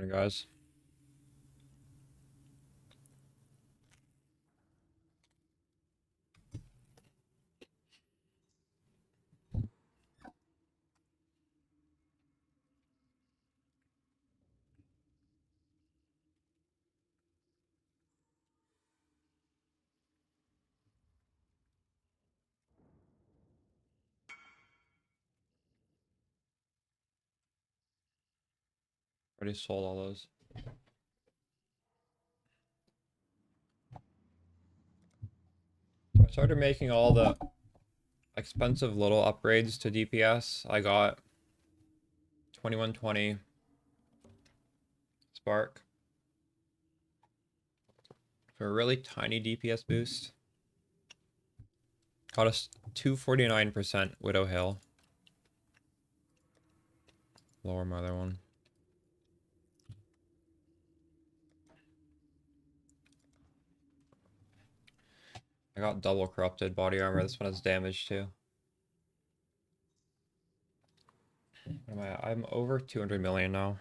Morning, guys. Already sold all those. So I started making all the expensive little upgrades to DPS. I got 2120 Spark for a really tiny DPS boost. Got us 249% Widow Hill. Lower my other one. I got double corrupted body armor. This one has damage too. What am I? I'm over 200 million now.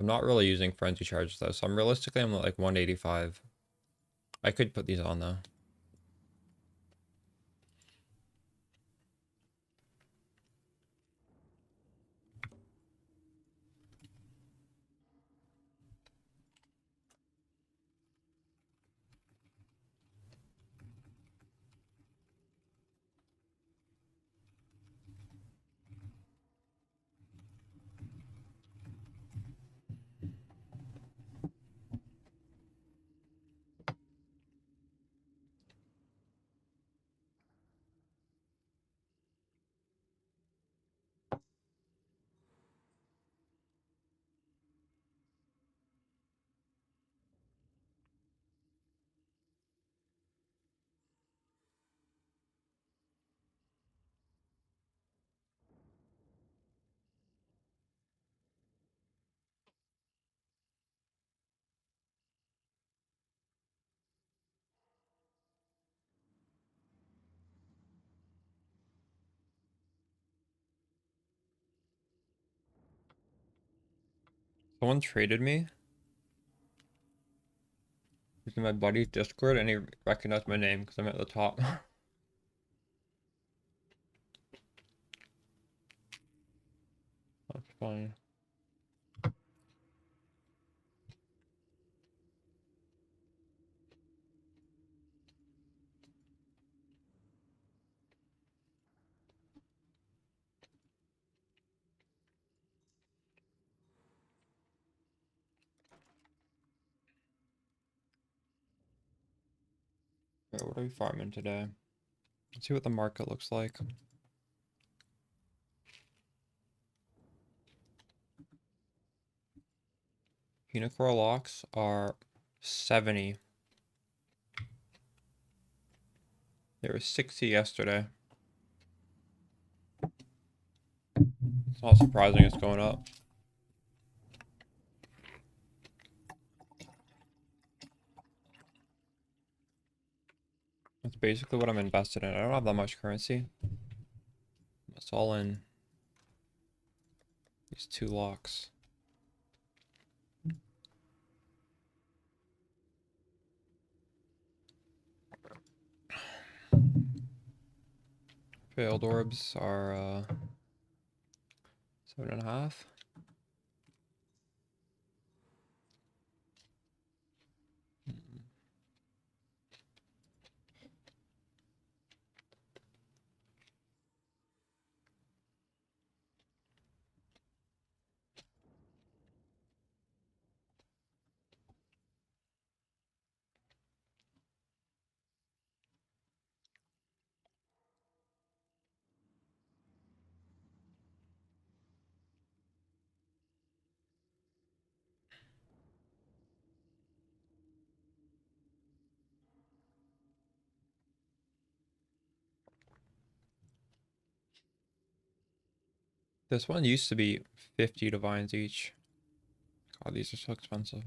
I'm not really using frenzy charge though, so I'm realistically I'm at like 185. I could put these on though. Someone traded me using my buddy's Discord and he recognized my name because I'm at the top. That's funny. Wait, what are we farming today? Let's see what the market looks like. Unicorn locks are 70. There was 60 yesterday. It's not surprising it's going up. That's basically what I'm invested in. I don't have that much currency. It's all in these two locks. Failed orbs are 7.5. This one used to be 50 divines each. God, these are so expensive.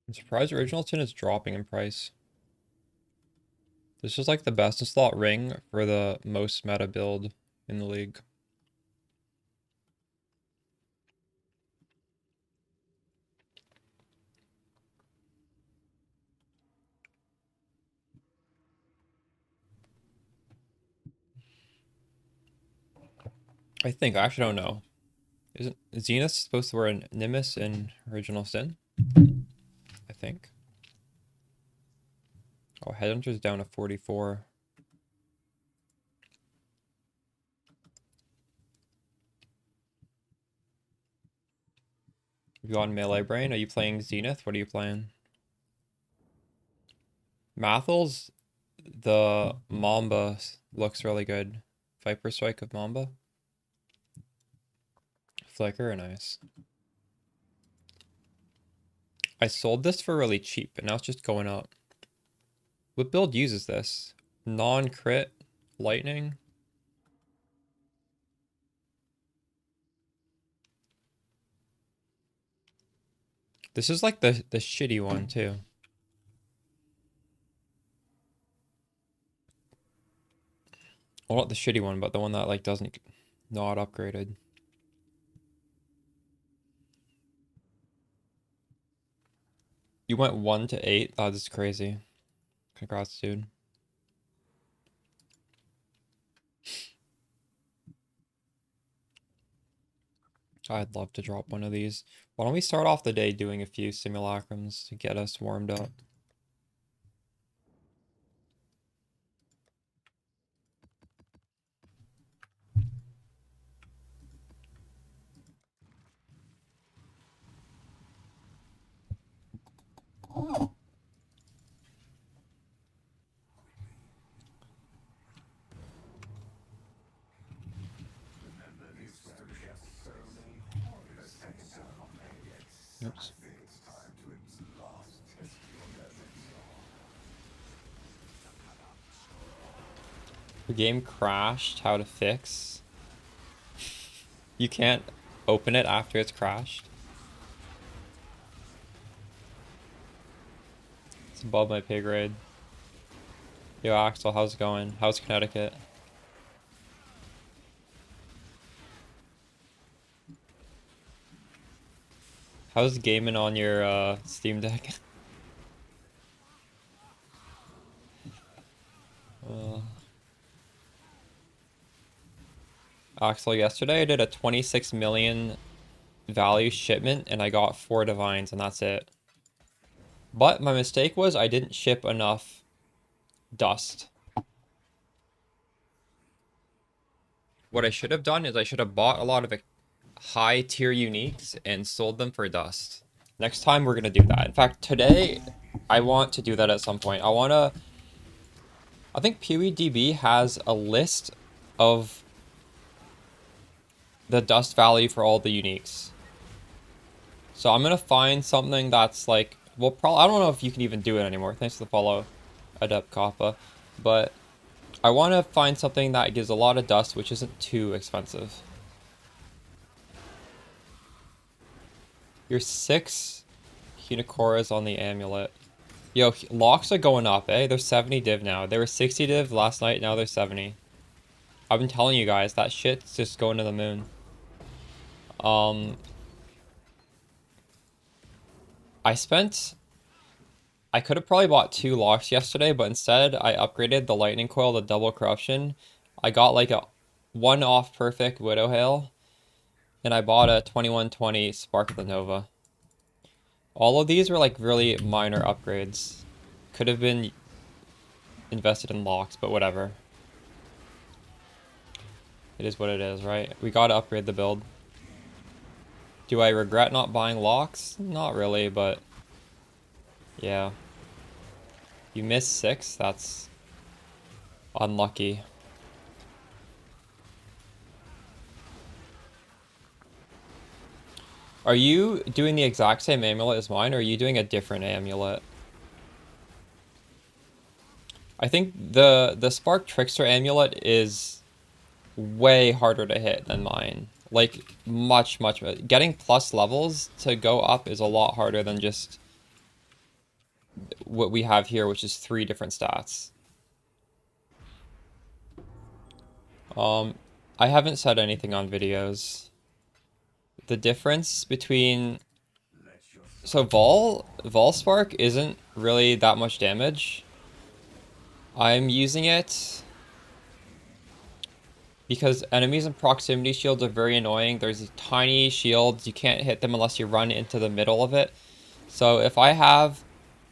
I'm surprised Original Sin is dropping in price. This is like the best in slot ring for the most meta build in the league. I think. I actually don't know. Isn't Zenith supposed to wear a Nimbus in Original Sin? I think. Oh, Headhunter's down to 44. You on Melee Brain? Are you playing Zenith? What are you playing? Mathel's, the Mamba looks really good. Viper Strike of Mamba. Flicker, nice. I sold this for really cheap, and now it's just going up. What build uses this? Non-crit lightning? This is like the shitty one too. Well, not the shitty one, but the one that like doesn't not upgraded. You went 1 to 8? That is crazy. Congrats, dude. I'd love to drop one of these. Why don't we start off the day doing a few simulacrums to get us warmed up? Oops. The game crashed. How to fix? You can't open it after it's crashed. It's above my pay grade. Yo, Axel, how's it going? How's Connecticut? How's gaming on your Steam Deck? Axel, yesterday I did a 26 million value shipment and I got 4 divines and that's it. But my mistake was I didn't ship enough dust. What I should have done is I should have bought a lot of high tier uniques and sold them for dust. Next time we're gonna do that. In fact, today I want to do that at some point. I think PewDB has a list of the dust value for all the uniques. So I'm gonna find something that's like, well, probably I don't know if you can even do it anymore. Thanks for the follow, Adept Kappa. But I want to find something that gives a lot of dust, which isn't too expensive. You're 6 Hinakoras on the amulet. Yo, locks are going up, eh? They're 70 div now. They were 60 div last night, now they're 70. I've been telling you guys, that shit's just going to the moon. I could have probably bought 2 locks yesterday, but instead I upgraded the lightning coil to double corruption. I got like a 1 off perfect Widow Hail, and I bought a 2120 Spark of the Nova. All of these were like really minor upgrades. Could have been invested in locks, but whatever. It is what it is, right? We gotta upgrade the build. Do I regret not buying locks? Not really, but yeah. You missed 6? That's unlucky. Are you doing the exact same amulet as mine, or are you doing a different amulet? I think the Spark Trickster amulet is way harder to hit than mine. Like, much. Getting plus levels to go up is a lot harder than just what we have here, which is 3 different stats. I haven't said anything on videos. The difference between... So Volspark isn't really that much damage. I'm using it because enemies in proximity shields are very annoying. There's these tiny shields. You can't hit them unless you run into the middle of it. So if I have...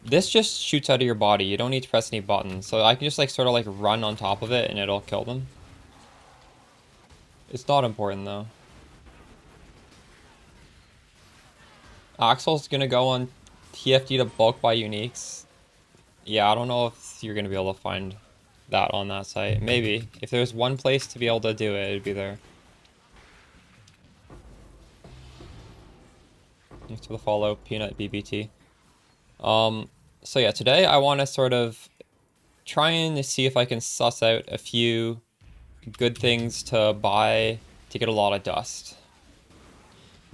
This just shoots out of your body. You don't need to press any buttons. So I can just like sort of like run on top of it and it'll kill them. It's not important though. Axel's gonna go on TFD to bulk buy uniques. Yeah, I don't know if you're gonna be able to find that on that site. Maybe. If there's one place to be able to do it, it'd be there. Thanks for the follow, Peanut BBT. So yeah, today I want to sort of try and see if I can suss out a few good things to buy to get a lot of dust.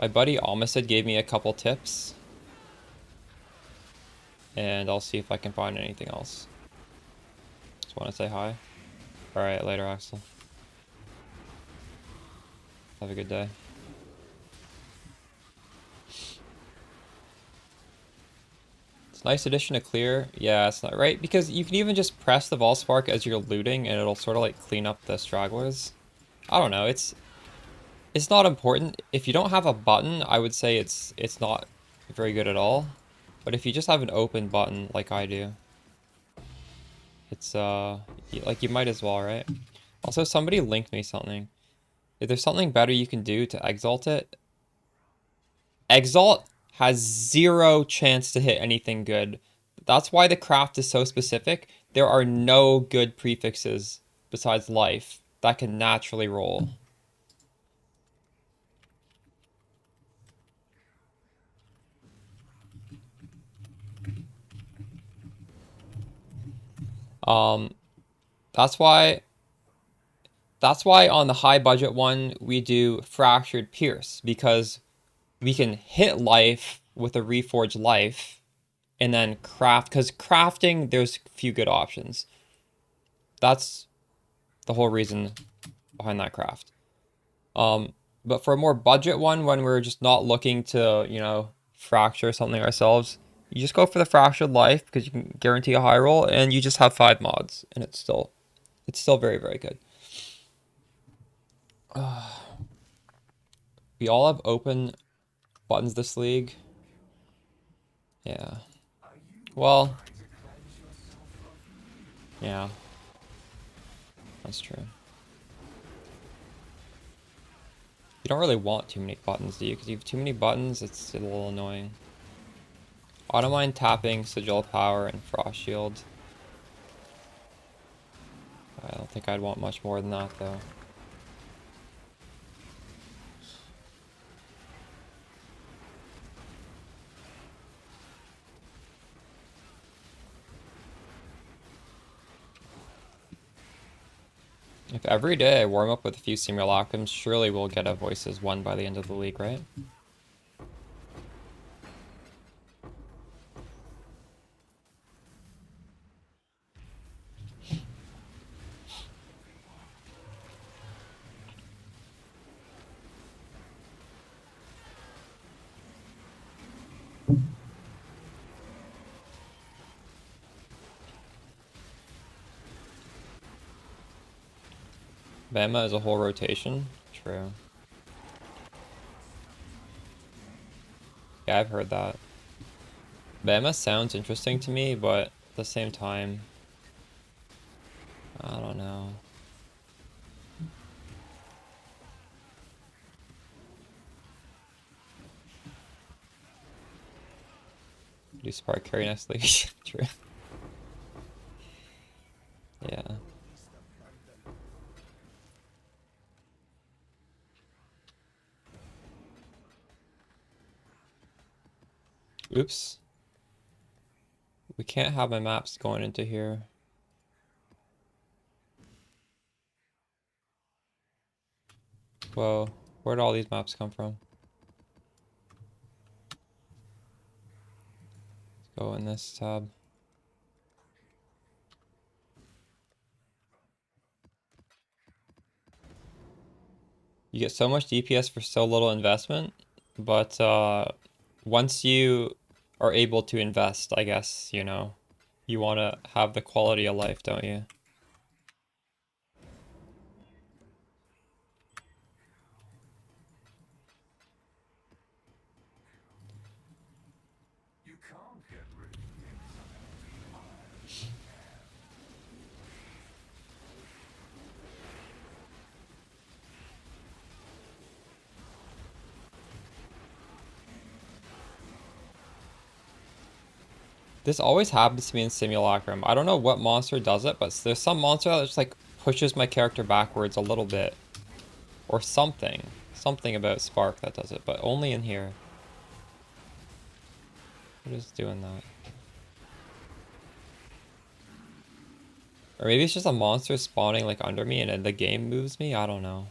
My buddy Omicid gave me a couple tips. And I'll see if I can find anything else. Just want to say hi. Alright, later, Axel. Have a good day. It's a nice addition to clear. Yeah, it's not right, because you can even just press the Volspark as you're looting and it'll sort of like clean up the stragglers. I don't know, it's not important. If you don't have a button, I would say it's not very good at all. But if you just have an open button like I do, it's like you might as well, right? Also, somebody linked me something. If there's something better you can do to exalt it, exalt has 0 chance to hit anything good. That's why the craft is so specific. There are no good prefixes besides life that can naturally roll. That's why on the high budget one we do Fractured Pierce, because we can hit life with a Reforged Life and then craft, because crafting, there's a few good options. That's the whole reason behind that craft. But for a more budget one, when we're just not looking to, you know, fracture something ourselves, you just go for the Fractured Life because you can guarantee a high roll, and you just have 5 mods, and it's still very, very good. We all have open buttons this league. Yeah. Well, yeah. That's true. You don't really want too many buttons, do you? Because you have too many buttons, it's a little annoying. Automine, tapping, sigil power, and frost shield. I don't think I'd want much more than that, though. If every day I warm up with a few simulacrums, surely we'll get a Voices 1 by the end of the league, right? Bama is a whole rotation? True. Yeah, I've heard that. Bama sounds interesting to me, but at the same time, I don't know. Do Spark carry next league? True. Yeah. Oops. We can't have my maps going into here. Whoa. Where'd all these maps come from? Let's go in this tab. You get so much DPS for so little investment, but once you are able to invest, I guess, you know, you want to have the quality of life, don't you? This always happens to me in Simulacrum. I don't know what monster does it, but there's some monster that just like pushes my character backwards a little bit. Or something. Something about Spark that does it, but only in here. What is doing that? Or maybe it's just a monster spawning like under me and then the game moves me? I don't know.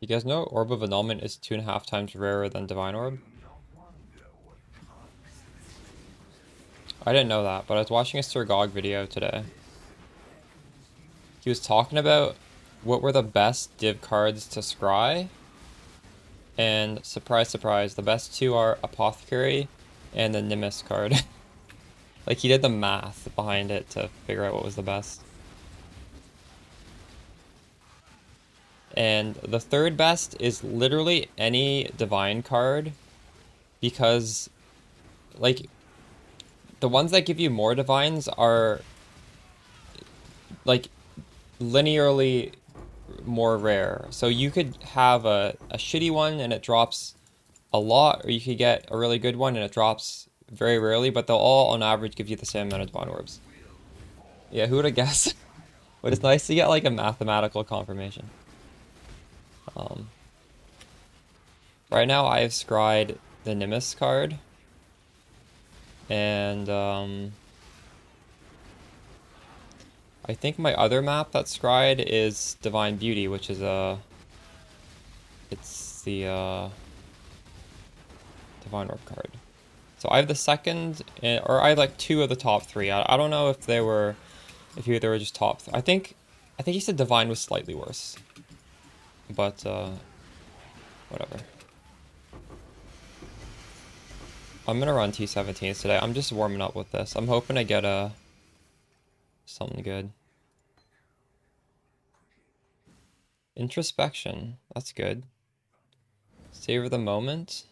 You guys know Orb of Annulment is 2.5 times rarer than Divine Orb? I didn't know that, but I was watching a Sir Gog video today. He was talking about what were the best div cards to scry, and surprise, surprise, the best two are Apothecary and the Nimbus card. Like, he did the math behind it to figure out what was the best. And the third best is literally any Divine card, because, like, the ones that give you more Divines are, like, linearly more rare. So you could have a shitty one and it drops a lot, or you could get a really good one and it drops very rarely, but they'll all on average give you the same amount of Divine Orbs. Yeah, who would have guessed? But it's nice to get like a mathematical confirmation. Um, right now I have scryed the Nimbus card, and I think my other map that's scryed is Divine Beauty, which is it's the Divine Orb card. So I have the second, or I have like two of the top three. I don't know if they were, if they were just top. I think he said Divine was slightly worse, but whatever. I'm gonna run T17s today. I'm just warming up with this. I'm hoping to get something good. Introspection. That's good. Savor the moment.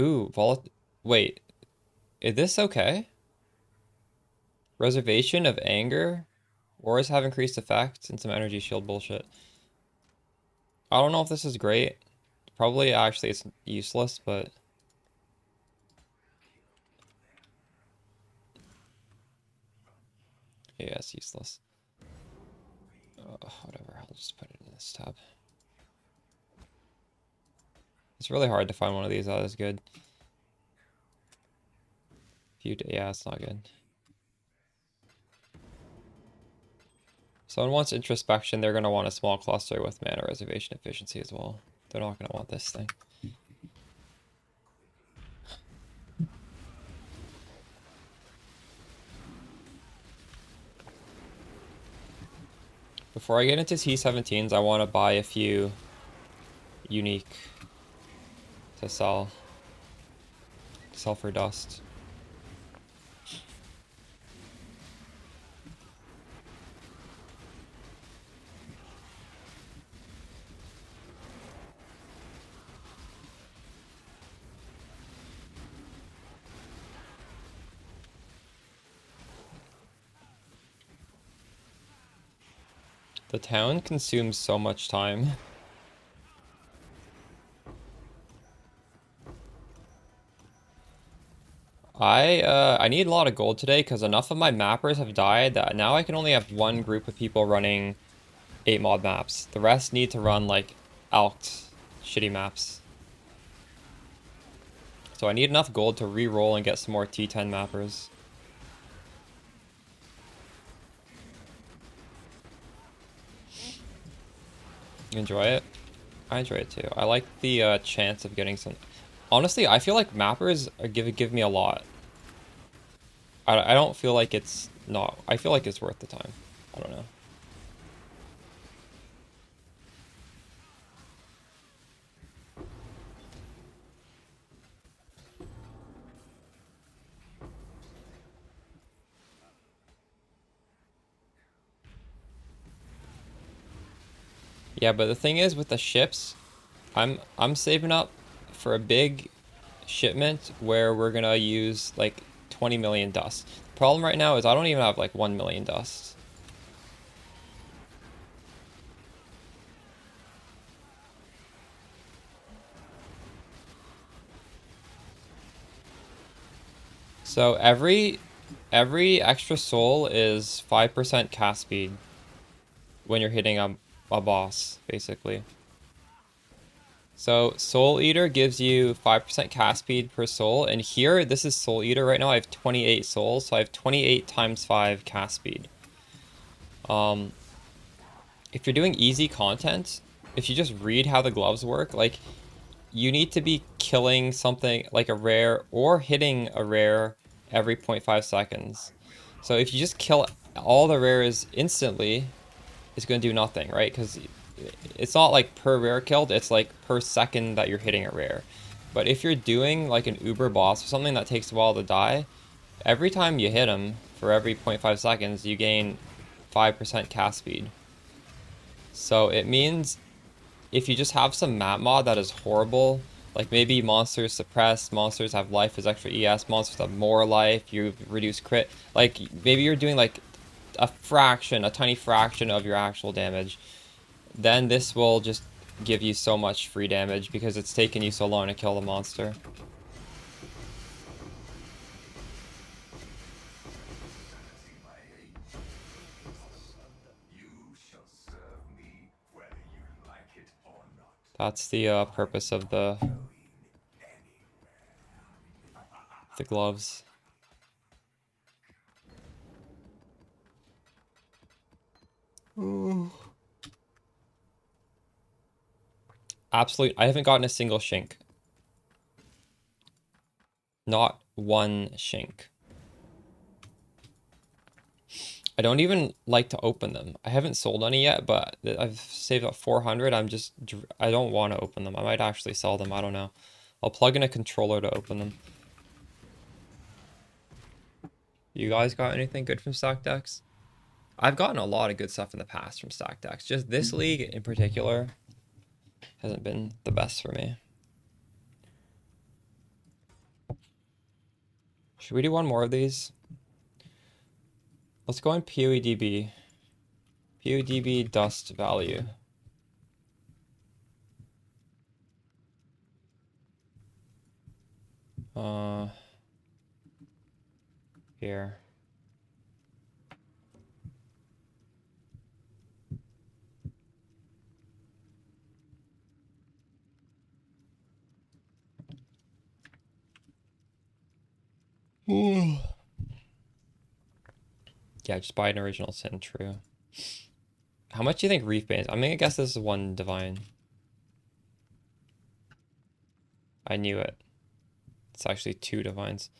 Ooh, wait. Is this okay? Reservation of anger Wars have increased effect and some energy shield bullshit. I don't know if this is great. Probably actually it's useless, but yeah, it's useless. Whatever, I'll just put it in this tab. It's really hard to find one of these that is good. Yeah, it's not good. Someone wants introspection, they're going to want a small cluster with mana reservation efficiency as well. They're not going to want this thing. Before I get into T17s, I want to buy a few unique to sell for dust. The town consumes so much time. I need a lot of gold today because enough of my mappers have died that now I can only have one group of people running 8 mod maps. The rest need to run like alked shitty maps. So I need enough gold to re-roll and get some more T10 mappers. You enjoy it? I enjoy it too. I like the chance of getting some. Honestly, I feel like mappers are give me a lot. I don't feel like it's not. I feel like it's worth the time. I don't know. Yeah, but the thing is with the ships, I'm saving up for a big shipment where we're gonna use like 20 million dust. The problem right now is I don't even have like 1 million dust. So every extra soul is 5% cast speed when you're hitting a boss, basically. So Soul Eater gives you 5% cast speed per soul, and here, this is Soul Eater right now, I have 28 souls, so I have 28 times 5 cast speed. If you're doing easy content, if you just read how the gloves work, like, you need to be killing something like a rare or hitting a rare every 0.5 seconds. So if you just kill all the rares instantly, it's going to do nothing, right? Because it's not like per rare killed, it's like per second that you're hitting a rare. But if you're doing like an uber boss or something that takes a while to die, every time you hit him for every 0.5 seconds, you gain 5% cast speed. So it means if you just have some map mod that is horrible, like maybe monsters suppress, monsters have life as extra ES, monsters have more life, you reduce crit, like maybe you're doing like a tiny fraction of your actual damage, then this will just give you so much free damage because it's taken you so long to kill the monster. That's the purpose of the gloves. Ooh. Absolute. I haven't gotten a single shink. Not one shink. I don't even like to open them. I haven't sold any yet, but I've saved up 400. I don't want to open them. I might actually sell them. I don't know. I'll plug in a controller to open them. You guys got anything good from stack decks? I've gotten a lot of good stuff in the past from stack decks. Just this league in particular hasn't been the best for me. Should we do one more of these? Let's go in PoEDB. PODB dust value. Here. Yeah, just buy an original sin, true. How much do you think Reef Bane is? I mean, I guess this is one divine. I knew it. It's actually two divines.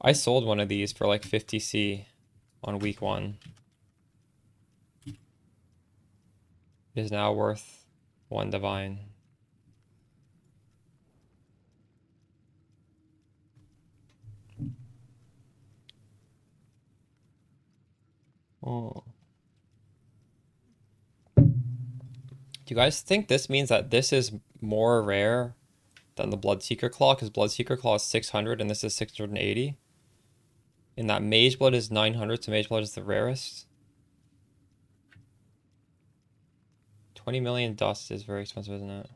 I sold one of these for like 50C on week 1. It is now worth one divine. Oh. Do you guys think this means that this is more rare than the Bloodseeker Claw? Because Bloodseeker Claw is 600 and this is 680. And that Mage Blood is 900, so Mage Blood is the rarest. 20 million dust is very expensive, isn't it?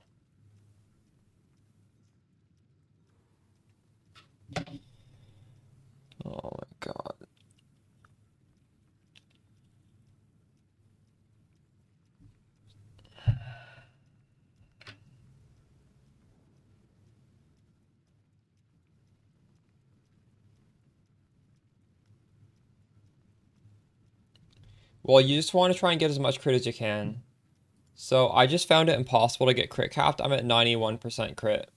Oh my god. Well, you just want to try and get as much crit as you can. So I just found it impossible to get crit capped. I'm at 91% crit.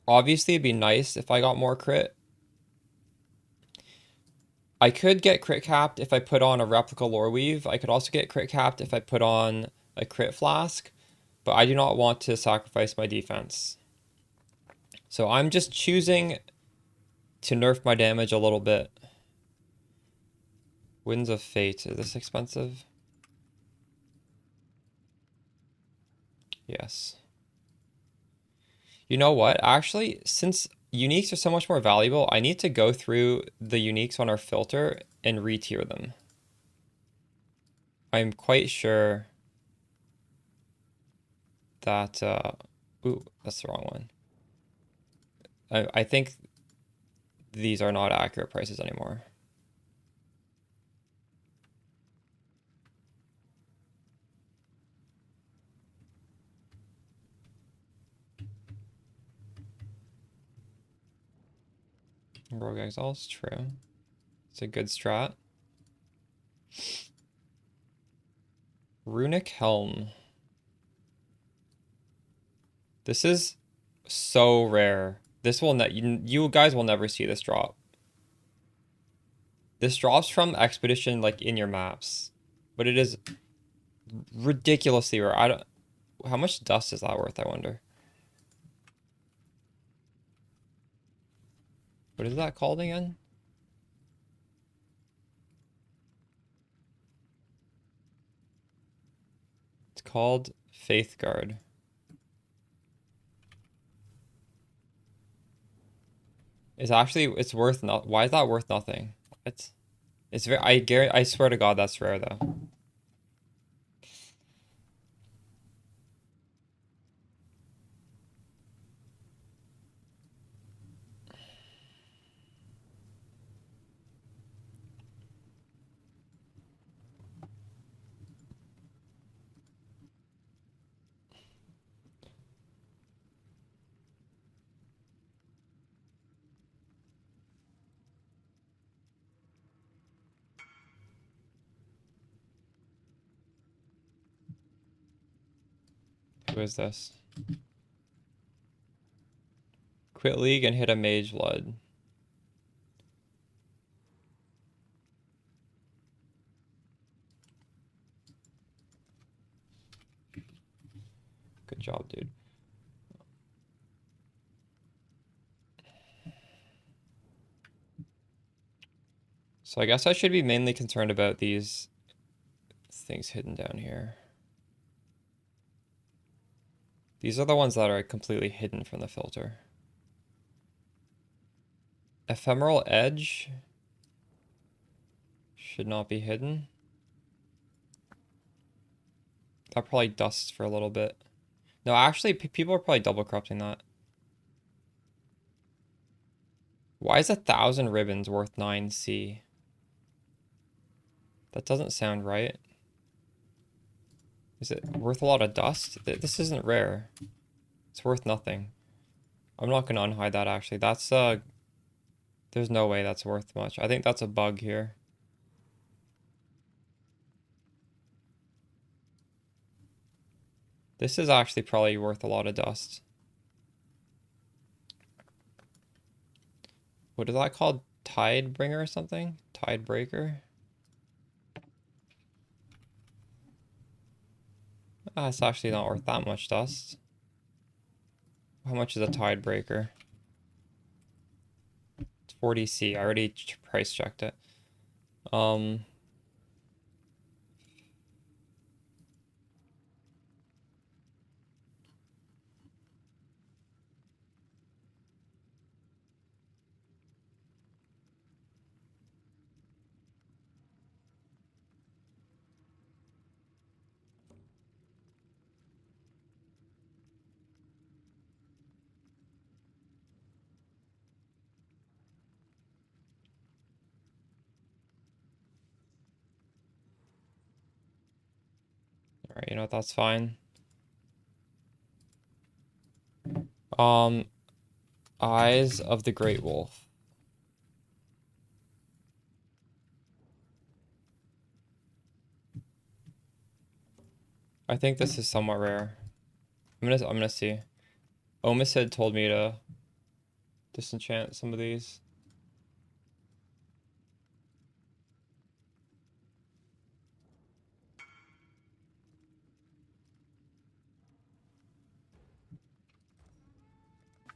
Obviously, it'd be nice if I got more crit. I could get crit capped if I put on a replica lore weave. I could also get crit capped if I put on a crit flask, but I do not want to sacrifice my defense. So I'm just choosing to nerf my damage a little bit. Winds of Fate, is this expensive? Yes. You know what? Actually, since uniques are so much more valuable, I need to go through the uniques on our filter and re-tier them. I'm quite sure that, ooh, that's the wrong one. I think these are not accurate prices anymore. Rogue Exile is true. It's a good strat. Runic Helm. This is so rare. This will you guys will never see this drop. This drops from Expedition like in your maps, but it is ridiculously rare. I don't. How much dust is that worth? I wonder. What is that called again? It's called Faith Guard. It's worth not. Why is that worth nothing? It's very. I swear to God, that's rare though. Who is this? Quit League and hit a Mage Blood. Good job, dude. So I guess I should be mainly concerned about these things hidden down here. These are the ones that are completely hidden from the filter. Ephemeral edge should not be hidden. That probably dusts for a little bit. No, actually, people are probably double corrupting that. Why is 1,000 ribbons worth 9C? That doesn't sound right. Is it worth a lot of dust? This isn't rare. It's worth nothing. I'm not gonna unhide that actually. That's there's no way that's worth much. I think that's a bug here. This is actually probably worth a lot of dust. What is that called? Tide bringer or something? Tide breaker? Ah, it's actually not worth that much dust. How much is a tide breaker? It's 40C. I already price checked it. Alright, you know what, that's fine. Eyes of the Great Wolf. I think this is somewhat rare. I'm gonna see. Omicid told me to disenchant some of these.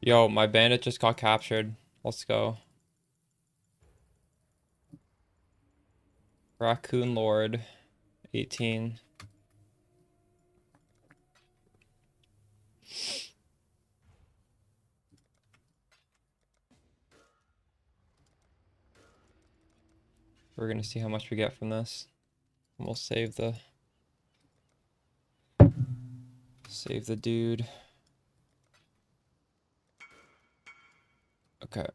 Yo, my bandit just got captured. Let's go. Raccoon Lord, 18. We're gonna see how much we get from this. And we'll save the dude. Okay.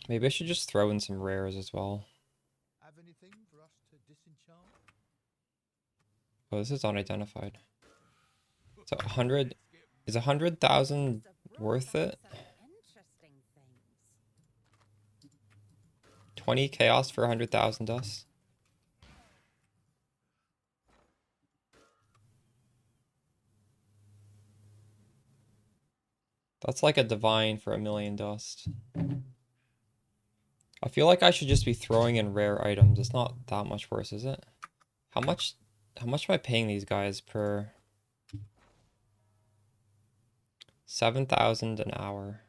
Maybe I should just throw in some rares as well. Have anything for us to disenchant? Oh, this is unidentified. So 100 is 100,000 worth it? 20 chaos for 100,000 dust. That's like a divine for 1,000,000 dust. I feel like I should just be throwing in rare items. It's not that much worse, is it? How much am I paying these guys per 7,000 an hour?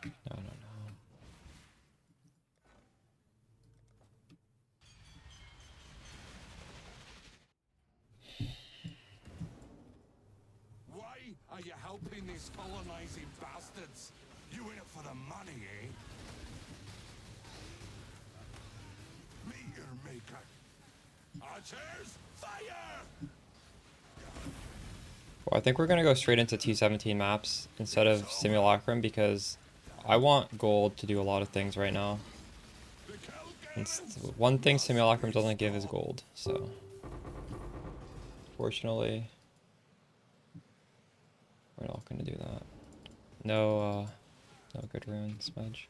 No, no, no. Why are you helping these colonizing bastards? You in it for the money, eh? Meteor maker. Archers, fire! Well, I think we're gonna go straight into T17 maps instead of Simulacrum because I want gold to do a lot of things right now. And one thing Simulacrum doesn't give is gold, so fortunately we're not gonna do that. No good runes, Smudge.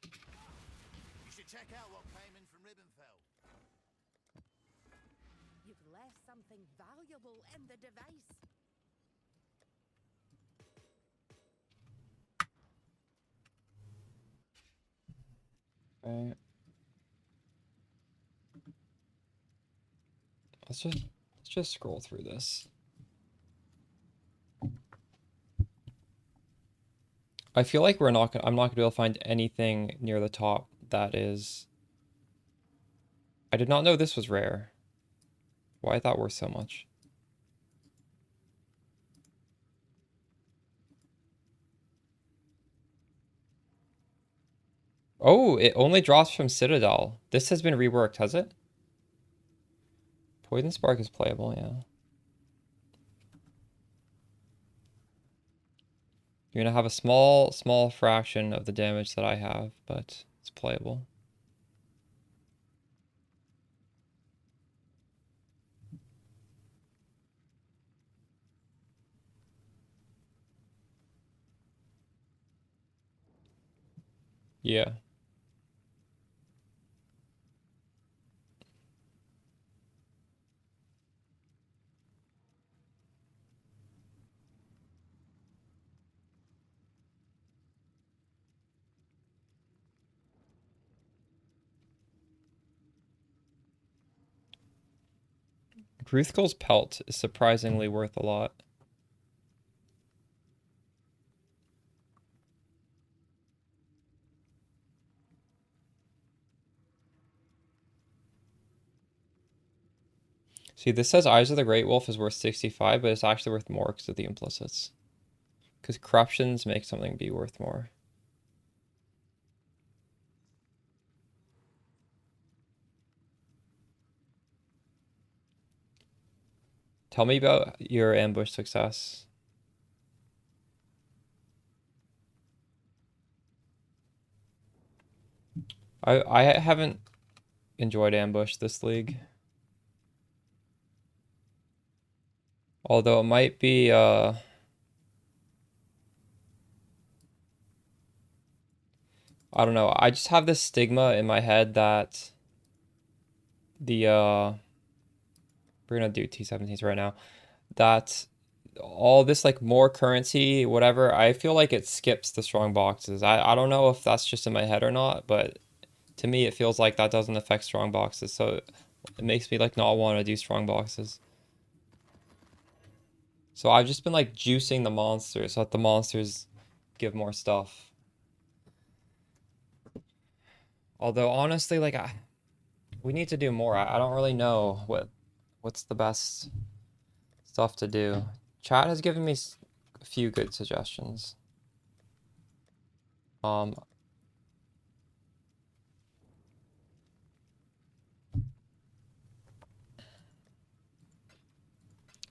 You should check out what came in from Ribbonfell. You've left something valuable in the device. Right. Let's just scroll through this. I feel like I'm not gonna be able to find anything near the top that is. I did not know this was rare. Why is that worth so much? Oh, it only drops from Citadel. This has been reworked, has it? Poison Spark is playable, yeah. You're gonna have a small fraction of the damage that I have, but it's playable. Yeah. Gruthgal's Pelt is surprisingly worth a lot. See, this says Eyes of the Great Wolf is worth 65, but it's actually worth more because of the implicits. Because corruptions make something be worth more. Tell me about your ambush success. I haven't enjoyed ambush this league. Although it might be I don't know. I just have this stigma in my head that the we're gonna do T17s right now. That all this like more currency, whatever, I feel like it skips the strong boxes. I don't know if that's just in my head or not, but to me it feels like that doesn't affect strong boxes, so it makes me like not want to do strong boxes. So I've just been like juicing the monsters so that the monsters give more stuff. Although honestly, like we need to do more. I don't really know what's the best stuff to do. Chat has given me a few good suggestions. Um,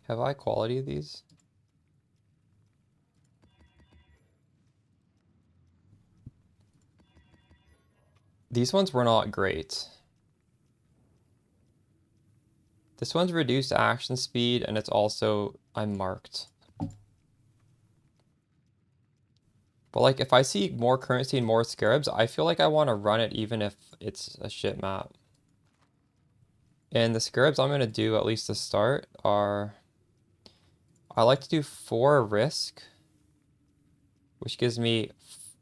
have I quality these? These ones were not great. This one's reduced action speed, and it's also, I'm marked. But like, if I see more currency and more scarabs, I feel like I want to run it even if it's a shit map. And the scarabs I'm going to do, at least to start, are... I like to do 4 risk, which gives me...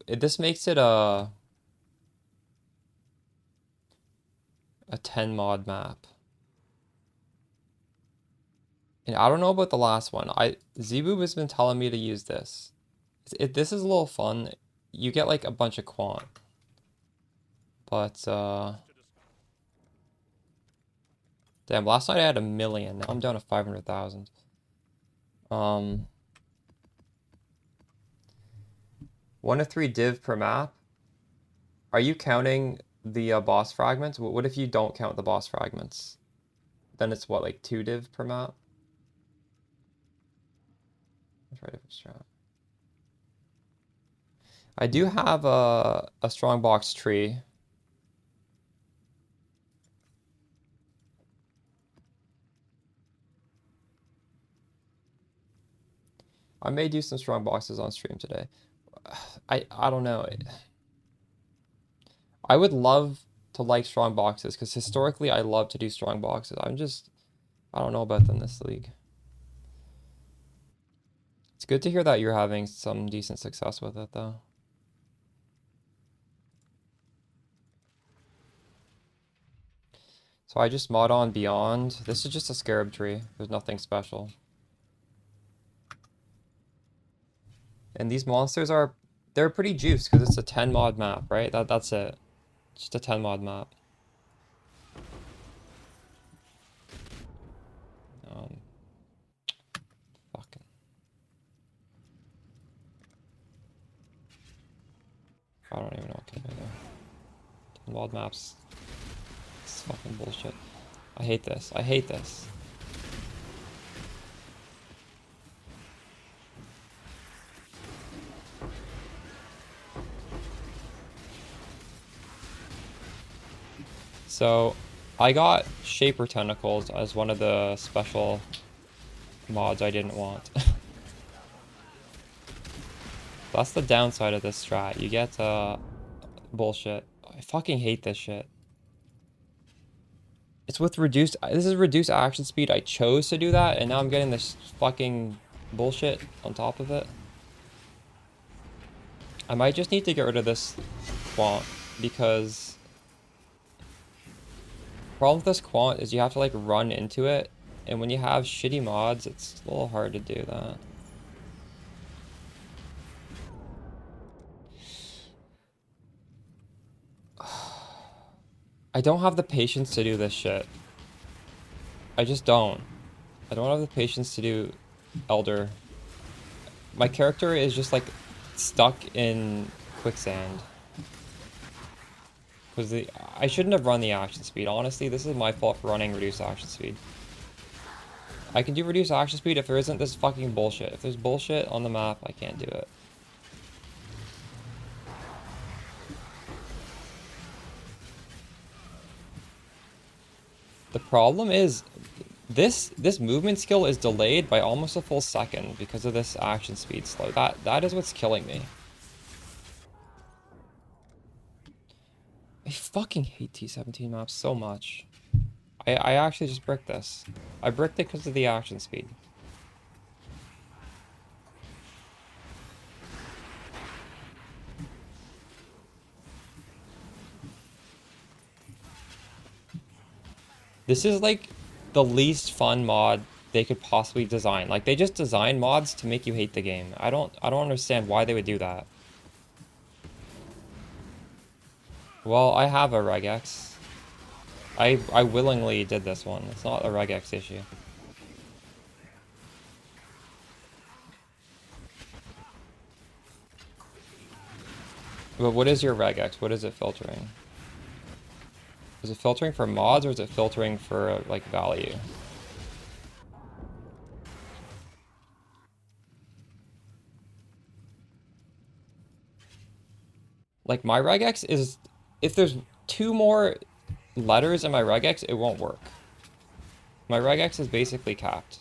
This makes it a 10 mod map. And I don't know about the last one. Zebu has been telling me to use this. This is a little fun. You get like a bunch of quant. But damn, last night I had 1 million. Now I'm down to 500,000. 1 to 3 div per map. Are you counting the boss fragments? What if you don't count the boss fragments? Then it's what, like 2 div per map? I'll try a different strat. I do have a strong box tree. I may do some strong boxes on stream today. I don't know. I would love to like strong boxes because historically I love to do strong boxes. I don't know about them this league. It's good to hear that you're having some decent success with it though. So I just mod on Beyond. This is just a scarab tree. There's nothing special. And these monsters are They're pretty juiced because it's a 10 mod map, right? That's it. Just a 10 mod map. Um, fucking. I don't even know what can do there. 10 mod maps. It's fucking bullshit. I hate this. I hate this. So, I got Shaper Tentacles as one of the special mods I didn't want. That's the downside of this strat. You get, bullshit. I fucking hate this shit. It's with reduced... This is reduced action speed. I chose to do that, and now I'm getting this fucking bullshit on top of it. I might just need to get rid of this quant, because... The problem with this quant is you have to, like, run into it, and when you have shitty mods, it's a little hard to do that. I don't have the patience to do this shit. I just don't. I don't have the patience to do Elder. My character is just like stuck in quicksand. Because I shouldn't have run the action speed. Honestly, this is my fault for running reduced action speed. I can do reduced action speed if there isn't this fucking bullshit. If there's bullshit on the map, I can't do it. The problem is this movement skill is delayed by almost a full second because of this action speed slow. That is what's killing me. I fucking hate T17 maps so much. I actually just bricked this. I bricked it because of the action speed. This is like the least fun mod they could possibly design. Like they just design mods to make you hate the game. I don't understand why they would do that. Well, I have a regex. I willingly did this one. It's not a regex issue. But what is your regex? What is it filtering? Is it filtering for mods or is it filtering for like value? Like my regex is, if there's 2 more letters in my regex, it won't work. My regex is basically capped.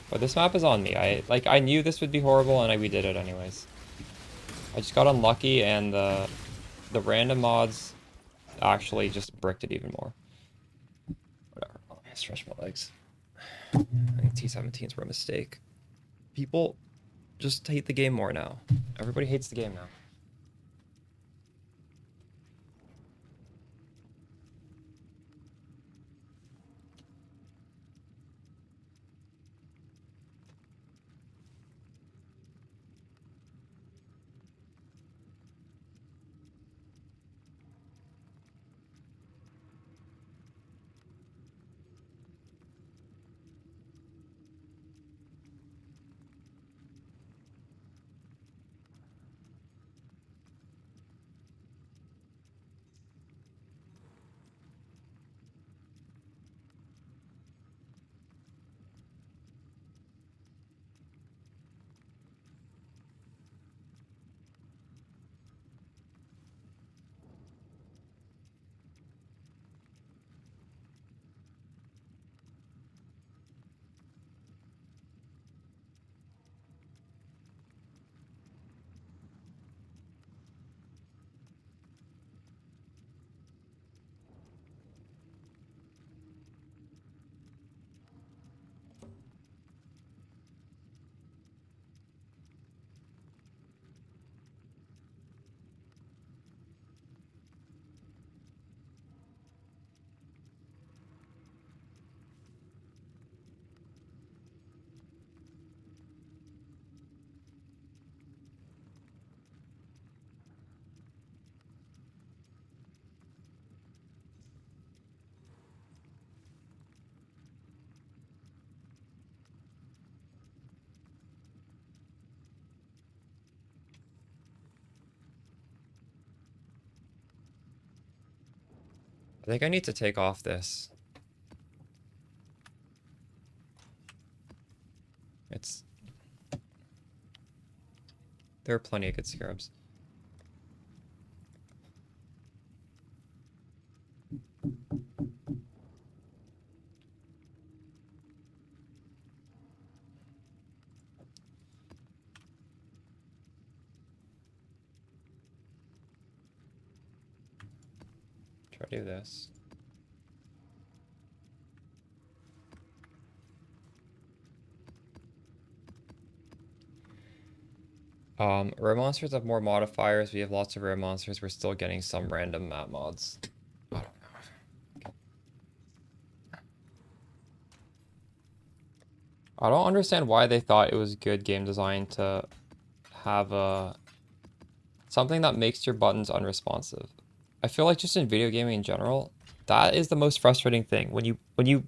But this map is on me. I knew this would be horrible and we did it anyways. I just got unlucky and the random mods actually just bricked it even more. Whatever. Let me stretch my legs. I think T17s were a mistake. People just hate the game more now. Everybody hates the game now. I think I need to take off this. It's... There are plenty of good scarabs. Try to do this. Rare monsters have more modifiers. We have lots of rare monsters. We're still getting some random map mods. I don't know. I don't understand why they thought it was good game design to have something that makes your buttons unresponsive. I feel like just in video gaming in general, that is the most frustrating thing. When you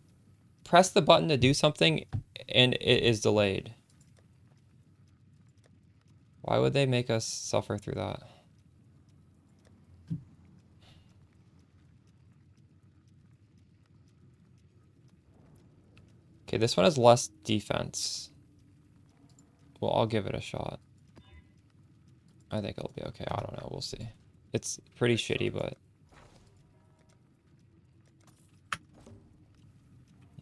press the button to do something and it is delayed. Why would they make us suffer through that? Okay, this one has less defense. Well, I'll give it a shot. I think it'll be okay. I don't know. We'll see. It's pretty shitty, but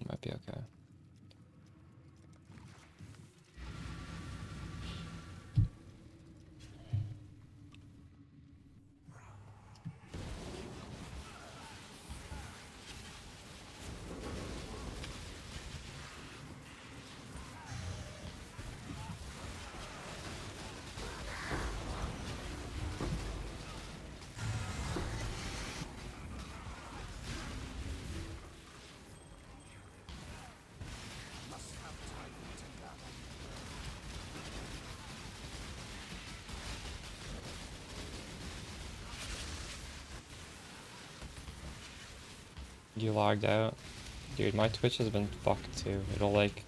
it might be okay. You logged out? Dude, my Twitch has been fucked too. It'll like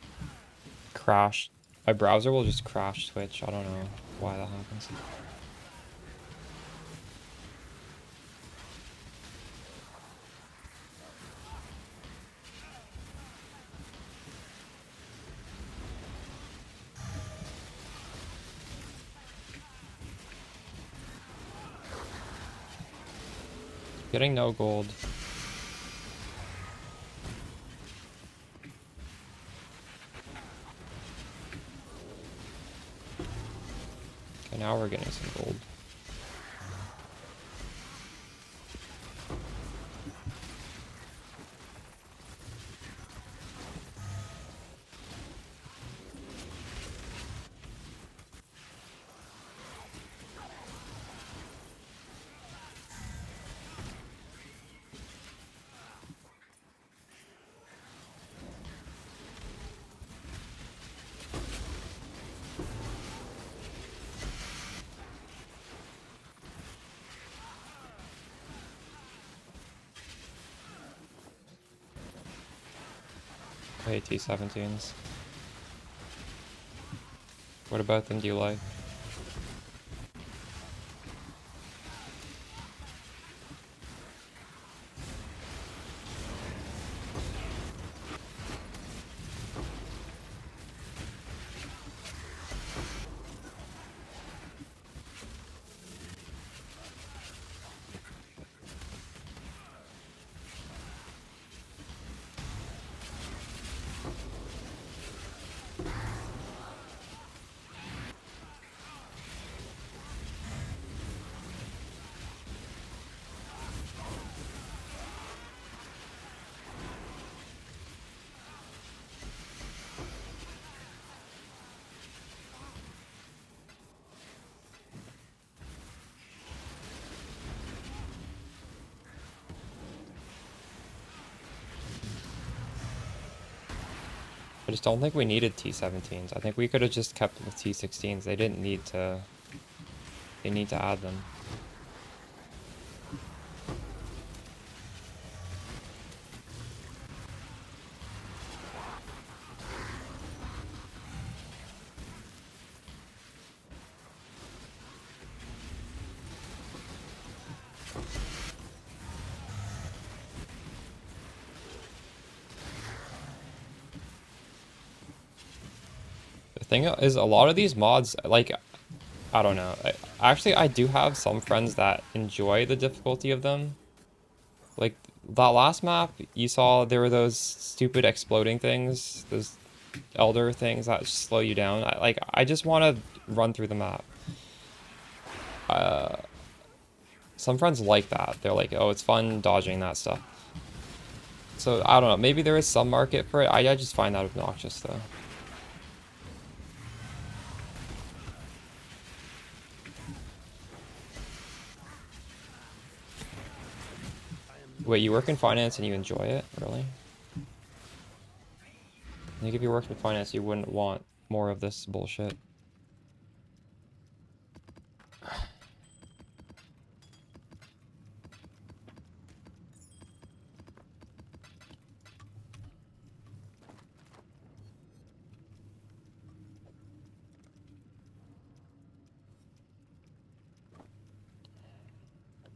crash. My browser will just crash Twitch. I don't know why that happens. Getting no gold. Okay, now we're getting some gold. I hate T17s. What about them do you like? I just don't think we needed T17s. I think we could have just kept with T16s. They didn't need to... They need to add them. Thing is, a lot of these mods, like, I don't know. Actually, I do have some friends that enjoy the difficulty of them. Like, that last map, you saw there were those stupid exploding things, those elder things that slow you down. I just want to run through the map. Some friends like that. They're like, oh, it's fun dodging that stuff. So, I don't know. Maybe there is some market for it. I just find that obnoxious, though. Wait, you work in finance and you enjoy it? Really? I think if you worked in finance, you wouldn't want more of this bullshit.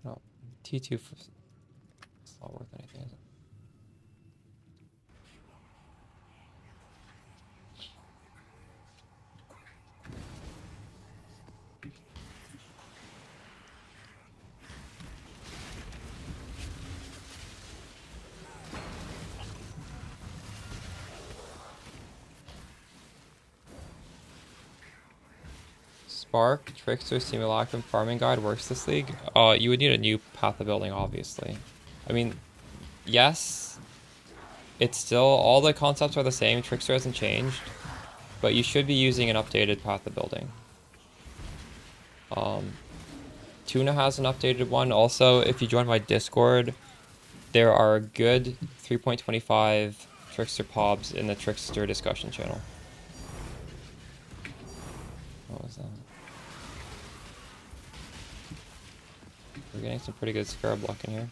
No, T2, it's not worth anything, is it? Spark, Trickster, Simulacrum, Farming Guide works this league? You would need a new path of building, obviously. I mean, yes, it's still, all the concepts are the same, Trickster hasn't changed, but you should be using an updated path of building. Tuna has an updated one. Also, if you join my Discord, there are good 3.25 Trickster pobs in the Trickster discussion channel. What was that? We're getting some pretty good scarab luck in here.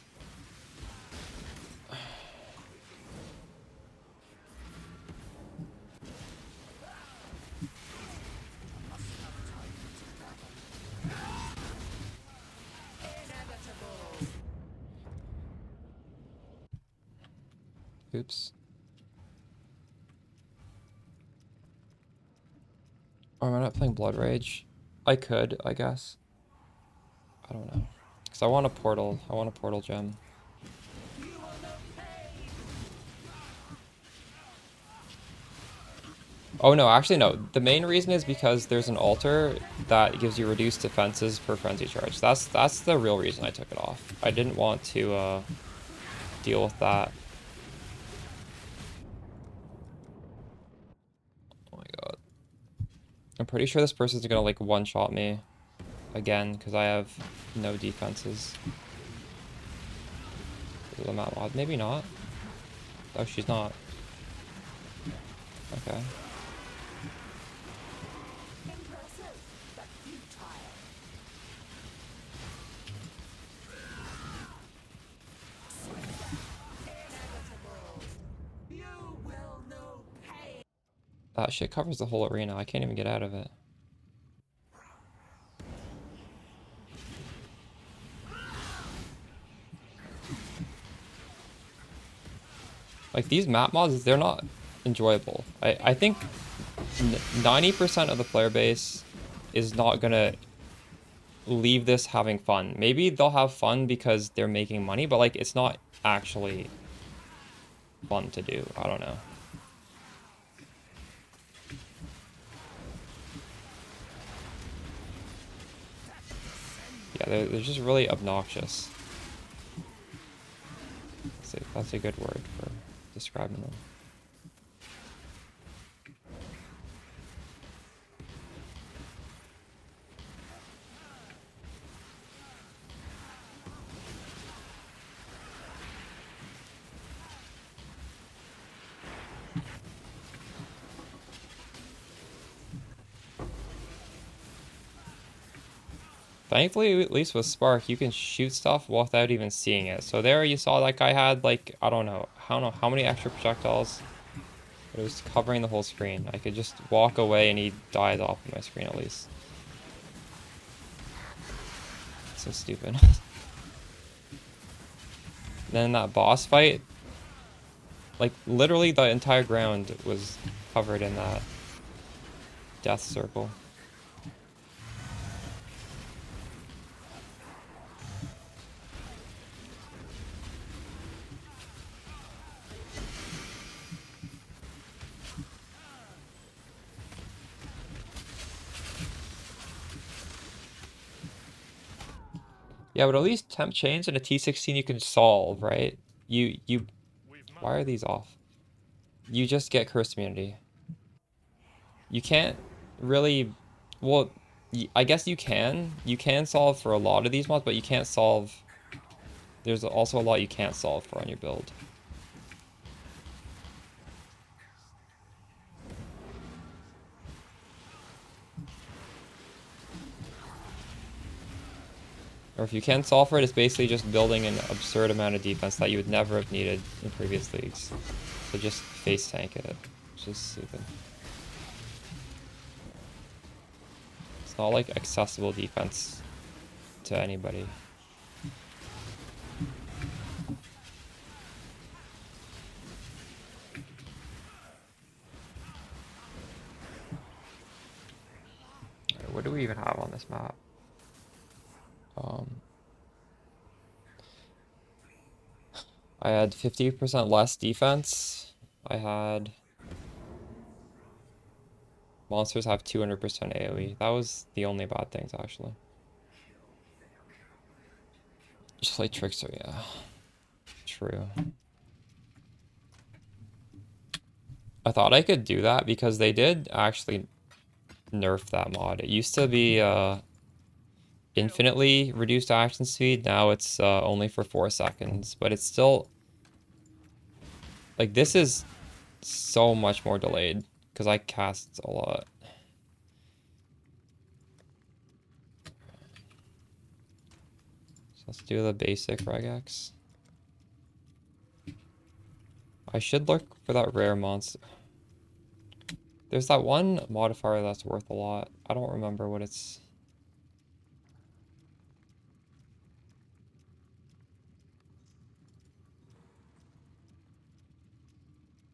Oops. Oh, am I not playing Blood Rage? I could, I guess. I don't know. Because I want a portal. I want a portal gem. Oh no, actually no. The main reason is because there's an altar that gives you reduced defenses per frenzy charge. That's the real reason I took it off. I didn't want to deal with that. Oh my god. I'm pretty sure this person's gonna like one-shot me again because I have no defenses. The map mod. Maybe not. Oh, she's not. Okay. That shit covers the whole arena. I can't even get out of it. Like, these map mods, they're not enjoyable. I think 90% of the player base is not gonna leave this having fun. Maybe they'll have fun because they're making money, but like, it's not actually fun to do. I don't know. Yeah, they're just really obnoxious. That's a good word for describing them. Thankfully, at least with Spark, you can shoot stuff without even seeing it. So there you saw that guy had like, I don't know how many extra projectiles. But it was covering the whole screen. I could just walk away and he dies off of my screen at least. So stupid. Then that boss fight, like literally the entire ground was covered in that. Death circle. Yeah, but at least temp chains and a T16 you can solve, right? You why are these off? You just get curse immunity. You can't really, well, I guess you can. You can solve for a lot of these mods, but you can't solve. There's also a lot you can't solve for on your build. Or if you can solve for it, it's basically just building an absurd amount of defense that you would never have needed in previous leagues. So just face tank it, which is stupid. It's not like accessible defense to anybody. Alright, what do we even have on this map? I had 50% less defense. I had monsters have 200% AoE. That was the only bad things, actually. Just like Trickster, yeah. True. I thought I could do that because they did actually nerf that mod. It used to be infinitely reduced action speed. Now it's only for 4 seconds, but it's still like this is so much more delayed because I cast a lot. So let's do the basic regex. I should look for that rare monster. There's that one modifier that's worth a lot. I don't remember what it's.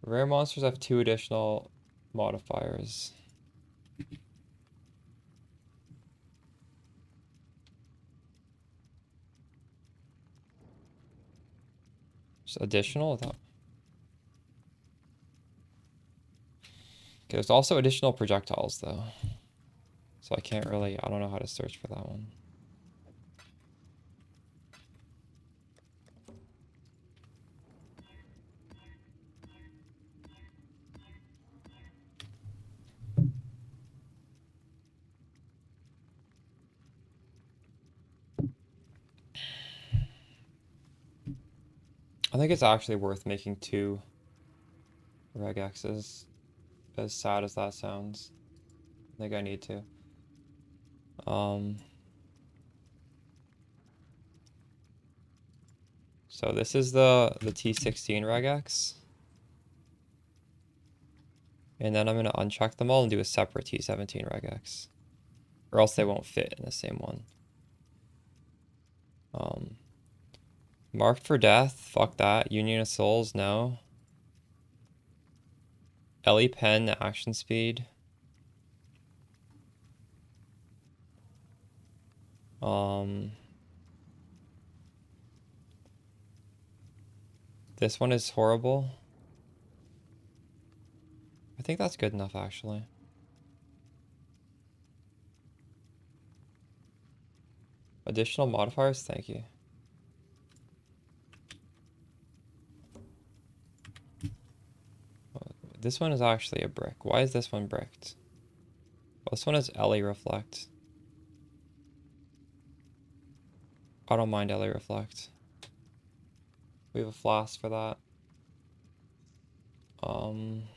Rare monsters have 2 additional modifiers. Just additional? Okay, there's also additional projectiles though. So I can't really, I don't know how to search for that one. I think it's actually worth making 2 regexes, as sad as that sounds. I think I need to. So this is the T16 regex. And then I'm gonna uncheck them all and do a separate T17 regex. Or else they won't fit in the same one. Marked for death, fuck that. Union of Souls, no. Ellie Pen, action speed. This one is horrible. I think that's good enough, actually. Additional modifiers, thank you. This one is actually a brick. Why is this one bricked? Well, this one is Ellie Reflect. I don't mind Ellie Reflect. We have a flask for that. Alright.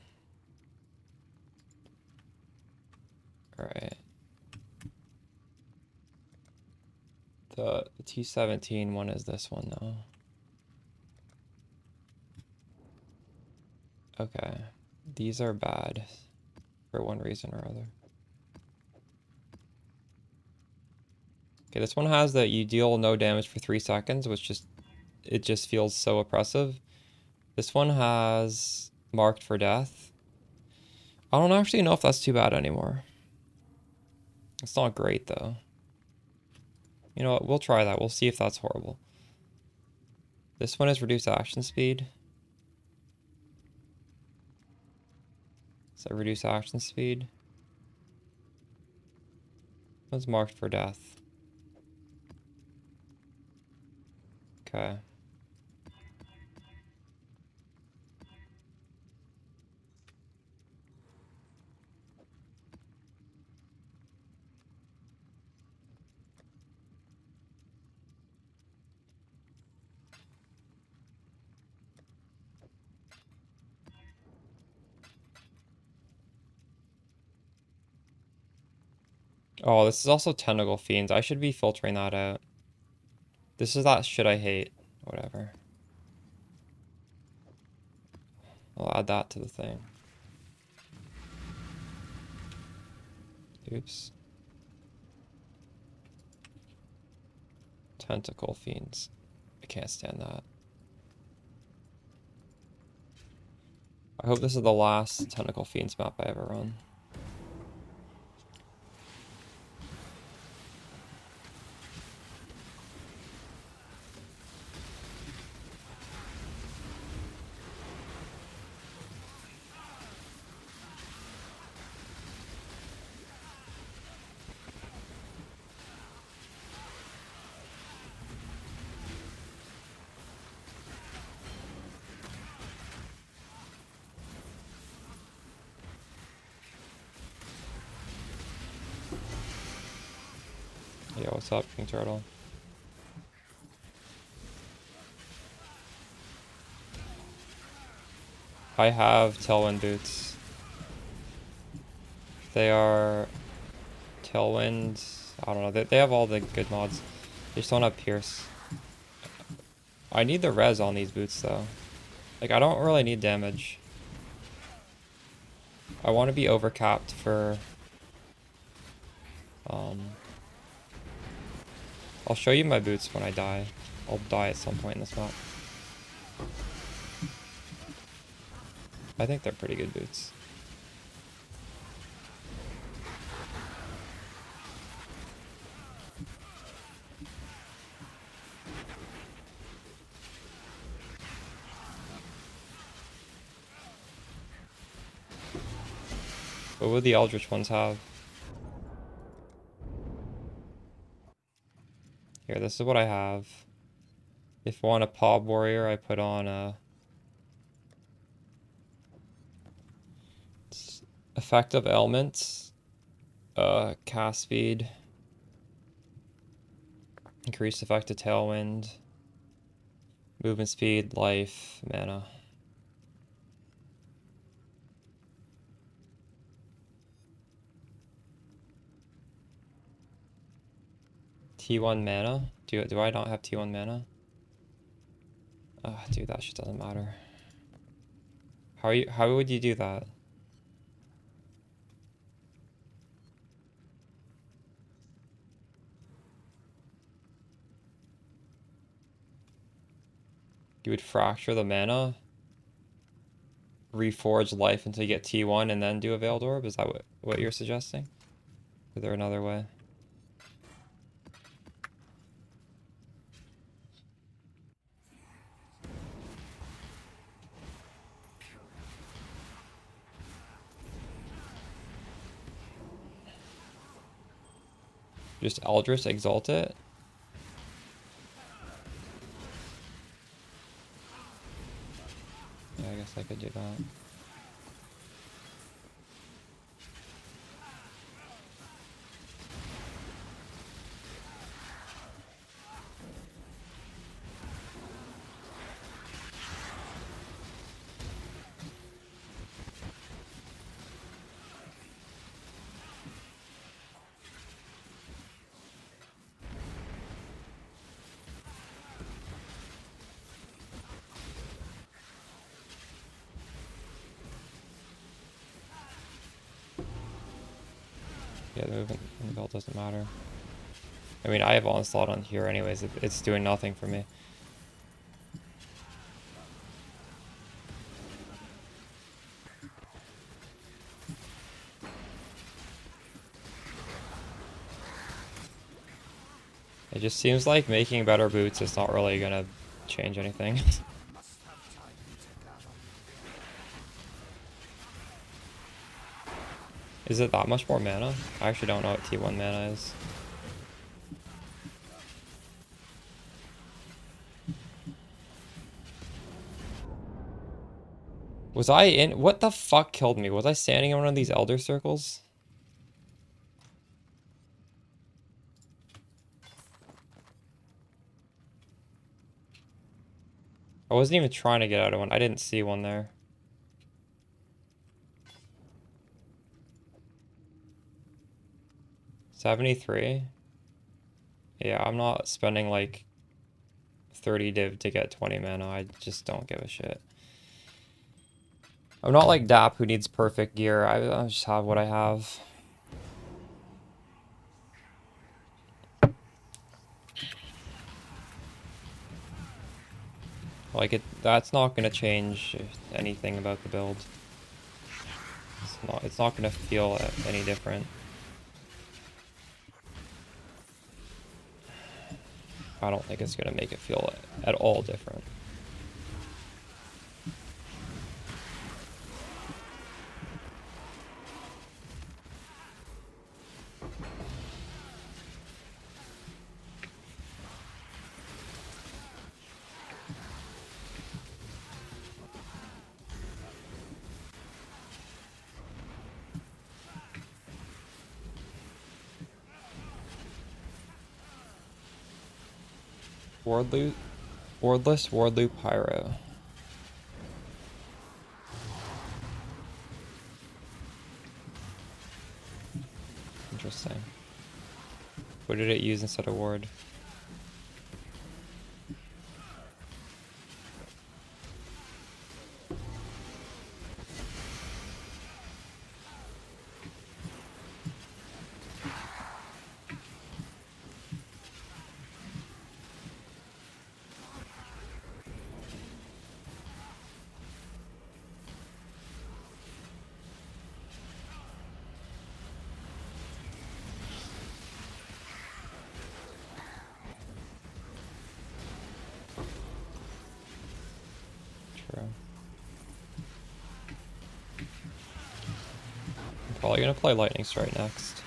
The T17 one is this one, though. Okay. These are bad for one reason or other. Okay, this one has that you deal no damage for 3 seconds, which just feels so oppressive. This one has marked for death. I don't actually know if that's too bad anymore. It's not great though. You know what? We'll try that. We'll see if that's horrible. This one is reduced action speed. So reduce action speed. One's marked for death. Okay. Oh, this is also Tentacle Fiends. I should be filtering that out. This is that shit I hate. Whatever. I'll add that to the thing. Oops. Tentacle Fiends. I can't stand that. I hope this is the last Tentacle Fiends map I ever run. Yo, what's up, King Turtle? I have Tailwind boots. They are Tailwind. I don't know. They have all the good mods. They just don't have Pierce. I need the res on these boots though. Like, I don't really need damage. I want to be overcapped for I'll show you my boots when I die. I'll die at some point in this map. I think they're pretty good boots. What would the Eldritch ones have? Here, this is what I have. If I want a Pob Warrior, I put on a effective elements, cast speed, increased effective tailwind, movement speed, life, mana. T1 mana? Do I not have T1 mana? Dude, that shit doesn't matter. How would you do that? You would fracture the mana, reforge life until you get T1 and then do a Veiled Orb? Is that what you're suggesting? Is there another way? Just Eldritch Exalt it? Yeah, I guess I could do that. Yeah, the movement in the belt doesn't matter. I mean, I have Onslaught on here anyways. It's doing nothing for me. It just seems like making better boots is not really gonna change anything. Is it that much more mana? I actually don't know what T1 mana is. Was I in? What the fuck killed me? Was I standing in one of these elder circles? I wasn't even trying to get out of one. I didn't see one there. $73? Yeah, I'm not spending like 30 div to get 20 mana. I just don't give a shit. I'm not like Dap who needs perfect gear. I just have what I have. Like that's not gonna change anything about the build. It's not gonna feel any different. I don't think it's gonna make it feel at all different. Wardless Wardloop Pyro. Interesting. What did it use instead of ward? True. I'm probably gonna play Lightning Strike next.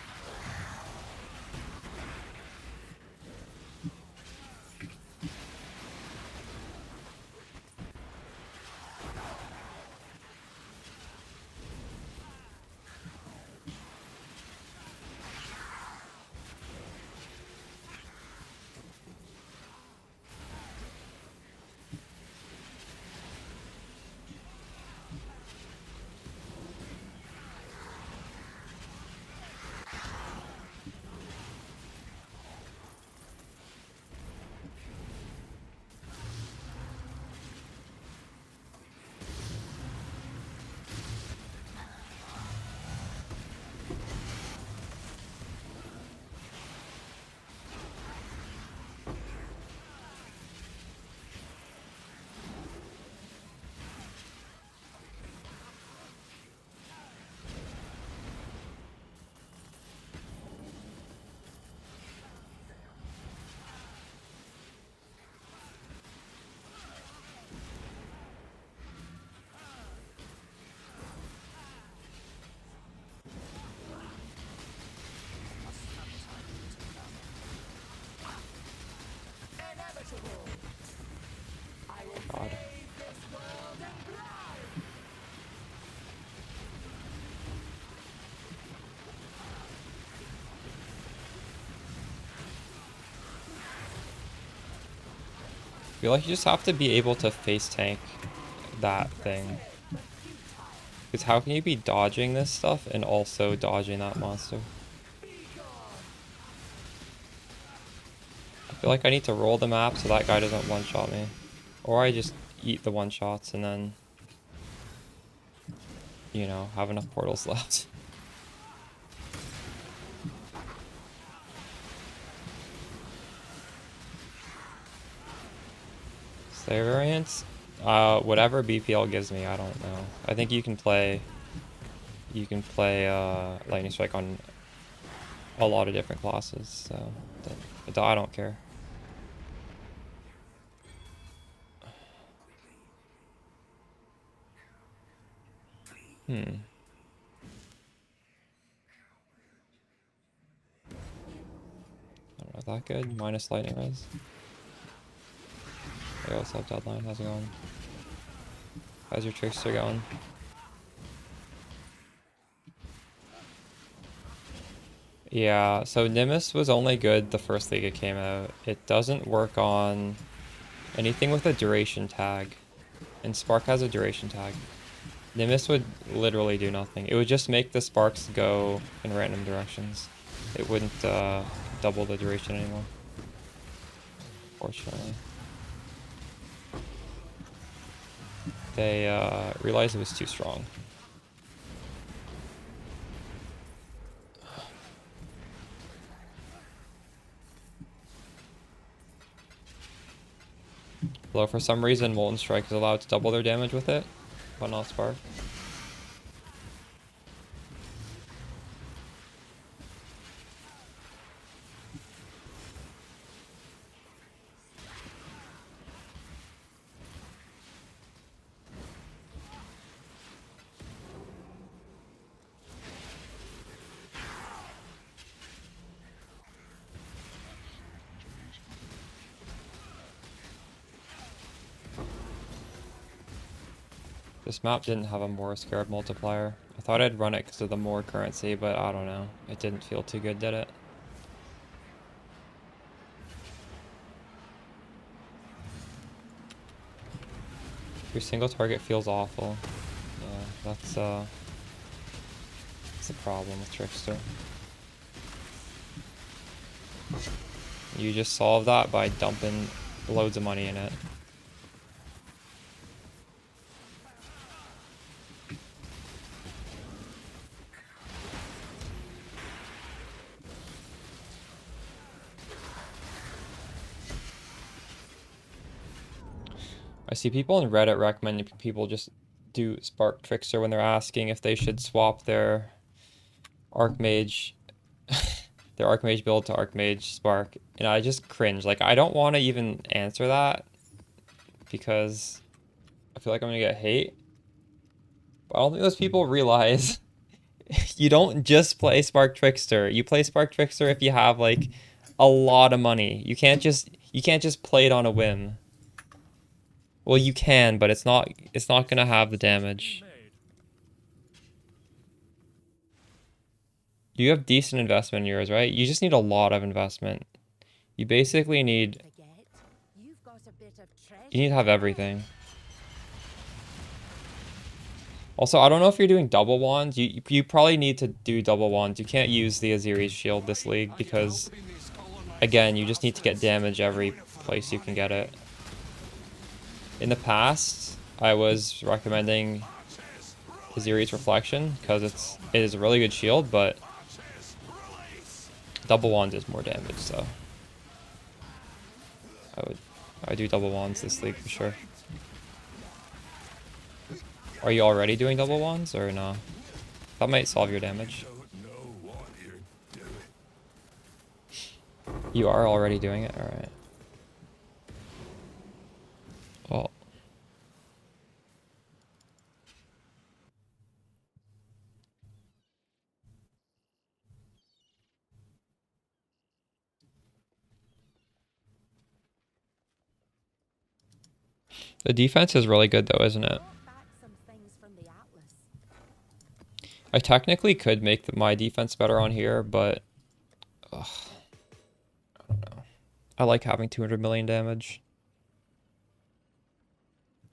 God. I feel like you just have to be able to face tank that thing. Because how can you be dodging this stuff and also dodging that monster? I feel like I need to roll the map so that guy doesn't one-shot me. Or I just eat the one-shots and then, you know, have enough portals left. Slayer variants? Whatever BPL gives me, I don't know. I think you can play Lightning Strike on a lot of different classes, so I don't care. Not that good. Minus lightning res. Hey, what's up, Deadline? How's it going? How's your trickster going? Yeah, so Nimbus was only good the first league it came out. It doesn't work on anything with a duration tag. And Spark has a duration tag. Nimbus would literally do nothing. It would just make the sparks go in random directions. It wouldn't double the duration anymore. Fortunately. They realized it was too strong. Although for some reason Molten Strike is allowed to double their damage with it, but not Spark. This map didn't have a more scared multiplier. I thought I'd run it because of the more currency, but I don't know. It didn't feel too good, did it? Your single target feels awful. Yeah, that's a problem with Trickster. You just solve that by dumping loads of money in it. I see people on Reddit recommending people just do Spark Trickster when they're asking if they should swap their Archmage their Archmage build to Archmage Spark. And I just cringe. Like, I don't want to even answer that because I feel like I'm gonna get hate. But I don't think those people realize you don't just play Spark Trickster. You play Spark Trickster if you have like a lot of money. You can't just play it on a whim. Well, you can, but it's not gonna have the damage. You have decent investment in yours, right? You just need a lot of investment. You basically need you need to have everything. Also, I don't know if you're doing double wands. You probably need to do double wands. You can't use the Aziri's shield this league because, again, you just need to get damage every place you can get it. In the past, I was recommending Aziri's Reflection because it is a really good shield, but double wands is more damage, so I would do double wands this league for sure. Are you already doing double wands or no? That might solve your damage. You are already doing it? Alright. Well. The defense is really good though, isn't it? I technically could make my defense better on here, but ugh, I don't know. I like having 200 million damage.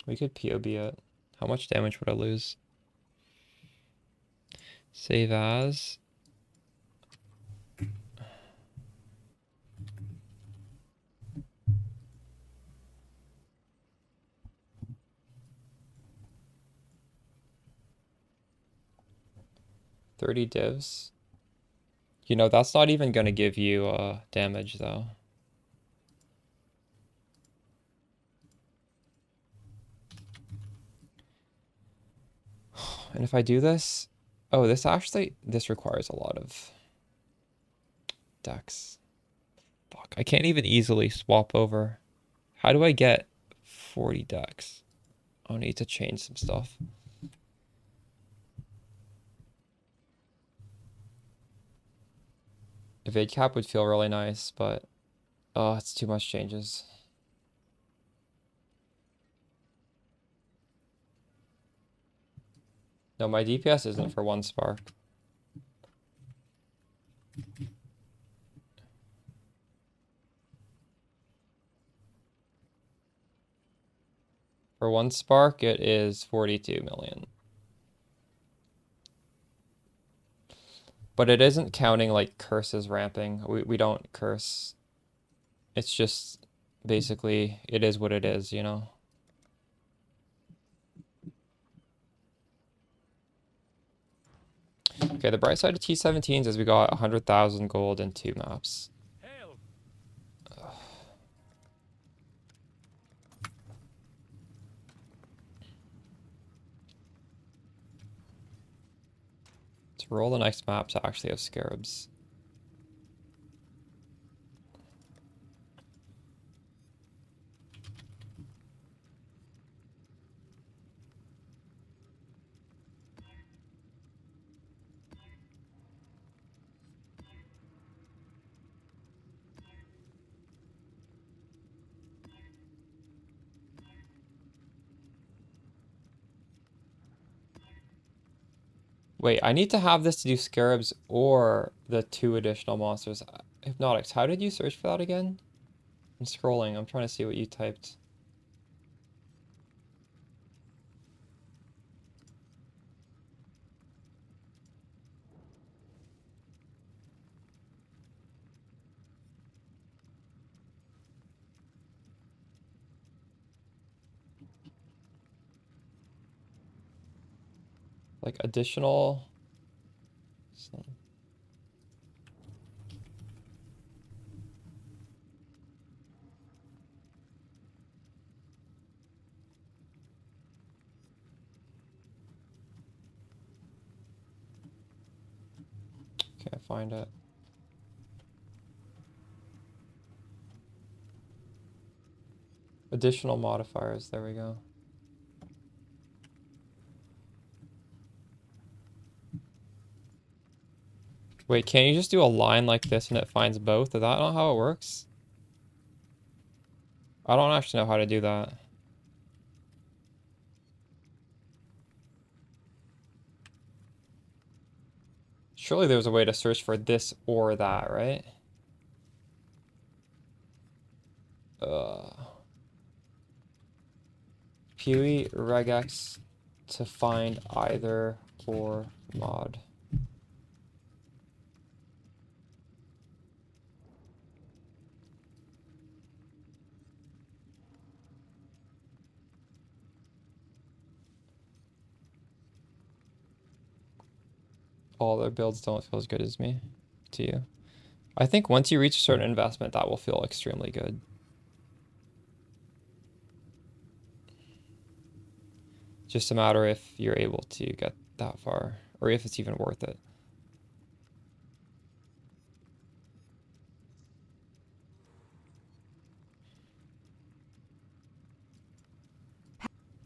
We could POB it. How much damage would I lose? Save as. $30 divs. You know, that's not even going to give you damage, though. And if I do this... Oh, this requires a lot of dex. Fuck, I can't even easily swap over. How do I get 40 dex? I'll need to change some stuff. Evade cap would feel really nice, but oh, it's too much changes. No, my DPS isn't for 1 spark. For 1 spark, it is 42 million. But it isn't counting like curses ramping. We don't curse. It's just basically it is what it is, you know? Okay, the bright side of T17s is we got 100,000 gold and 2 maps. To roll the next map to actually have scarabs. Wait, I need to have this to do scarabs or the 2 additional monsters. Hypnotics, how did you search for that again? I'm scrolling, I'm trying to see what you typed. Like additional... Can't find it. Additional modifiers, there we go. Wait, can't you just do a line like this and it finds both? Is that not how it works? I don't actually know how to do that. Surely there's a way to search for this or that, right? Pewee regex to find either or mod. All their builds don't feel as good as me to you. I think once you reach a certain investment, that will feel extremely good. Just a matter if you're able to get that far, or if it's even worth it.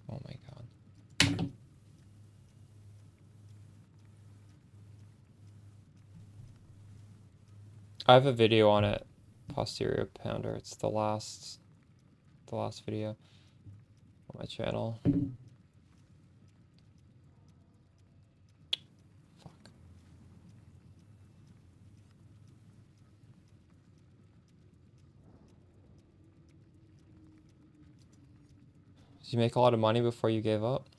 Oh my god. I have a video on it, posterior pounder. It's the last video on my channel. Fuck. Did you make a lot of money before you gave up?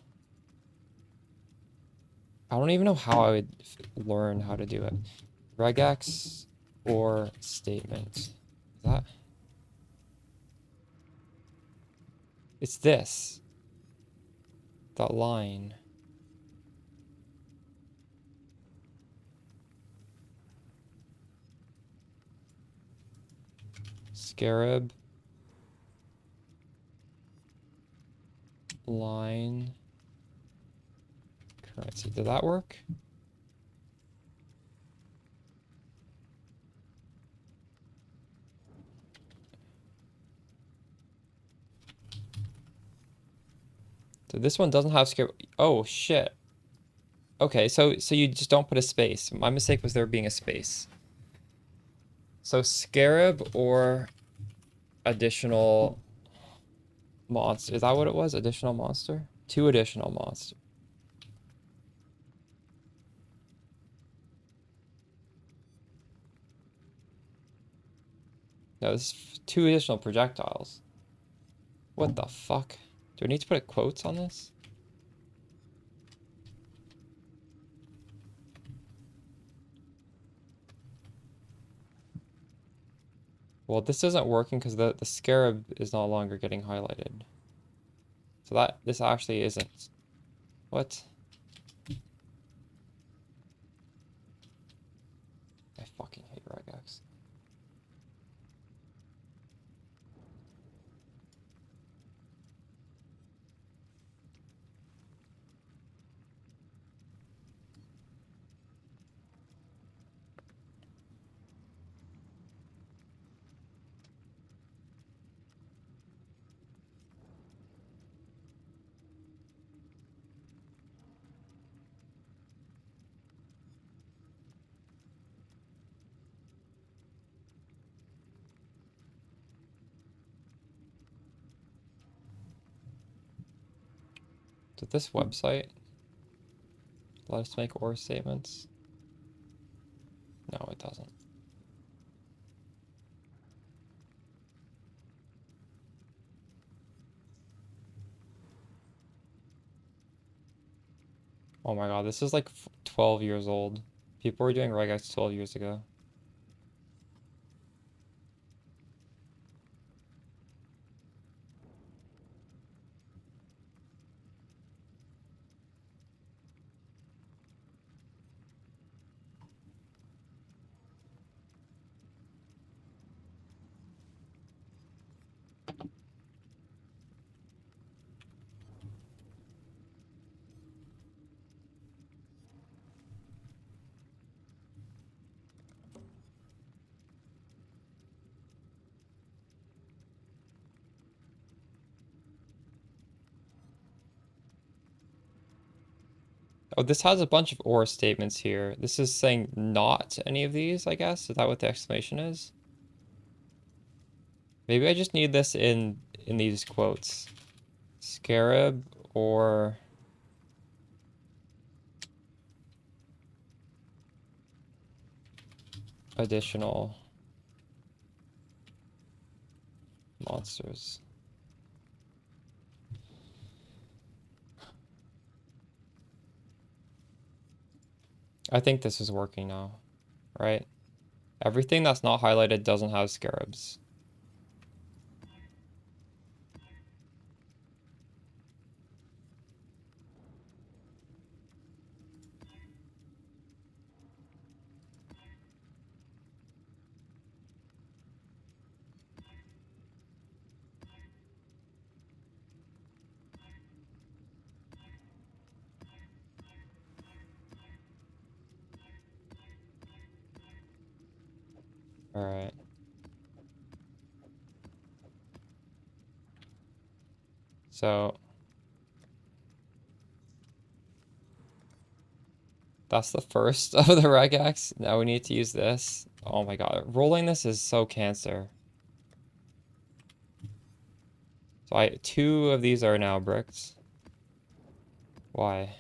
I don't even know how I would learn how to do it. Regex or statement. Is that? It's this. That line. Scarab. Line. Currency. Did that work? So this one doesn't have scarab. Oh shit. Okay, so you just don't put a space. My mistake was there being a space. So scarab or additional monster. Is that what it was? Additional monster? 2 additional monster. No, this is 2 additional projectiles. What the fuck? Do I need to put quotes on this? Well, this isn't working because the scarab is no longer getting highlighted. So this actually isn't. What? I fucking hate regex. Did this website let us make OR statements? No, it doesn't. Oh my god, this is like 12 years old. People were doing regex 12 years ago. Oh, this has a bunch of OR statements here. This is saying not any of these, I guess. Is that what the exclamation is? Maybe I just need this in these quotes. Scarab or additional monsters. I think this is working now, right? Everything that's not highlighted doesn't have scarabs. All right. So that's the first of the regex. Now we need to use this. Oh my god, rolling this is so cancer. So 2 of these are now bricked. Why?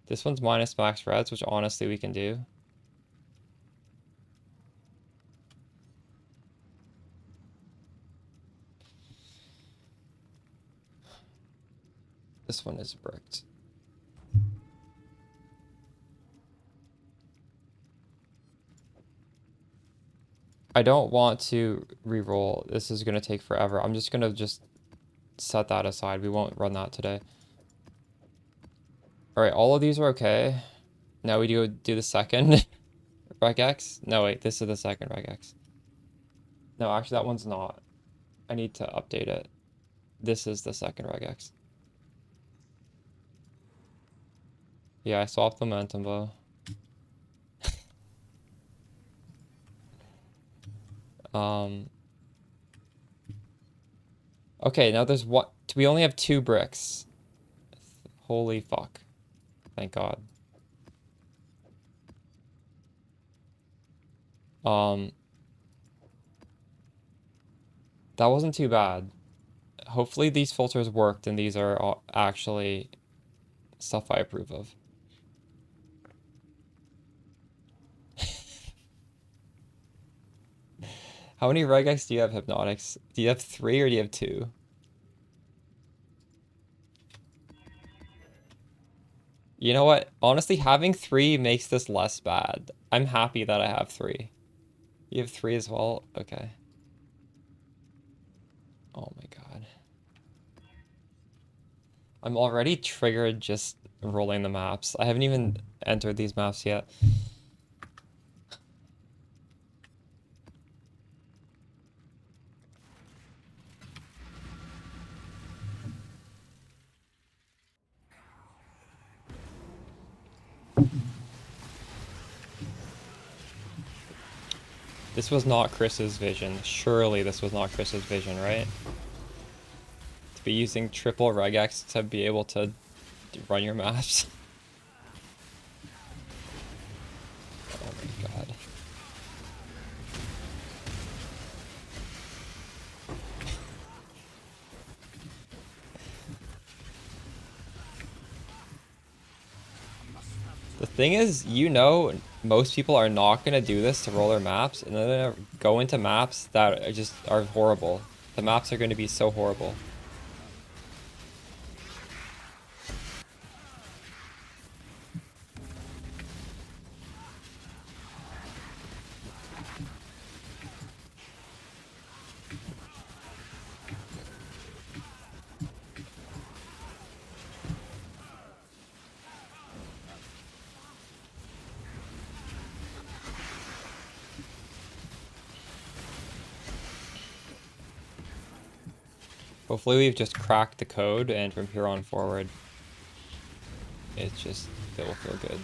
This one's minus max reds, which honestly we can do. This one is bricked. I don't want to re-roll. This is gonna take forever. I'm just gonna set that aside. We won't run that today. All right, all of these are okay. Now we do the second regex. No, wait, this is the second regex. No, actually that one's not. I need to update it. This is the second regex. Yeah, I swapped the momentum bow. Okay, now there's what? We only have 2 bricks. Holy fuck. Thank God. Um, that wasn't too bad. Hopefully these filters worked and these are actually stuff I approve of. How many regex do you have, Hypnotics? Do you have 3 or do you have 2? You know what? Honestly, having 3 makes this less bad. I'm happy that I have 3. You have 3 as well? Okay. Oh my god. I'm already triggered just rolling the maps. I haven't even entered these maps yet. This was not Chris's vision. Surely this was not Chris's vision, right? To be using triple regex to be able to run your maps. Oh my god. The thing is, you know, most people are not going to do this to roll their maps, and then they're going to go into maps that are just are horrible. The maps are going to be so horrible. Hopefully we've just cracked the code, and from here on forward, it will feel good.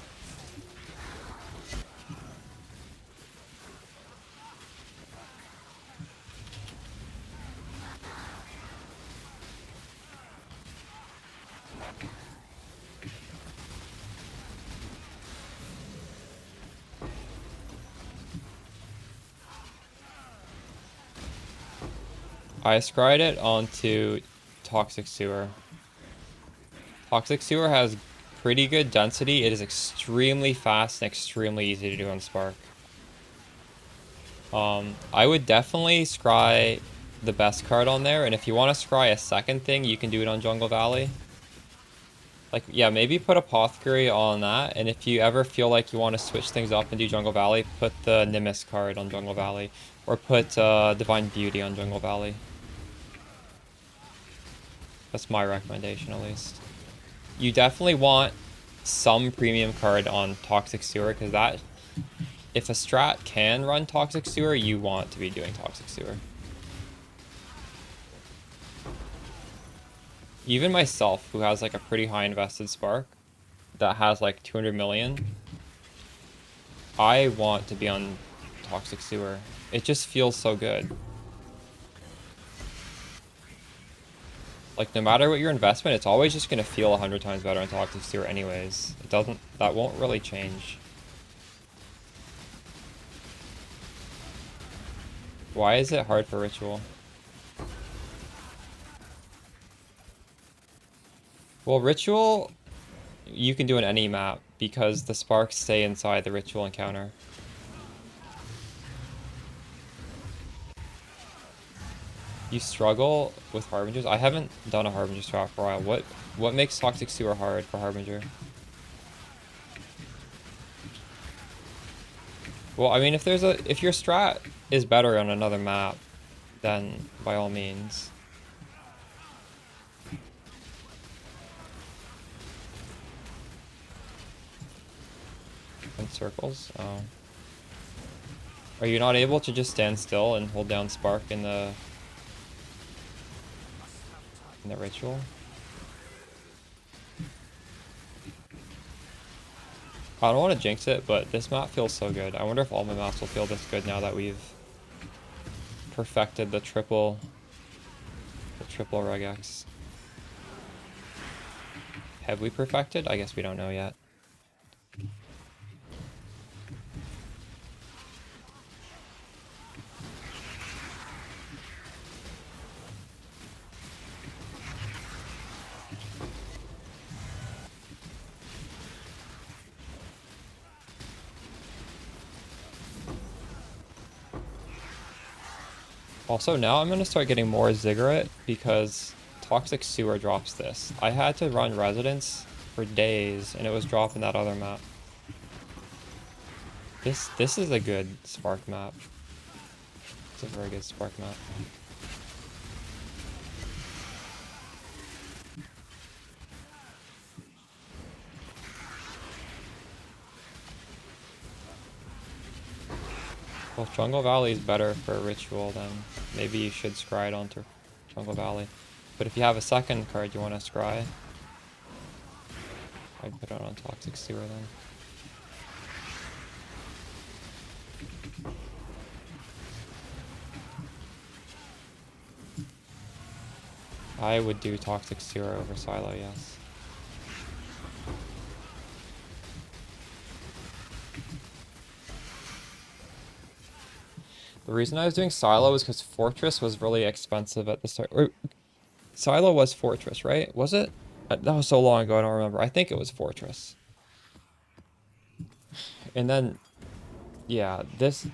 I scryed it onto Toxic Sewer. Toxic Sewer has pretty good density. It is extremely fast and extremely easy to do on Spark. I would definitely scry the best card on there, and if you want to scry a second thing, you can do it on Jungle Valley. Like, yeah, maybe put Apothecary on that, and if you ever feel like you want to switch things up and do Jungle Valley, put the Nimbus card on Jungle Valley, or put Divine Beauty on Jungle Valley. That's my recommendation, at least. You definitely want some premium card on Toxic Sewer, because that, if a strat can run Toxic Sewer, you want to be doing Toxic Sewer. Even myself, who has like a pretty high invested Spark, that has like 200 million, I want to be on Toxic Sewer. It just feels so good. Like, no matter what your investment, it's always just going to feel 100 times better on Toxic Sewer anyways. That won't really change. Why is it hard for Ritual? Well, Ritual, you can do on any map, because the sparks stay inside the Ritual encounter. You struggle with Harbingers? I haven't done a Harbinger strat for a while. What makes Toxic Sewer hard for Harbinger? Well, I mean, if your strat is better on another map, then by all means. In circles? Oh. Are you not able to just stand still and hold down Spark in the Ritual? I don't want to jinx it, but this map feels so good. I wonder if all my maps will feel this good now that we've perfected the triple regex. Have we perfected? I guess we don't know yet. Also, now I'm gonna start getting more Ziggurat because Toxic Sewer drops this. I had to run Residence for days, and it was dropping that other map. This is a good Spark map. It's a very good Spark map. Well, Jungle Valley is better for a ritual, then maybe you should scry it onto Jungle Valley. But if you have a second card you want to scry, I'd put it on Toxic Sewer then. I would do Toxic Sewer over Silo, yes. The reason I was doing Silo was because Fortress was really expensive at the start. Or, Silo was Fortress, right? Was it? That was so long ago, I don't remember. I think it was Fortress. And then, yeah, this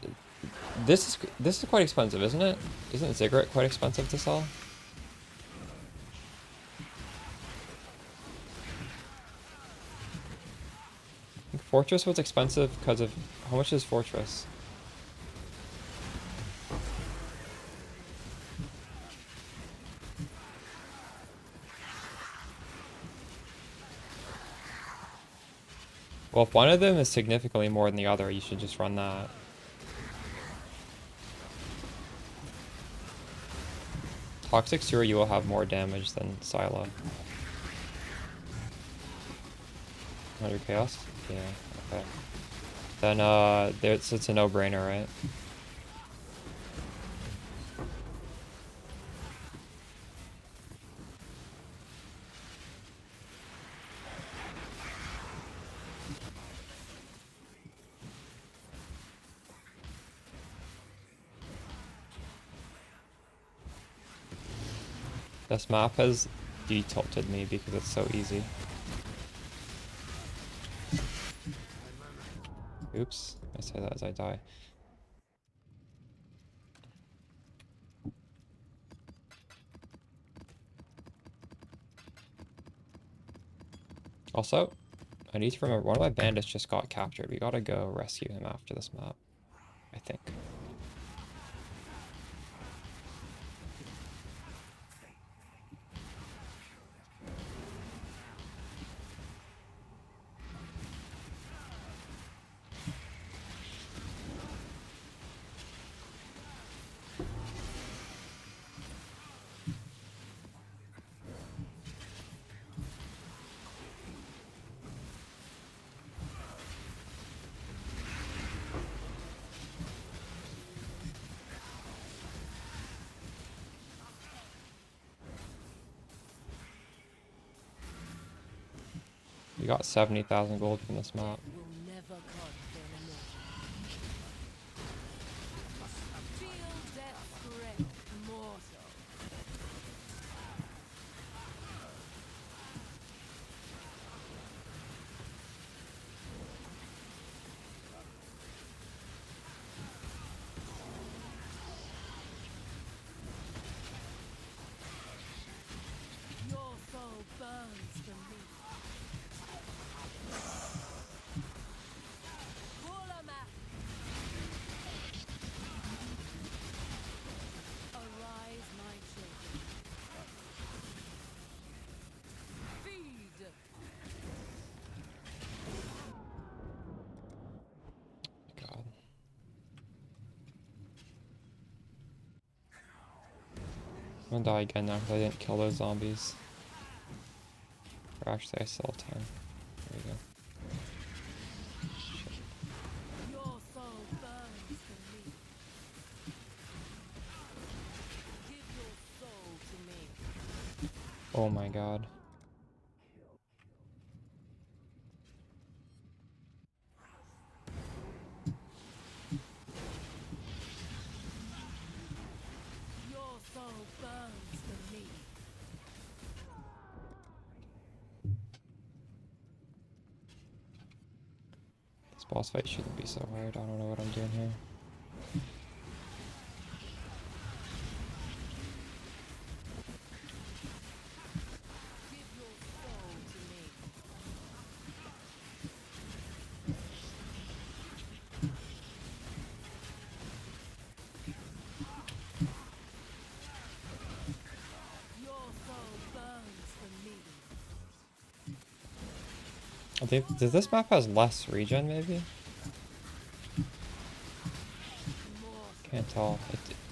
is quite expensive, isn't it? Isn't Ziggurat quite expensive to sell? I think Fortress was expensive because of how much is Fortress? Well, if one of them is significantly more than the other, you should just run that. Toxic Sewer, you will have more damage than Silo. 100 Chaos? Yeah, okay. Then, it's a no-brainer, right? This map has de-tilted me because it's so easy. Oops, I say that as I die. Also, I need to remember, one of my bandits just got captured. We gotta go rescue him after this map, I think. We got 70,000 gold from this map. will never come their mortal. Feel death's threat, mortal. Your soul burns for me. Warlamak. Arise, my children. Feed. God. I'm gonna die again now because I didn't kill those zombies. Or actually, I still have time. There we go. Your soul burns for me. Give your soul to me. Oh my god. Your soul burns for me. This boss fight shouldn't be so hard. I don't know what I'm doing here. I think, does this map has less regen maybe? Can't tell.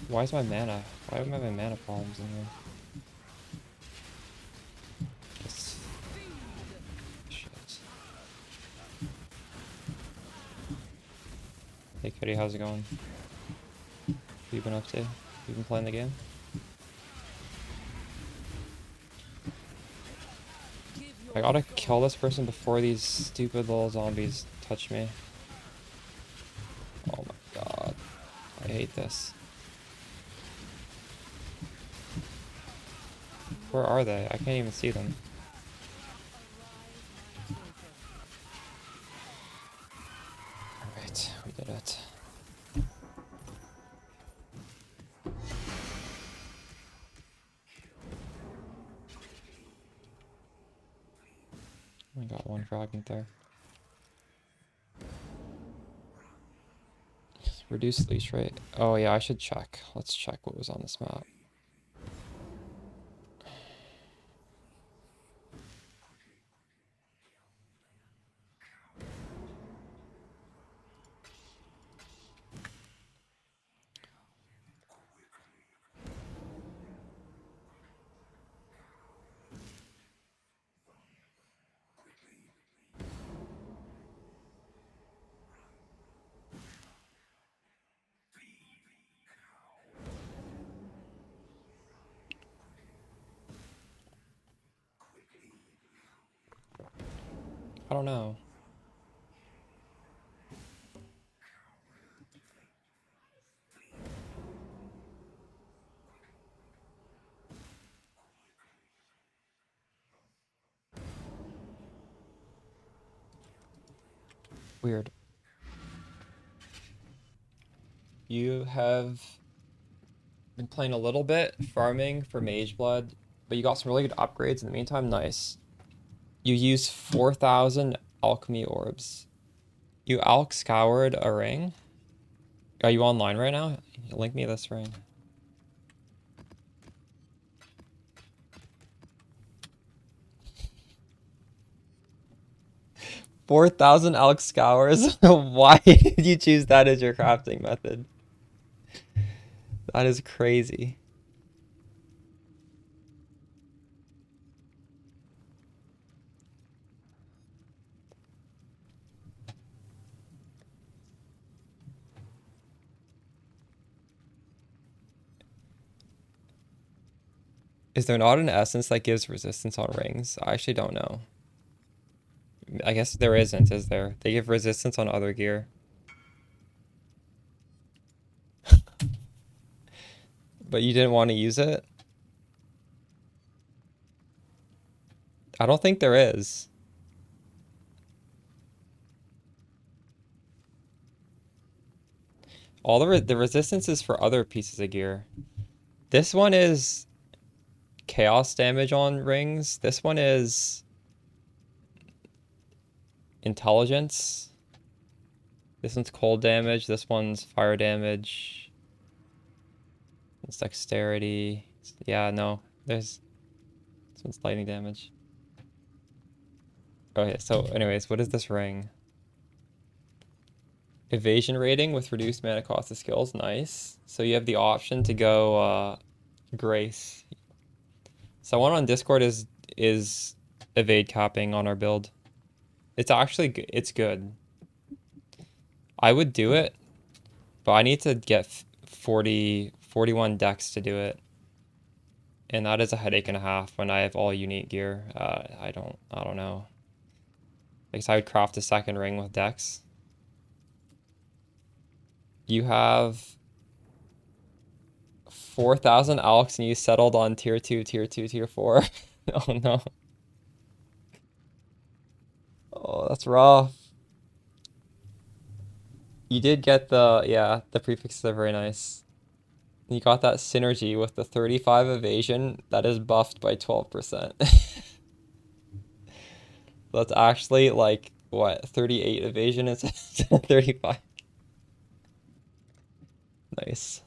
Why is my mana? Why am I having mana problems in here? Shit. Hey Cody, how's it going? What have you been up to? You been playing the game? I gotta kill this person before these stupid little zombies touch me. Oh my god. I hate this. Where are they? I can't even see them. Alright, we did it. I got one fragment there. Reduce leash rate. Oh yeah, I should check. Let's check what was on this map. I don't know. Weird. You have been playing a little bit, farming for Mage Blood, but you got some really good upgrades in the meantime. Nice. You used 4,000 alchemy orbs. You alch scoured a ring? Are you online right now? Link me this ring. 4,000 alch scours? Why did you choose that as your crafting method? That is crazy. Is there not an essence that gives resistance on rings? I actually don't know. I guess there isn't, is there? They give resistance on other gear. But you didn't want to use it? I don't think there is. All the resistance is for other pieces of gear. This one is chaos damage on rings. This one is intelligence. This one's cold damage. This one's fire damage. It's dexterity. Yeah, no. This one's lightning damage. Okay, so anyways, what is this ring? Evasion rating with reduced mana cost of skills. Nice. So you have the option to go Grace. Someone on Discord is evade capping on our build. It's actually it's good. I would do it, but I need to get 41 decks to do it. And that is a headache and a half when I have all unique gear. I don't know. I guess I would craft a second ring with decks. You have 4,000 alchs and you settled on tier 2, tier 2, tier 4. Oh no. Oh, that's rough. You did get the prefixes are very nice. You got that synergy with the 35 evasion that is buffed by 12%. That's actually like, what, 38 evasion is 35. Nice.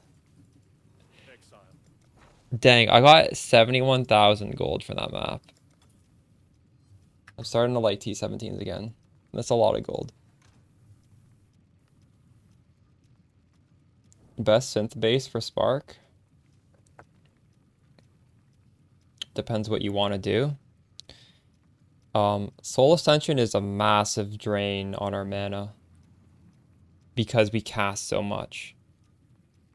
Dang, I got 71,000 gold for that map. I'm starting to like T17s again. That's a lot of gold. Best synth base for Spark? Depends what you want to do. Soul Ascension is a massive drain on our mana because we cast so much.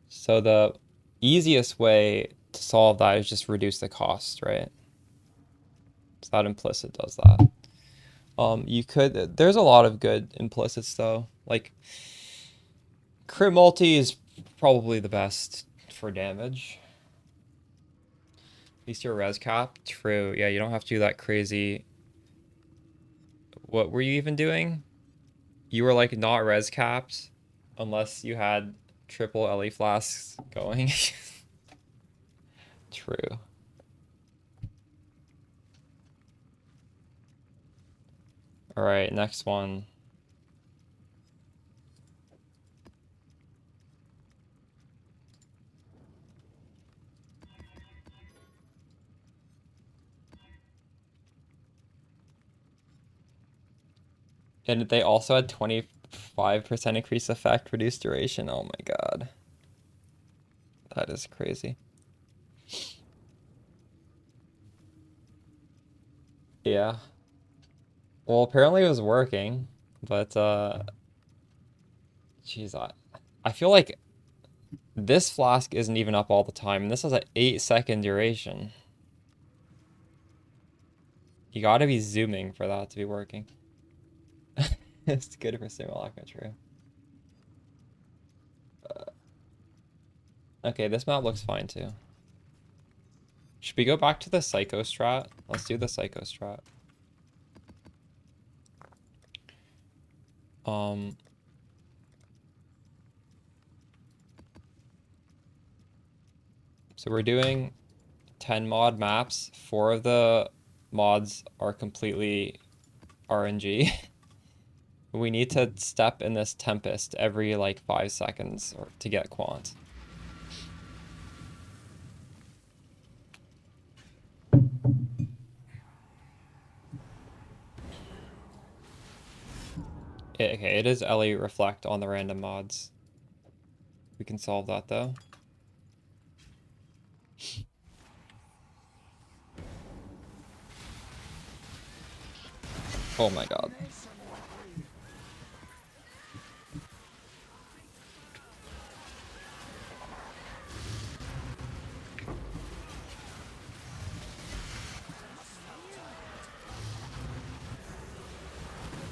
So the easiest way to solve that is just reduce the cost, right? So that implicit does that. There's a lot of good implicits though. Like crit multi is probably the best for damage. At least your res cap. True. Yeah, you don't have to do that crazy. What were you even doing? You were like not res capped unless you had triple LE flasks going. True. All right, next one. And they also had 25% increased effect, reduced duration. Oh my god. That is crazy. Yeah. Well, apparently it was working, but jeez, I feel like this flask isn't even up all the time, and this has an 8-second duration. You gotta be zooming for that to be working. It's good for simulacra, true. Okay, this map looks fine too. Should we go back to the Psycho strat? Let's do the Psycho strat. So we're doing 10 mod maps. 4 of the mods are completely RNG. We need to step in this Tempest every like 5 seconds to get Quant. Okay, it is LE Reflect on the random mods. We can solve that though. Oh my god.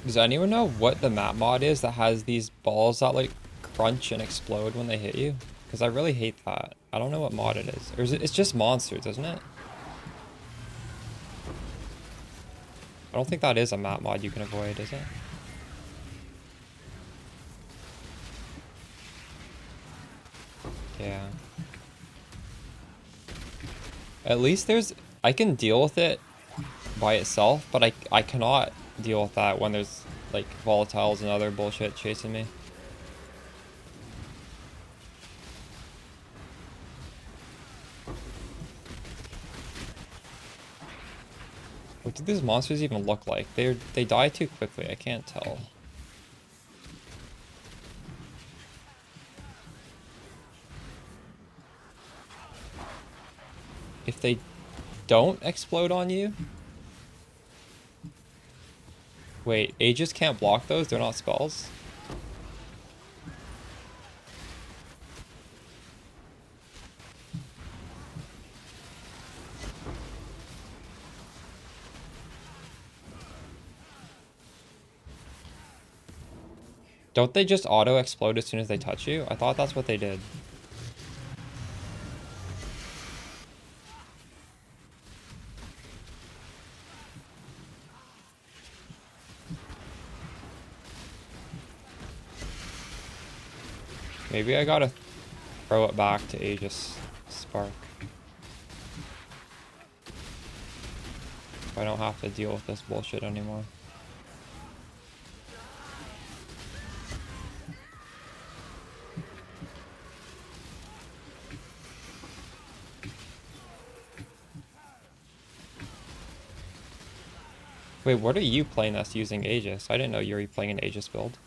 Does anyone know what the map mod is that has these balls that like crunch and explode when they hit you? Because I really hate that. I don't know what mod it is. Or is it, it's just monsters, isn't it? I don't think that is a map mod you can avoid, is it? Yeah. At least I can deal with it by itself, but I cannot deal with that when there's like volatiles and other bullshit chasing me. What do these monsters even look like? They die too quickly, I can't tell. If they don't explode on you? Wait, Aegis can't block those? They're not spells? Don't they just auto-explode as soon as they touch you? I thought that's what they did. Maybe I gotta throw it back to Aegis Spark. I don't have to deal with this bullshit anymore. Wait, what are you playing that's using Aegis? I didn't know you were playing an Aegis build.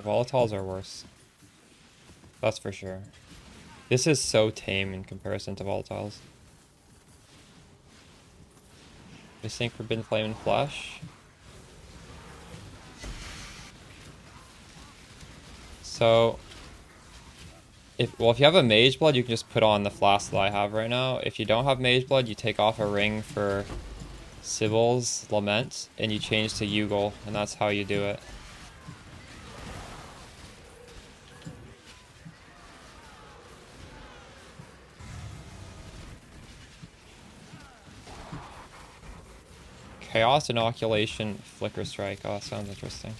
Volatiles are worse. That's for sure. This is so tame in comparison to volatiles. Missing Forbidden Flame and Flesh. So, if you have a Mage Blood, you can just put on the flask that I have right now. If you don't have Mage Blood, you take off a ring for Sybil's Lament, and you change to Yugal, and that's how you do it. Chaos Inoculation, Flicker Strike. Oh, that sounds interesting.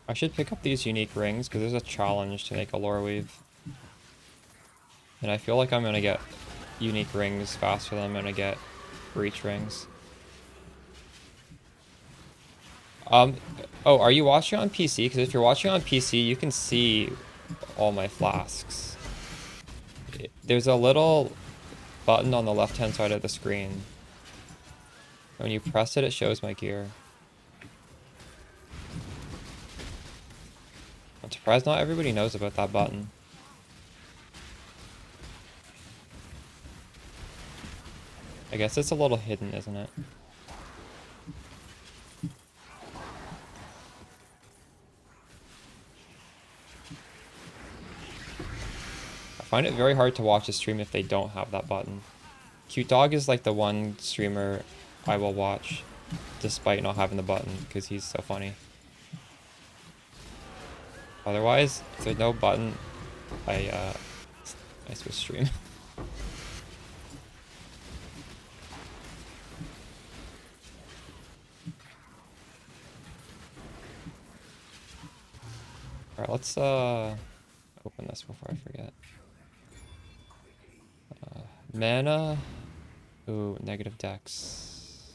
I should pick up these unique rings, because there's a challenge to make a lore weave. And I feel like I'm going to get unique rings faster than I'm going to get breach rings. Oh, are you watching on PC? Because if you're watching on PC, you can see all my flasks. There's a little button on the left-hand side of the screen. When you press it, it shows my gear. I'm surprised not everybody knows about that button. I guess it's a little hidden, isn't it? I find it very hard to watch a stream if they don't have that button. Cute Dog is like the one streamer I will watch despite not having the button because he's so funny. Otherwise, if there's no button, I switch stream. Alright, let's open this before I forget. Mana. Ooh, negative dex.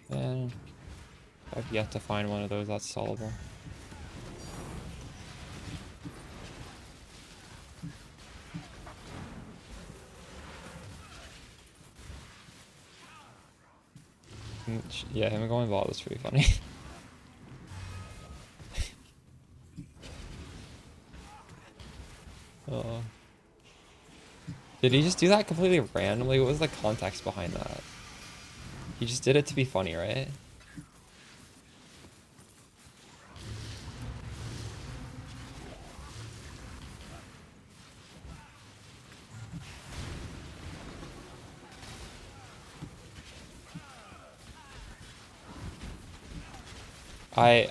Man, I've yet to find one of those that's solvable. Yeah, him going bot was pretty funny. Did he just do that completely randomly? What was the context behind that? He just did it to be funny, right?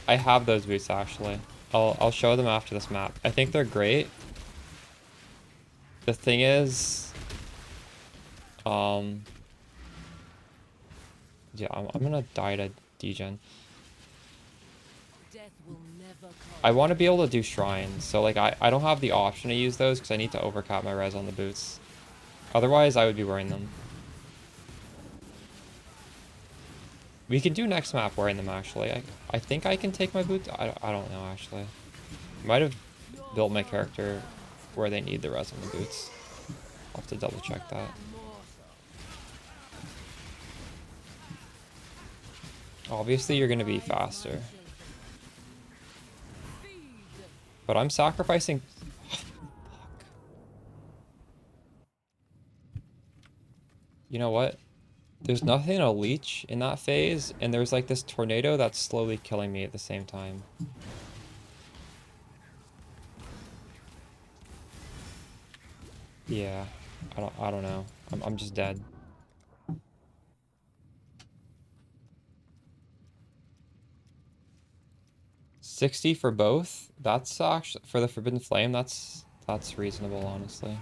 I have those boots actually. I'll show them after this map. I think they're great. The thing is, yeah, I'm gonna die to degen. I want to be able to do shrines, so like I don't have the option to use those because I need to overcap my res on the boots. Otherwise, I would be wearing them. We could do next map wearing them actually. I think I can take my boots. I don't know actually. Might have built my character where they need the res on the boots. I'll have to double check that. Obviously, you're going to be faster. But I'm sacrificing... Fuck. You know what? There's nothing to leech in that phase, and there's like this tornado that's slowly killing me at the same time. Yeah, I don't know. I'm just dead. $60 for both. That's actually for the Forbidden Flame. That's reasonable, honestly.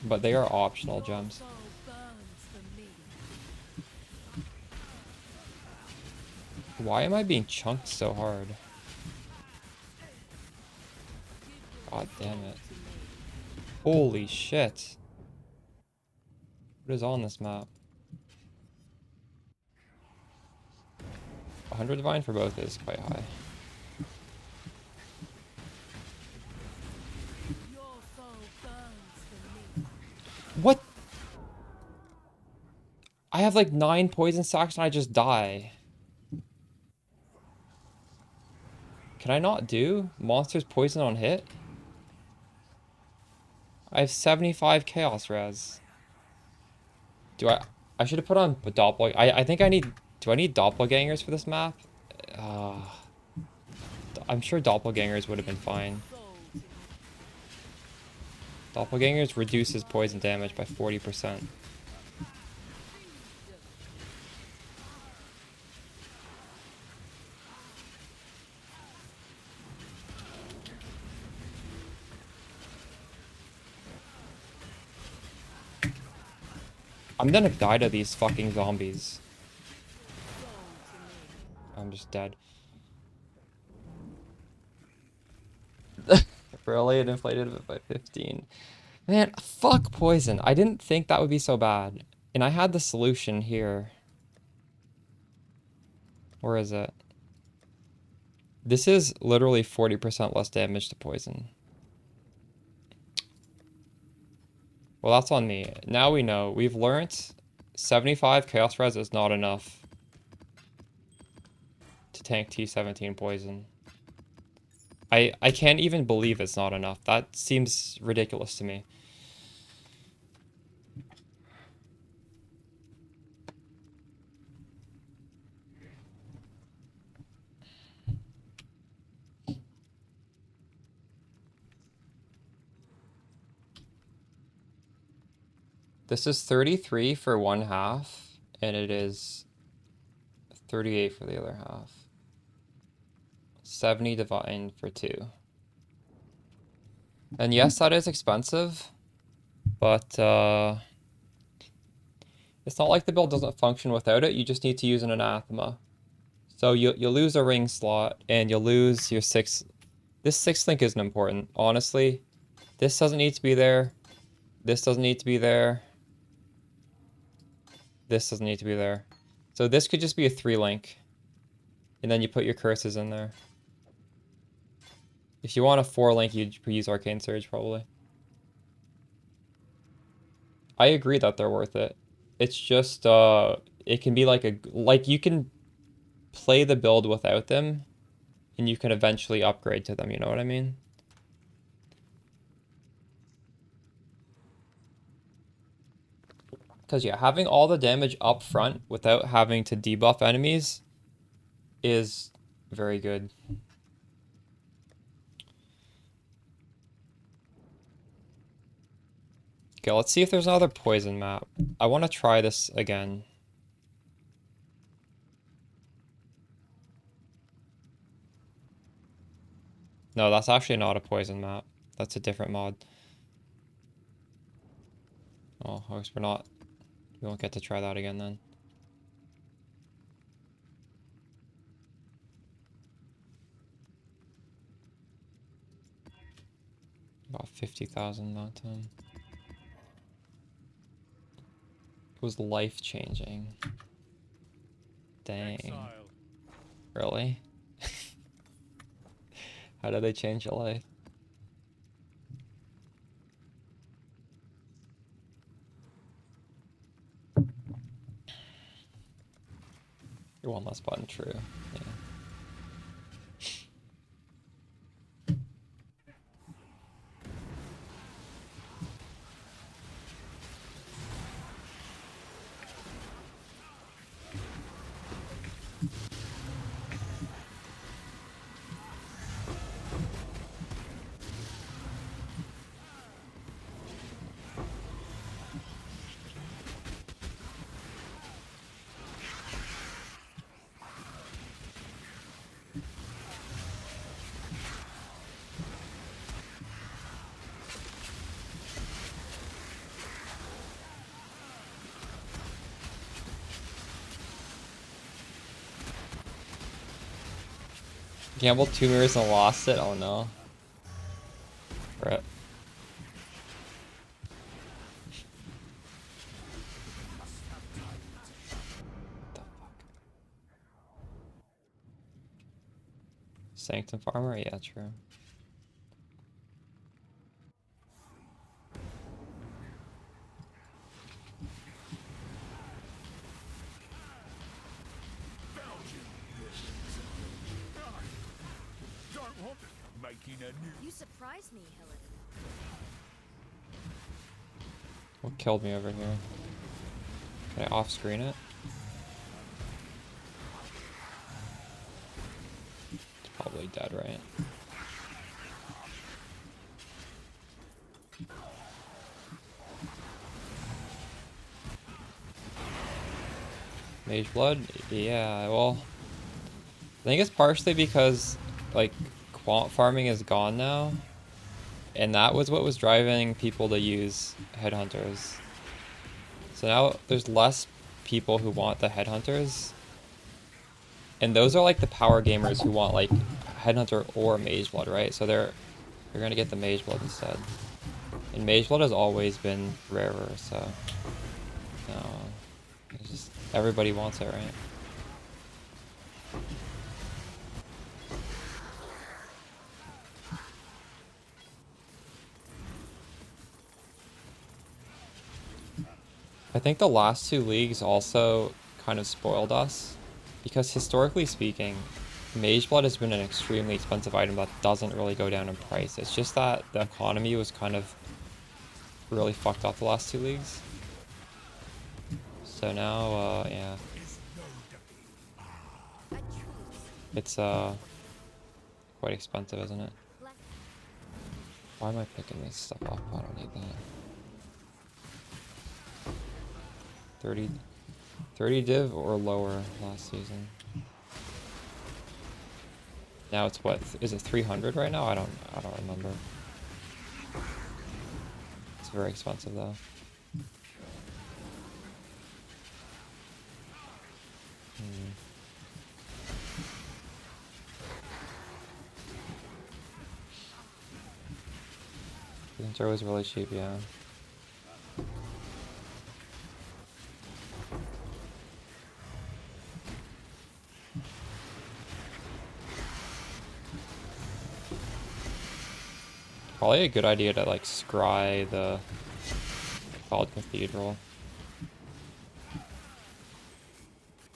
But they are optional gems. Why am I being chunked so hard? God damn it. Holy shit. What is on this map? 100 divine for both is quite high. Your soul burns for me. What? I have like 9 poison stacks and I just die. Can I not do monsters poison on hit? I have 75 chaos res. Do I should have put on doppelganger. I think I need, do I need doppelgangers for this map? Uh, I'm sure doppelgangers would have been fine. Doppelgangers reduces poison damage by 40%. I'm gonna die to these fucking zombies. I'm just dead. Really? It inflated it by 15. Man, fuck poison. I didn't think that would be so bad. And I had the solution here. Where is it? This is literally 40% less damage to poison. Well, that's on me. Now we know. We've learnt 75 Chaos Res is not enough to tank T17 poison. I can't even believe it's not enough. That seems ridiculous to me. This is 33 for one half, and it is 38 for the other half. 70 divine for 2. And yes, that is expensive, but it's not like the build doesn't function without it. You just need to use an anathema. So you'll lose a ring slot, and you'll lose your 6. This 6th link isn't important, honestly. This doesn't need to be there. This doesn't need to be there. This doesn't need to be there. So this could just be a 3 link. And then you put your curses in there. If you want a 4 link, you'd use Arcane Surge, probably. I agree that they're worth it. It's just, it can be like you can play the build without them, and you can eventually upgrade to them, you know what I mean? Because yeah, having all the damage up front without having to debuff enemies is very good. Okay, let's see if there's another poison map. I want to try this again. No, that's actually not a poison map. That's a different mod. Oh, I guess we won't get to try that again then. About 50,000 that time. It was life-changing. Dang. Exile. Really? How did they change your life? Your one less button, true. Yeah. Gambled 2 mirrors and lost it? Oh no. for it. The fuck? Sanctum Farmer? Yeah, true. Don't want it. Making a new. You surprise me, Helen. What killed me over here? Can I off-screen it? It's probably dead, right? Mage Blood? Yeah, well... I think it's partially because, like, quant farming is gone now. And that was what was driving people to use headhunters. So now there's less people who want the headhunters. And those are like the power gamers who want like headhunter or mage blood, right? So they're gonna get the mage blood instead. And mage blood has always been rarer, so no, it's just everybody wants it, right? I think the last two leagues also kind of spoiled us, because historically speaking, Mage Blood has been an extremely expensive item that doesn't really go down in price. It's just that the economy was kind of really fucked up the last two leagues. So now, yeah, A truce. it's quite expensive, isn't it? Left. Why am I picking this stuff up? I don't need that. 30 div or lower last season. Now it's what? Is it 300 right now? I don't remember. It's very expensive though. Winter was really cheap, yeah. Probably a good idea to like scry the Cloud Cathedral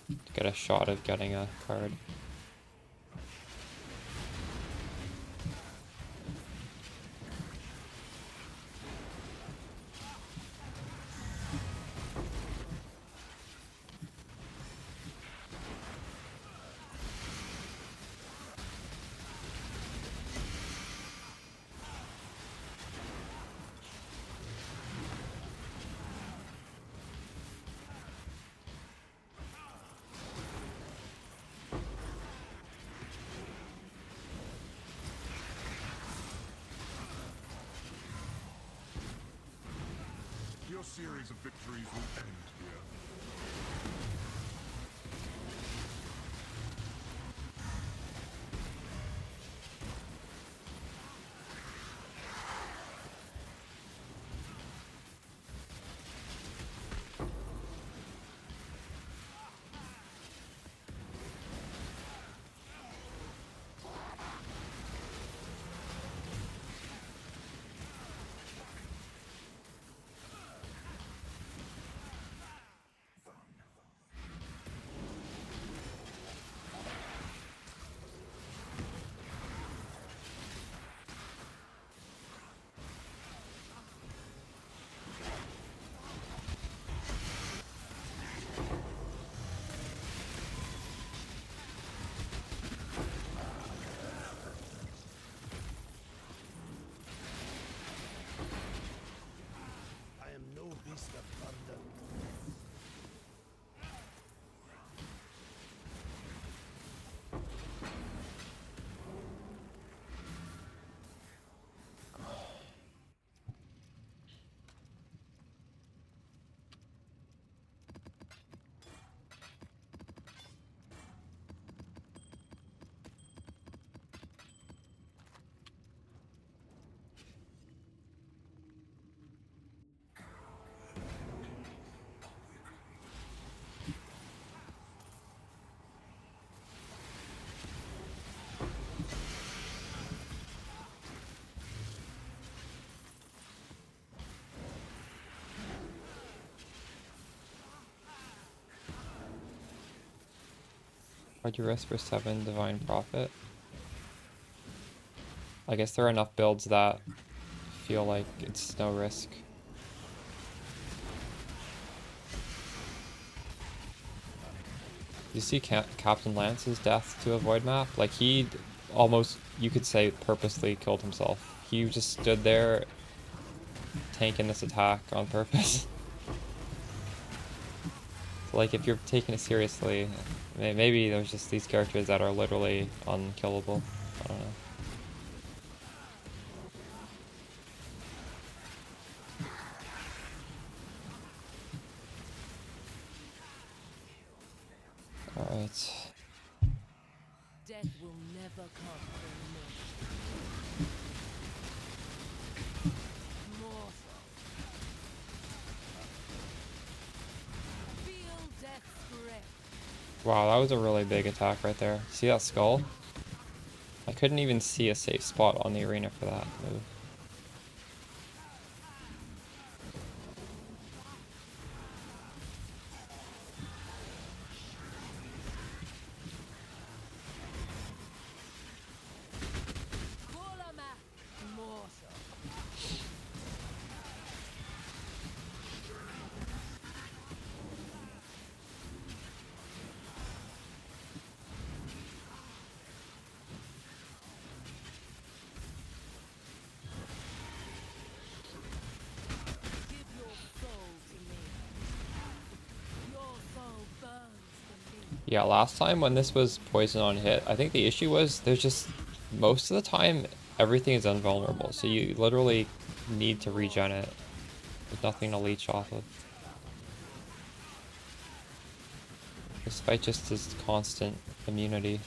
to get a shot of getting a card. Your series of victories will end here. Why'd you risk for 7 Divine Prophet? I guess there are enough builds that feel like it's no risk. You see Captain Lance's death to a void map? Like, he almost, you could say, purposely killed himself. He just stood there tanking this attack on purpose. So, like, if you're taking it seriously, maybe there's just these characters that are literally unkillable. I don't know. Alright. Death will never come Mortal. Feel death's grip. Wow, that was a really big attack right there. See that skull? I couldn't even see a safe spot on the arena for that move. Mortal. Give your soul to me. Your soul burns for me. Yeah, last time when this was poison on hit, I think the issue was there's just, most of the time, everything is invulnerable. So you literally need to regen it. There's nothing to leech off of. This fight just is constant immunity.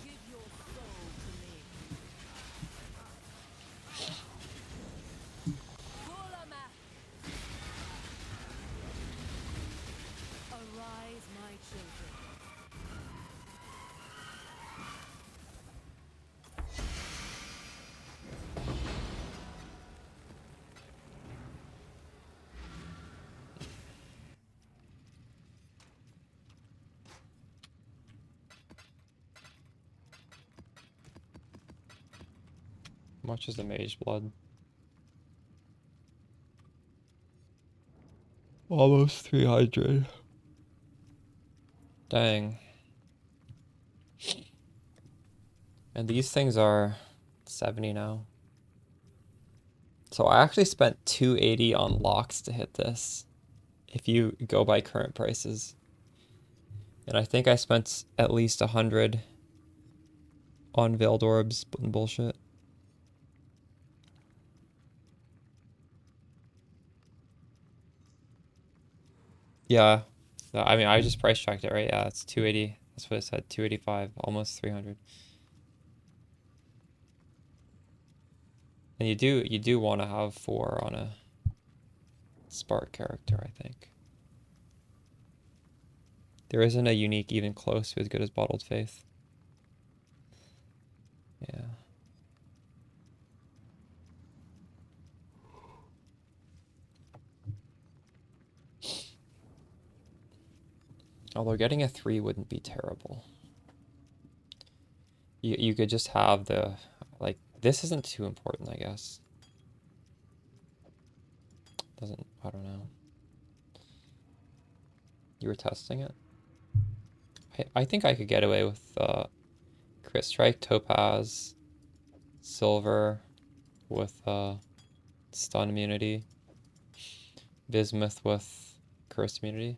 Give your soul to me. Golema. Arise, my children. How much is the mage blood? Almost 300. Dang. And these things are 70 now. So I actually spent 280 on locks to hit this, if you go by current prices. And I think I spent at least 100 on Veiled Orbs and bullshit. Yeah. No, I mean, I just price checked it, right? Yeah, it's 280. That's what it said, 285, almost 300. And you do want to have 4 on a spark character, I think. There isn't a unique even close to as good as Bottled Faith. Yeah. Although getting a 3 wouldn't be terrible. You could just have the, like, this isn't too important, I guess. Doesn't, I don't know. You were testing it? I think I could get away with Crit Strike, Topaz, Silver with Stun immunity, Bismuth with Curse immunity.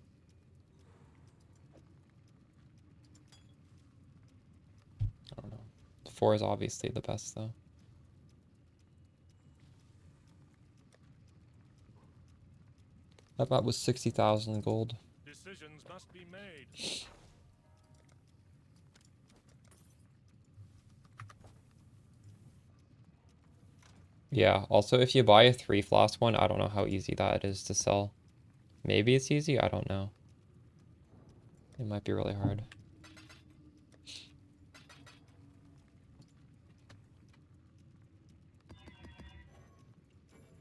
I don't know. 4 is obviously the best though. That map was 60,000 gold. Decisions must be made. Yeah, also if you buy a 3 flask one, I don't know how easy that is to sell. Maybe it's easy, I don't know. It might be really hard.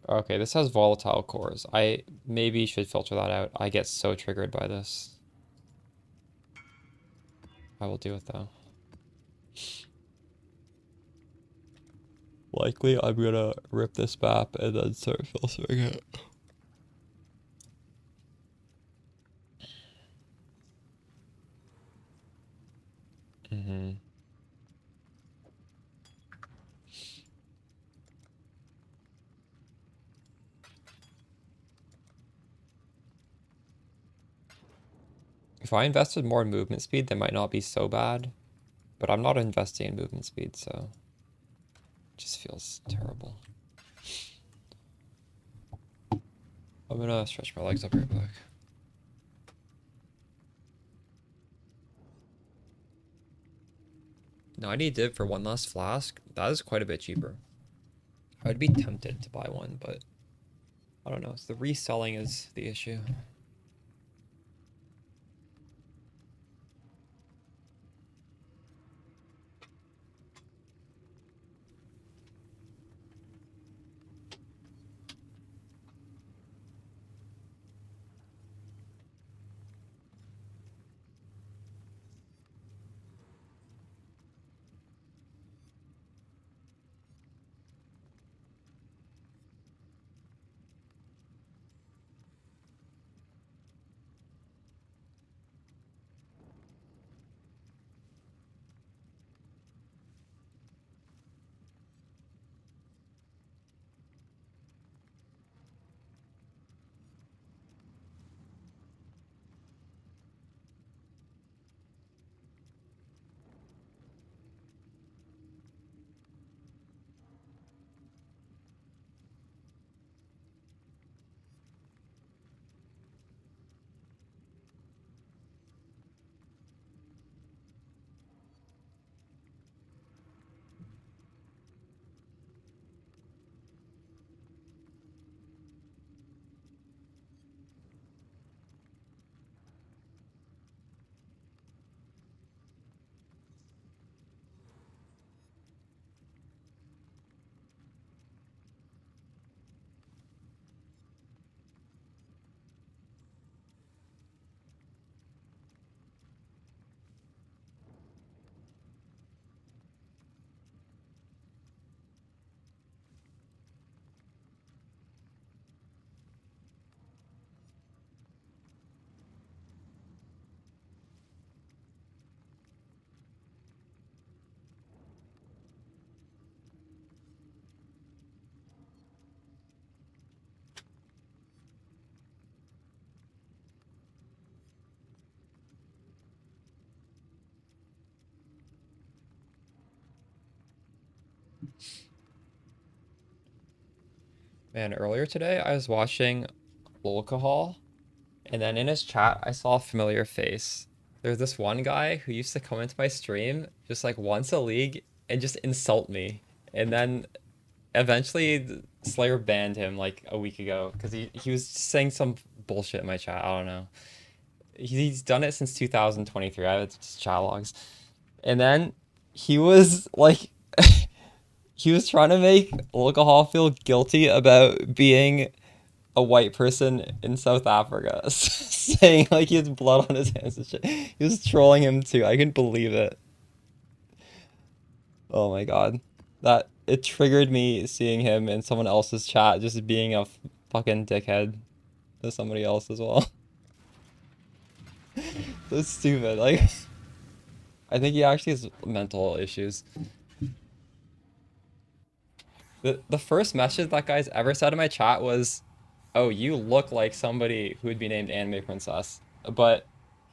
Okay, this has volatile cores. I maybe should filter that out. I get so triggered by this. I will do it though. Likely, I'm gonna rip this map and then start filtering it. Mm-hmm. If I invested more in movement speed, they might not be so bad. But I'm not investing in movement speed, so it just feels terrible. I'm gonna stretch my legs up real quick. $90 for one last flask? That is quite a bit cheaper. I would be tempted to buy one, but I don't know. It's the reselling is the issue. Man, earlier today I was watching alcohol, and then in his chat I saw a familiar face. There's this one guy who used to come into my stream just like once a league and just insult me. And then eventually Slayer banned him like a week ago because he was saying some bullshit in my chat. I don't know. He's done it since 2023. I have his chat logs. And then he was like he was trying to make alcohol feel guilty about being a white person in South Africa, saying like he has blood on his hands and shit. He was trolling him too. I couldn't believe it. Oh my god. That it triggered me seeing him in someone else's chat just being a fucking dickhead to somebody else as well. So stupid. Like I think he actually has mental issues. The first message that guy's ever said in my chat was, "Oh, you look like somebody who would be named Anime Princess, but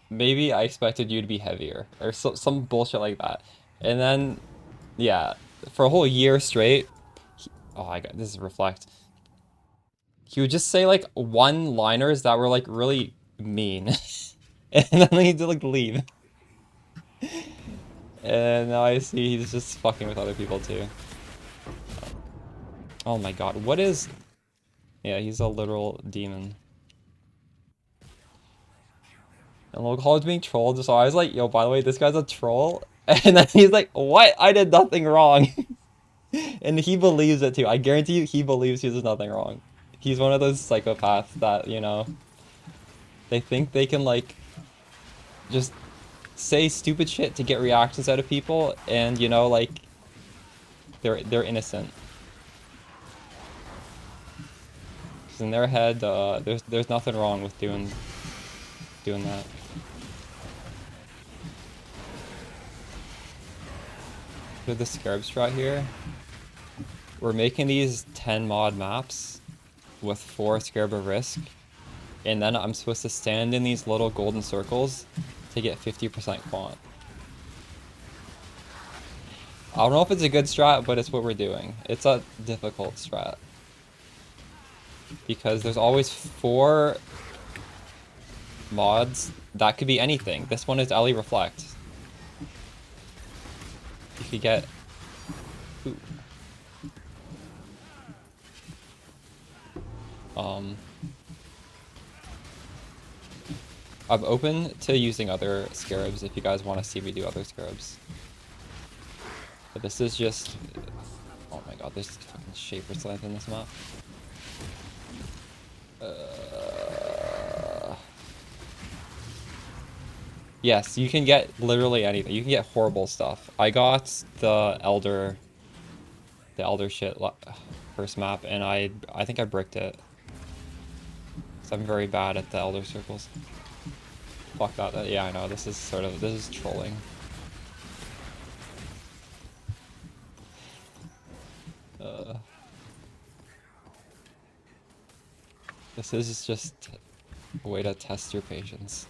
maybe I expected you to be heavier," or some bullshit like that. And then, yeah, for a whole year straight, oh, I got this is reflect. He would just say like one-liners that were like really mean, and then he'd like leave. And now I see he's just fucking with other people too. Oh my god, what is... Yeah, he's a literal demon. And Local was being trolled, so I was like, yo, by the way, this guy's a troll. And then he's like, what? I did nothing wrong. And he believes it too. I guarantee you he believes there's nothing wrong. He's one of those psychopaths that, you know, they think they can like just say stupid shit to get reactions out of people and, you know, like they're innocent. 'Cause in their head, there's nothing wrong with doing that. For the Scarab Strat here, we're making these 10 mod maps with 4 Scarab of Risk, and then I'm supposed to stand in these little golden circles to get 50% quant. I don't know if it's a good strat, but it's what we're doing. It's a difficult strat. Because there's always 4 mods that could be anything. This one is LE Reflect. You could get... Ooh. I'm open to using other scarabs if you guys want to see me do other scarabs. But this is just... Oh my god, there's fucking Shaper Slant in this map. Yes, you can get literally anything. You can get horrible stuff. I got the Elder shit first map, and I think I bricked it. So I'm very bad at the Elder circles. Fuck that. Yeah, I know. This is trolling. This is just a way to test your patience.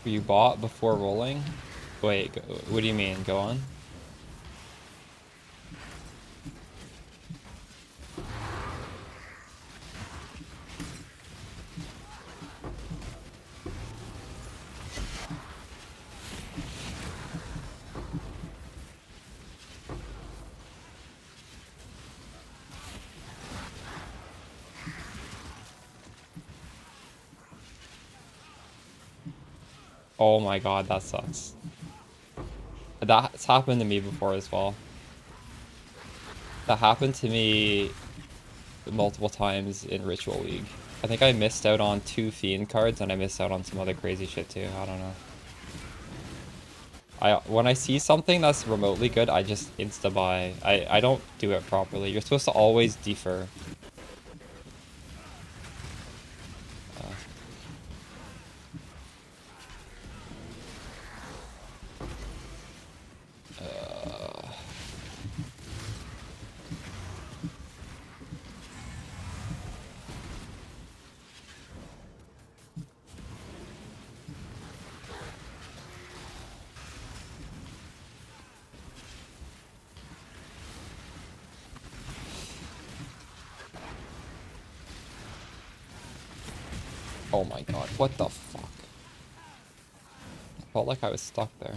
You bought before rolling? Wait, what do you mean? Go on. Oh my god, that sucks. That's happened to me before as well. That happened to me multiple times in Ritual League. I think I missed out on 2 Fiend cards and I missed out on some other crazy shit too. I don't know. When I see something that's remotely good, I just insta-buy. I don't do it properly. You're supposed to always defer. Oh my god, what the fuck? I felt like I was stuck there.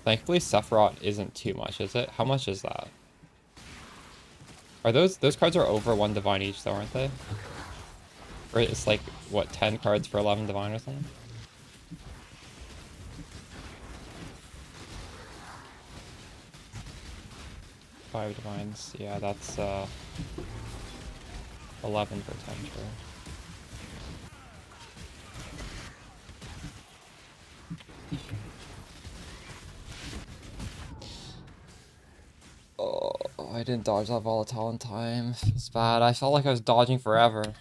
Thankfully, Sephiroth isn't too much, is it? How much is that? Are those cards are over 1 divine each though, aren't they? Or it's like, what, 10 cards for 11 divine or something? Five divines, yeah, that's 11 for 10, sure. Oh, I didn't dodge that volatile in time. It's bad. I felt like I was dodging forever.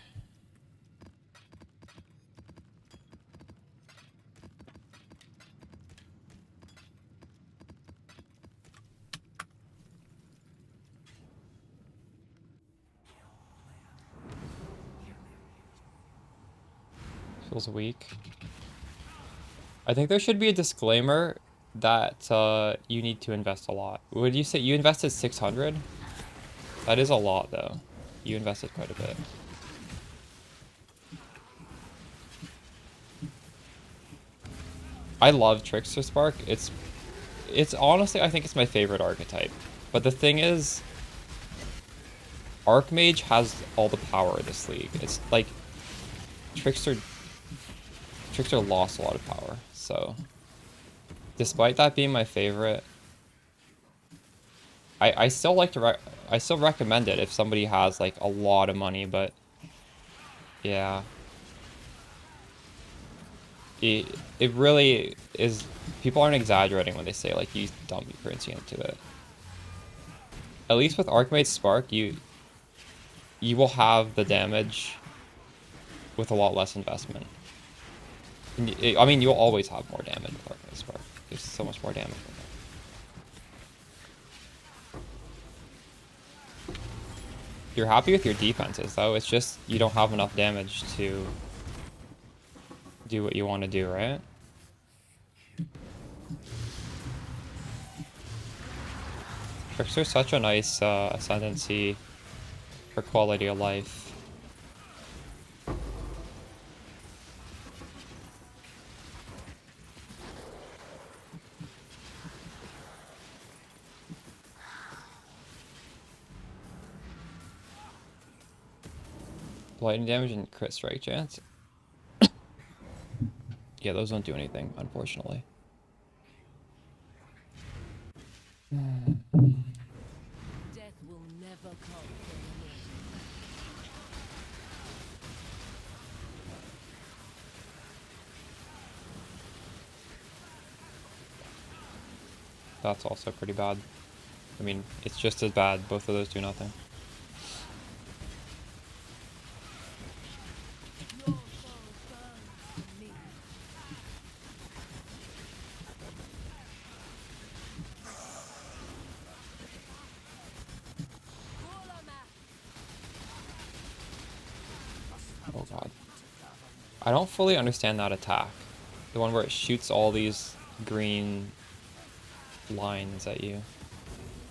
Feels weak. I think there should be a disclaimer that you need to invest a lot. Would you say you invested 600? That is a lot, though. You invested quite a bit. I love Trickster Spark. It's honestly, I think it's my favorite archetype. But the thing is, Archmage has all the power of this league. It's like Trickster lost a lot of power. So, despite that being my favorite, I still like to I still recommend it if somebody has like a lot of money. But yeah, it really is. People aren't exaggerating when they say like you dump your currency into it. At least with Archmage Spark, you will have the damage with a lot less investment. I mean, you'll always have more damage with Archmage Spark. There's so much more damage with it. You're happy with your defenses, though. It's just you don't have enough damage to do what you want to do, right? Trickster's such a nice ascendancy for quality of life. Lightning damage and crit strike chance. Yeah, those don't do anything, unfortunately. Death will never come for me. That's also pretty bad. I mean, it's just as bad. Both of those do nothing. Your soul burns for me. Oh god. I don't fully understand that attack. The one where it shoots all these green lines at you.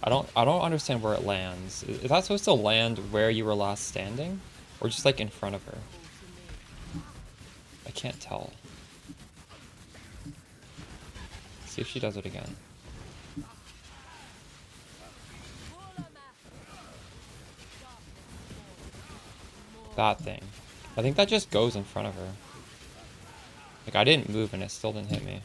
I don't understand where it lands. Is that supposed to land where you were last standing? Or just like in front of her? I can't tell. See if she does it again. That thing. I think that just goes in front of her. Like, I didn't move and it still didn't hit me.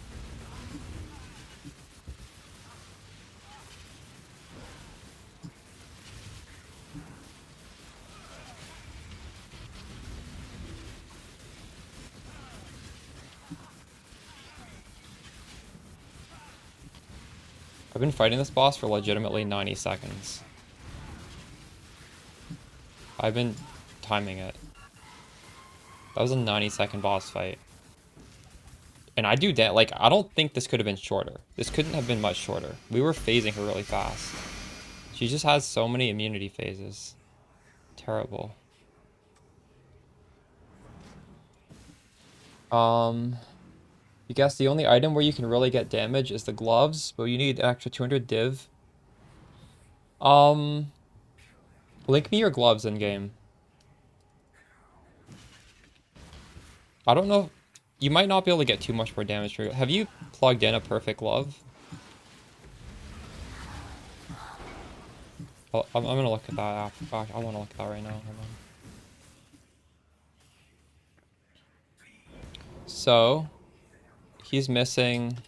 I've been fighting this boss for legitimately 90 seconds. I've been timing it. That was a 90-second boss fight. And I do that, like, I don't think this could have been shorter. This couldn't have been much shorter. We were phasing her really fast. She just has so many immunity phases. Terrible. You guess the only item where you can really get damage is the gloves, but you need an extra 200 div. Link me your gloves in game. I don't know. You might not be able to get too much more damage. Have you plugged in a perfect glove? I'm gonna look at that after. I want to look at that right now. Hold on. So, he's missing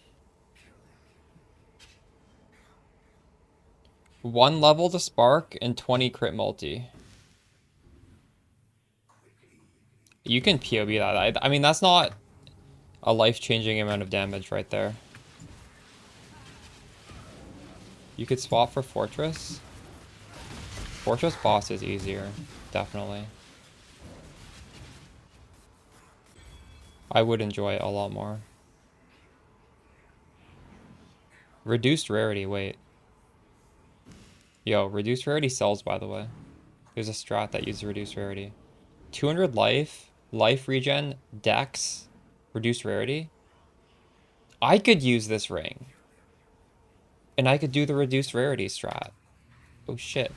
1 level to spark and 20 crit multi. You can POB that. I mean, that's not a life-changing amount of damage right there. You could swap for Fortress. Fortress boss is easier, definitely. I would enjoy it a lot more. Reduced rarity, wait. Yo, reduced rarity sells, by the way. There's a strat that uses reduced rarity. 200 life life regen, dex, reduced rarity. I could use this ring. And I could do the reduced rarity strat. Oh shit.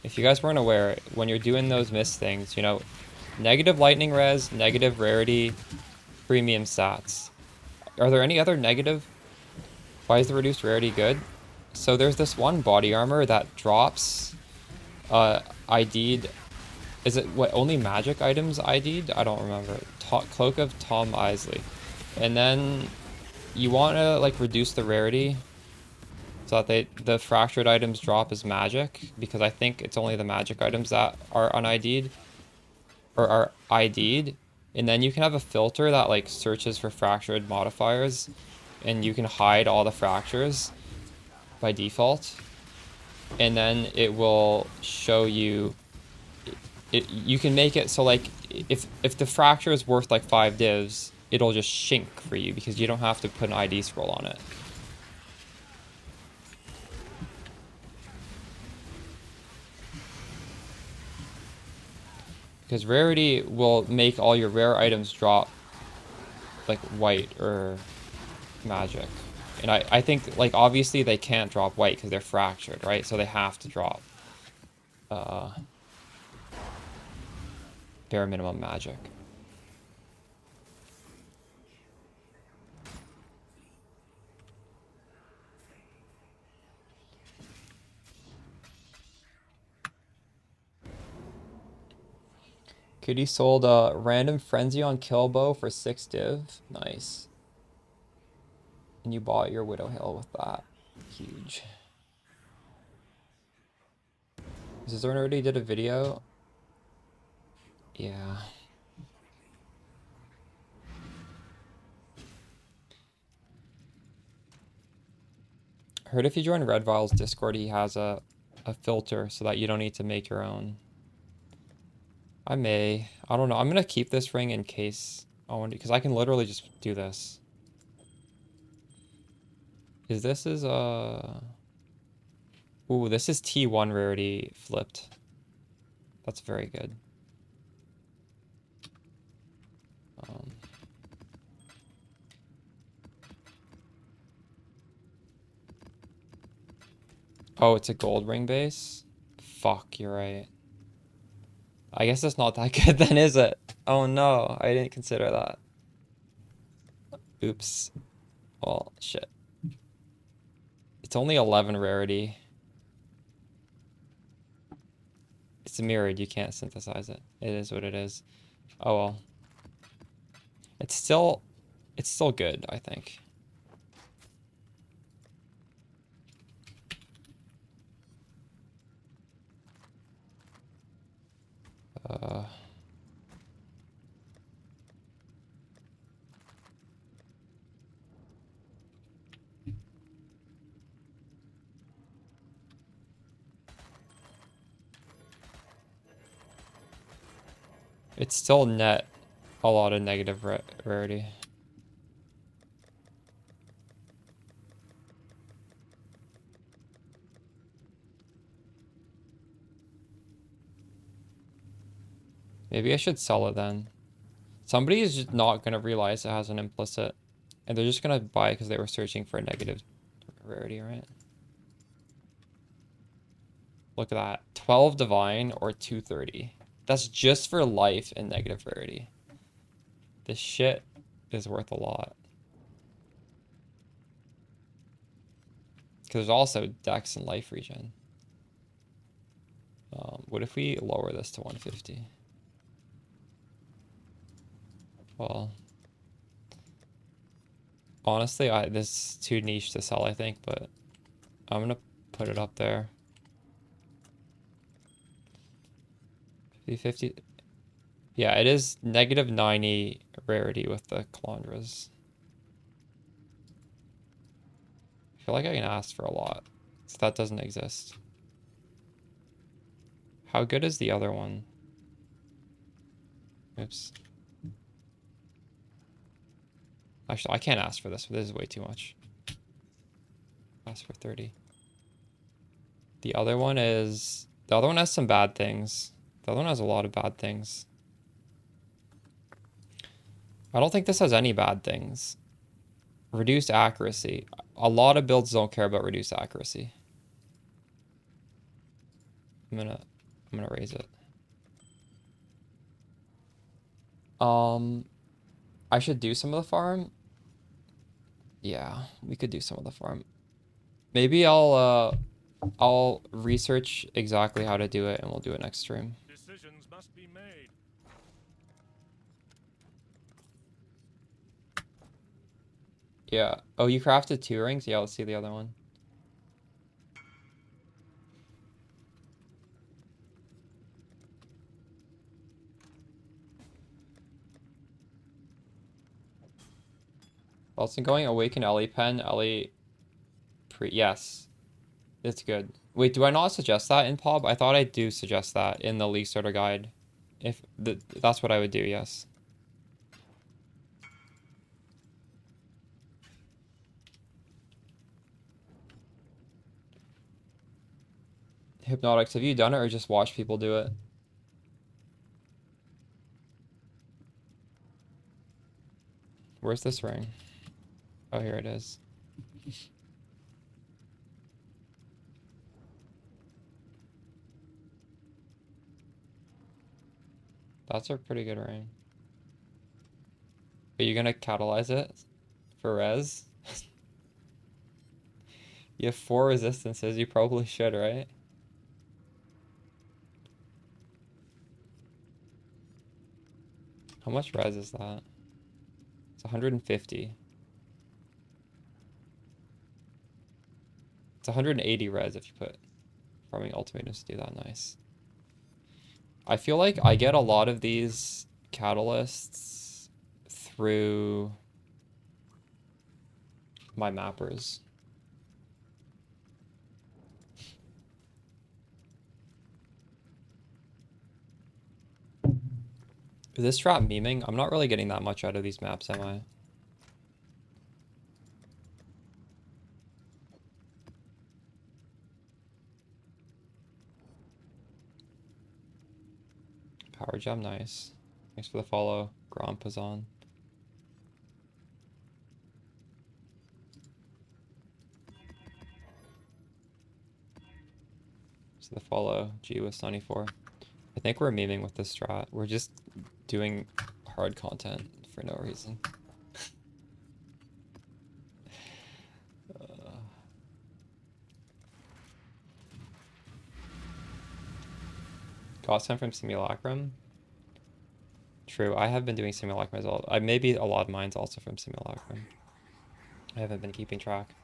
If you guys weren't aware, when you're doing those miss things, you know, negative lightning res, negative rarity, premium stats. Are there any other negative? Why is the reduced rarity good? So there's this one body armor that drops ID'd. Is it what only magic items ID'd? I don't remember. Cloak of Tom Isley. And then you want to like reduce the rarity so that the fractured items drop as magic, because I think it's only the magic items that are un-ID'd or are ID'd. And then you can have a filter that like searches for fractured modifiers, and you can hide all the fractures by default. And then it will show you you can make it so like if the fracture is worth like 5 divs, it'll just shink for you because you don't have to put an ID scroll on it. Because rarity will make all your rare items drop like white or magic. And I think like obviously they can't drop white because they're fractured, right? So they have to drop bare minimum magic. Kitty sold a random frenzy on Killbow for 6 div. Nice. And you bought your Widow Hill with that. Huge. Zizorn already did a video. Yeah. I heard if you join Red Vile's Discord, he has a filter so that you don't need to make your own. I may. I don't know. I'm going to keep this ring in case I want to, because I can literally just do this. Is this is Ooh, this is T1 rarity flipped. That's very good. Oh, it's a gold ring base? Fuck, you're right. I guess it's not that good then, is it? Oh no, I didn't consider that. Oops. Well, shit. It's only 11 rarity. It's mirrored, you can't synthesize it. It is what it is. Oh well. It's still good, I think. It's still net a lot of negative rarity. Maybe I should sell it then. Somebody is just not going to realize it has an implicit, and they're just going to buy it because they were searching for a negative rarity, right? Look at that. 12 divine or 230. That's just for life and negative rarity. This shit is worth a lot. Because there's also dex and life regen. What if we lower this to 150? Well, honestly, this is too niche to sell, I think, but I'm gonna put it up there. 50. Yeah, it is negative 90 rarity with the Calandras. I feel like I can ask for a lot, so that doesn't exist. How good is the other one? Oops. Actually, I can't ask for this. This is way too much. Ask for 30. The other one is The other one has some bad things. The other one has a lot of bad things. I don't think this has any bad things. Reduced accuracy. A lot of builds don't care about reduced accuracy. I'm gonna raise it. I should do some of the farm. Yeah, we could do some of the farm. Maybe I'll research exactly how to do it and we'll do it next stream. Decisions must be made. Yeah. Oh, you crafted 2 rings? Yeah, let's see the other one. Also going Awaken Ellie Pen, Ellie yes. It's good. Wait, do I not suggest that in POB? I thought I do suggest that in the League Starter Guide. If that's what I would do, yes. Hypnotics, have you done it or just watched people do it? Where's this ring? Oh, here it is. That's a pretty good ring. Are you gonna catalyze it for res? You have 4 resistances, you probably should, right? How much res is that? It's 150. It's 180 res if you put farming ultimatums to do that. Nice. I feel like I get a lot of these catalysts through my mappers. Is this trap memeing? I'm not really getting that much out of these maps, am I? Power gem, nice. Thanks for the follow, Grompazon. So the follow, G with 94. I think we're memeing with this strat. We're just doing hard content for no reason. Cost time from Simulacrum? True, I have been doing Simulacrum as well. Maybe a lot of mine's also from Simulacrum. I haven't been keeping track.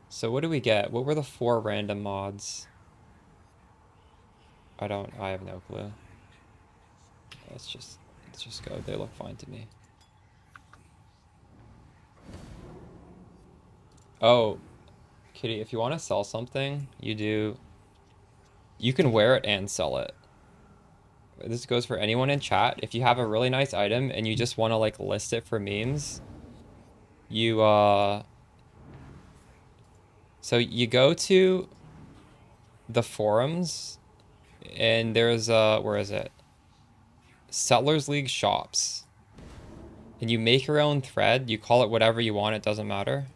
So what do we get? What were the 4 random mods? I have no clue. Let's just go. They look fine to me. Oh, Kitty, if you want to sell something, you can wear it and sell it. This goes for anyone in chat. If you have a really nice item and you just want to like list it for memes, so you go to the forums and there's where is it? Settlers League shops. And you make your own thread, you call it whatever you want, it doesn't matter.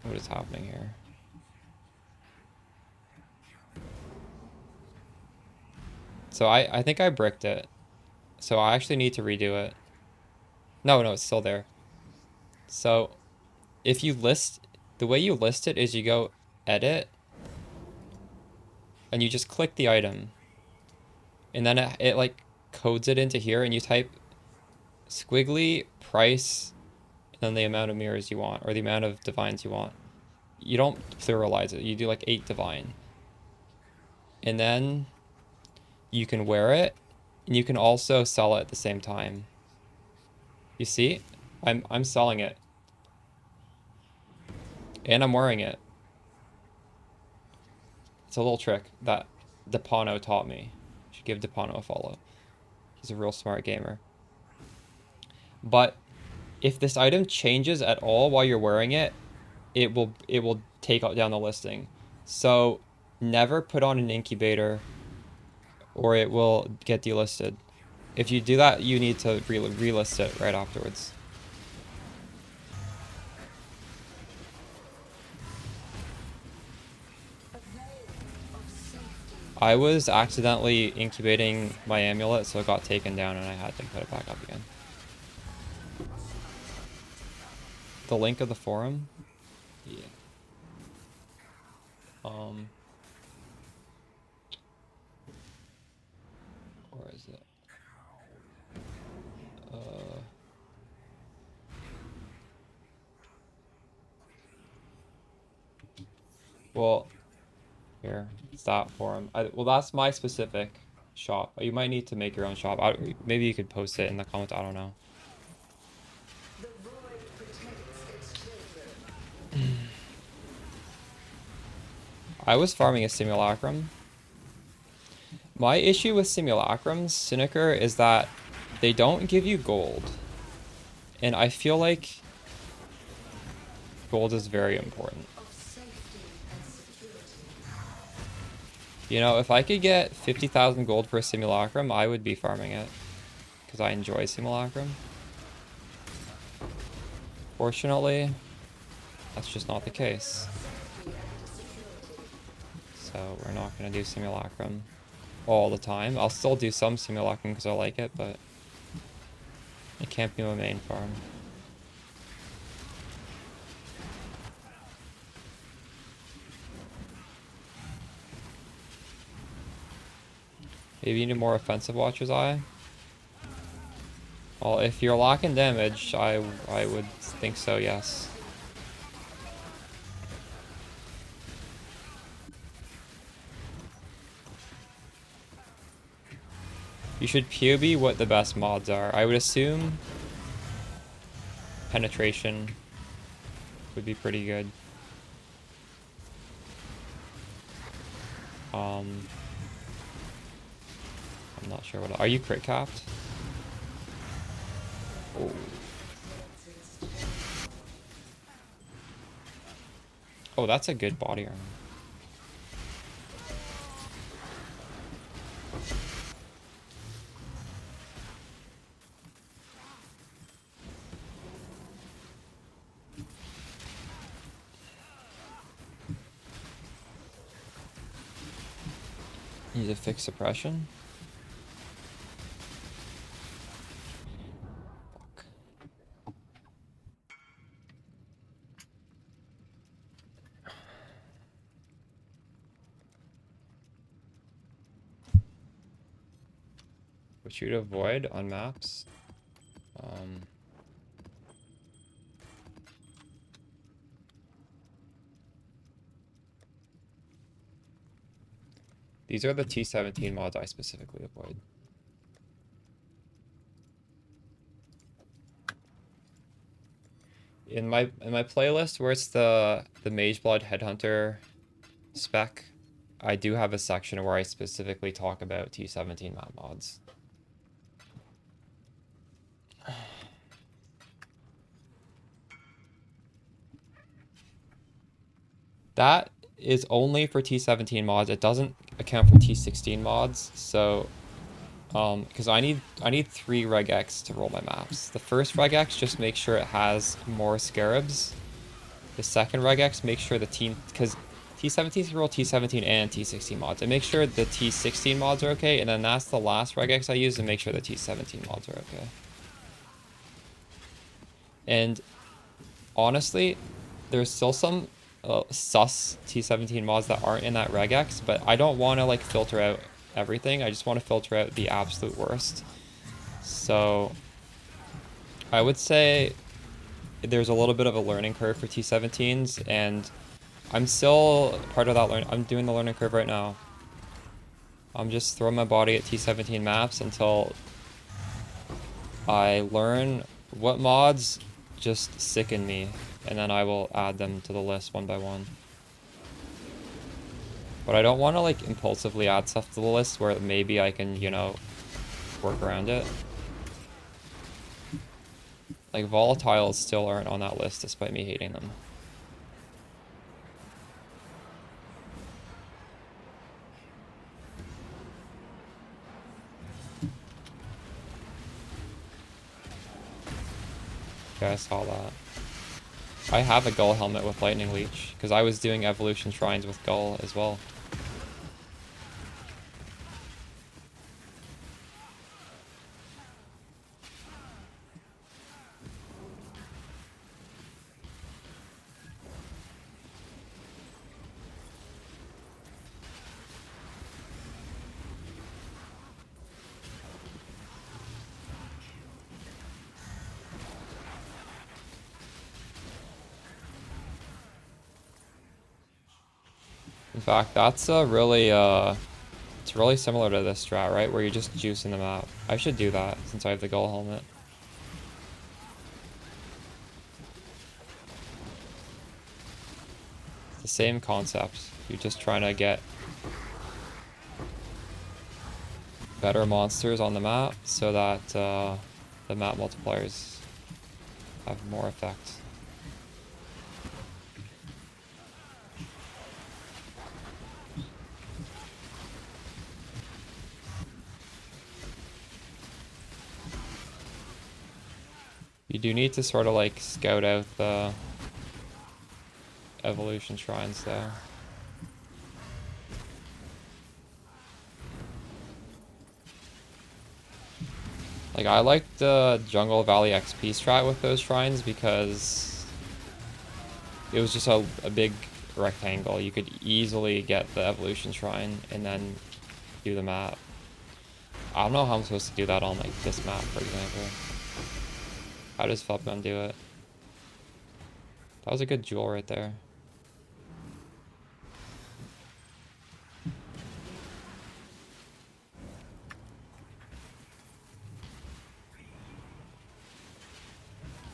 What is happening here? So I think I bricked it. So I actually need to redo it. No, it's still there. So if you list, the way you list it is you go edit and you just click the item. And then it like codes it into here and you type squiggly price and then the amount of mirrors you want or the amount of divines you want. You don't pluralize it. You do like 8 divine. And then you can wear it and you can also sell it at the same time. You see? I'm selling it. And I'm wearing it. It's a little trick that Depano taught me. You should give Depano a follow. He's a real smart gamer. But if this item changes at all while you're wearing it, it will take down the listing. So never put on an incubator or it will get delisted. If you do that, you need to relist it right afterwards. I was accidentally incubating my amulet, so it got taken down and I had to put it back up again. The link of the forum? Yeah. Where is it? Well, here, it's that forum. Well, that's my specific shop. You might need to make your own shop. Maybe you could post it in the comments. I don't know. I was farming a simulacrum. My issue with simulacrums, Cynicer, is that they don't give you gold. And I feel like gold is very important. You know, if I could get 50,000 gold for a simulacrum, I would be farming it. Because I enjoy simulacrum. Fortunately, that's just not the case. So we're not going to do simulacrum all the time. I'll still do some simulacrum because I like it, but it can't be my main farm. Maybe you need more offensive Watcher's Eye? Well, if you're lacking damage, I would think so, yes. You should POB what the best mods are. I would assume penetration would be pretty good. I'm not sure what. Are you crit capped? Oh. Oh, that's a good body armor. Need to fix suppression. Fuck. What you'd avoid on maps? These are the T17 mods I specifically avoid. In my playlist where it's the Mageblood Headhunter spec, I do have a section where I specifically talk about T17 map mods. That is only for T17 mods. It doesn't account for T16 mods. So, because I need 3 regex to roll my maps. The first regex just make sure it has more scarabs. The second regex make sure the because T17 can roll T17 and T16 mods. And make sure the T16 mods are okay. And then that's the last regex I use to make sure the T17 mods are okay. And honestly, there's still some sus T17 mods that aren't in that regex, but I don't want to like filter out everything. I just want to filter out the absolute worst. So I would say there's a little bit of a learning curve for T17s, and I'm still part of that I'm doing the learning curve right now. I'm just throwing my body at T17 maps until I learn what mods just sicken me, and then I will add them to the list one by one. But I don't want to like impulsively add stuff to the list where maybe I can, you know, work around it. Like volatiles still aren't on that list despite me hating them. Yeah, I saw that. I have a Gull helmet with Lightning Leech, because I was doing Evolution Shrines with Gull as well. In fact, that's a really, it's really similar to this strat, right? Where you're just juicing the map. I should do that, since I have the Gull helmet. It's the same concept. You're just trying to get better monsters on the map, so that, the map multipliers have more effect. You do need to sort of like scout out the evolution shrines though. Like I like the Jungle Valley XP strat with those shrines because it was just a big rectangle. You could easily get the evolution shrine and then do the map. I don't know how I'm supposed to do that on like this map, for example. How does Felpgun do it? That was a good jewel right there.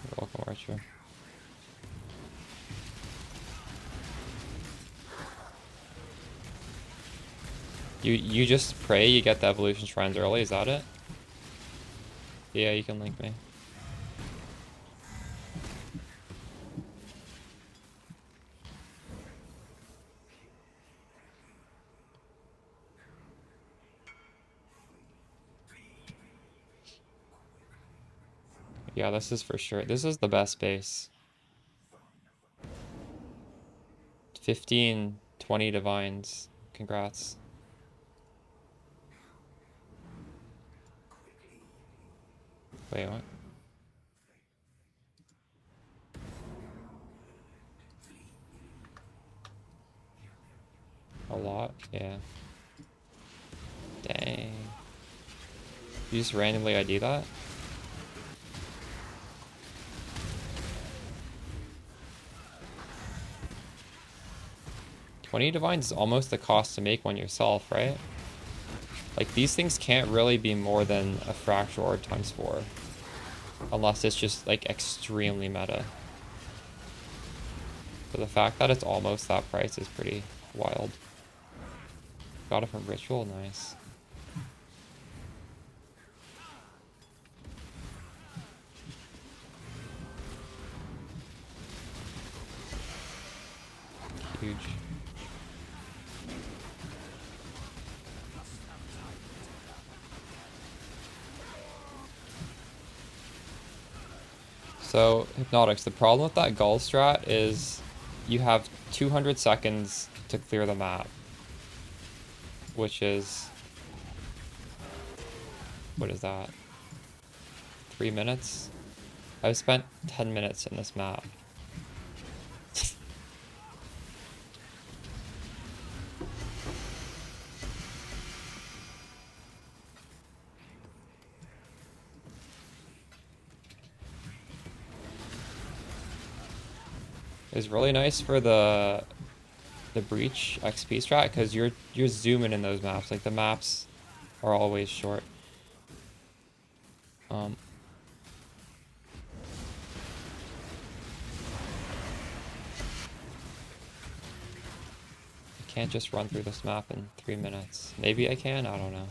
You're welcome, Archer. You just pray you get the evolution shrines early, is that it? Yeah, you can link me. Yeah, this is for sure. This is the best base. 15, 20 divines. Congrats. Wait, what? A lot? Yeah. Dang. You just randomly ID that? $20 divines is almost the cost to make one yourself, right? Like, these things can't really be more than a fracture orb times 4. Unless it's just, like, extremely meta. But the fact that it's almost that price is pretty wild. Got it from Ritual? Nice. Huge. So, Hypnotics, the problem with that Gull strat is you have 200 seconds to clear the map. Which is... What is that? 3 minutes? I've spent 10 minutes in this map. It's really nice for the breach XP strat because you're zooming in those maps. Like the maps are always short. I can't just run through this map in 3 minutes. Maybe I can, I don't know.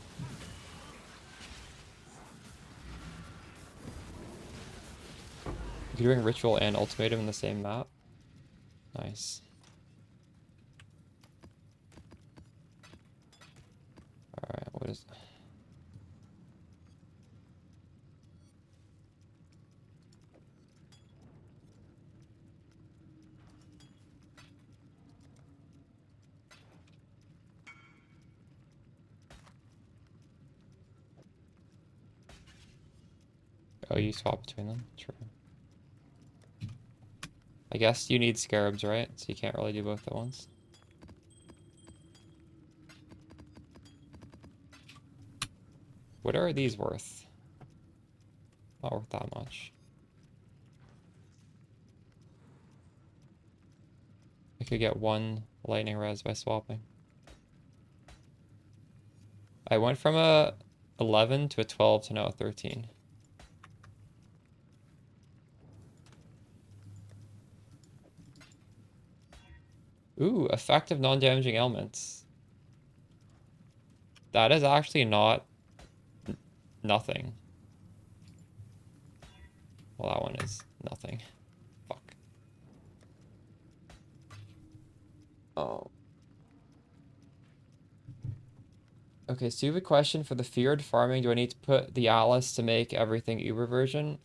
You're doing Ritual and Ultimatum in the same map? Nice. Alright, what is... Oh, you swap between them? True. I guess you need scarabs, right? So you can't really do both at once. What are these worth? Not worth that much. I could get 1 lightning res by swapping. I went from a 11 to a 12 to now a 13. Ooh, effective non-damaging elements. That is actually not nothing. Well, that one is nothing. Fuck. Oh. Okay, stupid question for the feared farming. Do I need to put the Atlas to make everything Uber version?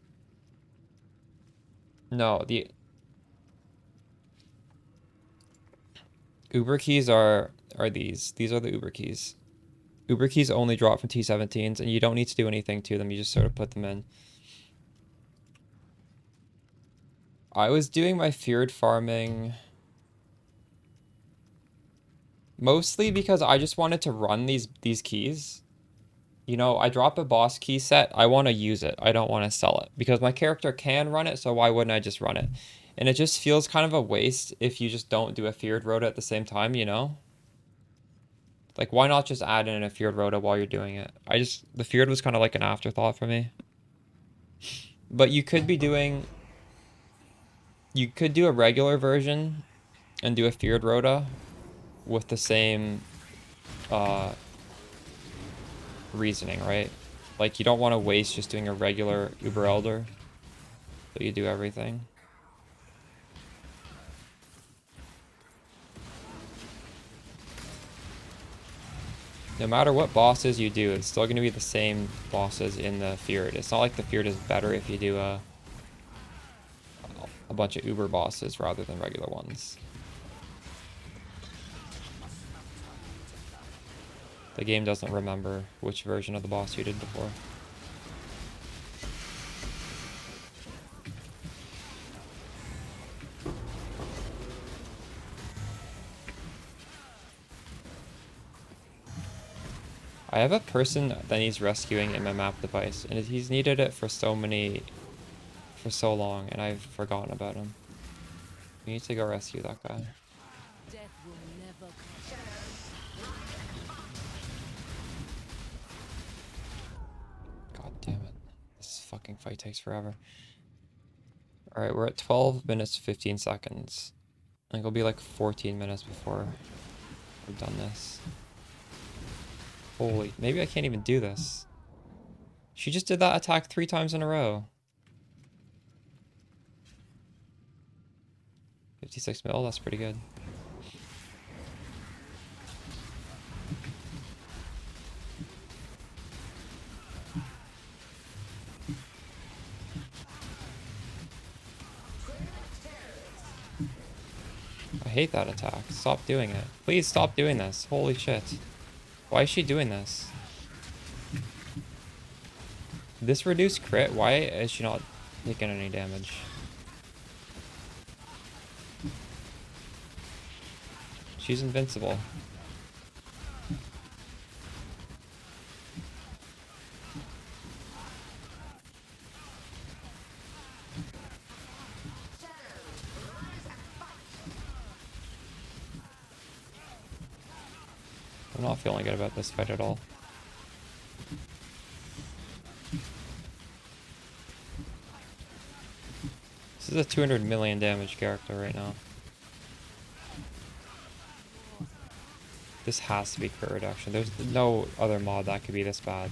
No, the Uber keys are these. These are the Uber keys. Uber keys only drop from T17s, and you don't need to do anything to them. You just sort of put them in. I was doing my feared farming mostly because I just wanted to run these keys. You know, I drop a boss key set, I want to use it. I don't want to sell it because my character can run it, so why wouldn't I just run it? And it just feels kind of a waste if you just don't do a feared rota at the same time, you know? Like, why not just add in a feared rota while you're doing it? The feared was kind of like an afterthought for me. But you could do a regular version and do a feared rota with the same reasoning, right? Like, you don't want to waste just doing a regular Uber Elder, so you do everything. No matter what bosses you do, it's still going to be the same bosses in the feared. It's not like the feared is better if you do a bunch of Uber bosses rather than regular ones. The game doesn't remember which version of the boss you did before. I have a person that needs rescuing in my map device, and he's needed it for so long, and I've forgotten about him. We need to go rescue that guy. Death will never come. God damn it. This fucking fight takes forever. Alright, we're at 12 minutes 15 seconds. I think it'll be like 14 minutes before we've done this. Holy, maybe I can't even do this. She just did that attack 3 times in a row. 56 mil, that's pretty good. I hate that attack. Stop doing it. Please stop doing this. Holy shit. Why is she doing this? This reduced crit, why is she not taking any damage? She's invincible. I'm not feeling good about this fight at all. This is a 200 million damage character right now. This has to be crit reduction. There's no other mod that could be this bad.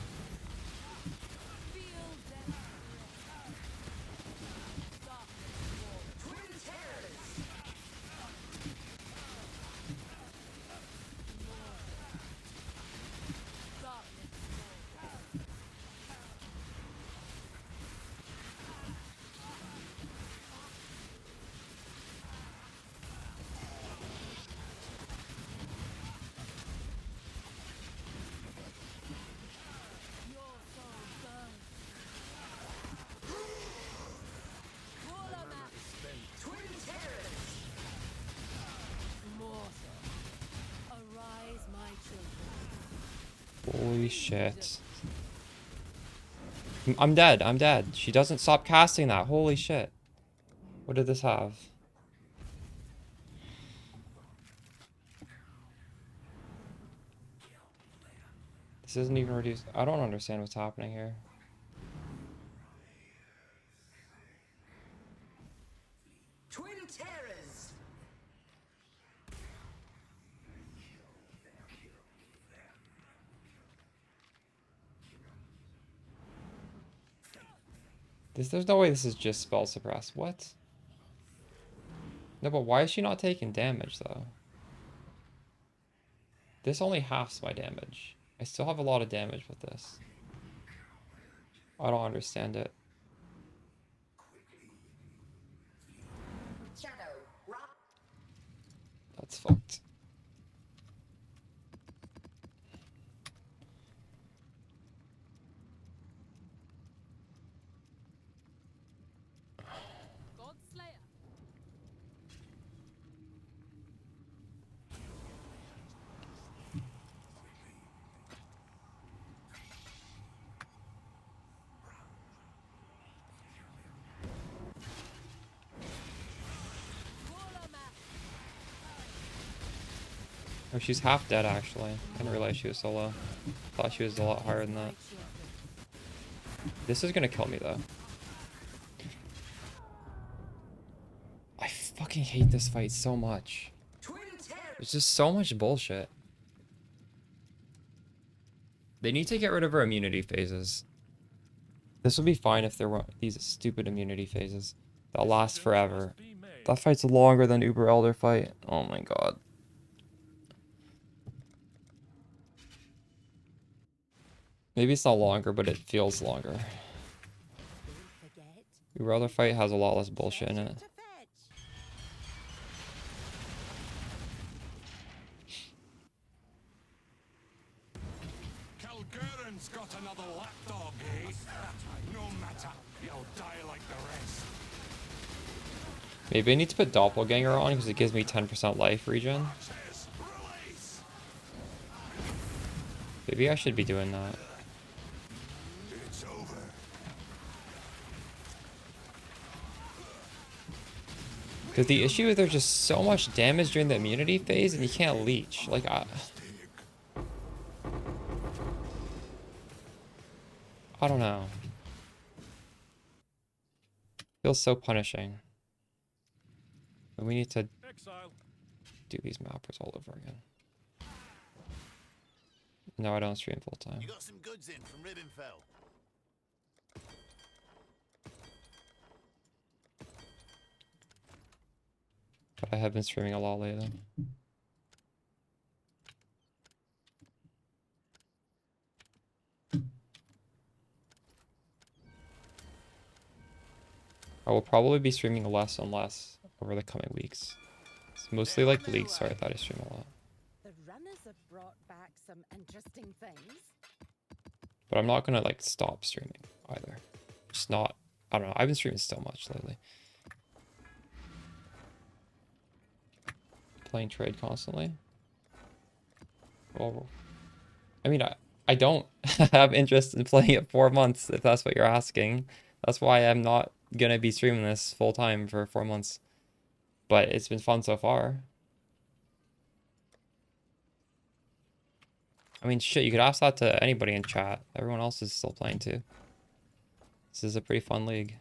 Holy shit. I'm dead. I'm dead. She doesn't stop casting that. Holy shit. What did this have? This isn't even reduced. I don't understand what's happening here. Twin terrors. There's no way this is just spell suppress. What? No, but why is she not taking damage though? This only halves my damage. I still have a lot of damage with this. I don't understand it. Shadow. Rock. That's fucked. God Slayer. Oh, she's half dead actually. I didn't realize she was so low. Thought she was a lot higher than that. This is gonna kill me though. I fucking hate this fight so much. Twin terrors. There's just so much bullshit. They need to get rid of her immunity phases. This would be fine if there weren't these stupid immunity phases that last forever. That fight's longer than Uber Elder fight. Oh my god. Maybe it's not longer, but it feels longer. Don't forget. Uber Elder fight has a lot less bullshit in it. To fetch. Kalguur's got another lapdog, eh? No matter, you'll die like the rest. Maybe I need to put Doppelganger on because it gives me 10% life regen. Says, release. Maybe I should be doing that. It's over. Because the issue is there's just so much damage during the immunity phase and you can't leech. Like, I don't know. Feels so punishing. And we need to Exile. do these mappers all over again. No, I don't stream full time. You got some goods in from Ribbonfell. But I have been streaming a lot lately. I will probably be streaming less and less over the coming weeks. It's mostly like League, sorry, I thought I stream a lot. The runners have brought back some interesting things. But I'm not gonna like stop streaming either. Just not, I don't know, I've been streaming so much lately. Playing trade constantly. Well, I mean, I don't have interest in playing it 4 months, if that's what you're asking. That's why I'm not gonna be streaming this full time for 4 months. But it's been fun so far. I mean, shit, you could ask that to anybody in chat. Everyone else is still playing too. This is a pretty fun league.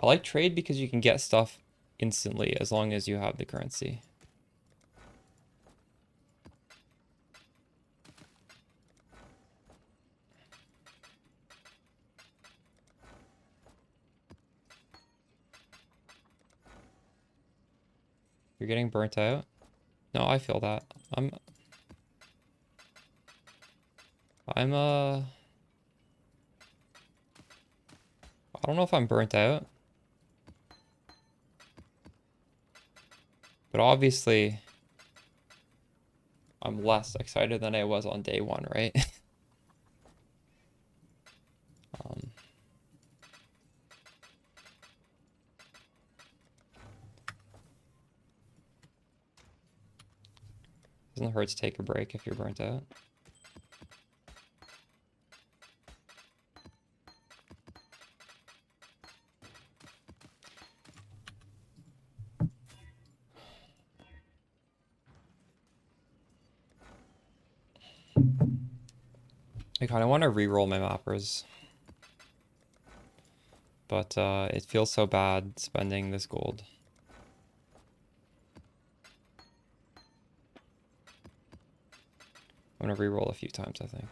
I like trade because you can get stuff instantly as long as you have the currency. You're getting burnt out? No, I feel that. I don't know if I'm burnt out. But obviously, I'm less excited than I was on day one, right? Doesn't hurt to take a break if you're burnt out. I kind of want to re-roll my mappers. But it feels so bad spending this gold. I'm gonna re-roll a few times, I think.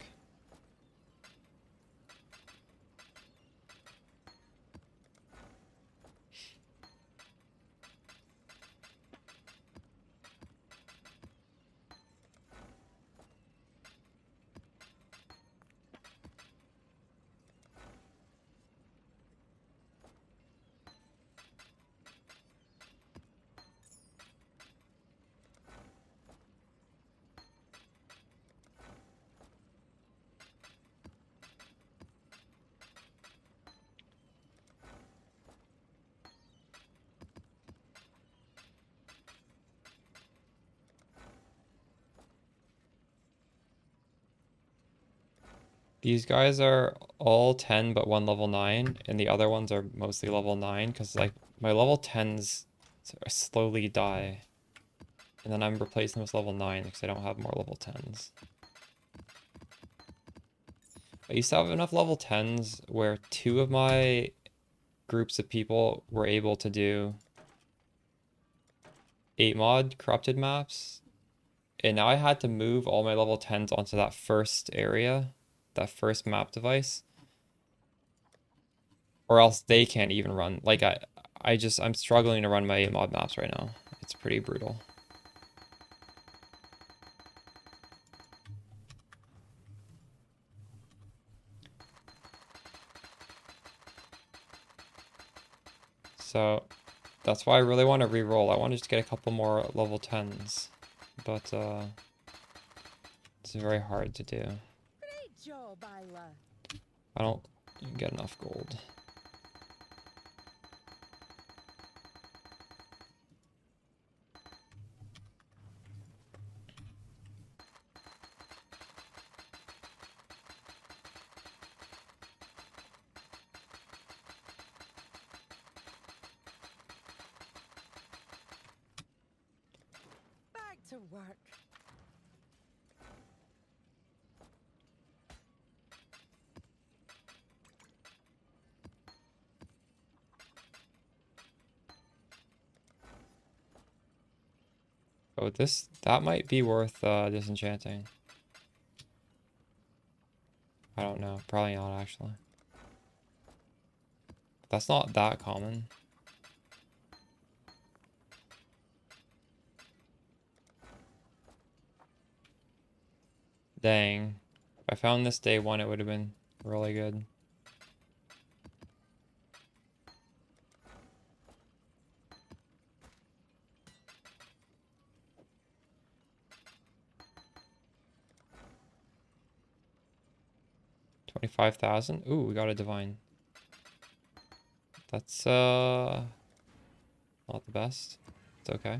These guys are all 10 but one level 9, and the other ones are mostly level 9, because like my level 10s slowly die. And then I'm replacing them with level 9 because I don't have more level 10s. I used to have enough level 10s where 2 of my groups of people were able to do 8 mod corrupted maps. And now I had to move all my level 10s onto that first area, that first map device, or else they can't even run. Like I'm struggling to run my 8 mod maps right now. It's pretty brutal. So that's why I really want to re-roll. I want to just get a couple more level 10s, but it's very hard to do. Great job, Isla. I don't get enough gold. Back to work. Oh, that might be worth disenchanting. I don't know. Probably not, actually. That's not that common. Dang. If I found this day 1, it would have been really good. $25,000. Ooh, we got a divine. That's not the best. It's okay.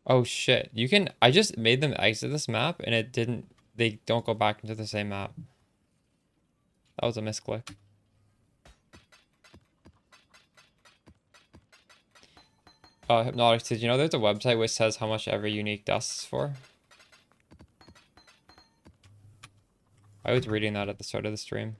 Oh shit. I just made them exit this map and they don't go back into the same map. That was a misclick. Hypnotic, did you know there's a website which says how much every unique dust is for? I was reading that at the start of the stream.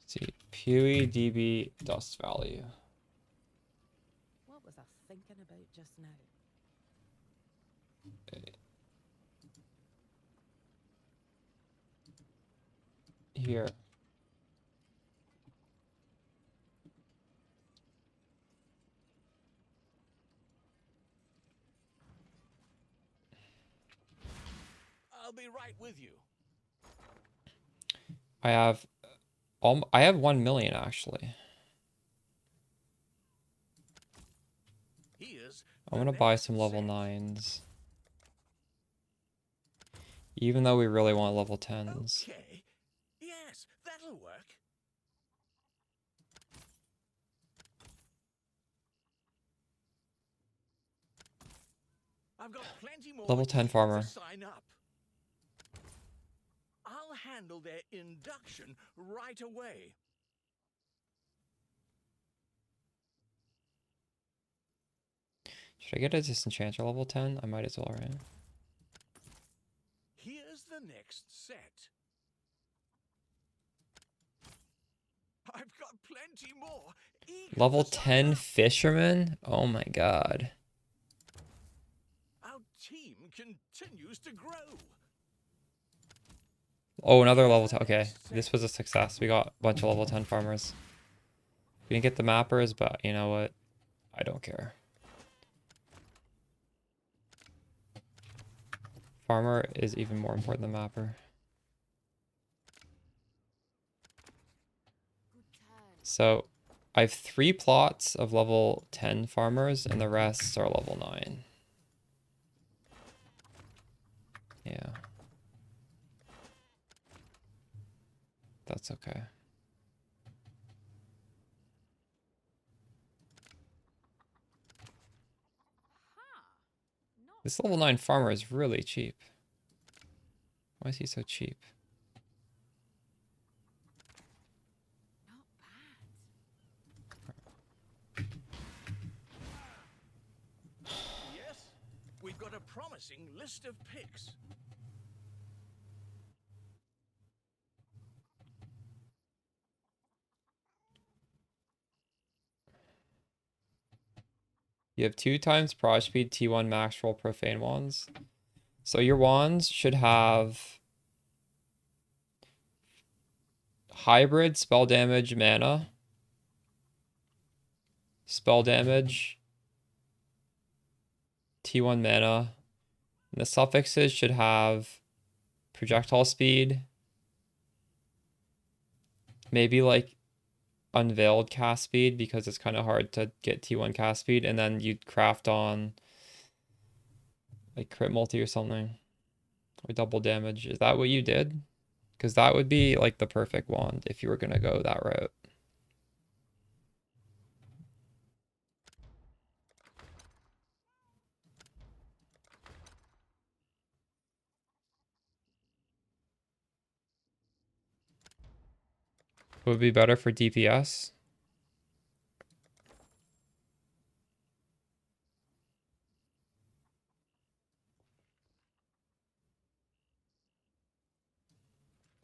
Let's see, PewDB dust value. What was I thinking about just now? Here. I'll be right with you. I have 1 million actually. Here's I'm the gonna buy next some level set. 9s. Even though we really want level 10s. Okay. Yes, that'll work. I've got plenty more Level 10 eager farmer. to sign up. I'll handle their induction right away. Should I get a disenchanter level 10? I might as well, right? Here's the next set. I've got plenty more eager Level to sign 10 up. fisherman? Oh my god. Our team continues to grow. Oh, another level 10. Okay, this was a success. We got a bunch of level 10 farmers. We didn't get the mappers, but you know what? I don't care. Farmer is even more important than mapper. So I have 3 plots of level 10 farmers and the rest are level 9. Yeah. That's okay. This level 9 farmer is really cheap. Why is he so cheap? Yes, we've got a promising list of picks. You have 2 times proj speed, T1 max roll profane wands. So your wands should have hybrid spell damage mana, spell damage, T1 mana. And the suffixes should have projectile speed, maybe like unveiled cast speed because it's kind of hard to get T1 cast speed, and then you'd craft on like crit multi or something, or double damage. Is that what you did? Because that would be like the perfect wand if you were gonna go that route. Would be better for DPS.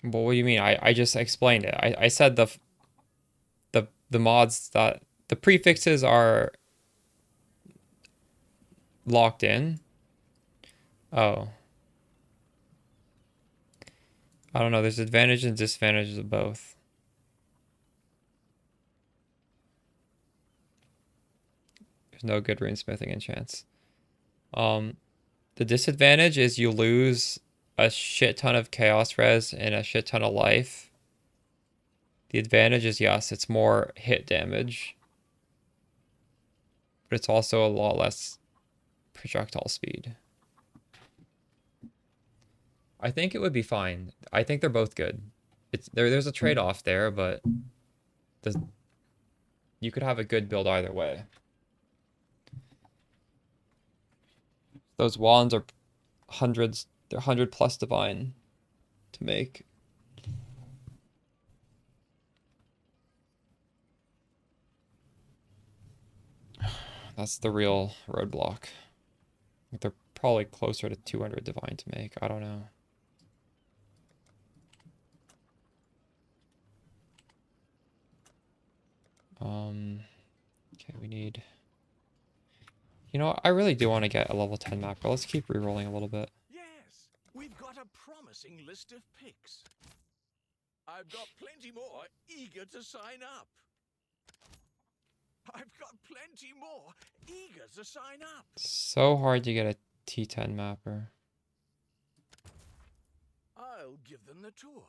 Well, what do you mean? I just explained it. I said the mods that the prefixes are locked in. Oh. I don't know. There's advantages and disadvantages of both. There's no good runesmithing enchants. The disadvantage is you lose a shit ton of chaos res and a shit ton of life. The advantage is, yes, it's more hit damage, but it's also a lot less projectile speed. I think it would be fine. I think they're both good. There's a trade-off there, but you could have a good build either way. Those wands are hundreds, they're 100 plus divine to make. That's the real roadblock. They're probably closer to 200 divine to make. I don't know. Okay, we need... You know, I really do want to get a level 10 map, but let's keep rerolling a little bit. Yes, we've got a promising list of picks. I've got plenty more eager to sign up. I've got plenty more eager to sign up. So hard to get a T10 mapper. I'll give them the tour.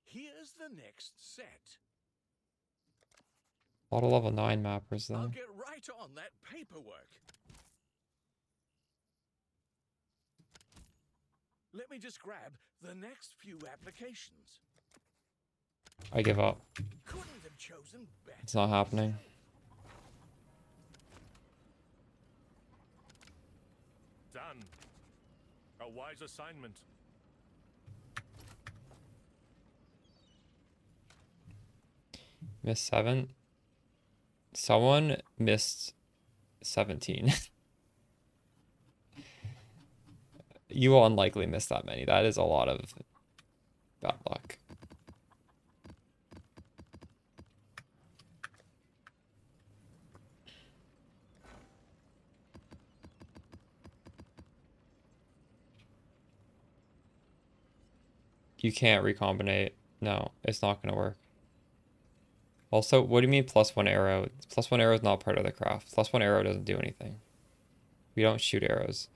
Here's the next set. A lot of level 9 mappers I'll though. get right on that paperwork. Let me just grab the next few applications. I give up. Couldn't have chosen better. It's not happening. Done. A wise assignment. Missed 7. Someone missed 17. You will unlikely miss that many. That is a lot of bad luck. You can't recombinate. No, it's not going to work. Also, what do you mean +1 arrow? +1 arrow is not part of the craft. +1 arrow doesn't do anything. We don't shoot arrows.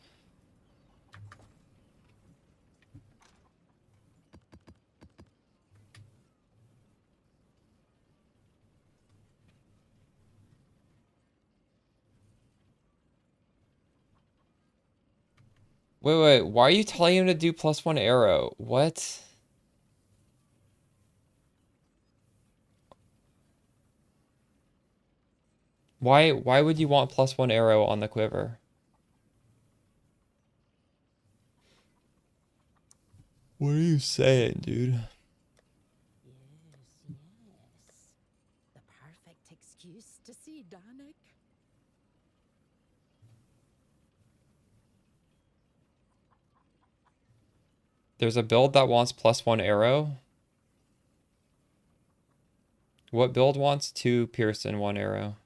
Wait, why are you telling him to do +1 arrow? What? Why would you want +1 arrow on the quiver? What are you saying, dude? Yes, yes. The perfect excuse to see Danik. There's a build that wants +1 arrow. What build wants 2 pierce and 1 arrow?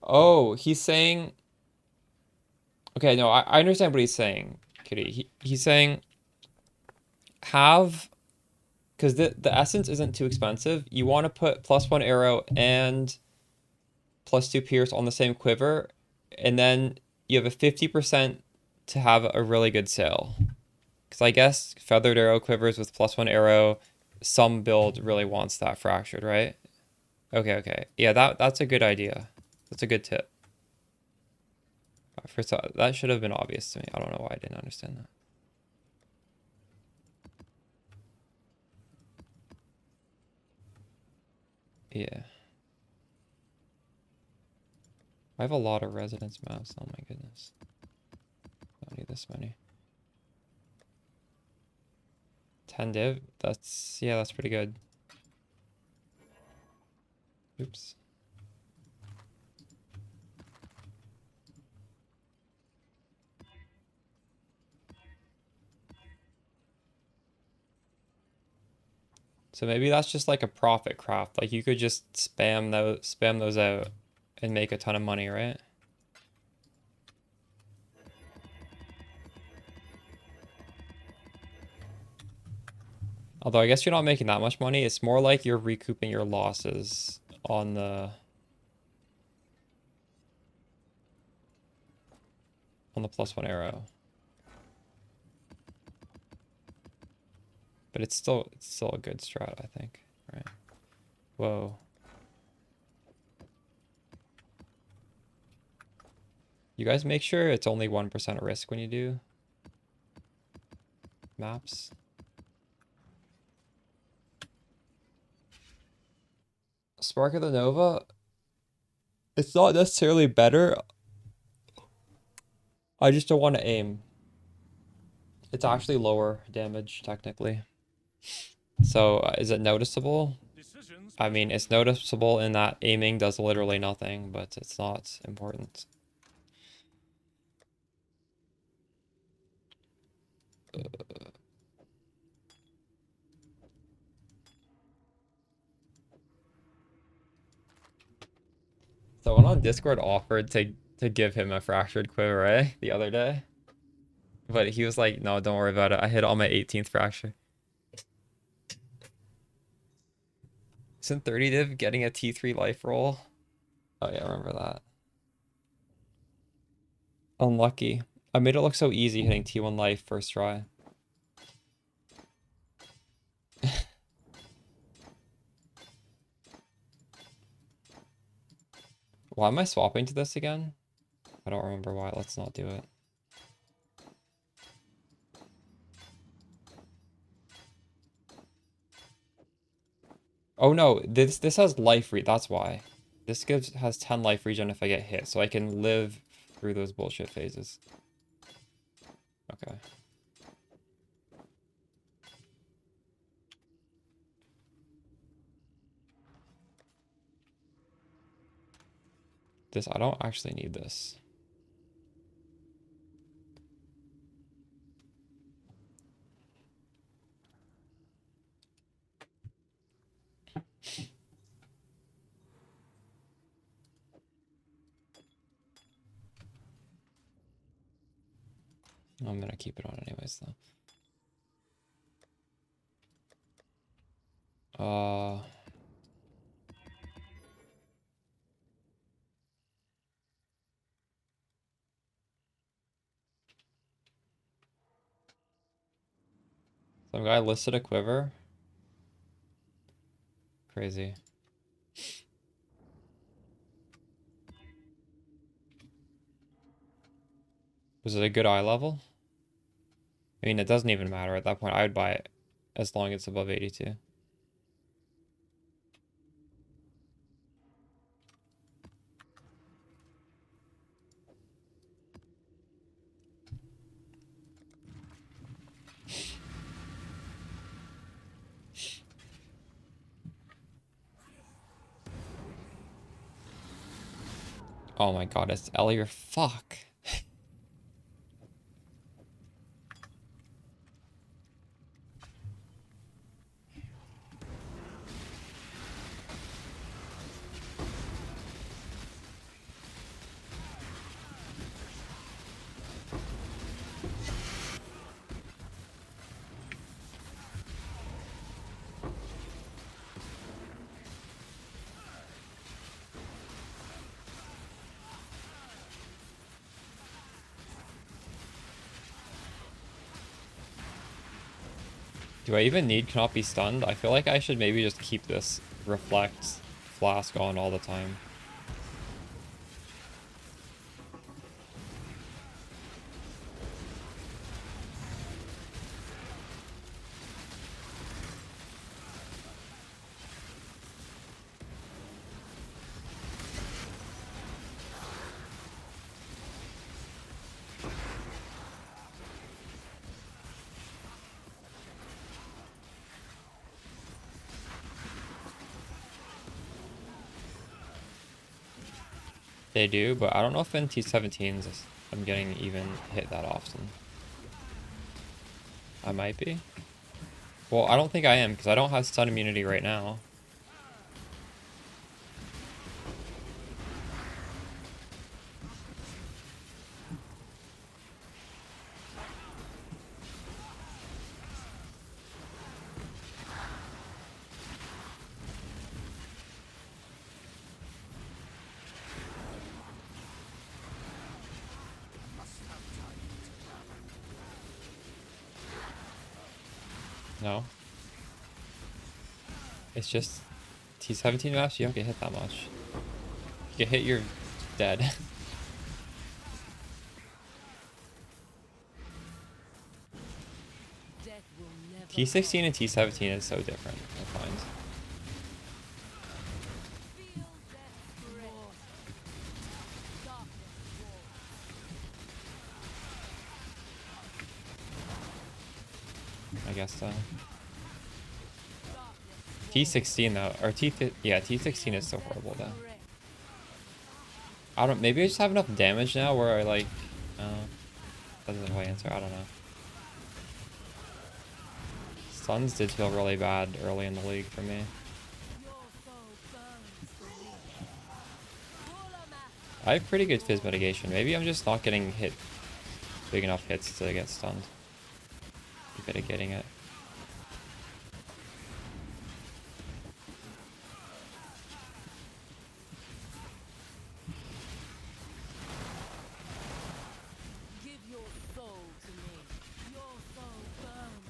Oh, he's saying... Okay, no, I understand what he's saying, Kitty. He's saying have... Because the essence isn't too expensive. You want to put +1 arrow and +2 pierce on the same quiver, and then you have a 50% to have a really good sale. Because I guess feathered arrow quivers with +1 arrow, some build really wants that fractured, right? Okay. Yeah, that's a good idea. That's a good tip. First, that should have been obvious to me. I don't know why I didn't understand that. Yeah. I have a lot of residence maps. Oh my goodness. I don't need this many. 10 div? Yeah, that's pretty good. Oops. So maybe that's just like a profit craft. Like you could just spam those out and make a ton of money, right? Although I guess you're not making that much money. It's more like you're recouping your losses on the +1 arrow. But it's still a good strat, I think. Right. Whoa. You guys make sure it's only 1% of risk when you do maps. Spark of the Nova, it's not necessarily better. I just don't want to aim. It's actually lower damage, technically. So, is it noticeable? Decisions. I mean, it's noticeable in that aiming does literally nothing, but it's not important. Someone on Discord offered to give him a fractured quiver, eh? The other day. But he was like, no, don't worry about it. I hit on my 18th fracture. Isn't 30 div getting a T3 life roll? Oh yeah, I remember that. Unlucky. I made it look so easy hitting T1 life first try. Why am I swapping to this again? I don't remember why. Let's not do it. Oh no, this has life re- that's why. This has 10 life regen if I get hit, so I can live through those bullshit phases. Okay. I don't actually need this. I'm gonna keep it on anyways though. Some guy listed a quiver. Crazy. Was it a good eye level? I mean, it doesn't even matter at that point. I would buy it as long as it's above 82. Oh my god, it's Elliot. Fuck. Do I even need cannot be stunned? I feel like I should maybe just keep this reflect flask on all the time. They do, but I don't know if in T17s I'm getting even hit that often. I might be. Well, I don't think I am, because I don't have stun immunity right now. No. It's just T17 maps, you don't get hit that much. If you get hit, you're dead. T16 and T17 is so different, I find. I guess so. T16 though, or yeah, T16 is so horrible though. I don't, maybe I just have enough damage now where I like, that's the way answer, I don't know. Stuns did feel really bad early in the league for me. I have pretty good fizz mitigation. Maybe I'm just not getting hit big enough hits to get stunned. Be mitigating it.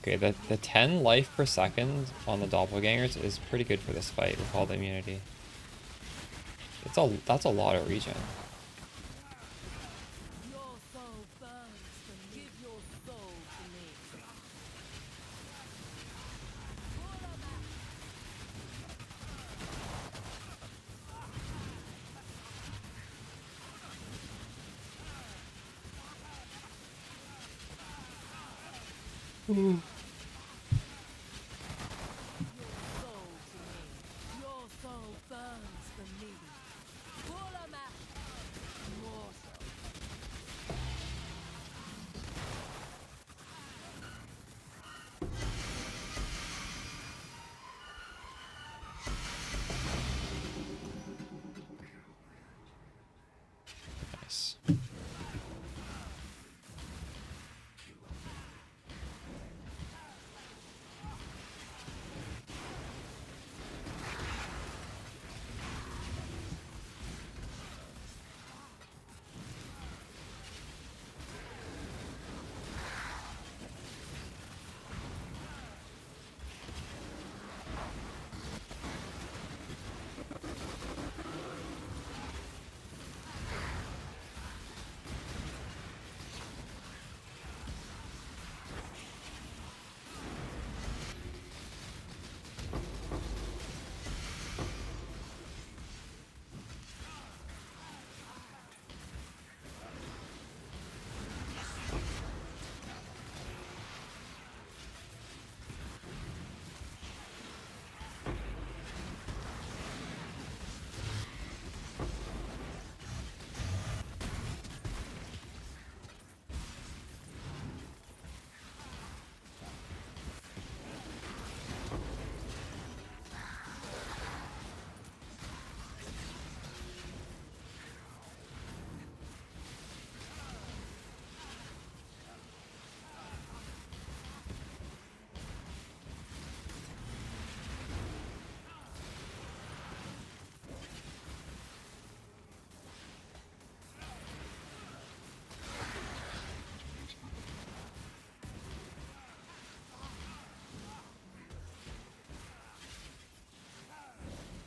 Okay, the 10 life per second on the doppelgangers is pretty good for this fight with all the immunity. That's a lot of regen. Your soul burns for me. Give your soul to me. Your soul to me. Your soul burns for me. Pull 'em out. Mortal. Nice.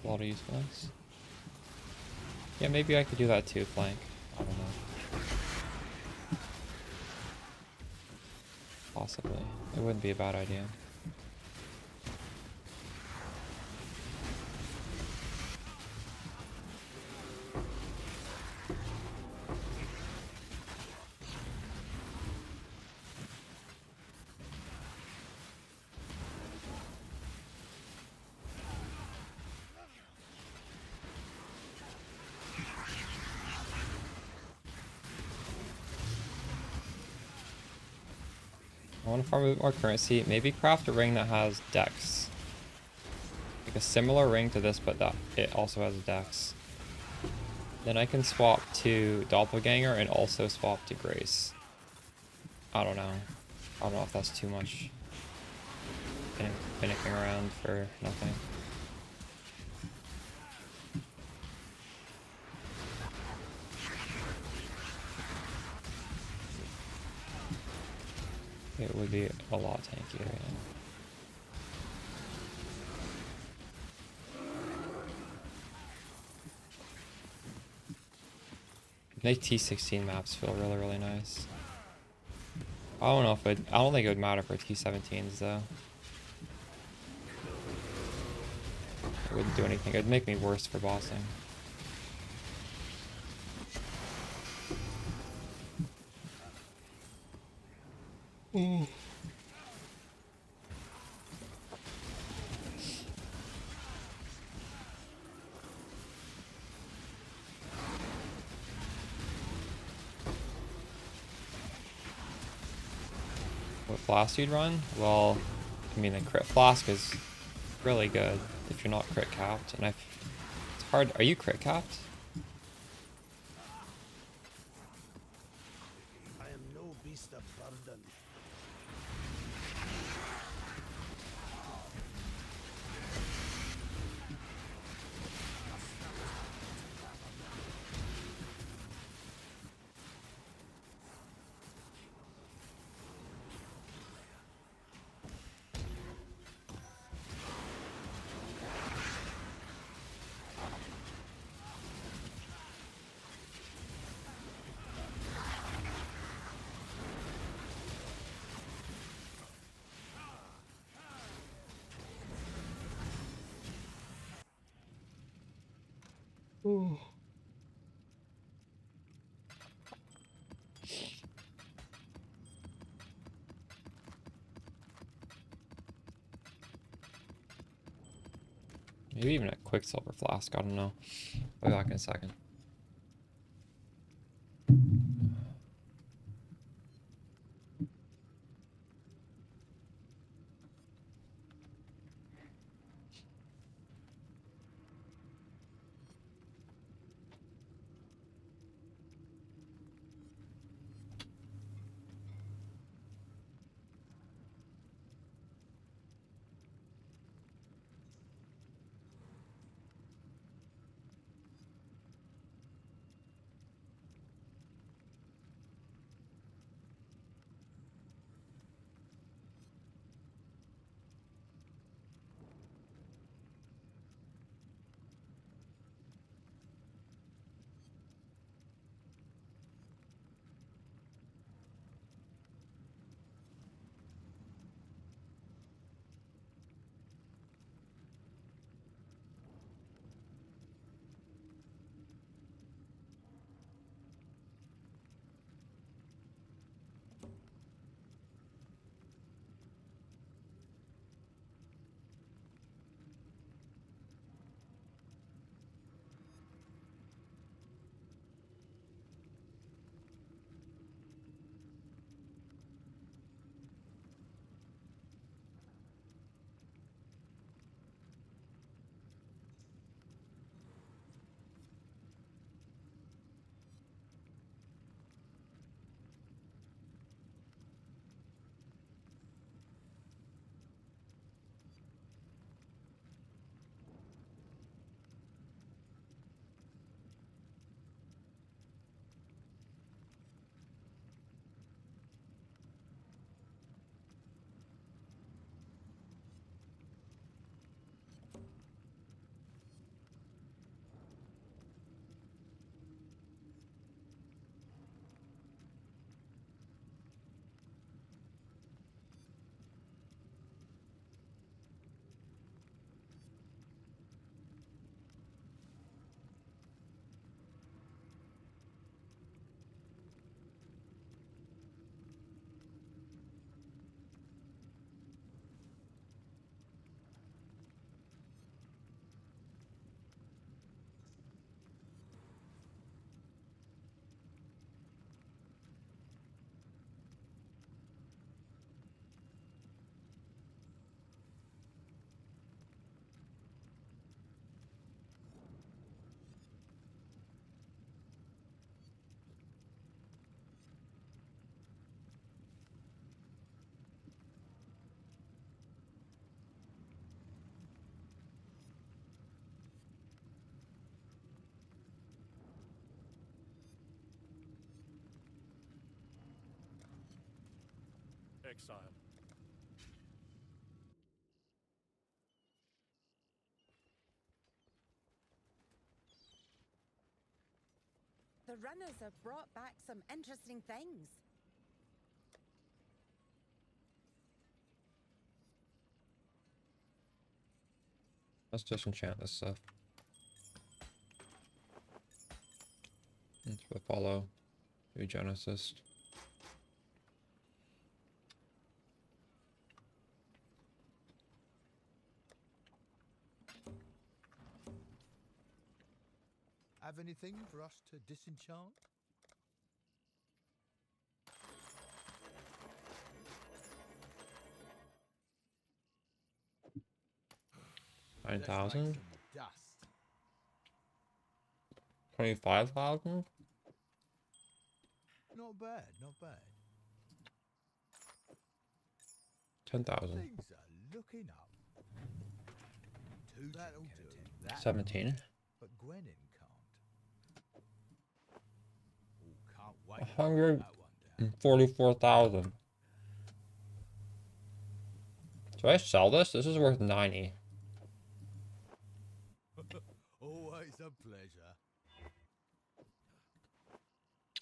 A lot of usefulness. Yeah, maybe I could do that too, flank. I don't know. Possibly. It wouldn't be a bad idea. I want to farm a bit more currency. Maybe craft a ring that has dex. Like a similar ring to this, but that it also has a dex. Then I can swap to Doppelganger and also swap to Grace. I don't know. I don't know if that's too much finicking around for nothing. It would be a lot tankier, yeah. Make T16 maps feel really, really nice. I don't know if it. I don't think it would matter for T17s though. It wouldn't do anything. It'd make me worse for bossing. What flask you'd run? Well, I mean the crit flask is really good if you're not crit capped, and it's hard. Are you crit capped? I am no beast of burden. Ooh. Maybe even a quicksilver flask. I don't know. I'll be back in a second. Exile. The runners have brought back some interesting things. Let's disenchant this stuff. Let's follow eugenicist. Have anything for us to disenchant? Nine Let's make thousand. some dust. 25,000. Not bad, not bad. 10,000. Things are looking up. That'll do. That'll 17. do. But Gwenin can't. Oh, can't wait. to put that one down. 144,000. Do I sell this? This is worth 90. Always a pleasure.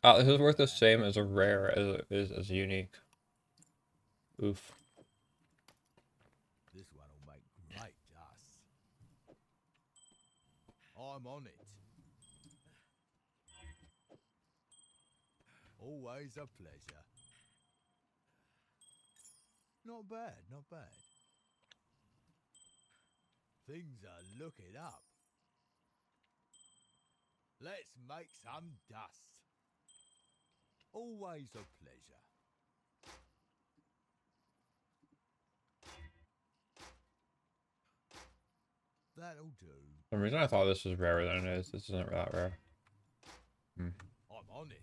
This is worth the same as a rare as it is as a unique. Oof. This one will make great dust. I'm on it. Always a pleasure. Not bad, not bad. Things are looking up. Let's make some dust. Always a pleasure. That'll do. For some reason I thought this was rarer than it is. This isn't that rare. Hmm. I'm on it.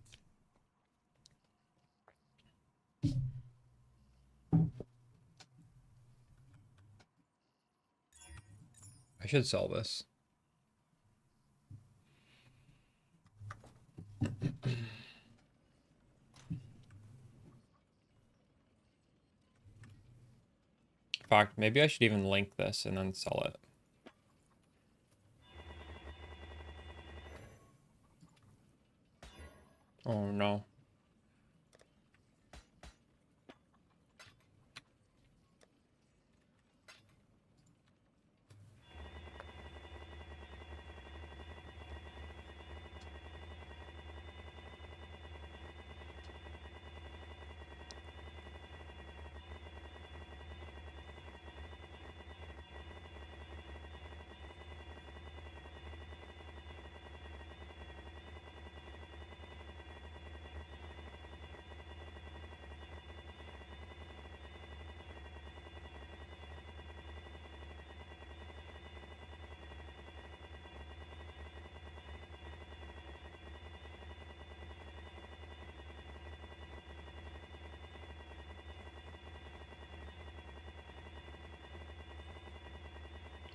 I should sell this. In fact, maybe I should even link this and then sell it. Oh no.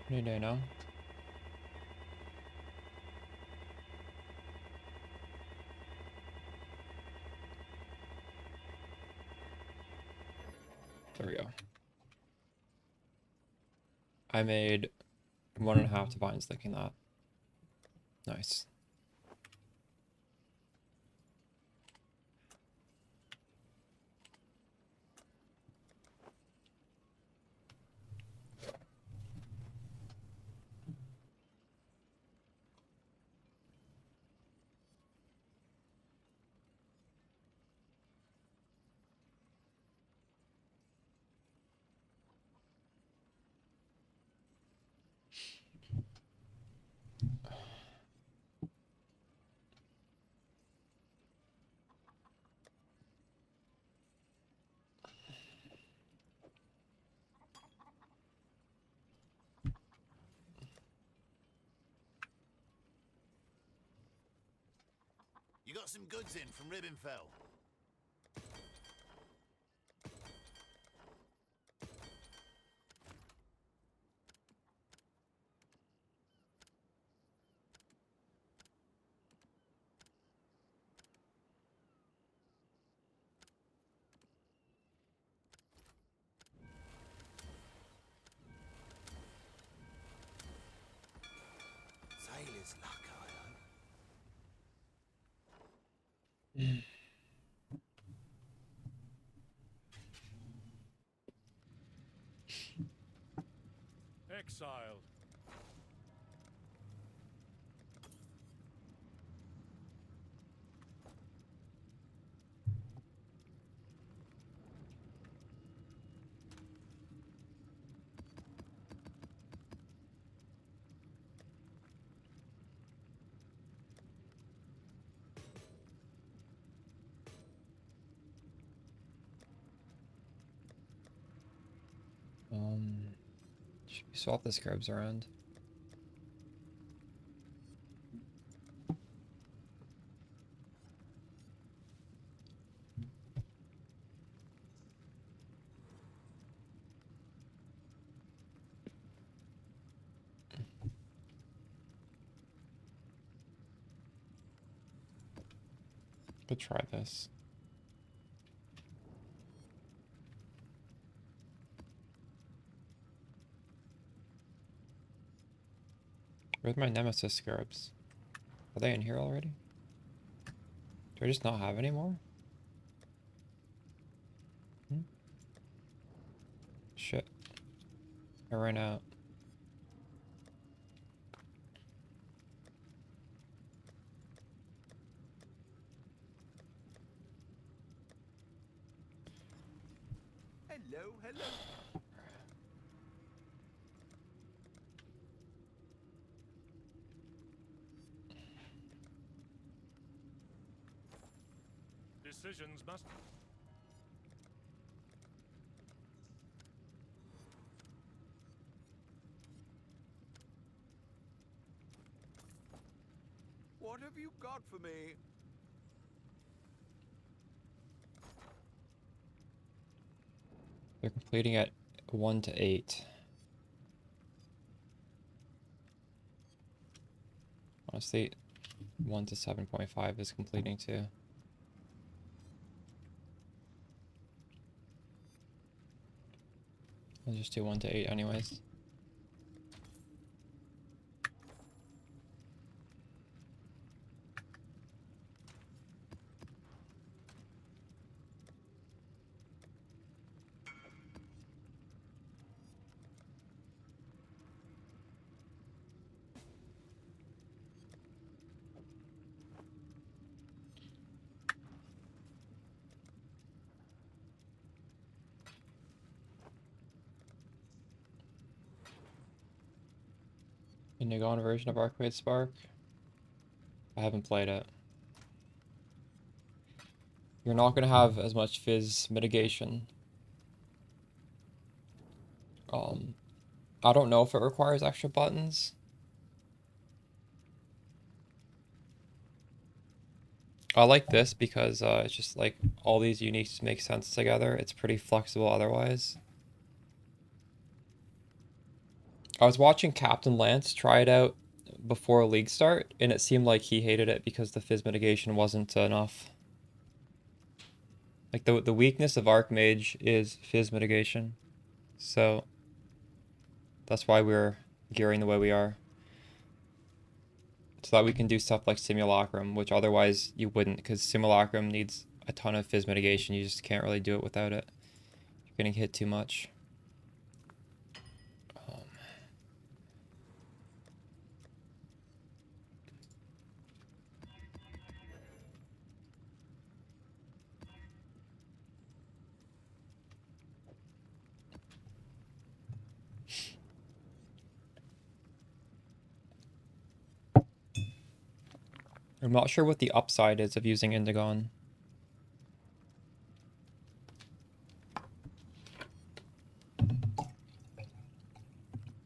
Any day now. There we go. I made 1.5 divines linking that. Nice. You got some goods in from Ribbonfell. Sailor's luck, I hope. Exiled. Should we swap the scarabs around? Could try this. Where's my nemesis scarabs? Are they in here already? Do I just not have any more? Shit. I ran out. Hello, hello. Decisions must. What have you got for me? They're completing at 1 to 8. Honestly, 1 to 7.5 is completing too. I'll just do 1 to 8 anyways. A Nagon version of Archmage Spark. I haven't played it. You're not going to have as much fizz mitigation. I don't know if it requires extra buttons. I like this because it's just like all these uniques make sense together. It's pretty flexible otherwise. I was watching Captain Lance try it out before League start, and it seemed like he hated it because the fizz mitigation wasn't enough. Like the weakness of Archmage is fizz mitigation. So that's why we're gearing the way we are. So that we can do stuff like Simulacrum, which otherwise you wouldn't, because Simulacrum needs a ton of fizz mitigation. You just can't really do it without it. You're getting hit too much. I'm not sure what the upside is of using Indigon.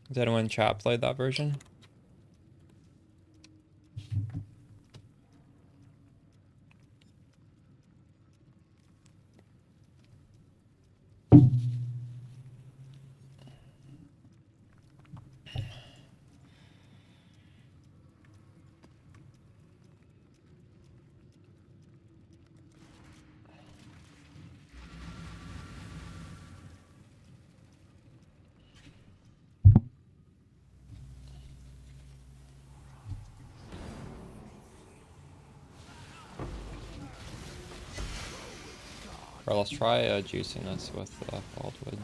Has anyone in chat played that version? Or let's try juicing this with Baldwood.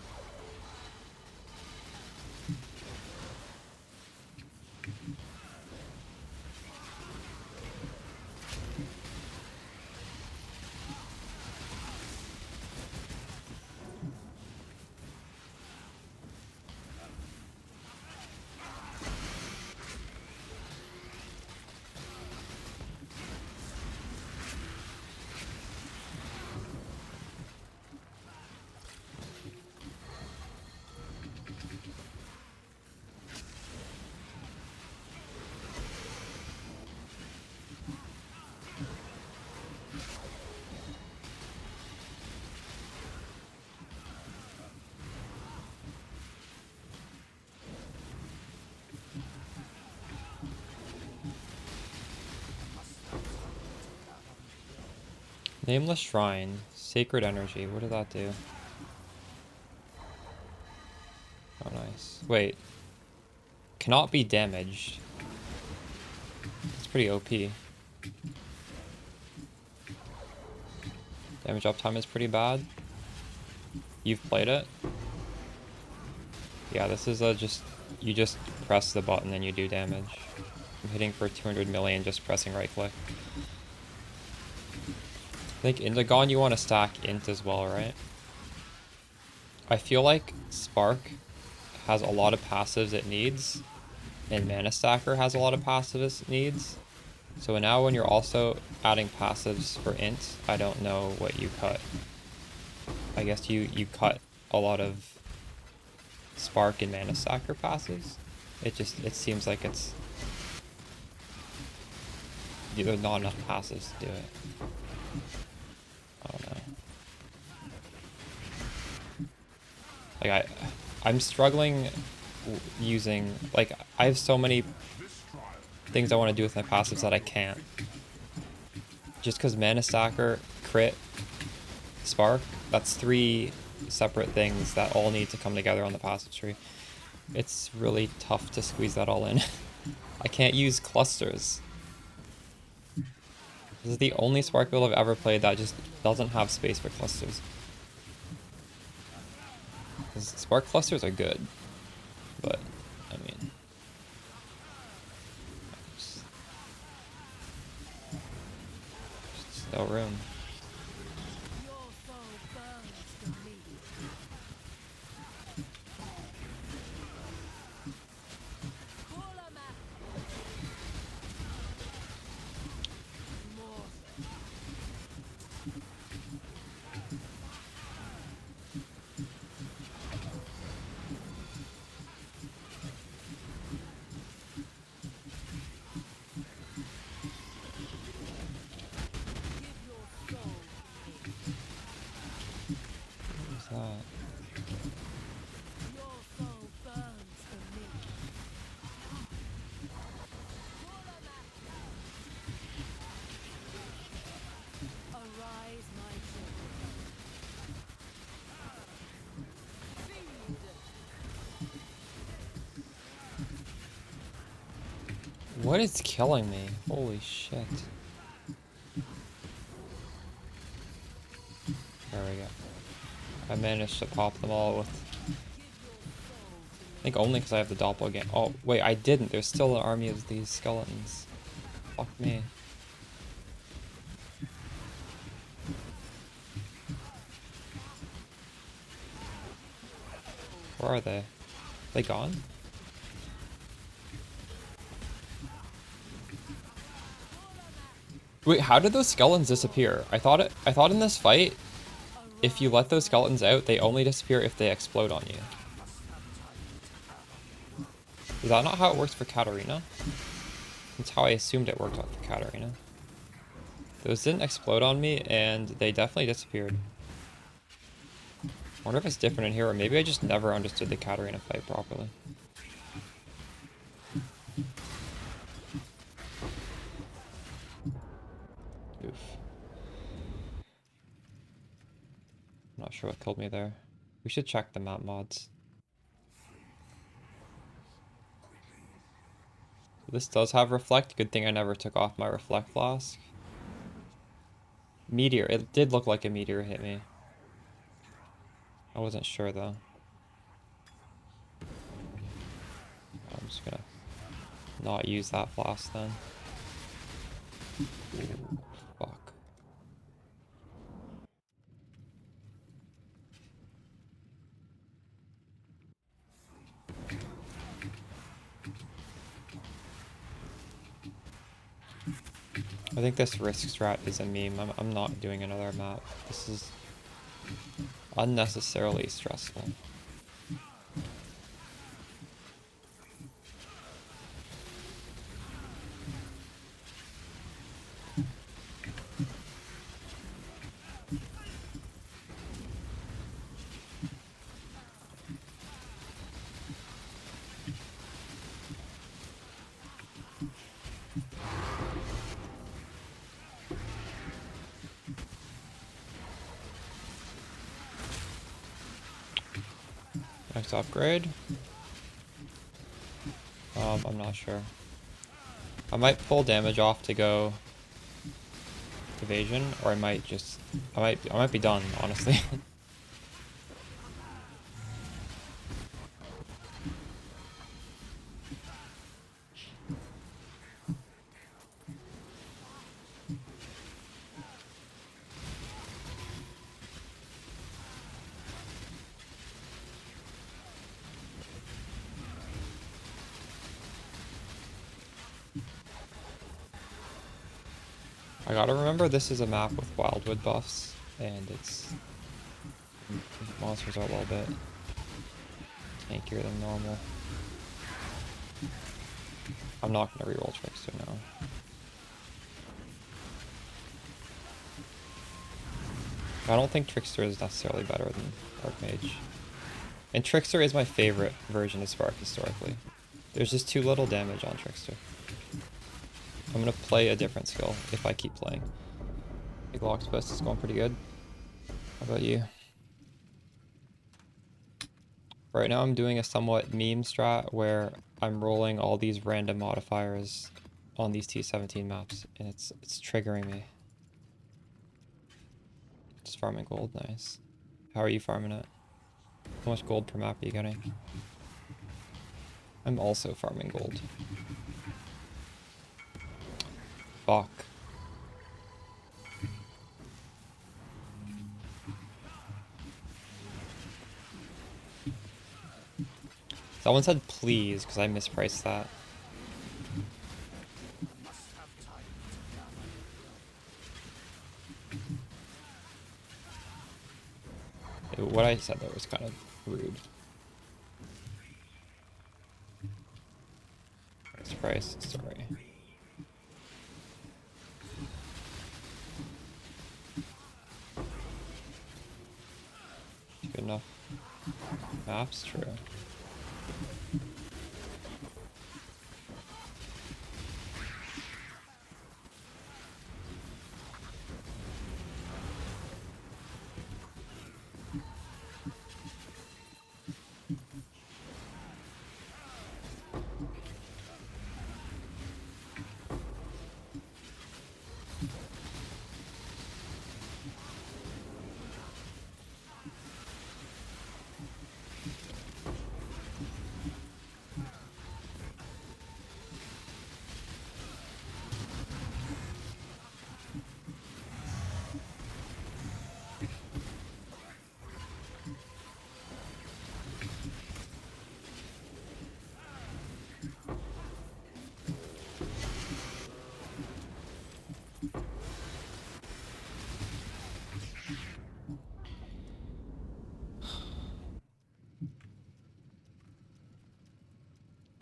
Nameless Shrine. Sacred Energy. What did that do? Oh, nice. Wait. Cannot be damaged. It's pretty OP. Damage uptime is pretty bad. You've played it? Yeah, this is just... You just press the button and you do damage. I'm hitting for 200 million just pressing right click. I think Indigon you want to stack int as well, right? I feel like Spark has a lot of passives it needs, and Mana Stacker has a lot of passives it needs. So now when you're also adding passives for int, I don't know what you cut. I guess you cut a lot of Spark and Mana Stacker passives. It seems like there's not enough passives to do it. I don't know. Like I'm struggling using, like, I have so many things I want to do with my passives that I can't. Just because Mana Stacker, crit, Spark, that's 3 separate things that all need to come together on the passive tree. It's really tough to squeeze that all in. I can't use clusters. This is the only Spark build I've ever played that just doesn't have space for clusters. 'Cause Spark clusters are good, but I mean, just no room. Your soul burns for me. Ulama. More. Give your soul to me. What's that? Your soul burns for me. Ulama. Arise, my children. Feed. What is killing me? Holy shit. There we go. I managed to pop them all with... I think only because I have the doppelganger. Oh, wait, I didn't. There's still an army of these skeletons. Fuck me. Where are they? Are they gone? Wait, how did those skeletons disappear? I thought in this fight, if you let those skeletons out, they only disappear if they explode on you. Is that not how it works for Katarina? That's how I assumed it worked out for Katarina. Those didn't explode on me, and they definitely disappeared. I wonder if it's different in here, or maybe I just never understood the Katarina fight properly. Oof. I'm not sure what killed me there. We should check the map mods. This does have reflect. Good thing I never took off my reflect flask. Meteor. It did look like a meteor hit me. I wasn't sure though. I'm just gonna not use that flask then. Ooh, fuck. I think this risk strat is a meme. I'm not doing another map. This is unnecessarily stressful. Next upgrade. I'm not sure. I might pull damage off to go evasion, or I might just I might be done, honestly. I gotta remember this is a map with wildwood buffs, and its monsters are a little bit tankier than normal. I'm not gonna reroll Trickster now. I don't think Trickster is necessarily better than Archmage. And Trickster is my favorite version of Spark historically. There's just too little damage on Trickster. I'm gonna play a different skill if I keep playing. Big Lock's Best is going pretty good. How about you? Right now I'm doing a somewhat meme strat where I'm rolling all these random modifiers on these T17 maps, and it's triggering me. Just farming gold, nice. How are you farming it? How much gold per map are you getting? I'm also farming gold. Fuck. Someone said please, because I mispriced that. What I said there was kind of rude. Mispriced, sorry. Good enough. Maps, true.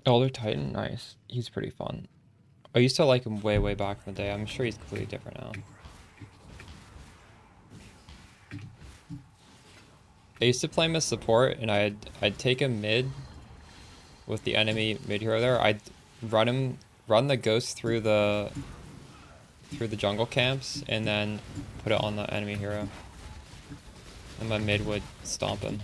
Elder Titan, nice. He's pretty fun. I used to like him way, way back in the day. I'm sure he's completely different now. I used to play him as support, and I'd take him mid with the enemy mid hero there. I'd run the ghost through the jungle camps, and then put it on the enemy hero. And my mid would stomp him.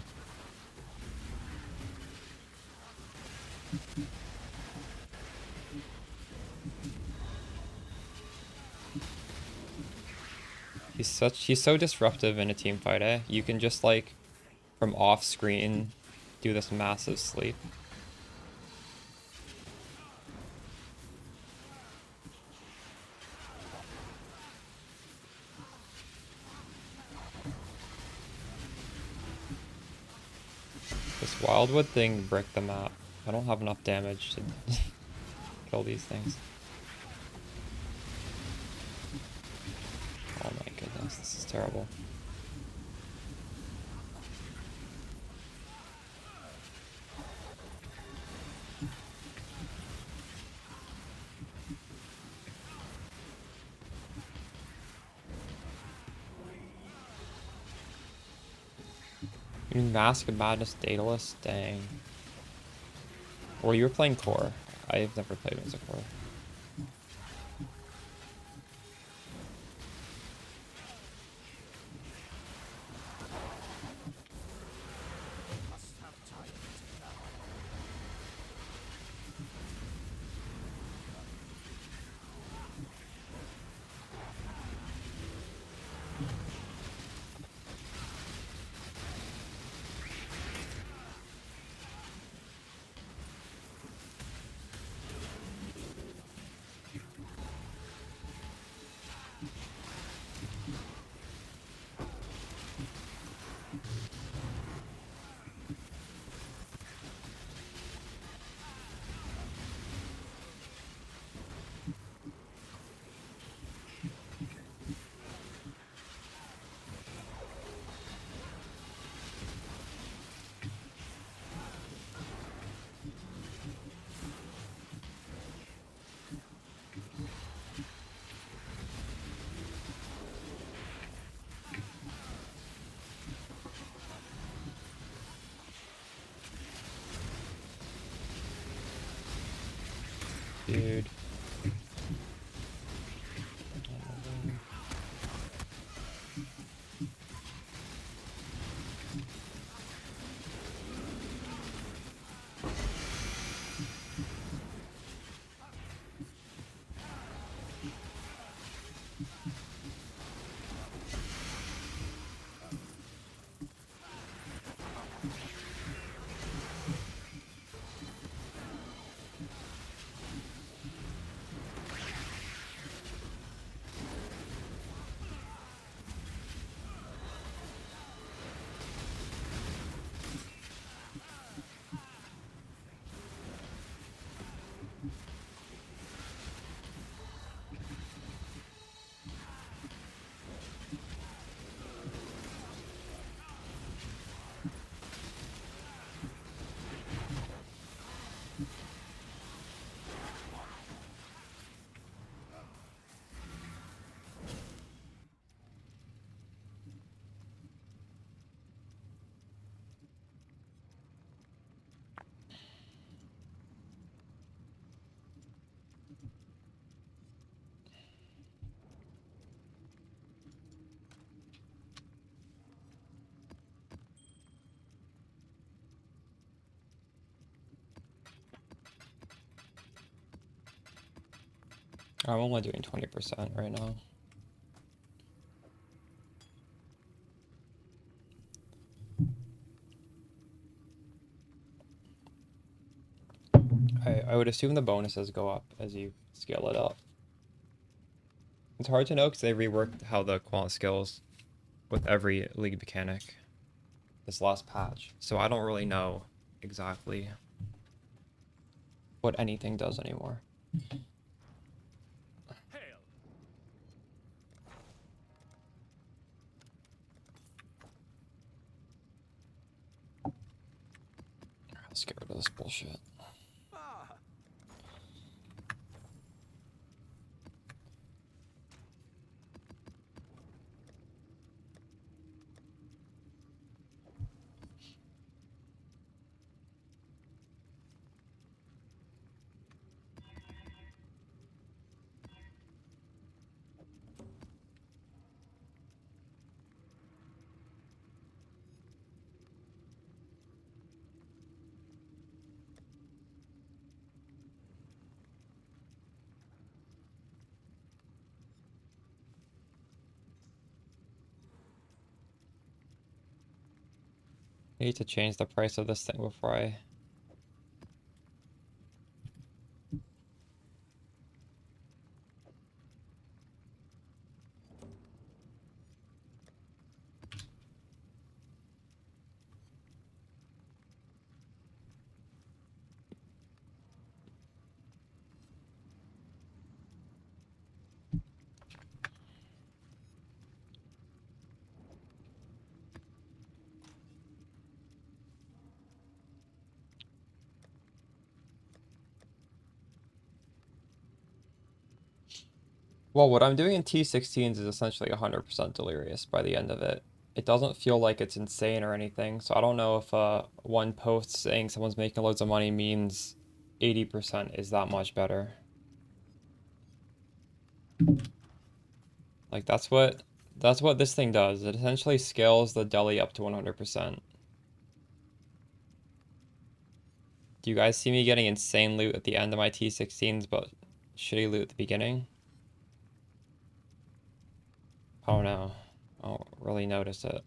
He's so disruptive in a team fight, eh? You can just like from off screen do this massive sleep. This wildwood thing bricked the map. I don't have enough damage to kill these things. Oh my goodness, this is terrible. You mean Mask of Madness Daedalus? Dang. Or you were playing Core. I've never played as a Core. dude. I'm only doing 20% right now. I would assume the bonuses go up as you scale it up. It's hard to know because they reworked how the quant skills with every league mechanic this last patch. So I don't really know exactly what anything does anymore. Hail! Let's get rid of this bullshit. Ah, I need to change the price of this thing before I... Well, what I'm doing in T16s is essentially 100% delirious by the end of it. It doesn't feel like it's insane or anything, so I don't know if one post saying someone's making loads of money means 80% is that much better. Like that's what this thing does. It essentially scales the deli up to 100%. Do you guys see me getting insane loot at the end of my T16s, but shitty loot at the beginning? Oh no, I don't really notice it.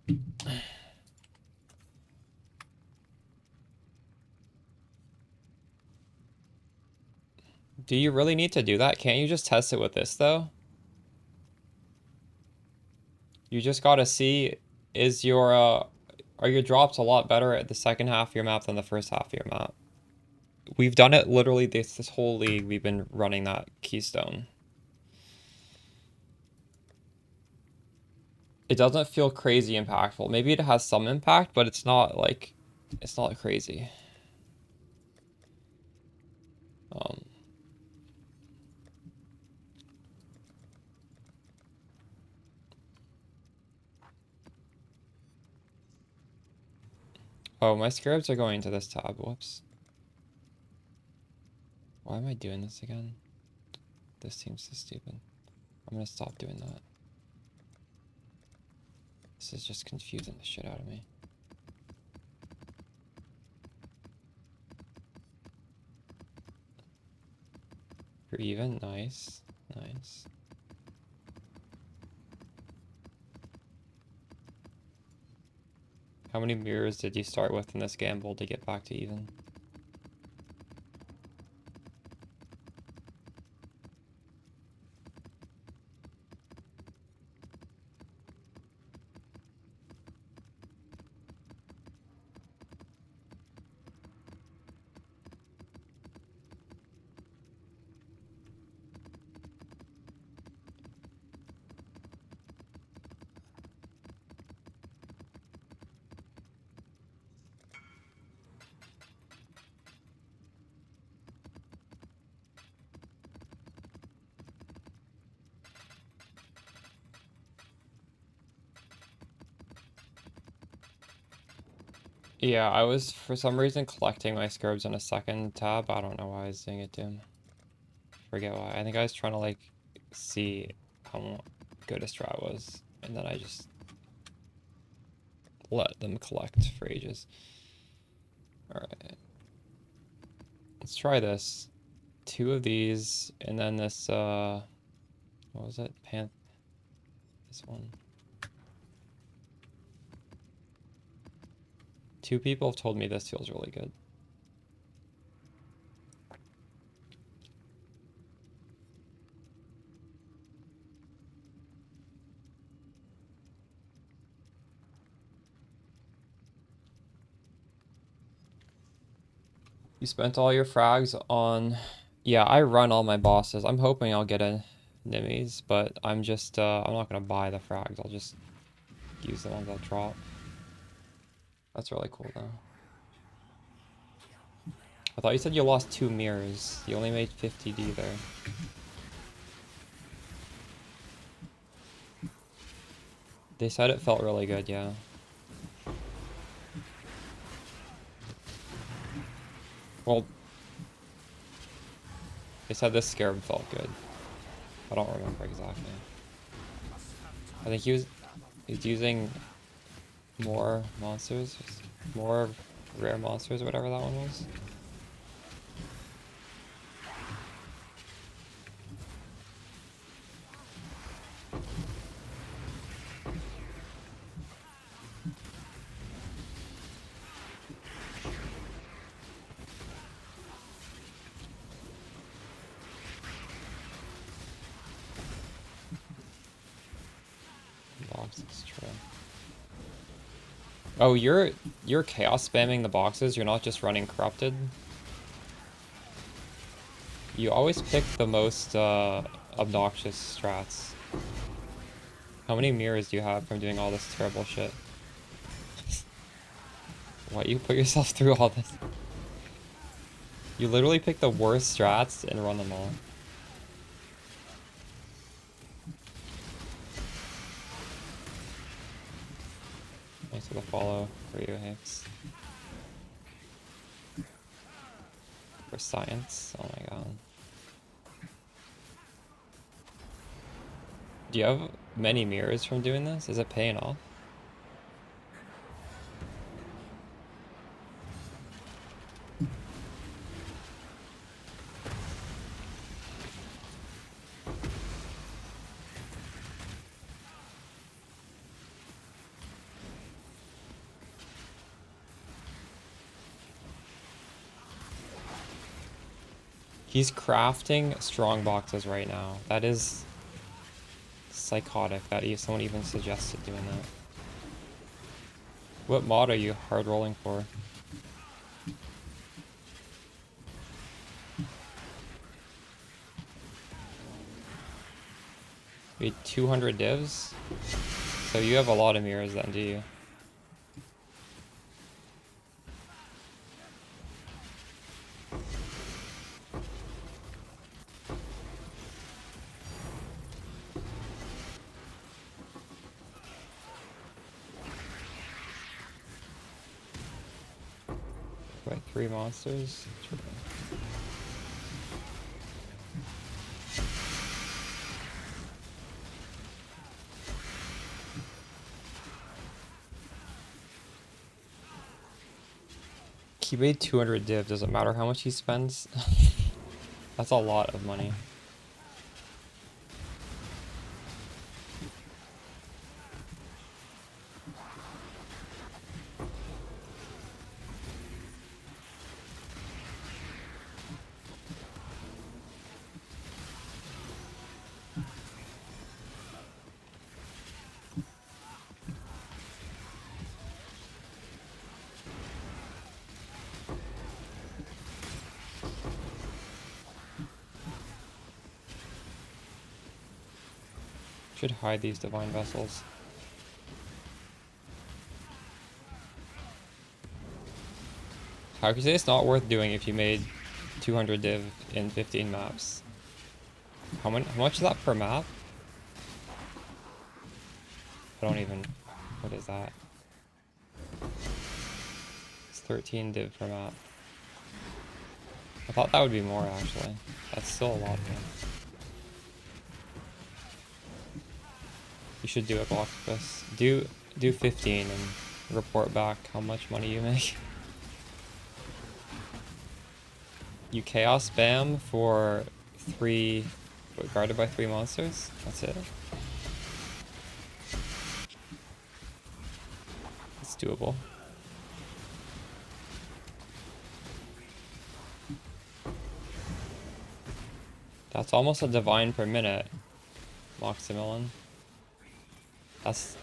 Do you really need to do that? Can't you just test it with this though? You just gotta see, is your are your drops a lot better at the second half of your map than the first half of your map? We've done it literally this whole league. We've been running that keystone. It doesn't feel crazy impactful. Maybe it has some impact, but it's not like, it's not crazy. Oh, my scarabs are going to this tab. Whoops. Why am I doing this again? This seems so stupid. I'm gonna stop doing that. This is just confusing the shit out of me. You're even? Nice. Nice. How many mirrors did you start with in this gamble to get back to even? Yeah, I was for some reason collecting my scarabs on a second tab. I don't know why I was doing it to him. Forget why. I think I was trying to like see how good a strat was, and then I just let them collect for ages. Alright. Let's try this. 2 of these, and then this, what was it? This one. 2 people have told me this feels really good. You spent all your frags on... Yeah, I run all my bosses. I'm hoping I'll get a Nimmies, but I'm just, I'm not gonna buy the frags. I'll just use the ones I'll drop. That's really cool, though. I thought you said you lost 2 mirrors. You only made 50D there. They said it felt really good, yeah. Well, they said this scarab felt good. I don't remember exactly. I think he's using more monsters, more rare monsters or whatever that one was. Boxes, true. Oh, you're chaos spamming the boxes. You're not just running corrupted. You always pick the most obnoxious strats. How many mirrors do you have from doing all this terrible shit? Why you put yourself through all this? You literally pick the worst strats and run them all. Thanks for the follow, for you, Hicks. For science, oh my god. Do you have many mirrors from doing this? Is it paying off? He's crafting strong boxes right now. That is psychotic that someone even suggested doing that. What mod are you hard rolling for? Wait, 200 divs? So you have a lot of mirrors then, do you? Wait, 3 monsters? True. He made 200 div. Does it matter how much he spends? That's a lot of money. Should hide these divine vessels. How could you say it's not worth doing if you made 200 div in 15 maps? How much is that per map? I don't even... What is that? It's 13 div per map. I thought that would be more, actually. That's still a lot more. You should do a Galacticus. Do 15 and report back how much money you make. You chaos spam for 3... guarded by 3 monsters? That's it? It's doable. That's almost a divine per minute, Maximilian. That's...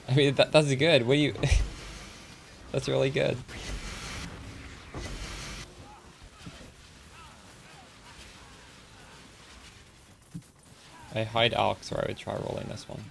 I mean, that's good. What do you... That's really good. I hide Alex, or I would try rolling this one.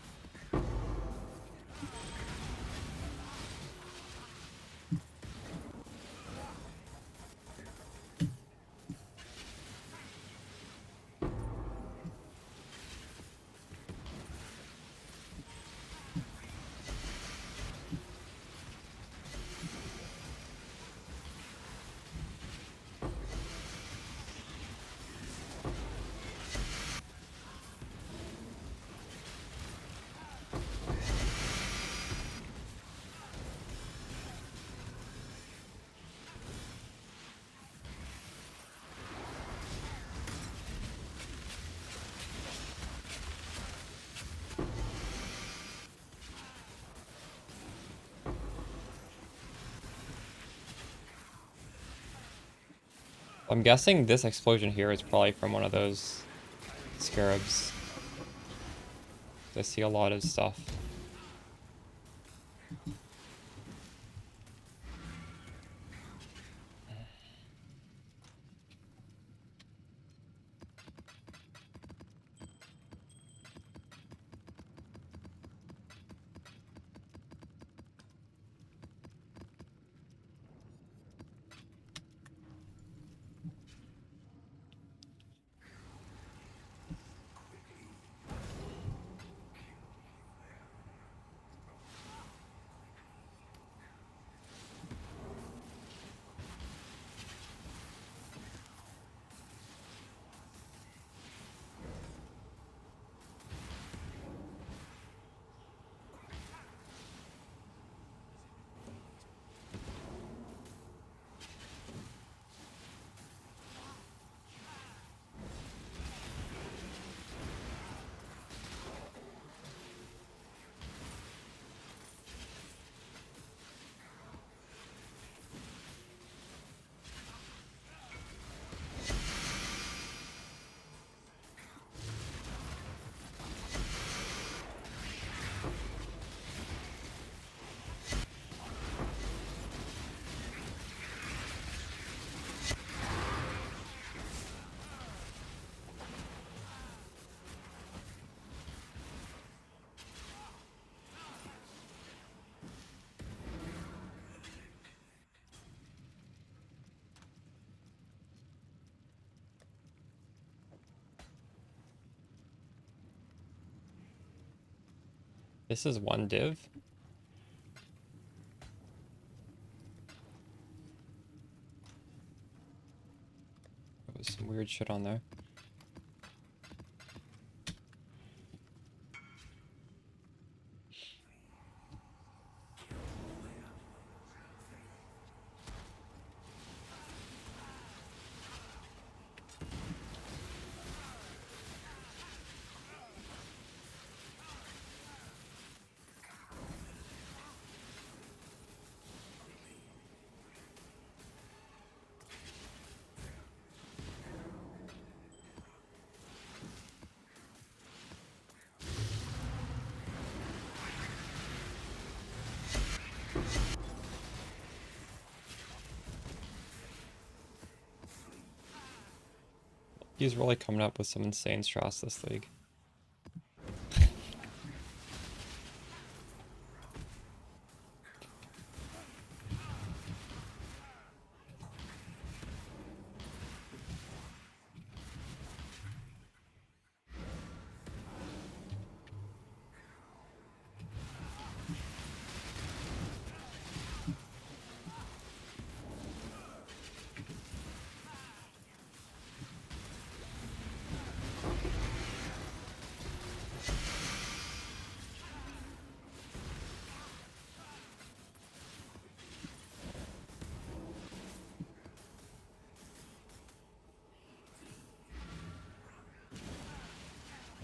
I'm guessing this explosion here is probably from one of those scarabs. I see a lot of stuff. This is one div? There was some weird shit on there. He's really coming up with some insane strats this league.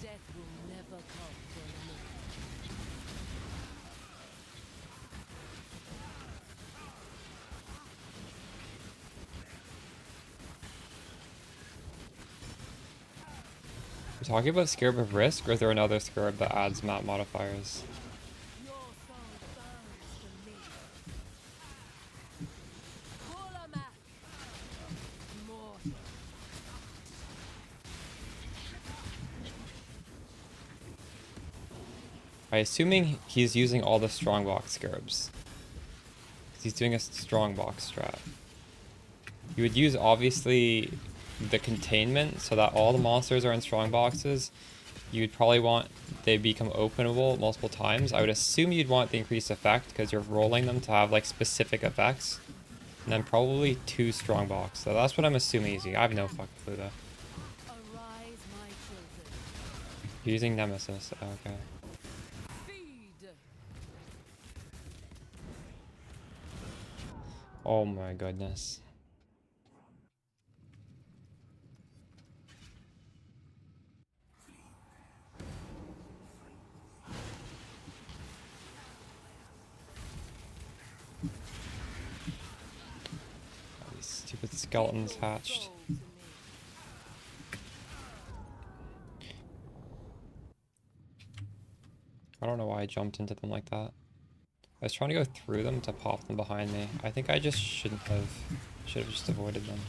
Death will never come for a moment. We're talking about Scarab of Risk, or is there another Scarab that adds map modifiers? Your soul burns for me. Pulamak. Mortal. I'm assuming he's using all the strongbox Scarabs. Because he's doing a strongbox strat. You would use, obviously, the containment so that all the monsters are in strong boxes. You'd probably want they become openable multiple times. I would assume you'd want the increased effect because you're rolling them to have like specific effects. And then probably 2 strong box. So that's what I'm assuming easy. I have no fucking clue though. Arise, my children. Using Nemesis. Okay. Feed. Oh my goodness. These stupid skeletons hatched. Soul to me. I don't know why I jumped into them like that. I was trying to go through them to pop them behind me. I think I just shouldn't have. Should have just avoided them.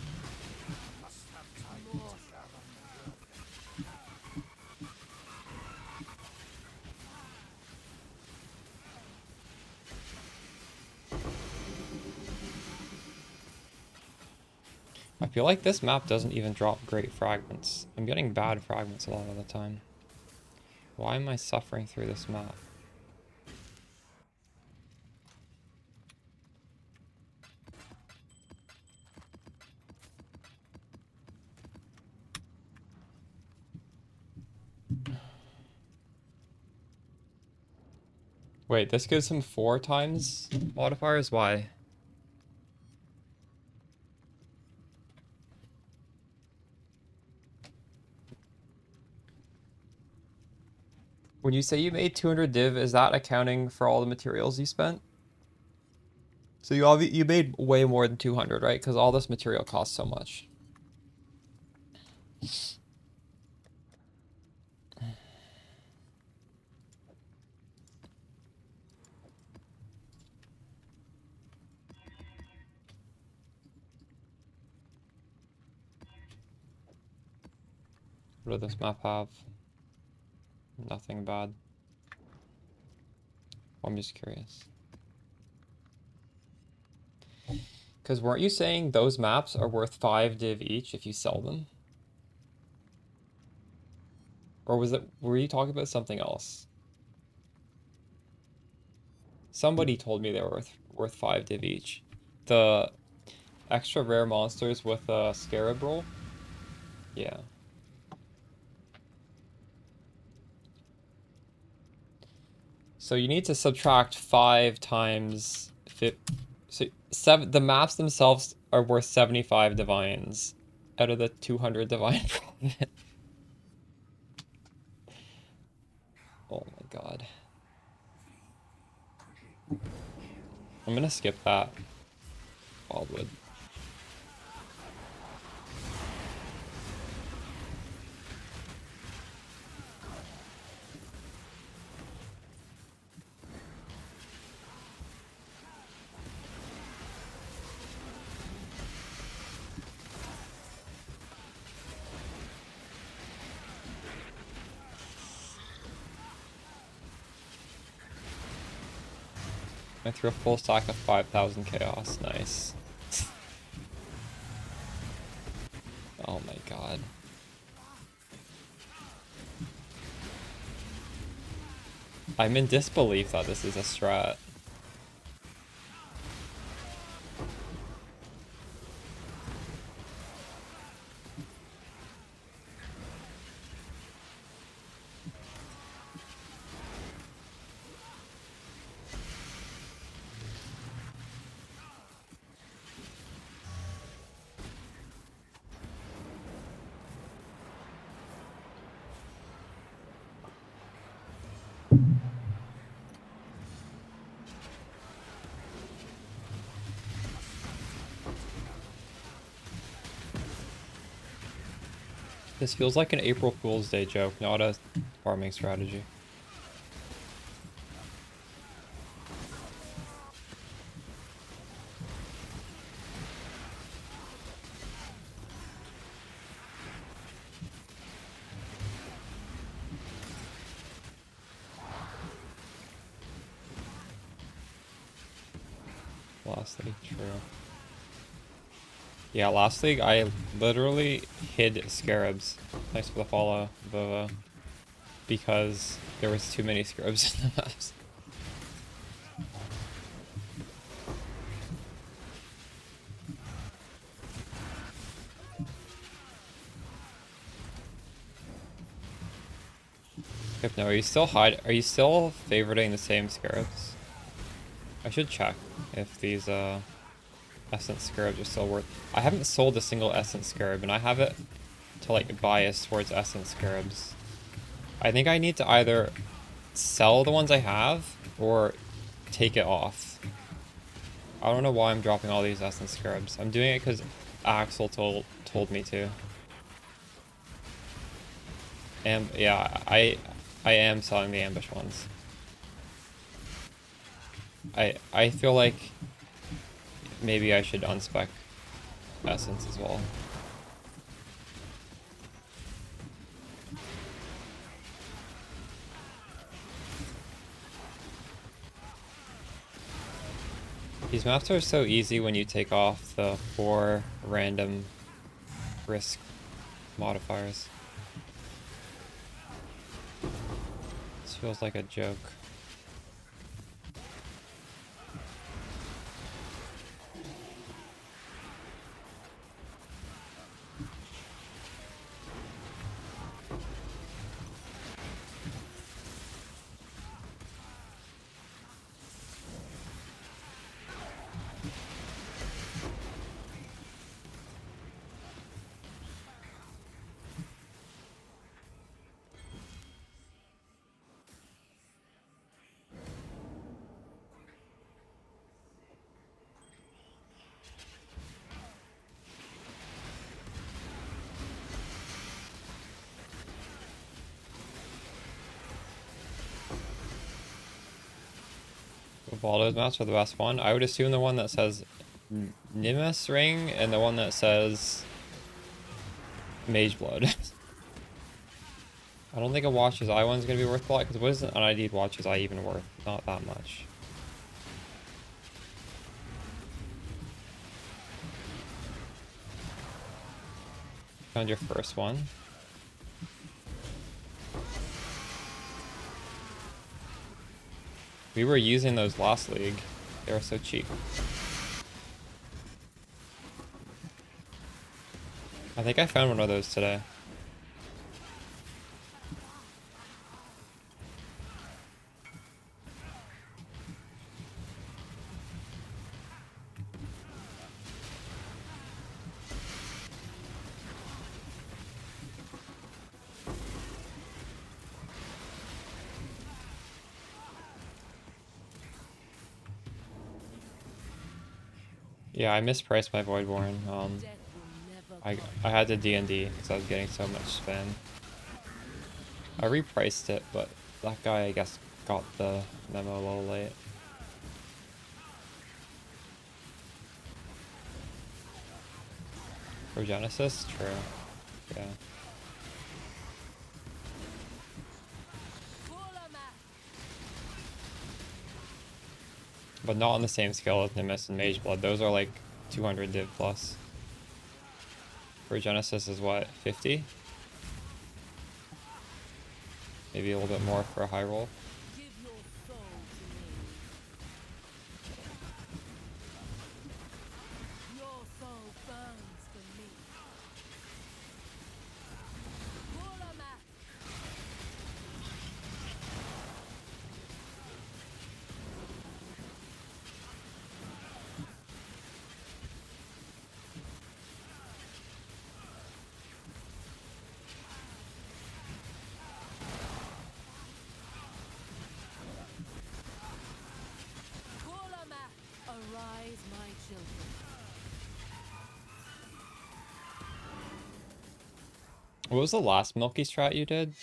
I feel like this map doesn't even drop great fragments. I'm getting bad fragments a lot of the time. Why am I suffering through this map? Wait, this gives him 4 times modifiers? Why? When you say you made 200 div, is that accounting for all the materials you spent? So you made way more than 200, right? Because all this material costs so much. What does this map have? Nothing bad. I'm just curious. Because weren't you saying those maps are worth 5 div each if you sell them? Or were you talking about something else? Somebody told me they were worth 5 div each. The extra rare monsters with a scarab roll? Yeah. So you need to subtract 5 times 50. So the maps themselves are worth 75 divines out of the 200 divine profit. Oh my god. I'm gonna skip that. Wildwood. I threw a full stack of 5,000 chaos. Nice. Oh my god. I'm in disbelief that this is a strat. This feels like an April Fool's Day joke, not a farming strategy. Last league, true. Yeah, last league I literally hid scarabs. Thanks for the follow, Vova. Because there was too many scarabs in the maps. Hypno, are you still are you still favoriting the same scarabs? I should check if these essence scarabs are still worth. I haven't sold a single essence scarab, and I have it to like bias towards essence scarabs. I think I need to either sell the ones I have or take it off. I don't know why I'm dropping all these essence scarabs. I'm doing it because Axel told me to. And yeah, I am selling the ambush ones. I feel like maybe I should unspec essence as well. These maps are so easy when you take off the 4 random risk modifiers. This feels like a joke. VODS maps are the best one. I would assume the one that says Nimbus Ring and the one that says Mage Blood. I don't think a Watch's Eye one's gonna be worth a lot, because what is an unID'd Watch's Eye even worth? Not that much. Found your first one. We were using those last league. They were so cheap. I think I found one of those today. Yeah, I mispriced my Voidborn. I had to D&D because I was getting so much spam. I repriced it, but that guy, I guess, got the memo a little late. For Genesis? True. Yeah. But not on the same scale as Nimbus and Mageblood. Those are like 200 div plus. For Genesis is what, 50? Maybe a little bit more for a high roll. Give your soul to me. Your soul burns for me. Ulama. Ulama. Arise, my children. What was the last Milky strat you did?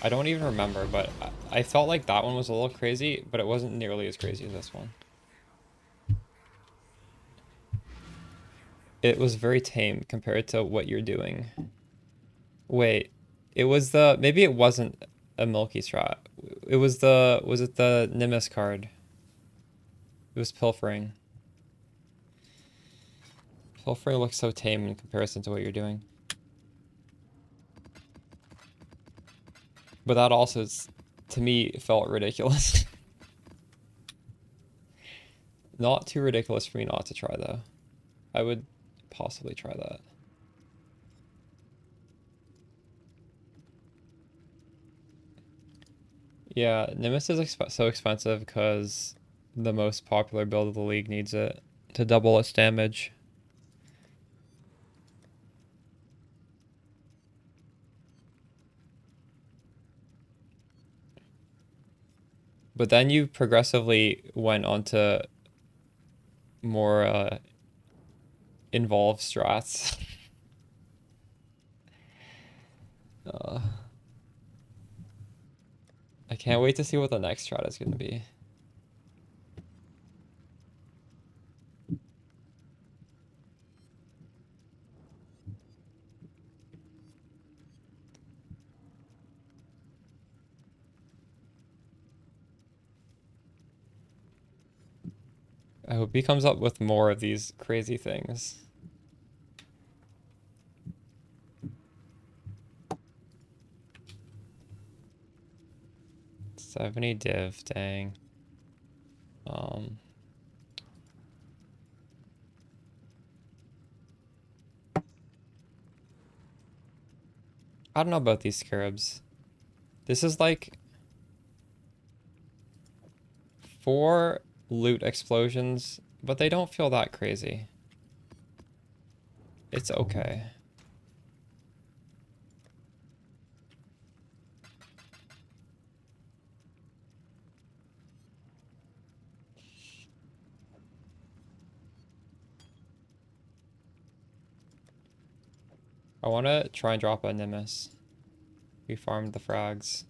I don't even remember, but I felt like that one was a little crazy, but it wasn't nearly as crazy as this one. It was very tame compared to what you're doing. Wait, it was the, maybe it wasn't a Milky strat. It was the, was it the Nimbus card? It was Pilfering. Pilfering looks so tame in comparison to what you're doing. But that also, to me, felt ridiculous. Not too ridiculous for me not to try, though. I would possibly try that. Yeah, Nimbus is so expensive because the most popular build of the league needs it to double its damage. But then you progressively went on to more involved strats. I can't wait to see what the next strat is going to be. I hope he comes up with more of these crazy things. $70 div, dang. I don't know about these scarabs. This is like 4 loot explosions, but they don't feel that crazy. It's okay. I want to try and drop a Nimbus. We farmed the frags.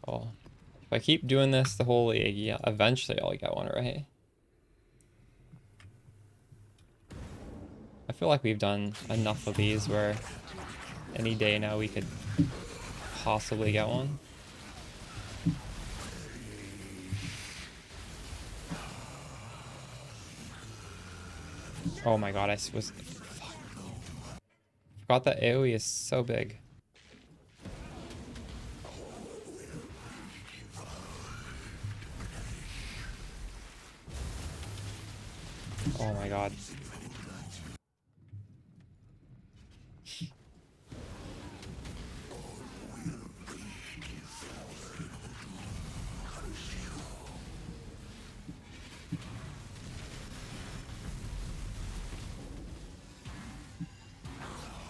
Oh, if I keep doing this the whole league, yeah, eventually I'll get one, right? I feel like we've done enough of these where any day now we could possibly get one. Oh my god, I was... Fuck. Forgot that AoE is so big. Oh my god.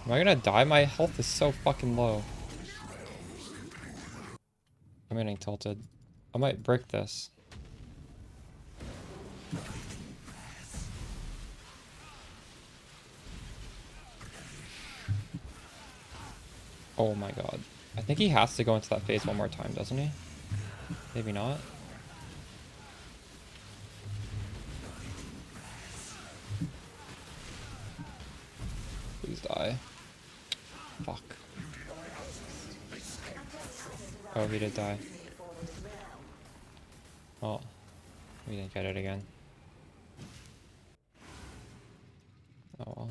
Am I gonna die? My health is so fucking low. I'm getting tilted. I might brick this. Oh my god. I think he has to go into that phase one more time, doesn't he? Maybe not. Please die. Fuck. Oh, he did die. Oh, we didn't get it again. Oh well.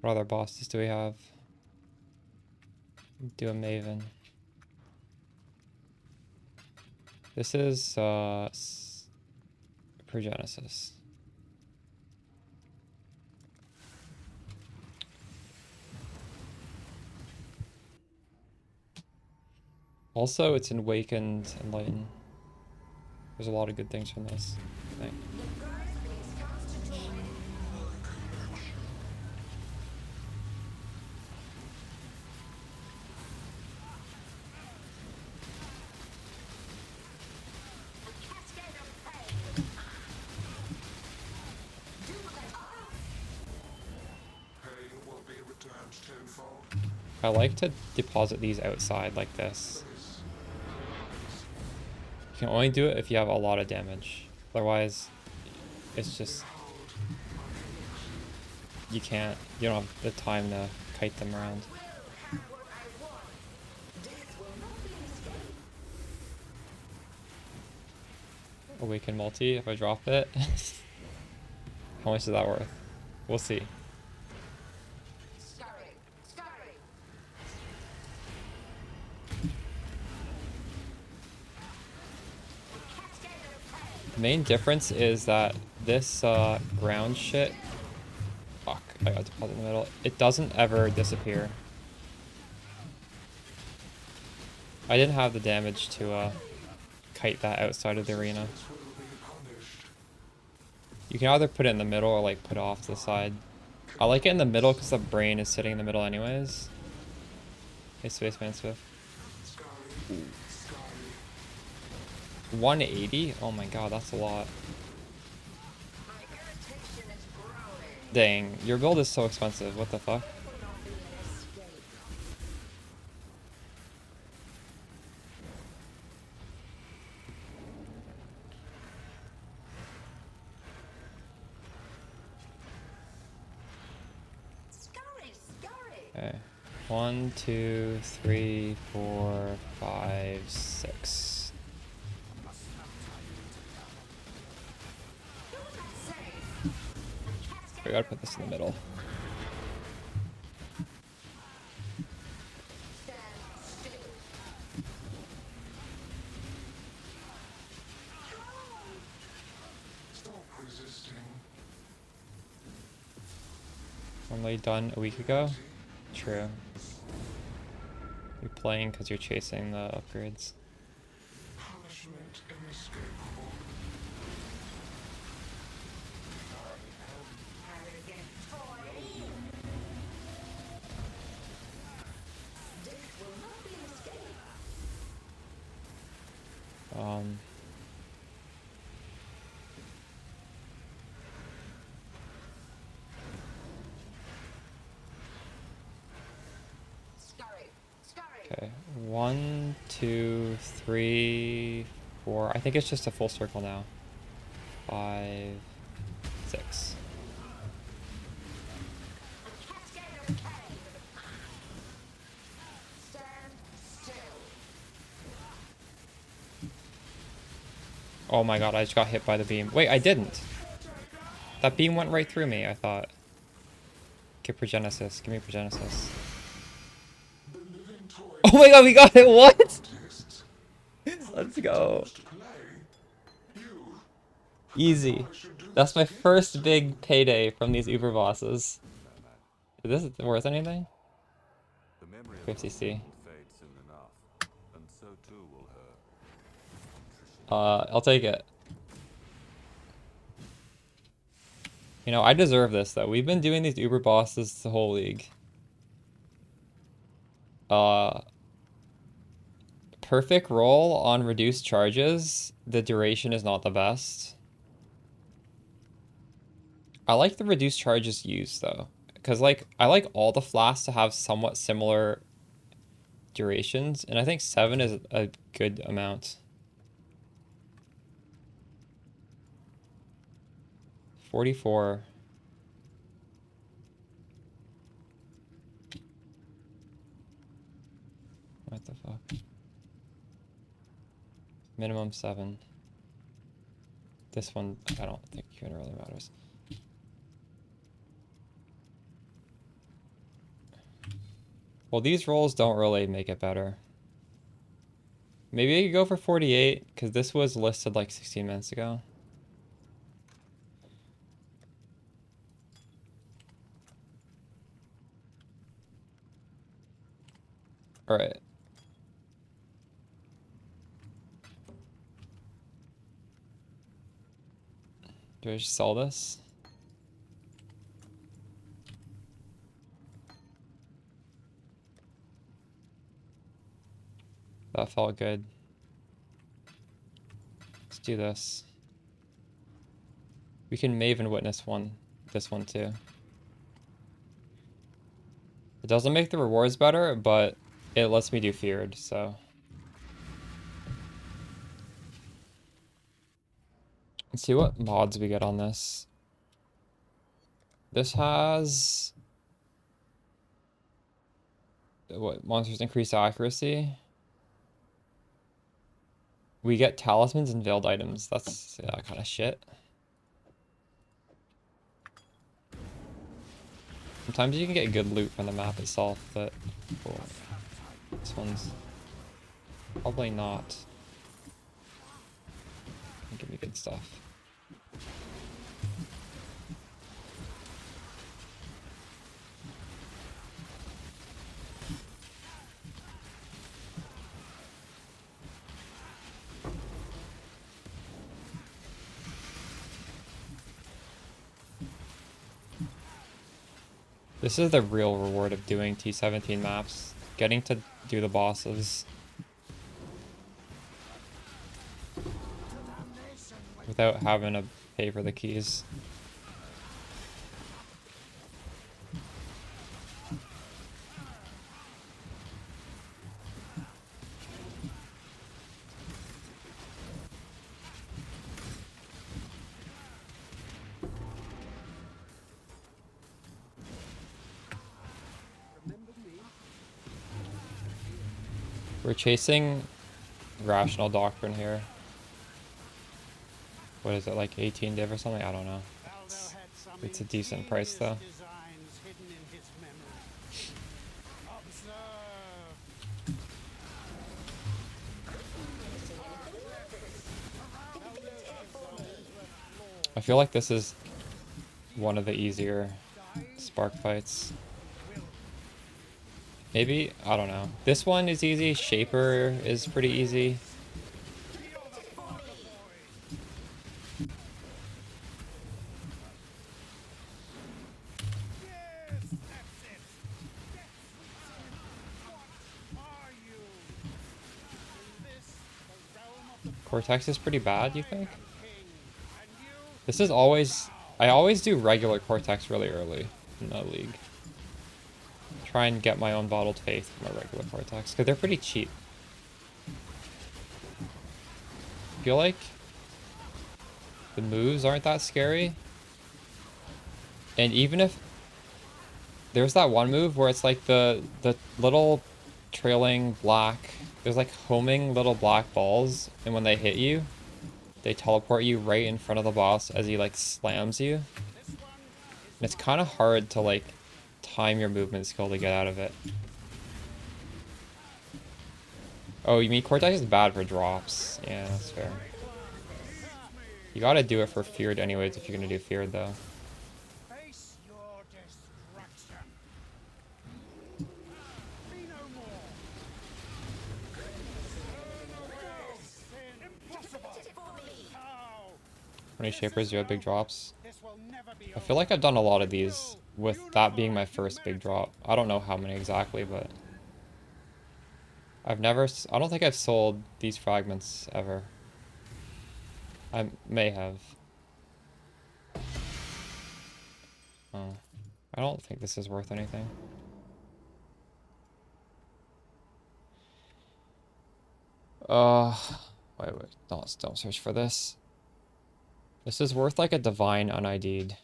What other bosses do we have? Do a Maven. This is Progenesis. Also, it's Awakened Enlighten. There's a lot of good things from this thing. I like to deposit these outside like this. You can only do it if you have a lot of damage. Otherwise, it's just... you don't have the time to kite them around. Awaken multi if I drop it. How much is that worth? We'll see. The main difference is that this ground shit, fuck, I got deposit in the middle, it doesn't ever disappear. I didn't have the damage to kite that outside of the arena. You can either put it in the middle or like put it off to the side. I like it in the middle because the brain is sitting in the middle anyways. Hey, Spaceman Swift. 180? Oh my god, that's a lot. Dang, your build is so expensive. What the fuck? Okay. 1, 2, 3, 4, 5, 6. We gotta put this in the middle. Only done a week ago? True. You're playing because you're chasing the upgrades. Okay, 1, 2, 3, 4. I think it's just a full circle now. 5, 6. Oh my god, I just got hit by the beam. Wait, I didn't. That beam went right through me, I thought. Get Progenesis. Give me Progenesis. Oh my god, we got it! What? Let's go. Easy. That's my first big payday from these Uber bosses. Is this worth anything? 50C. I'll take it. You know, I deserve this though. We've been doing these Uber bosses the whole league. perfect roll on reduced charges, the duration is not the best. I like the reduced charges used though, because like I like all the flasks to have somewhat similar durations, and I think 7 is a good amount. 44. What the fuck? Minimum 7. This one, I don't think even really matters. Well, these rolls don't really make it better. Maybe I could go for 48, because this was listed like 16 minutes ago. Alright. Do I just sell this? That felt good. Let's do this. We can Maven Witness this one too. It doesn't make the rewards better, but it lets me do feared, so. Let's see what mods we get on this. This has... what, monsters increase accuracy? We get talismans and veiled items. That's that kind of shit. Sometimes you can get good loot from the map itself, but cool. This one's probably not. Give me good stuff. This is the real reward of doing T17 maps. Getting to do the bosses without having to pay for the keys. We're chasing Rational Doctrine here. What is it, like 18 div or something? I don't know. It's a decent price though. I feel like this is one of the easier spark fights. Maybe, I don't know. This one is easy. Shaper is pretty easy. Cortex is pretty bad, you think? This is always... I always do regular Cortex really early in the league. Try and get my own bottled faith from a regular Cortex, because they're pretty cheap. I feel like the moves aren't that scary. And even if... There's that one move where it's like the little trailing black... There's like homing little black balls, and when they hit you, they teleport you right in front of the boss as he like slams you. And it's kind of hard to like time your movement skill to get out of it. Oh, you mean Cortex is bad for drops? Yeah, that's fair. You gotta do it for feared anyways if you're gonna do feared though. Face your destruction. Be no more. Impossible. How? 20 shapers, you have big drops. This will never be I feel like I've done a lot of these with that being my first big drop. I don't know how many exactly, but I don't think I've sold these fragments ever. I may have. Oh. I don't think this is worth anything. Wait, don't search for this. This is worth like a divine un-ID'd.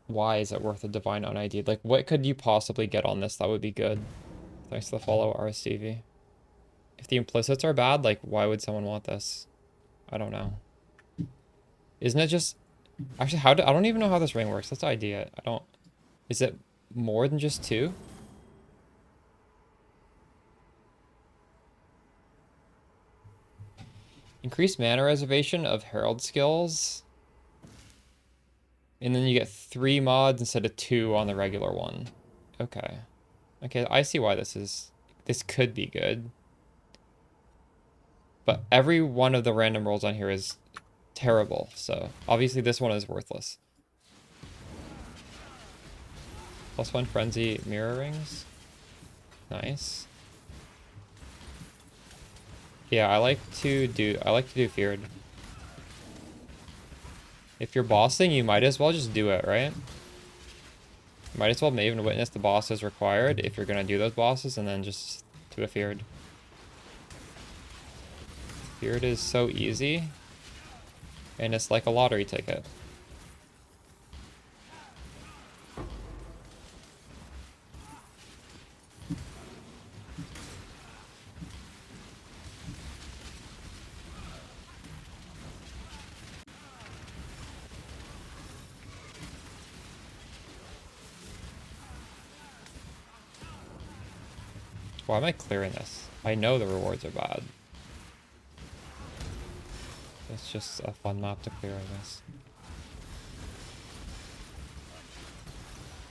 Why is it worth a divine un-ID'd? Like, what could you possibly get on this that would be good? Thanks to the follow, RSTV. If the implicits are bad, like, why would someone want this? I don't know. Isn't it just... Actually, I don't even know how this ring works. That's the idea. I don't... Is it more than just 2? Increase mana reservation of Herald skills. And then you get 3 mods instead of 2 on the regular one. Okay. Okay, I see why this could be good. But every one of the random rolls on here is terrible, so obviously this one is worthless. +1 frenzy mirror rings. Nice. Yeah, I like to do feared. If you're bossing, you might as well just do it, right? You might as well Maven Witness the bosses required if you're gonna do those bosses, and then just do a feared. Feared is so easy, and it's like a lottery ticket. Why am I clearing this? I know the rewards are bad. It's just a fun map to clear, I guess.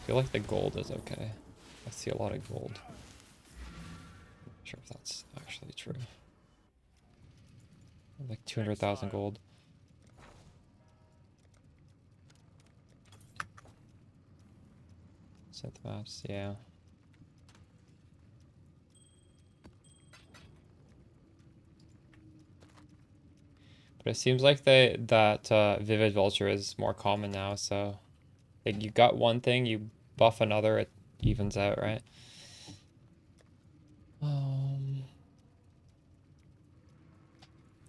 I feel like the gold is okay. I see a lot of gold. Not sure if that's actually true. Like 200,000 gold. Synth maps, yeah. But it seems like that Vivid Vulture is more common now, so like you got one thing, you buff another, it evens out, right?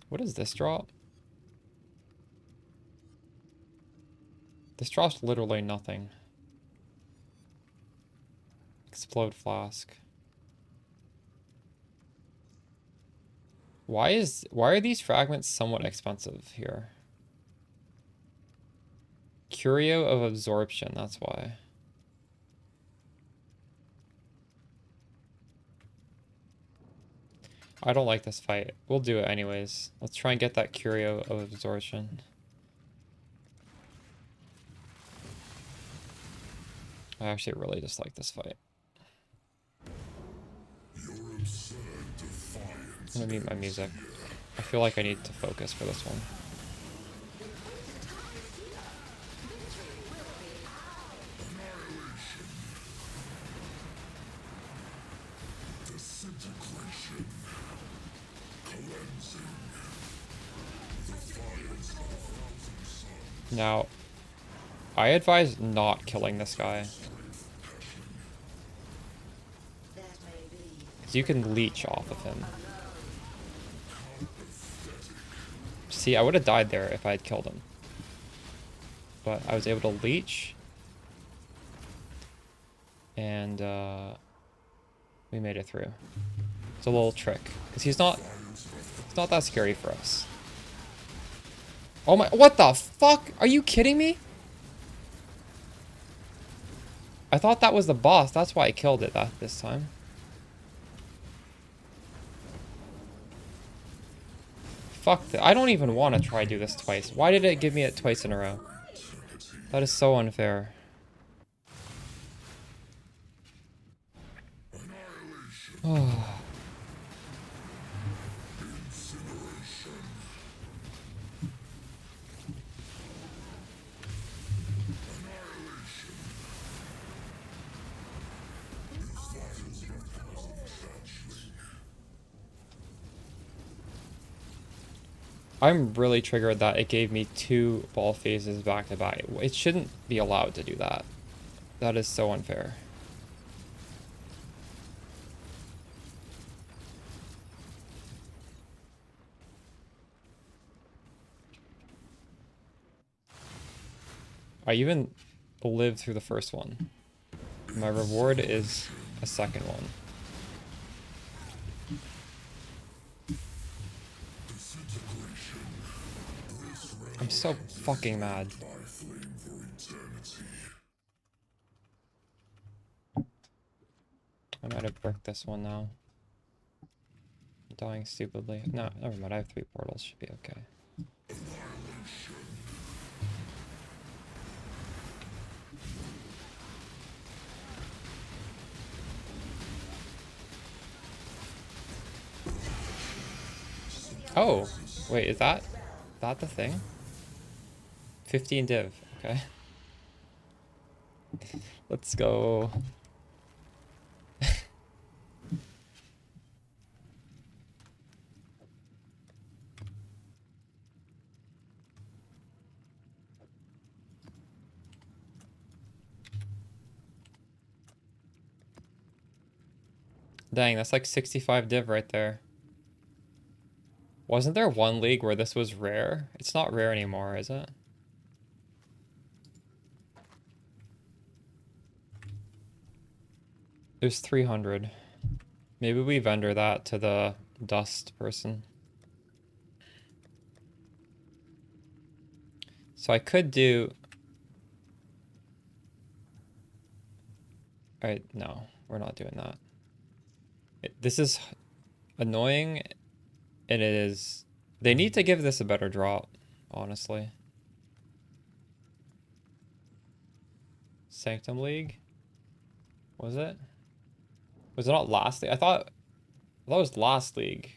What does this drop? This drops literally nothing. Explode Flask. Why are these fragments somewhat expensive here? Curio of Absorption, that's why. I don't like this fight. We'll do it anyways. Let's try and get that Curio of Absorption. I actually really dislike this fight. I'm gonna mute my music. I feel like I need to focus for this one. Now, I advise not killing this guy. Because you can leech off of him. See, I would have died there if I had killed him. But I was able to leech. And we made it through. It's a little trick. Because he's not that scary for us. Oh my, what the fuck? Are you kidding me? I thought that was the boss. That's why I killed it this time. Fuck that. I don't even want to try do this twice. Why did it give me it twice in a row? That is so unfair. Oh. I'm really triggered that it gave me 2 ball phases back to back. It shouldn't be allowed to do that. That is so unfair. I even lived through the first one. My reward is a second one. I'm so fucking mad. I might have bricked this one now. I'm dying stupidly. No, never mind. I have 3 portals. Should be okay. Oh, wait, is that the thing? 15 div, okay. Let's go. Dang, that's like 65 div right there. Wasn't there one league where this was rare? It's not rare anymore, is it? There's 300. Maybe we vendor that to the dust person. So I could do... Alright, no, we're not doing that. This is annoying, and it is... They need to give this a better drop, honestly. Sanctum League? Was it? Was it not last league? I thought it was last league.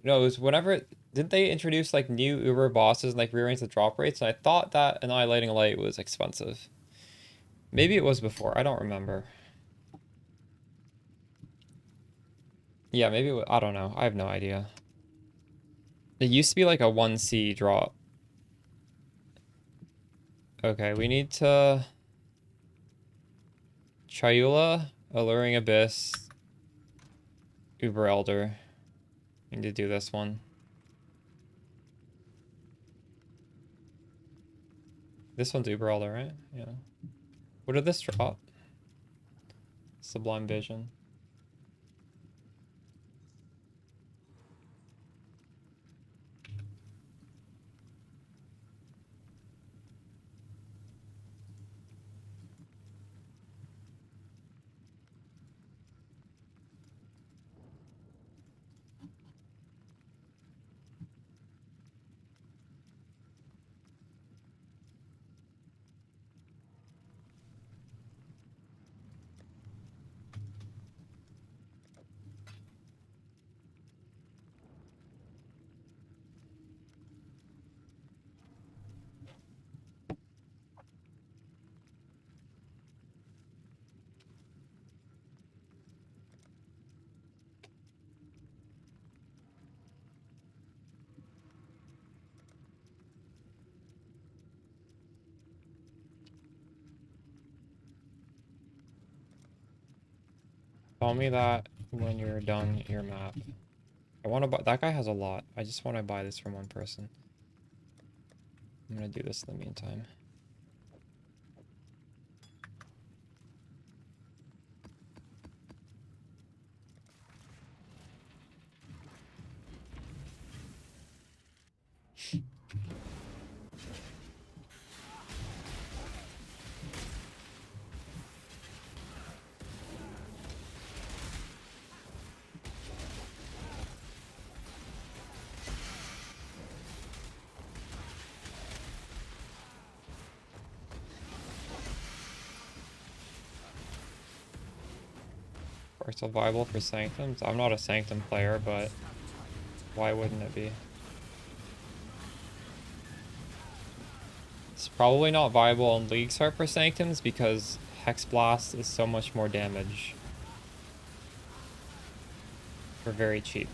No, it was whenever... Didn't they introduce like new Uber bosses and like rearrange the drop rates? And I thought that Annihilating Light was expensive. Maybe it was before. I don't remember. Yeah, maybe I don't know. I have no idea. It used to be like a 1C drop. Okay, we need to... Chayula, Alluring Abyss, Uber Elder. Need to do this one. This one's Uber Elder, right? Yeah. What did this drop? Sublime Vision. Tell me that when you're done your map. I want to buy... That guy has a lot. I just want to buy this from one person. I'm going to do this in the meantime. Are still viable for Sanctums? I'm not a Sanctum player, but why wouldn't it be? It's probably not viable on League Start for Sanctums because Hex Blast is so much more damage for very cheap.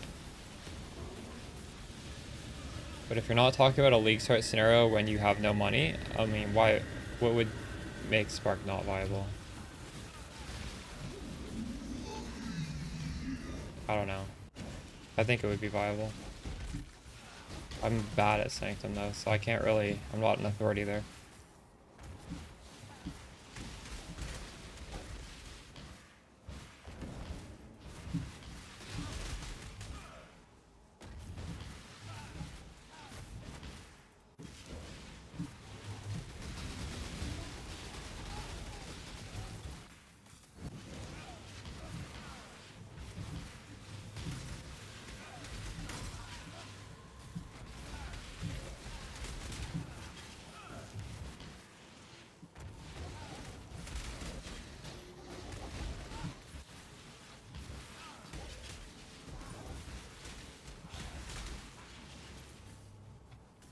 But But if you're not talking about a league start scenario when you have no money, I mean, why? What would make Spark not viable? I don't know. I think it would be viable. I'm bad at Sanctum though, so I can't really, I'm not an authority there.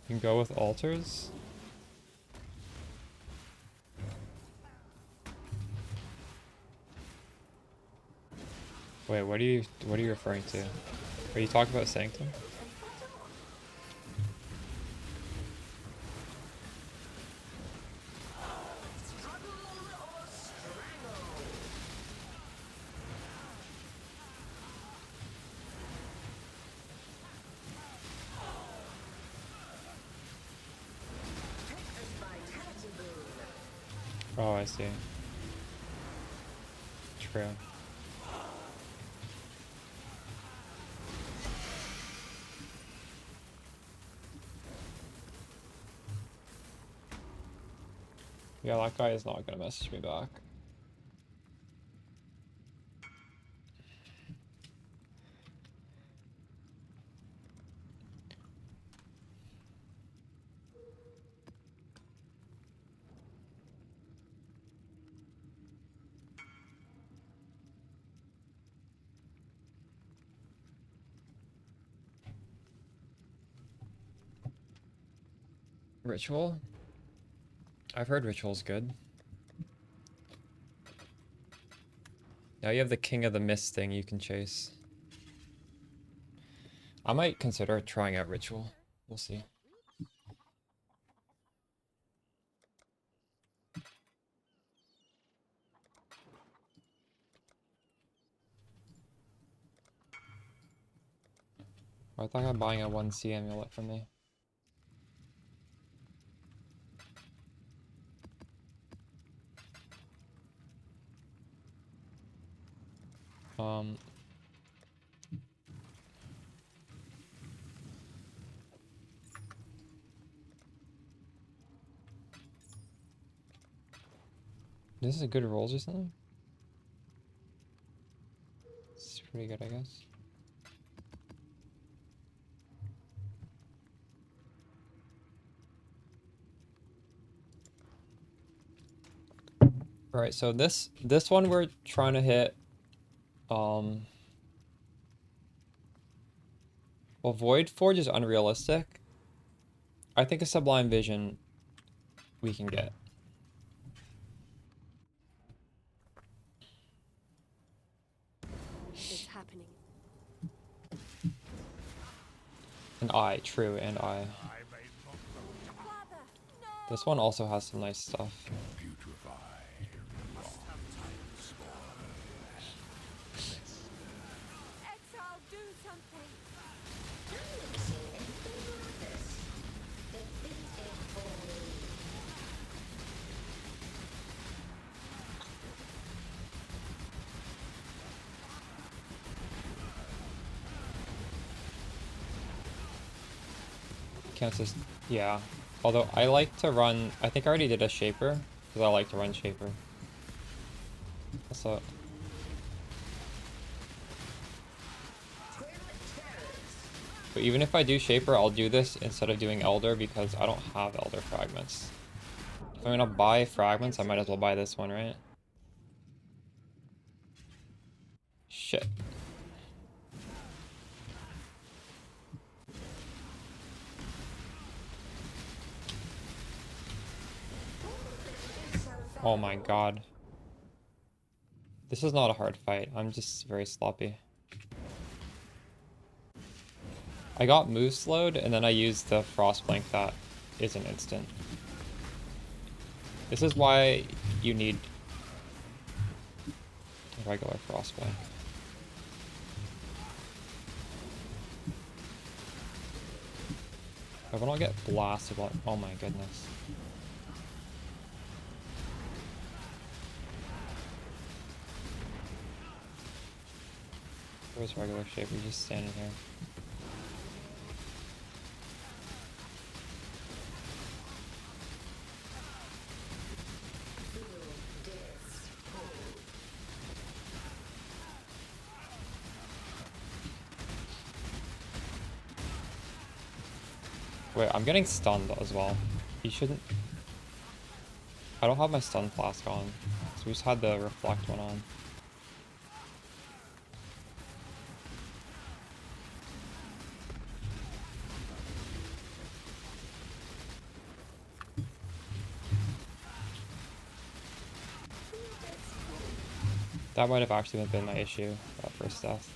You can go with altars. Wait, what are you referring to? Are you talking about Sanctum? Oh, I see. True. Yeah, that guy is not gonna message me back. Ritual? I've heard Ritual's good. Now you have the King of the Mist thing you can chase. I might consider trying out Ritual. We'll see. I thought I'm buying a 1C amulet from me. This is a good rolls or something? It's pretty good, I guess. Alright, so this one we're trying to hit. Well, Void Forge is unrealistic. I think a Sublime Vision we can get. It's happening. An eye, true, and eye. This one also has some nice stuff. Exile, do something. Can't just, yeah. Although I like to run, I think I already did a Shaper, because I like to run Shaper. So, but even if I do Shaper, I'll do this instead of doing Elder because I don't have Elder Fragments. If I'm gonna buy Fragments, I might as well buy this one, right? Shit. Oh my god. This is not a hard fight. I'm just very sloppy. I got move slowed, and then I used the Frostblink that isn't instant. This is why you need a regular Frostblink. I will not get blasted by— oh my goodness. Where's regular shape? We're just standing here. Wait, I'm getting stunned as well. He shouldn't— I don't have my stun flask on, so we just had the reflect one on. That might have actually been my issue, that first death.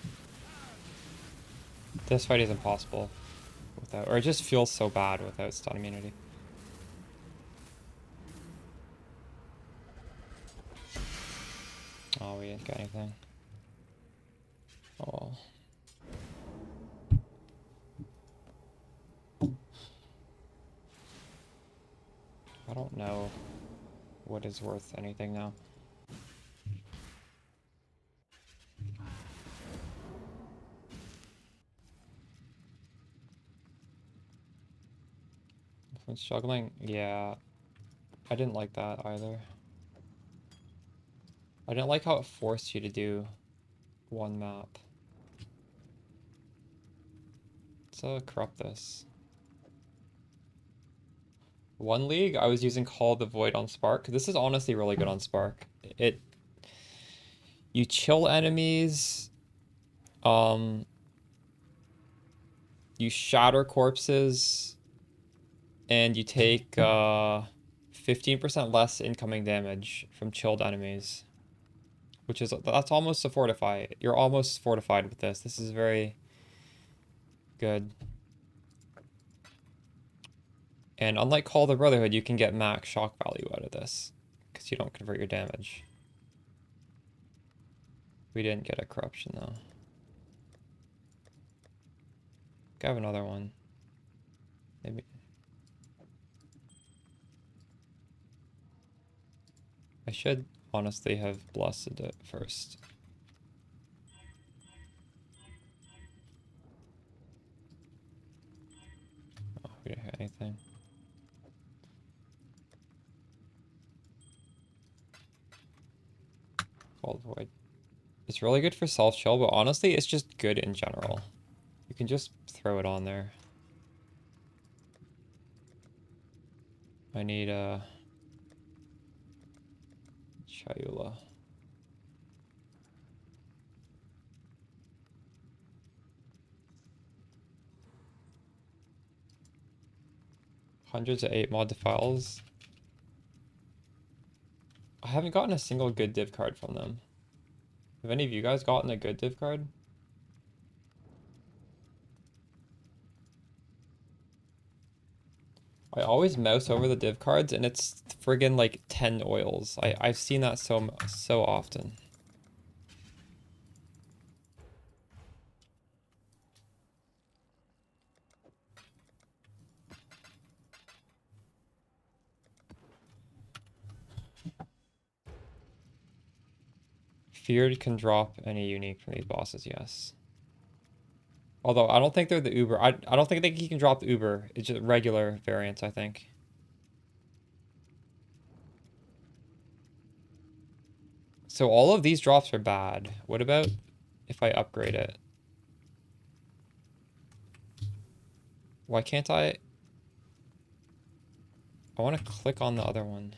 This fight is impossible without— or it just feels so bad without stun immunity. Oh, we didn't get anything. Oh. I don't know what is worth anything now. When struggling, yeah. I didn't like that either. I didn't like how it forced you to do one map. Let's corrupt this. One league, I was using Call of the Void on Spark. This is honestly really good on Spark. You chill enemies. You shatter corpses. And you take 15% less incoming damage from chilled enemies. Which is— that's almost a fortify. You're almost fortified with this. This is very good. And unlike Call of the Brotherhood, you can get max shock value out of this, because you don't convert your damage. We didn't get a corruption though. Could have another one. Maybe. I should honestly have blessed it first. Oh, we didn't hit anything. Cold Void. It's really good for self-chill, but honestly, it's just good in general. You can just throw it on there. I need a Chayula. Hundreds of 8 mod defiles. I haven't gotten a single good div card from them. Have any of you guys gotten a good div card? I always mouse over the div cards and it's friggin' like 10 oils. I've seen that so often. Feared can drop any unique from these bosses, yes. Although I don't think they're the Uber. I don't think he can drop the Uber. It's just regular variants, I think. So all of these drops are bad. What about if I upgrade it? Why can't I want to click on the other one.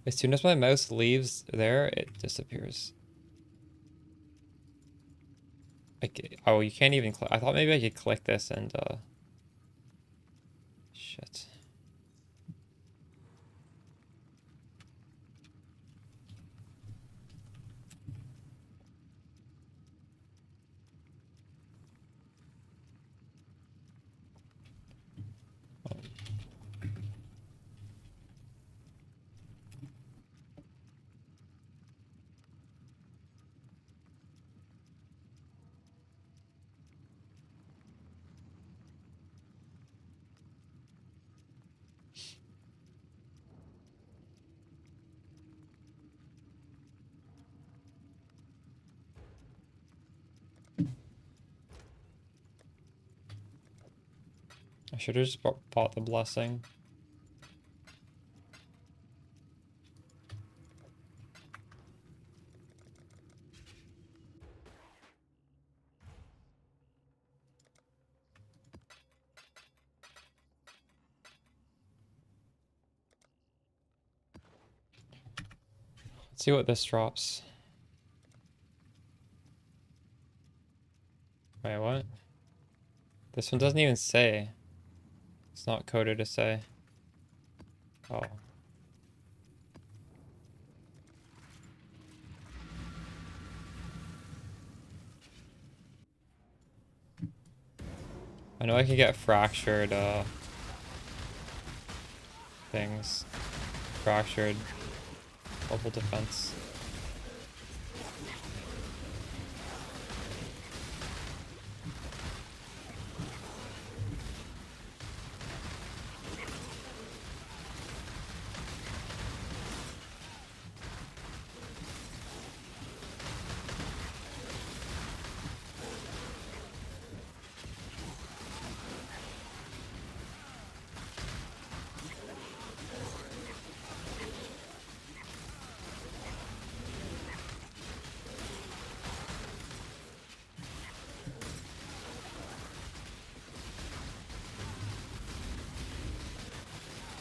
As soon as my mouse leaves there, it disappears. Oh, you can't even click. I thought maybe I could click this and, shit. should have just bought the blessing. Let's see what this drops. Wait, what? This one doesn't even say. It's not coded to say. Oh. I know I can get fractured things. Fractured bubble defense.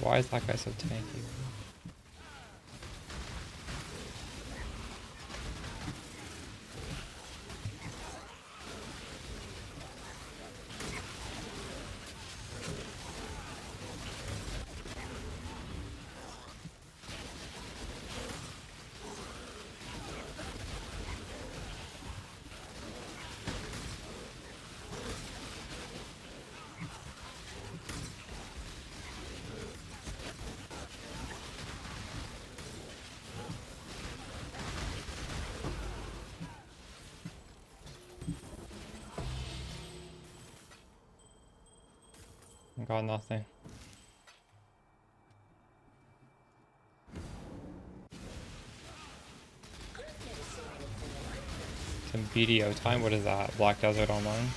Why is that guy so tanky? Got nothing. Some BDO time? What is that? Black Desert Online?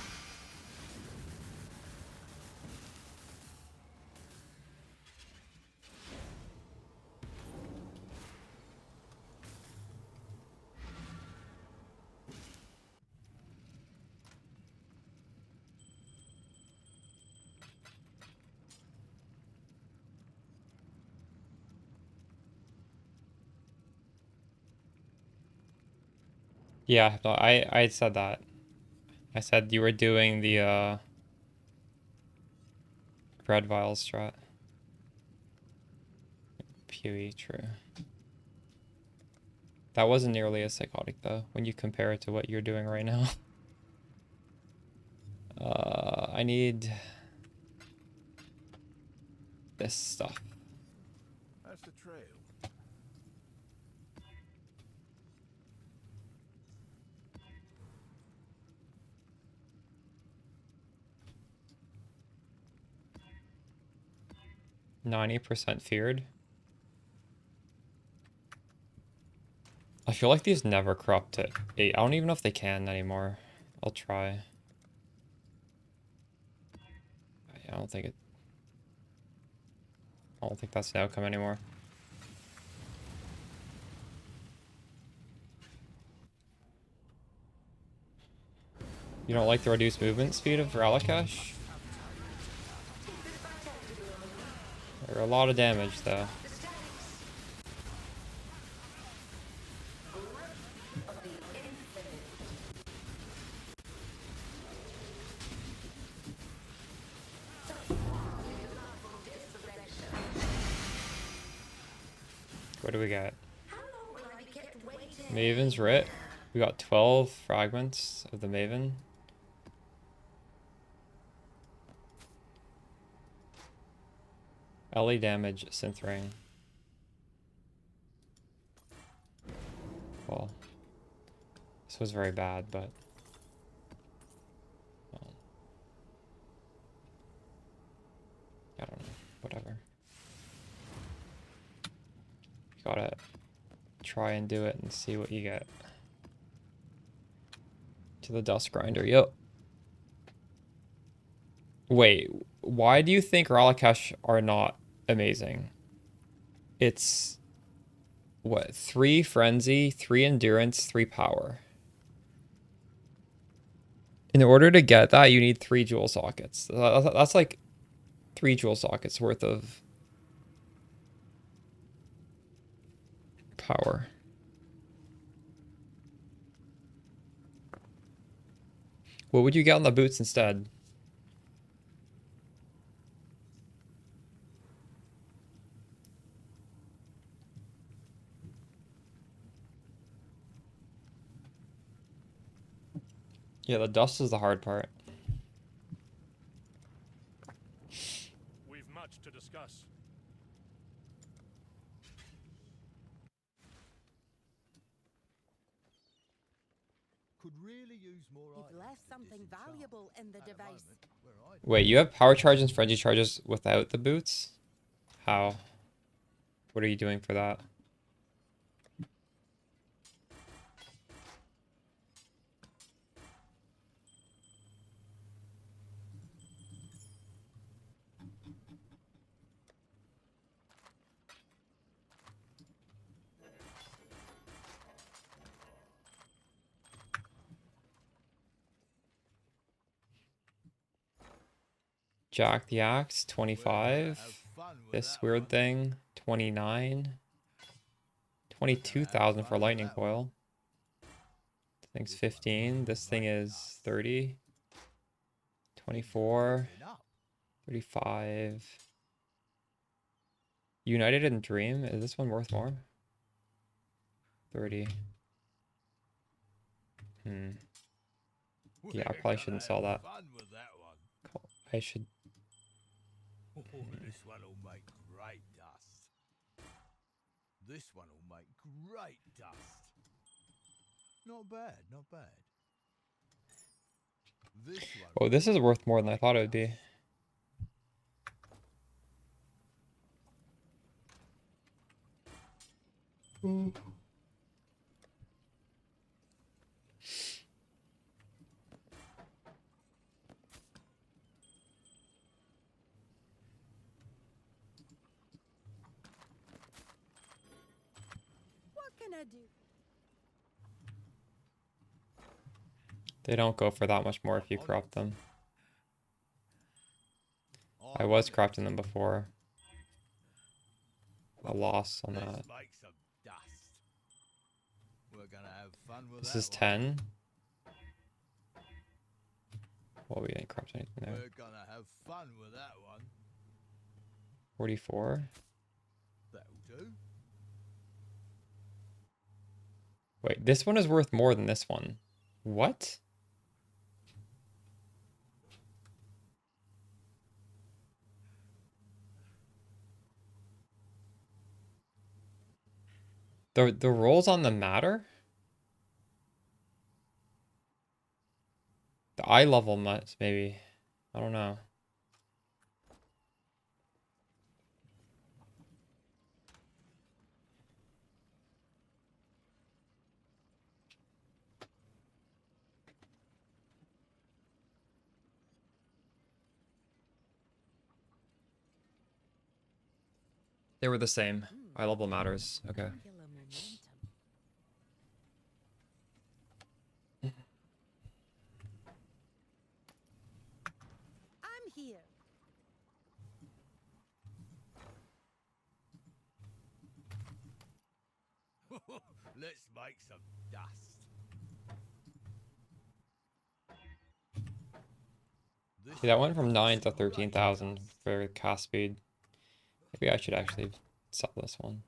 Yeah, no, I said that. I said you were doing the red vial strat. PoE, true. That wasn't nearly as psychotic though, when you compare it to what you're doing right now. I need this stuff. That's the trail. %90 feared. I feel like these never corrupt to 8. I don't even know if they can anymore. I'll try. I don't think that's the outcome anymore. You don't like the reduced movement speed of Ralakash? There are a lot of damage though. What do we got? Maven's Writ. We got 12 fragments of the Maven. LA damage, synth ring. Well, this was very bad, but I don't know. Whatever. You gotta try and do it and see what you get. To the dust grinder. Yep. Wait, why do you think Ralakesh are not amazing? It's what, 3 frenzy, 3 endurance, 3 power. In order to get that, you need 3 jewel sockets. That's like 3 jewel sockets worth of power. What would you get on the boots instead? Yeah, the dust is the hard part. We've much to discuss. Could really use more You've items left in something this enchant. valuable in the At the device. moment, where I Wait, you have power charges and frenzy charges without the boots? How? What are you doing for that? Jack the Axe, 25. fun with This that weird one. thing, 29. 22,000 for lightning coil. This thing's 15. This thing is 30. 24. Leveling up. 35. United and Dream. Is this one worth more? 30. Yeah, I probably shouldn't sell that. Fun with that one. I should. Oh, this one will make great dust. This one will make great dust. Not bad, not bad. This one. Oh, this is worth more than I thought it would be. What can I do? They don't go for that much more if you crop them. I was crafting them before. A loss on that. Let's make some dust. We're gonna have fun with This that is one. 10. Well, we didn't craft anything there. We're gonna have fun with that one. 44. That'll do. Wait, this one is worth more than this one. What? The rolls on the matter? The eye level must maybe. I don't know. They were the same. Eye level matters. Okay. Killer momentum. I'm here. Let's make some dust. See, that went from 9 to 13,000 for cast speed. Maybe I should actually sell this one.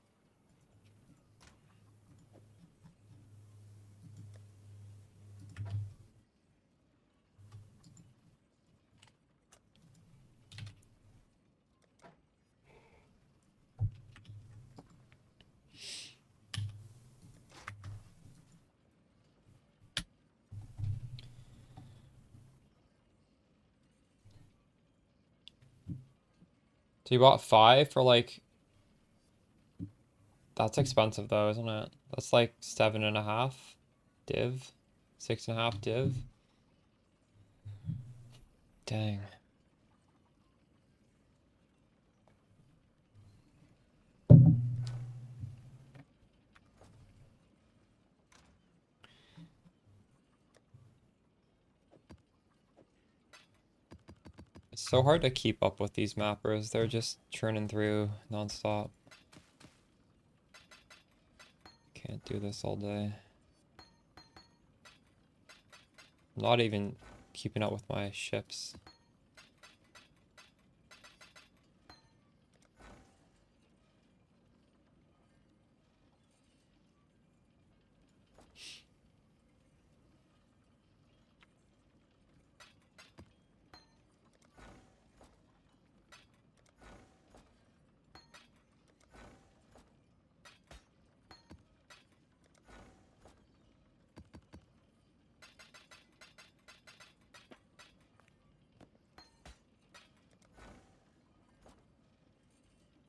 So you bought 5 for like... That's expensive though, isn't it? That's like 7.5 div. 6.5 div. Dang. It's so hard to keep up with these mappers. They're just churning through nonstop. Can't do this all day. Not even keeping up with my ships.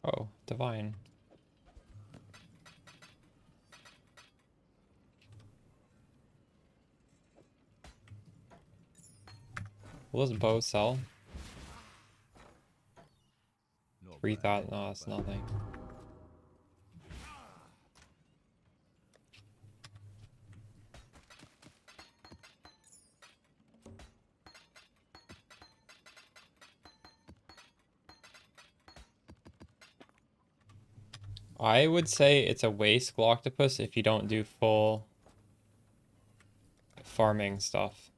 Oh, divine. Will this bow sell? Not 3,000. bad, No, not it's bad. nothing. I would say it's a waste Galactopus if you don't do full farming stuff.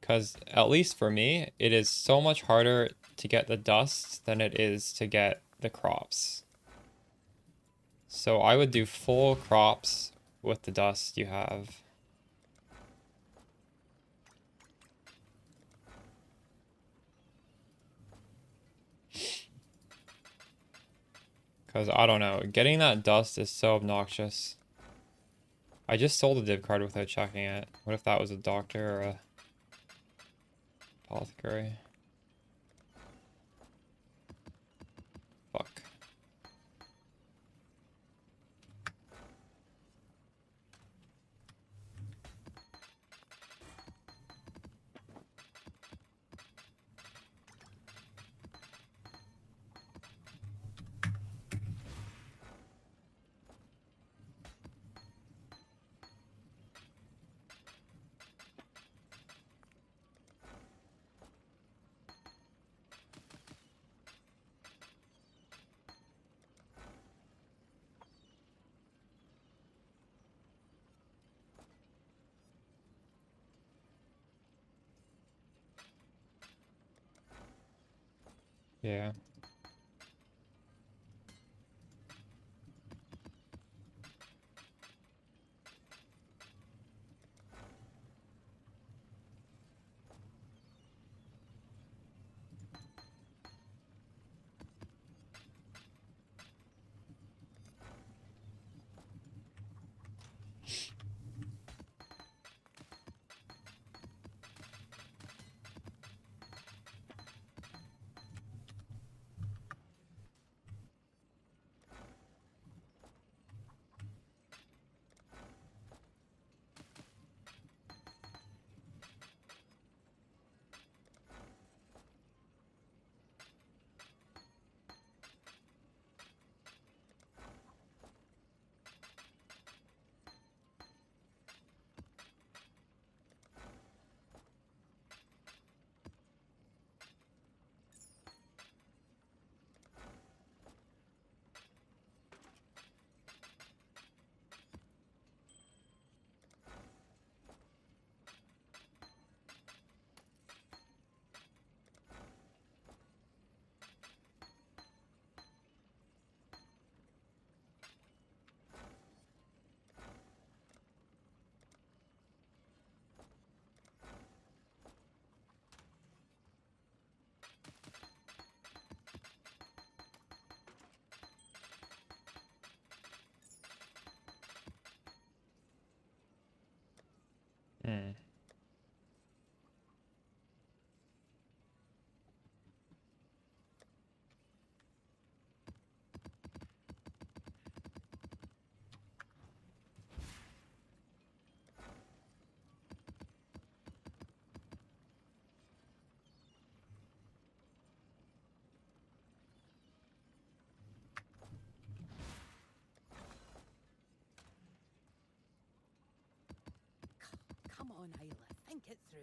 Because, at least for me, it is so much harder to get the dust than it is to get the crops. So I would do full crops with the dust you have. Because, I don't know, getting that dust is so obnoxious. I just sold a div card without checking it. What if that was a doctor or a apothecary? Fuck. Yeah. Hmm. Come on, Isla. Think it through.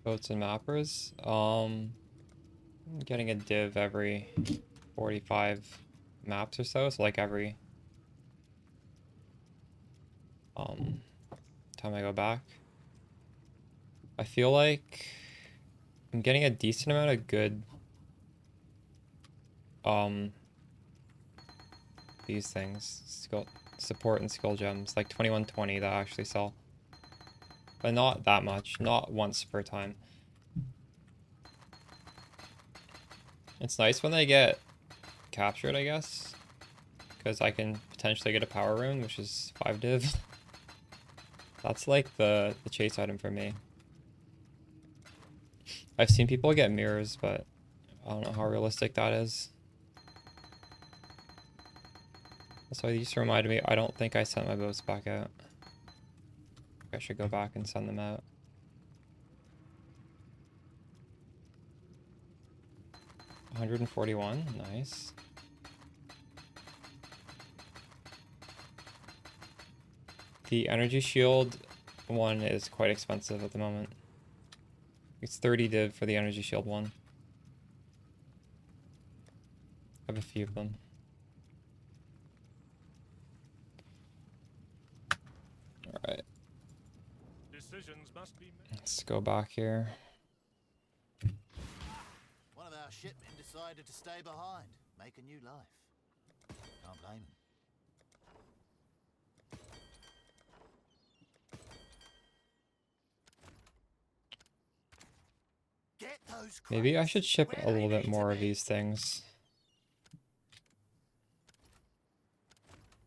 Boats and mappers. I'm getting a div every 45 maps or so. So like every time I go back. I feel like I'm getting a decent amount of good these things. Skill support and skill gems. Like 2120 that actually sell. But not that much. Not once per time. It's nice when they get captured, I guess. Because I can potentially get a power rune, which is 5 div. That's like the chase item for me. I've seen people get mirrors, but I don't know how realistic that is. So you just reminded me, I don't think I sent my boats back out. I should go back and send them out. $141, nice. The energy shield one is quite expensive at the moment. It's 30 div for the energy shield one. I have a few of them. Alright. Decisions must be made. Let's go back here. One of our shipmen decided to stay behind, make a new life. Can't blame him. Get those Maybe I crates should ship where a little they bit need to more of be. these things.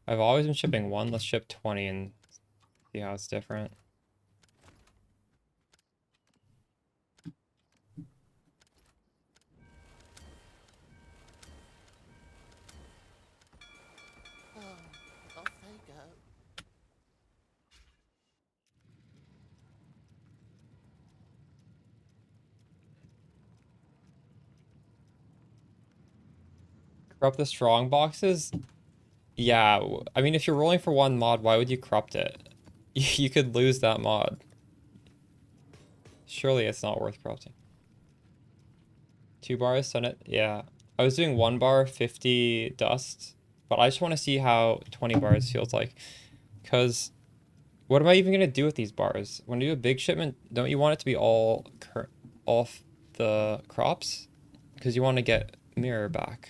I've always been shipping one. Let's ship 20 and see how it's different. Oh, off they go. Corrupt the strong boxes? Yeah, I mean, if you're rolling for one mod, why would you corrupt it? You could lose that mod. Surely it's not worth corrupting. 2 bars, send it. Yeah. I was doing 1 bar, 50 dust, but I just want to see how 20 bars feels like. Because what am I even going to do with these bars? When you do a big shipment, don't you want it to be all off the crops? Because you want to get mirror back.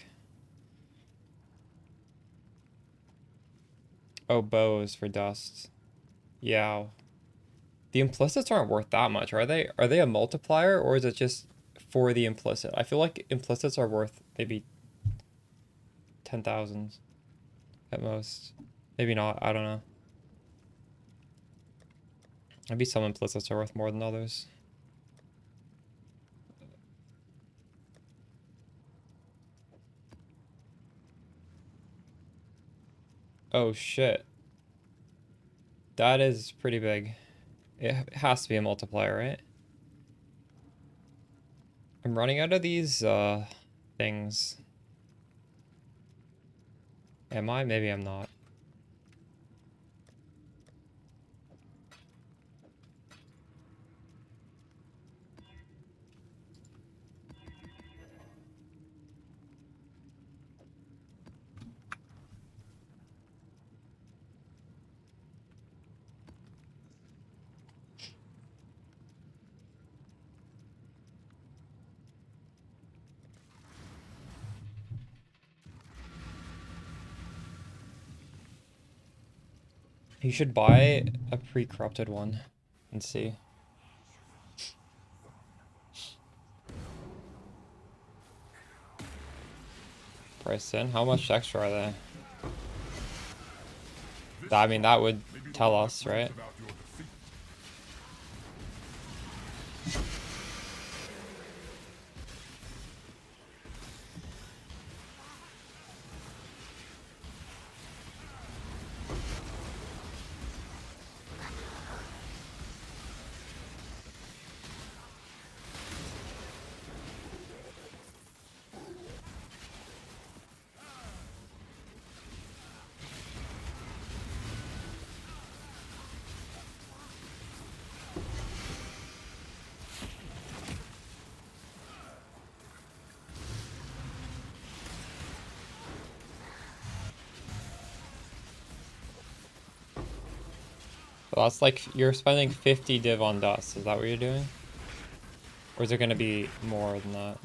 Oh, bows for dust. Yeah. The implicits aren't worth that much, are they? Are they a multiplier, or is it just for the implicit? I feel like implicits are worth maybe 10,000 at most. Maybe not, I don't know. Maybe some implicits are worth more than others. Oh shit. That is pretty big. It has to be a multiplier, right? I'm running out of these things. Am I? Maybe I'm not. You should buy a pre-corrupted one and see. Price in. How much extra are they? I mean, that would tell us, right? So that's like, you're spending 50 div on dust. Is that what you're doing? Or is it going to be more than that?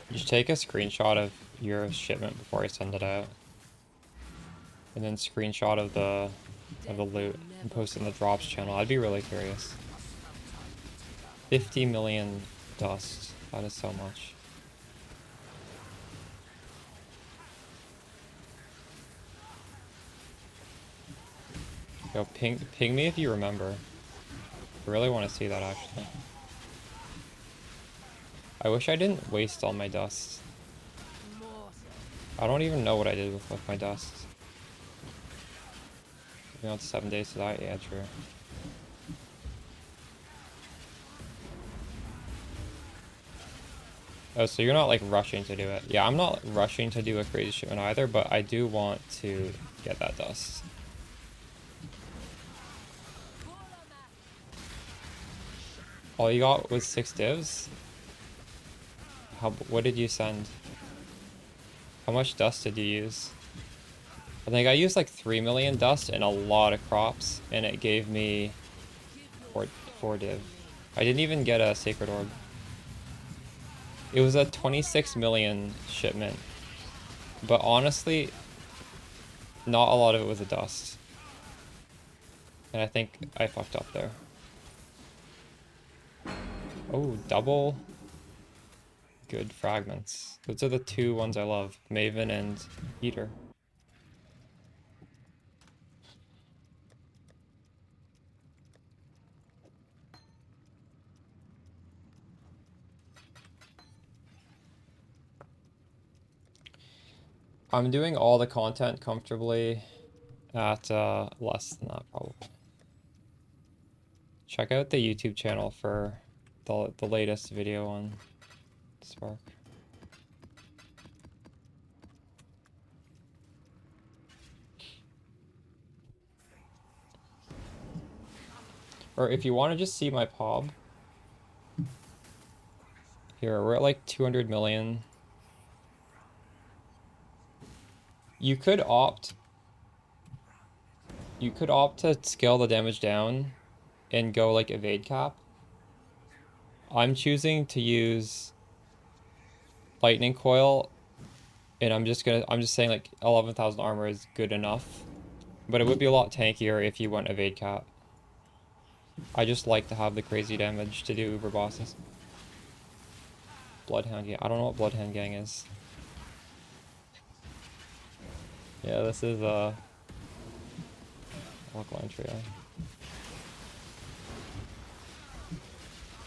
You should take a screenshot of your shipment before I send it out. And then screenshot of the loot and post it in the drops channel. I'd be really curious. 50 million dust. That is so much. Yo, ping me if you remember. I really want to see that actually. I wish I didn't waste all my dust. I don't even know what I did with my dust. You know, it's 7 days to die? Yeah, true. Oh, so you're not like rushing to do it. Yeah, I'm not rushing to do a crazy shipment either, but I do want to get that dust. All you got was 6 divs? What did you send? How much dust did you use? I think I used like 3 million dust and a lot of crops, and it gave me 4 div. I didn't even get a sacred orb. It was a 26 million shipment, but honestly, not a lot of it was a dust. And I think I fucked up there. Oh, double good fragments. Those are the 2 ones I love, Maven and Eater. I'm doing all the content comfortably at less than that probably. Check out the YouTube channel for the latest video on Spark. Or if you want to just see my POB. Here, we're at like 200 million. You could opt to scale the damage down and go like evade cap. I'm choosing to use lightning coil, and I'm just saying like 11,000 armor is good enough, but it would be a lot tankier if you went evade cap. I just like to have the crazy damage to do uber bosses. Bloodhound Gang. I don't know what Bloodhound Gang is. Yeah, this is Alkaline Trio.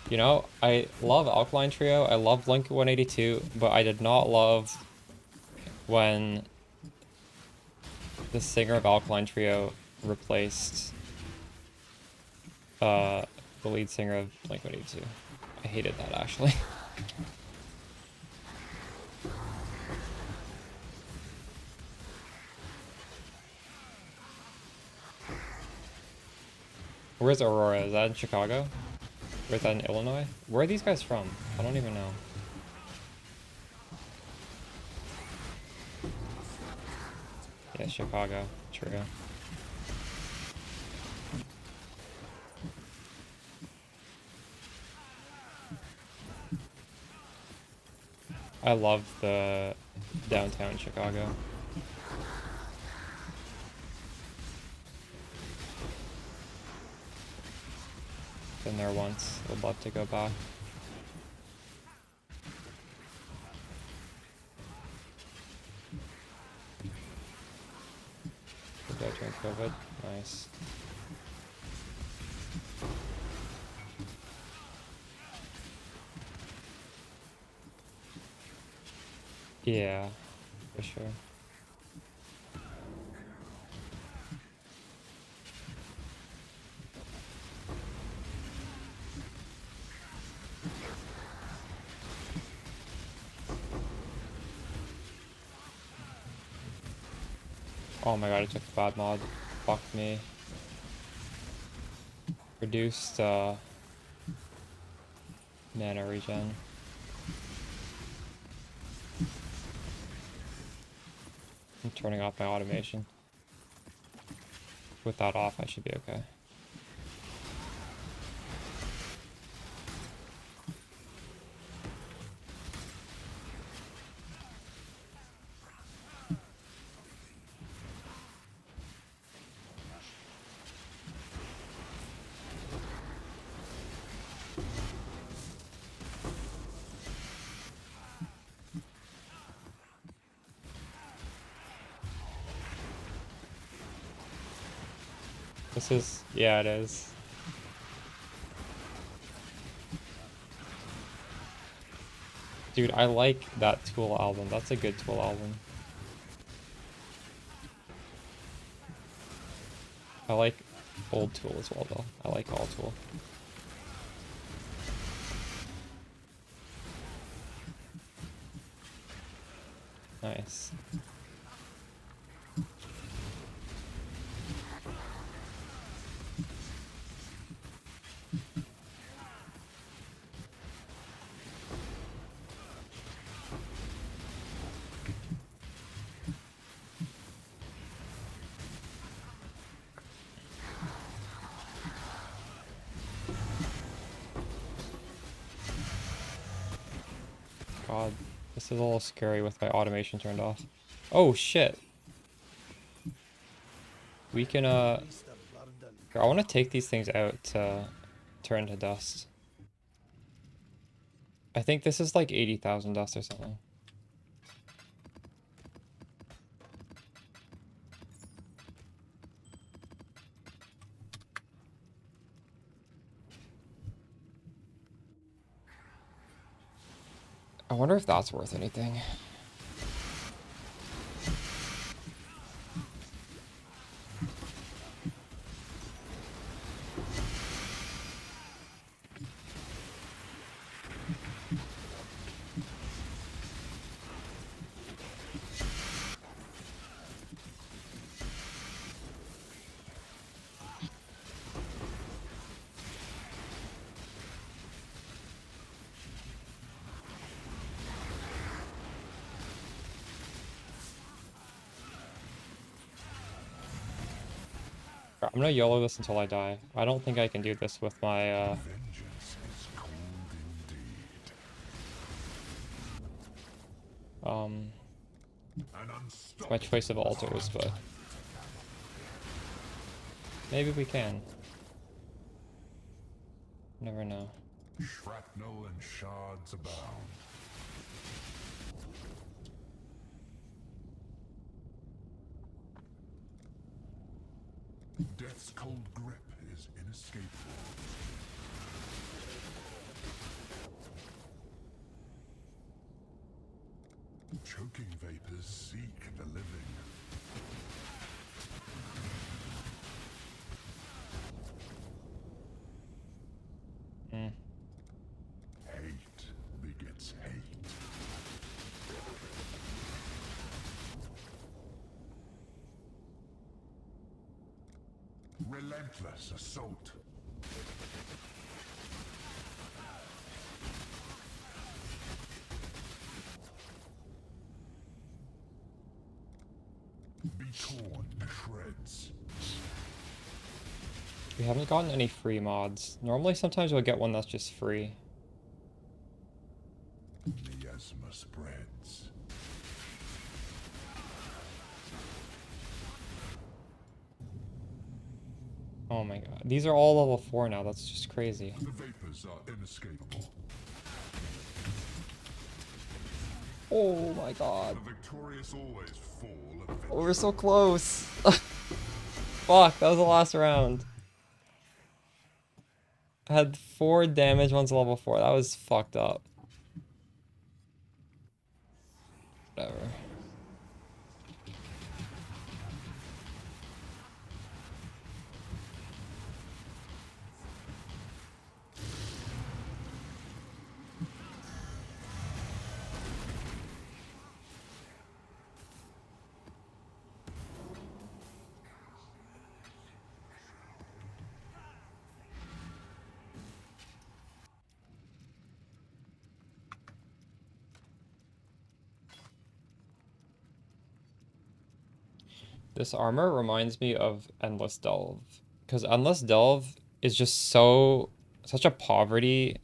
You know, I love Alkaline Trio, I love Blink 182, but I did not love when the singer of Alkaline Trio replaced the lead singer of Blink 182. I hated that actually. Where's Aurora? Is that in Chicago? Or is that in Illinois? Where are these guys from? I don't even know. Yeah, Chicago. True. I love the downtown Chicago. Been there once. Would love to go back. during COVID. Nice. Yeah, for sure. Oh my god, I took the bad mod. Fuck me. Reduced mana regen. I'm turning off my automation. With that off, I should be okay. This is, yeah, it is. Dude, I like that Tool album. That's a good Tool album. I like old Tool as well, though. I like all Tool. Nice. God, this is a little scary with my automation turned off. Oh shit. We can here, I want to take these things out to turn to dust. I think this is like 80,000 dust or something. I wonder if that's worth anything. I'm gonna YOLO this until I die. I don't think I can do this with my Vengeance is cold indeed. my choice of altars, but maybe we can. Never know. Shrapnel and shards abound. Death's cold grip is inescapable. Choking vapors seek the living. Hate begets hate. Relentless assault. Be torn to shreds. We haven't gotten any free mods. Normally sometimes we'll get one that's just free. Miasma spreads. Oh my god. These are all level 4 now. That's just crazy. The vapors are inescapable. Oh my god. The victorious always fall. We're so close. Fuck, that was the last round. I had 4 damage, one's level 4. That was fucked up. Whatever. This armor reminds me of Endless Delve. Because Endless Delve is just such a poverty,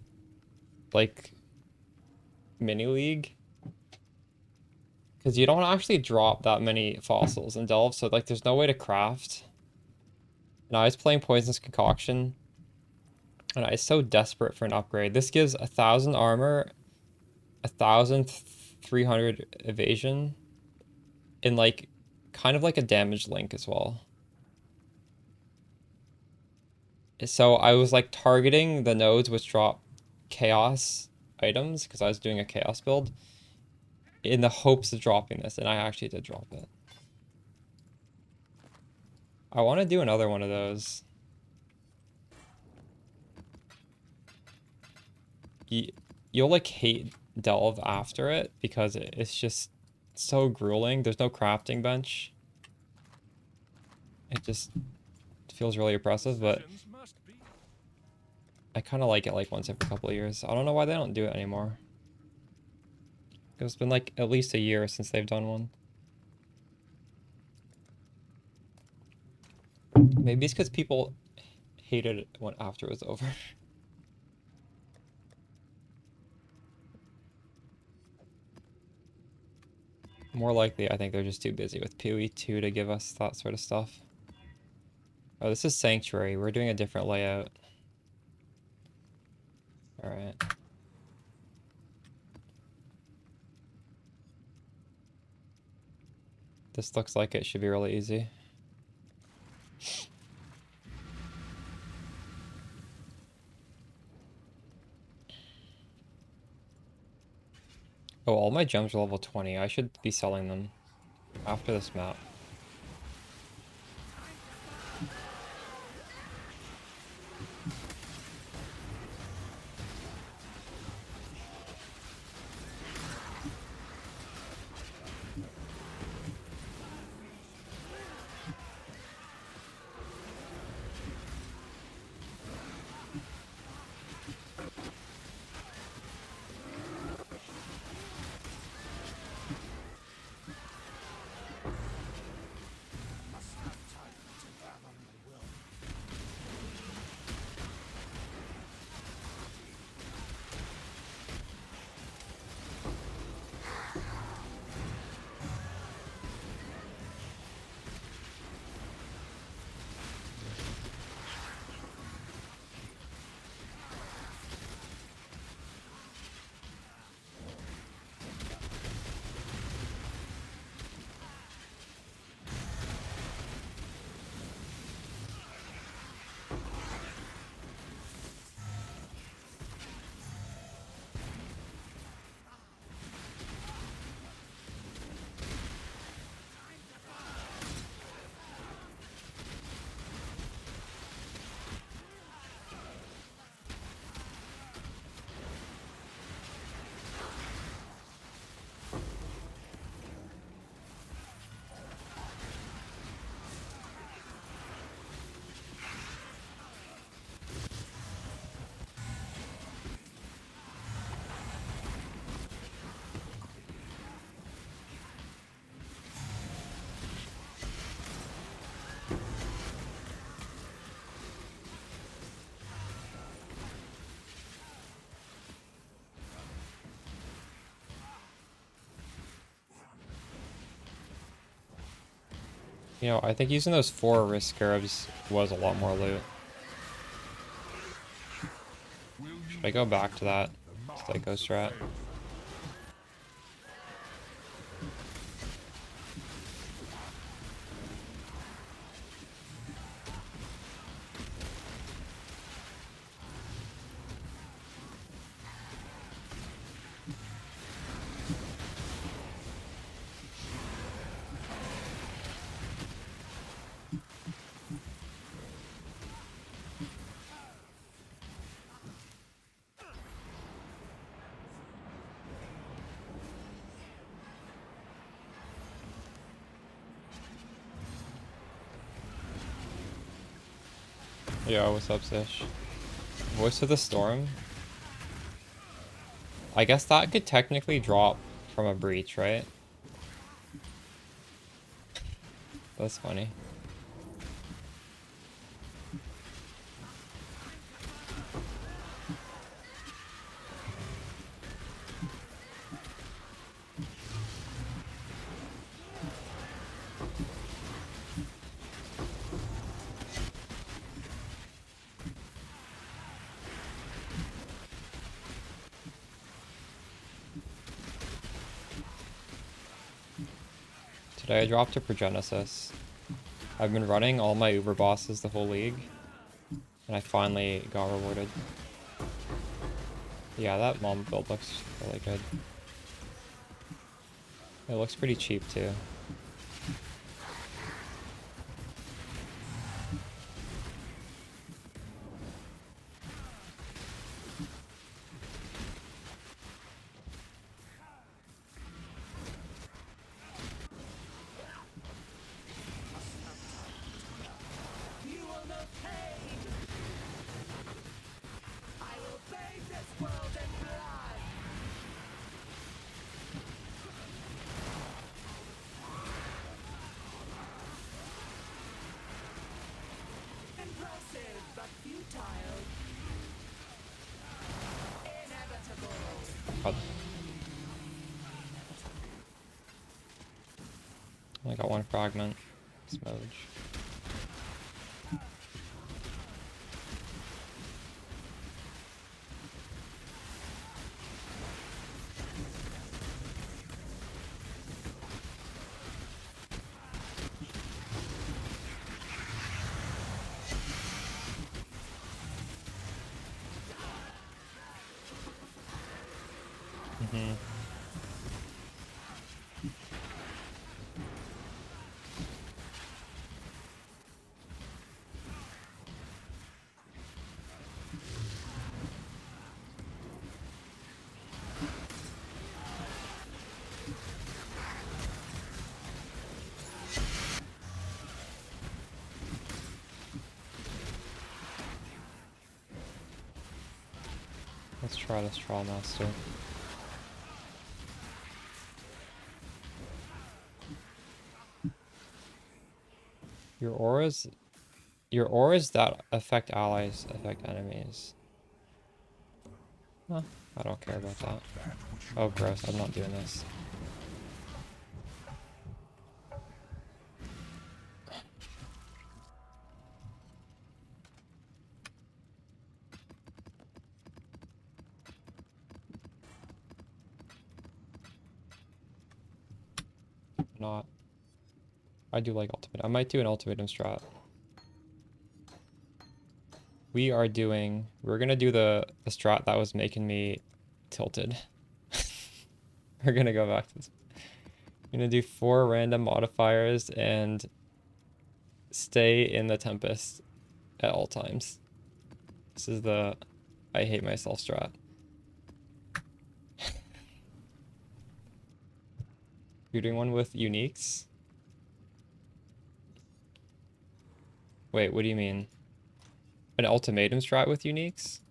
like, mini league. Because you don't actually drop that many fossils in Delve, so, like, there's no way to craft. And I was playing Poisonous Concoction, and I was so desperate for an upgrade. This gives 1,000 armor, 1,300 evasion, and, like, kind of like a damage link as well. So I was like targeting the nodes which drop chaos items because I was doing a chaos build in the hopes of dropping this, and I actually did drop it. I want to do another one of those. You'll like hate Delve after it because it's just so grueling. There's no crafting bench. It just feels really oppressive, but Decisions must be. I kind of like it like once every couple of years. I don't know why they don't do it anymore. It's been like at least a year since they've done one. Maybe it's because people hated it when after it was over. More likely, I think they're just too busy with PoE 2 to give us that sort of stuff. Oh, this is Sanctuary. We're doing a different layout. Alright. This looks like it should be really easy. Oh, all my gems are level 20. I should be selling them after this map. You know, I think using those 4 risk scarabs was a lot more loot. Should I go back to that Psycho strat? Yo, what's up, Sish? Voice of the Storm? I guess that could technically drop from a breach, right? That's funny. Today I dropped a Progenesis. I've been running all my Uber bosses the whole league, and I finally got rewarded. Yeah, that mom build looks really good. It looks pretty cheap too. You will know pain. I will bathe this world in blood. Impressive but futile. Inevitable. God. I got one fragment. Smudge. Let's try this Trial Master. Your auras that affect allies affect enemies. Huh, I don't care about that. Oh gross, I'm not doing this. Not. I do like ultimate. I might do an ultimatum strat. We're gonna do the strat that was making me tilted. We're gonna go back to this. We're gonna do 4 random modifiers and stay in the Tempest at all times. This is the I hate myself strat. You're doing one with uniques? Wait, what do you mean? An ultimatum strat with uniques?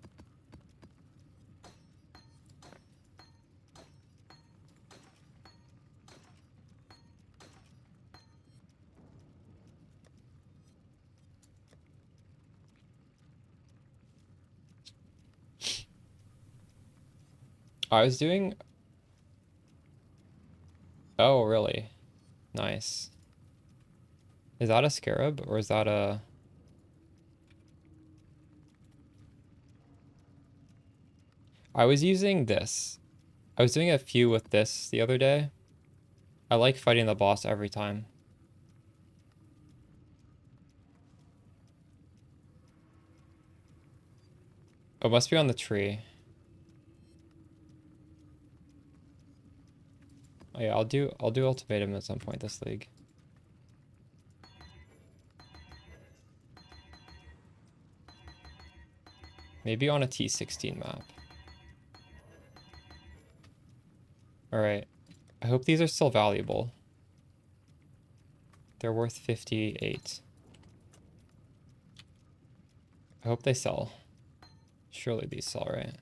I was doing... Oh, really? Nice. Is that a scarab or is that a... I was using this. I was doing a few with this the other day. I like fighting the boss every time. Oh, it must be on the tree. Oh yeah, I'll do ultimatum at some point this league. Maybe on a T16 map. Alright. I hope these are still valuable. They're worth 58. I hope they sell. Surely these sell, right?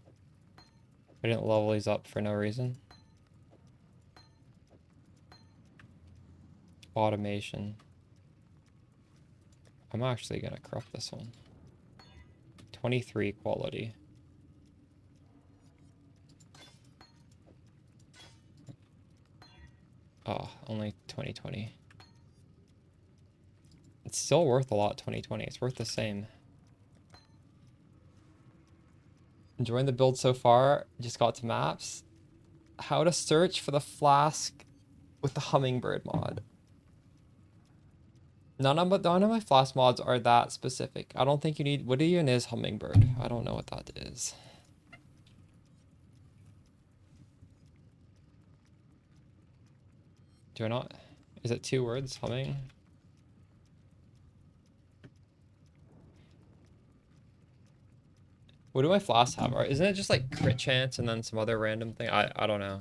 I didn't level these up for no reason. Automation. I'm actually gonna corrupt this one. 23 quality. Oh, only 2020. It's still worth a lot, 2020. It's worth the same. Enjoying the build so far. Just got to maps. How to search for the flask with the hummingbird mod. None of my flask mods are that specific. I don't think you need... What even is hummingbird? I don't know what that is. Do I not? Is it 2 words? Humming? What do my flasks have? Or isn't it just like crit chance and then some other random thing? I don't know.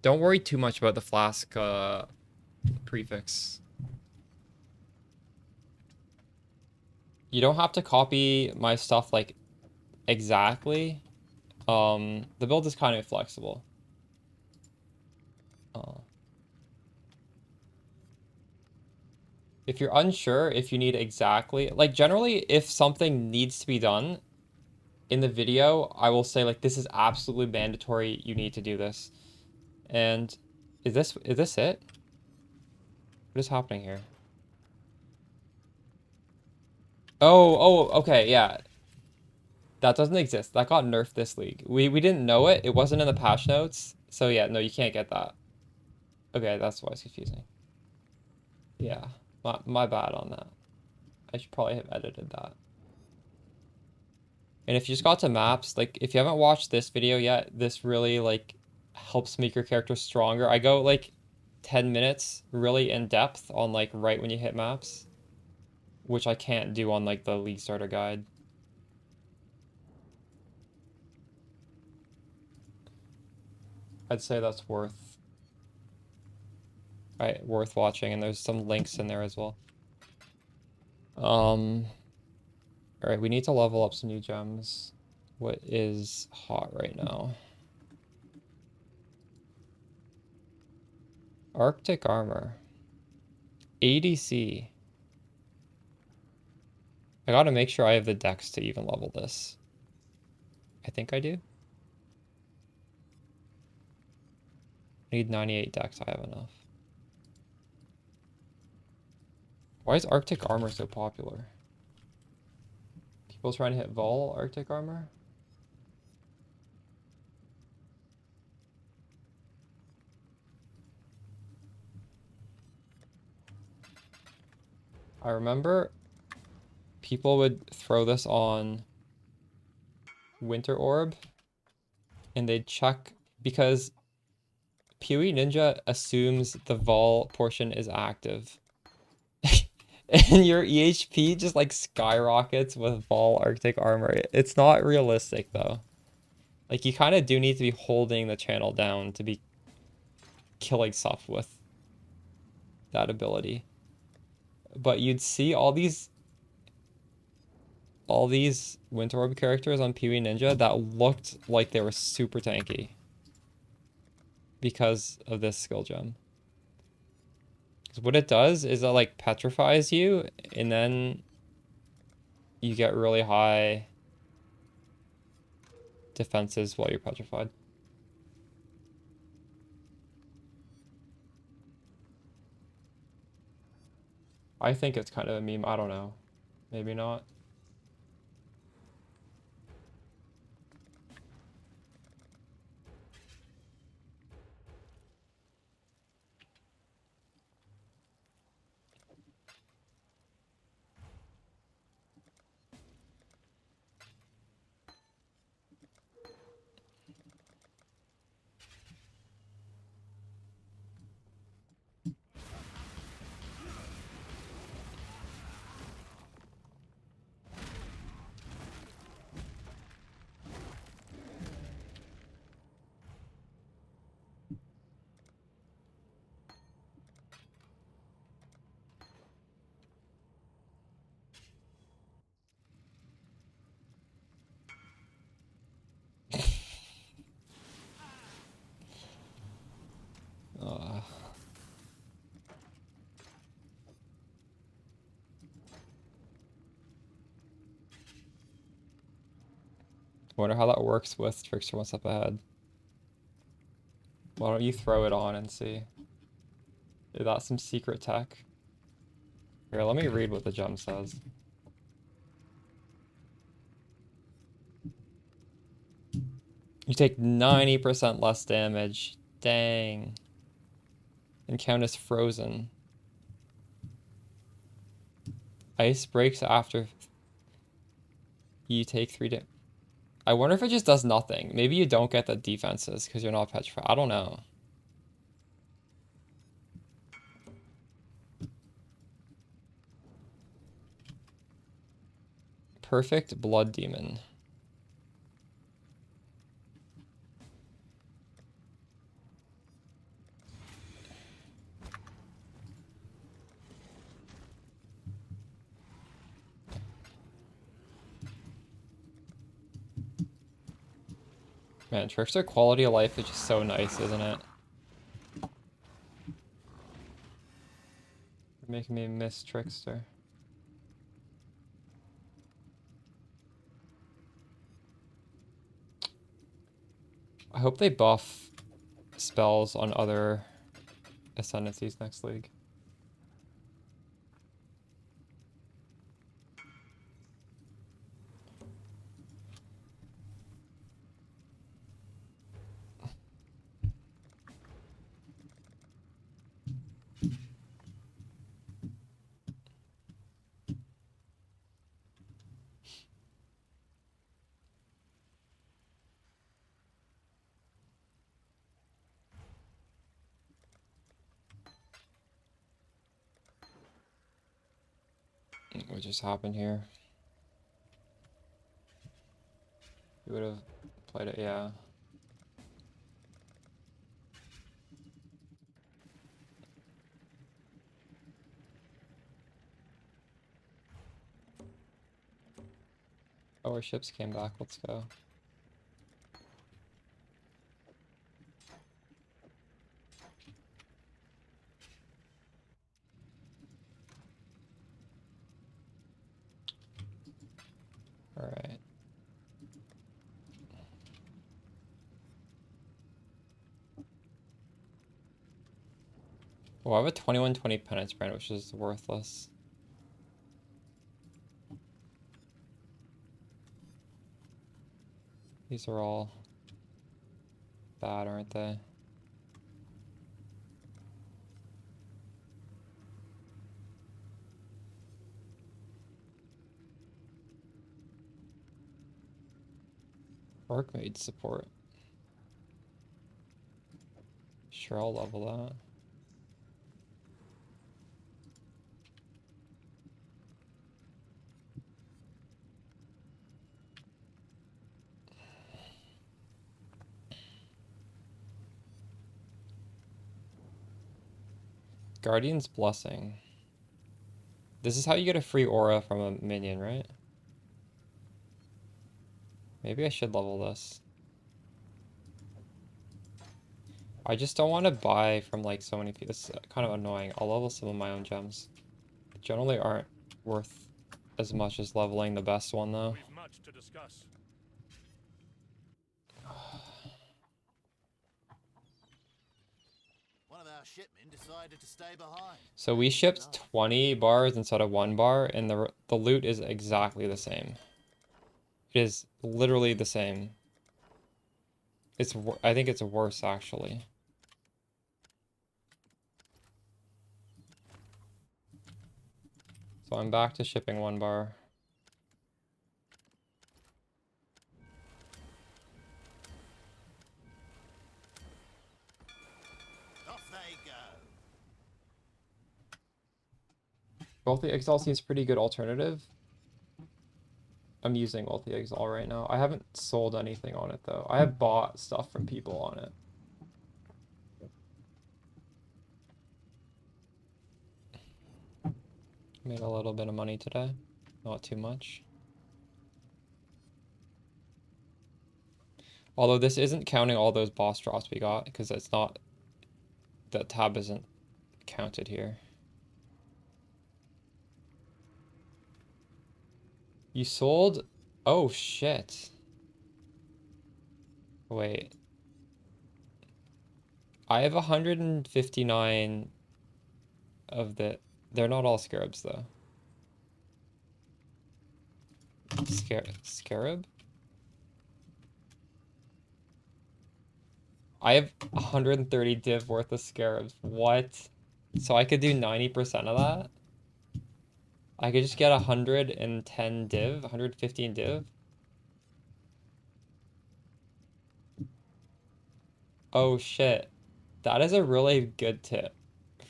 Don't worry too much about the flask prefix. You don't have to copy my stuff like exactly. The build is kind of flexible. If you're unsure if you need exactly, like generally if something needs to be done in the video, I will say like this is absolutely mandatory, you need to do this. And is this it? What is happening here? Oh, okay, yeah. That doesn't exist. That got nerfed this league. We didn't know it. It wasn't in the patch notes. So yeah, no, you can't get that. Okay, that's why it's confusing. Yeah, my bad on that. I should probably have edited that. And if you just got to maps, like if you haven't watched this video yet, this really like helps make your character stronger. I go like 10 minutes really in depth on like right when you hit maps, which I can't do on like the League Starter Guide. I'd say that's worth watching, and there's some links in there as well. All right, we need to level up some new gems. What is hot right now? Arctic armor. ADC. I gotta make sure I have the dex to even level this. I think I do. I need 98 dex, I have enough. Why is Arctic armor so popular? People trying to hit Vol Arctic armor? I remember people would throw this on Winter Orb and they'd check because PoE Ninja assumes the Vol portion is active. And your EHP just like skyrockets with Vol Arctic armor. It's not realistic though. Like you kind of do need to be holding the channel down to be killing stuff with that ability. But you'd see all these Winter Orb characters on PoE Ninja that looked like they were super tanky because of this skill gem. Because what it does is it like petrifies you, and then you get really high defenses while you're petrified. I think it's kind of a meme. I don't know. Maybe not. Wonder how that works with Trickster 1 step ahead. Why don't you throw it on and see? Is that some secret tech? Here, let me read what the gem says. You take 90% less damage. Dang. And count as frozen. Ice breaks after you take 3 damage. I wonder if it just does nothing. Maybe you don't get the defenses because you're not petrified. I don't know. Perfect Blood Demon. Man, Trickster quality of life is just so nice, isn't it? You're making me miss Trickster. I hope they buff spells on other ascendancies next league. What just happened here? You would have played it, yeah. Oh, our ships came back. Let's go. All right. Well, I have a 2120 penance brand, which is worthless. These are all bad, aren't they? Archmage support. Sure, I'll level that. Guardian's Blessing. This is how you get a free aura from a minion, right? Maybe I should level this. I just don't want to buy from like so many people. It's kind of annoying. I'll level some of my own gems. Generally aren't worth as much as leveling the best one though. We've much to discuss. One of our shipmen decided to stay behind. So we shipped 20 bars instead of 1 bar, and the loot is exactly the same. It is literally the same. I think it's worse actually. So I'm back to shipping 1 bar. Off they go. Wealthy Exile seems a pretty good alternative. I'm using Wealthy Exile right now. I haven't sold anything on it though. I have bought stuff from people on it. Made a little bit of money today. Not too much. Although this isn't counting all those boss drops we got, because it's not... That tab isn't counted here. You sold... Oh, shit. Wait. I have 159 of the... They're not all scarabs, though. Scarab? I have 130 div worth of scarabs. What? So I could do 90% of that? I could just get 110 div, 115 div? Oh shit. That is a really good tip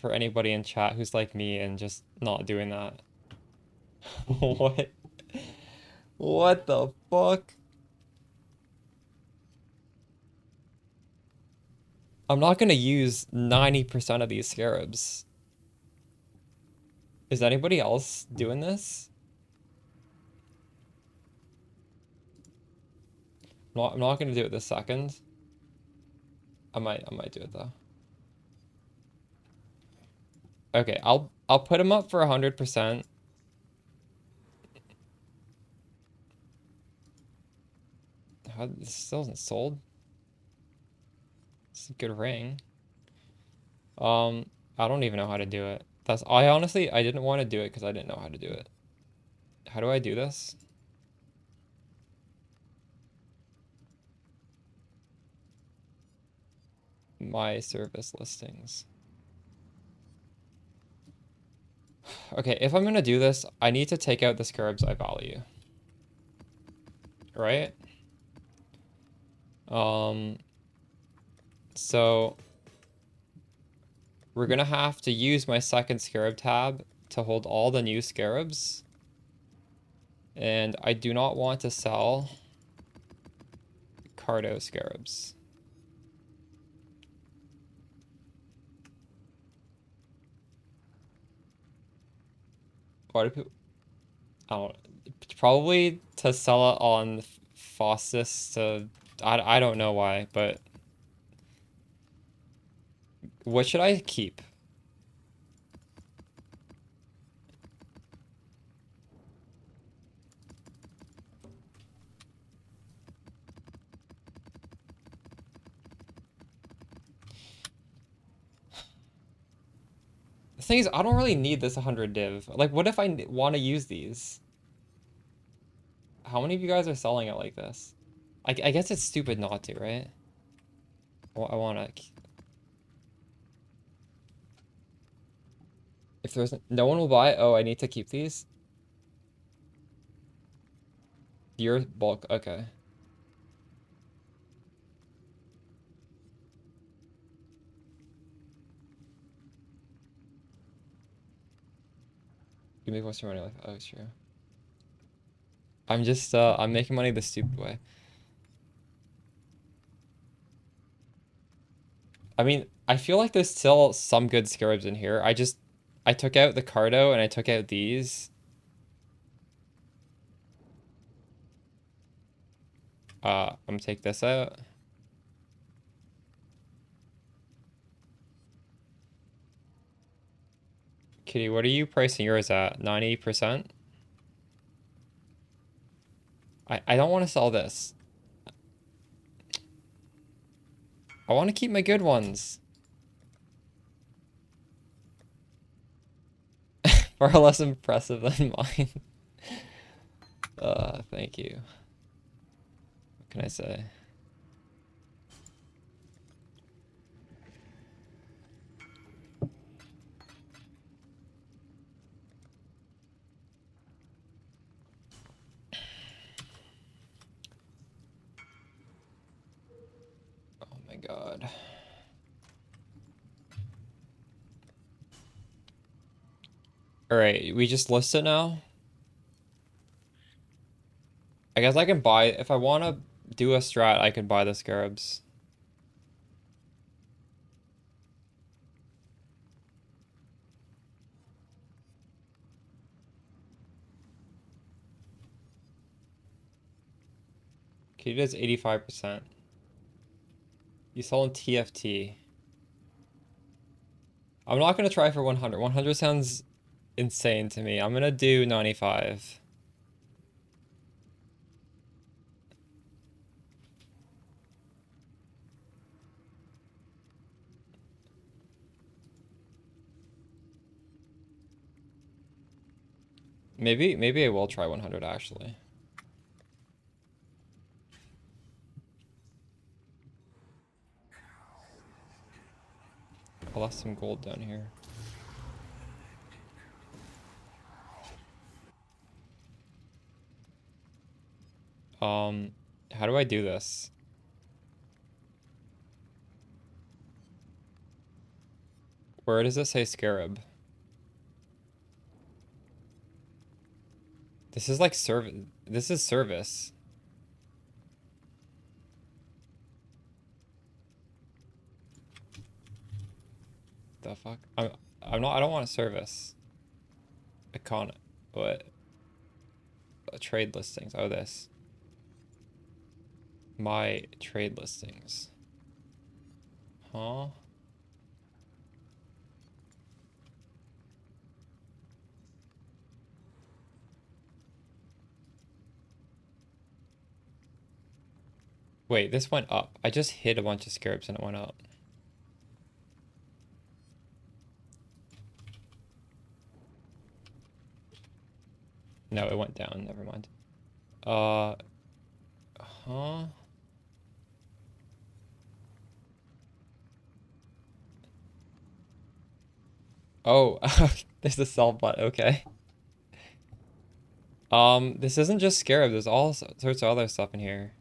for anybody in chat who's like me and just not doing that. What? What the fuck? I'm not gonna use 90% of these scarabs. Is anybody else doing this? I'm not gonna do it this second. I might do it though. Okay, I'll put him up for 100%. How this still isn't sold? It's a good ring. I don't even know how to do it. I honestly I didn't want to do it because I didn't know how to do it. How do I do this? My service listings. Okay, if I'm gonna do this, I need to take out the scarabs I value. Right? So we're gonna have to use my second scarab tab to hold all the new scarabs. And I do not want to sell Cardo scarabs. Why do people... I don't... Probably to sell it on Fossis to... I don't know why, but... What should I keep? The thing is, I don't really need this 100 div. Like, what if I want to use these? How many of you guys are selling it like this? I guess it's stupid not to, right? I want to... If there's... No one will buy... Oh, I need to keep these? Your bulk... Okay. You make most of your money like... Oh, it's true. I'm just... I'm making money the stupid way. I mean, I feel like there's still some good scarabs in here. I took out the Cardo and I took out these. I'm gonna take this out. Kitty, what are you pricing yours at? 90%? I don't want to sell this. I want to keep my good ones. Far less impressive than mine. Thank you. What can I say? Oh my god. Alright, we just list it now? I guess I can buy... If I want to do a strat, I can buy the scarabs. Kitty does 85%. You sell in TFT. I'm not going to try for 100. 100 sounds insane to me. I'm going to do 95. Maybe I will try 100 actually. I lost some gold down here. How do I do this? Where does it say scarab? This is like service. This is service. The fuck? I'm not. I don't want a service. Icon. What? Trade listings. Oh, this. My trade listings. Huh? Wait, this went up. I just hit a bunch of scarabs and it went up. No, it went down. Never mind. Huh? Oh, there's a sell button. Okay. This isn't just scarab. There's all sorts of other stuff in here.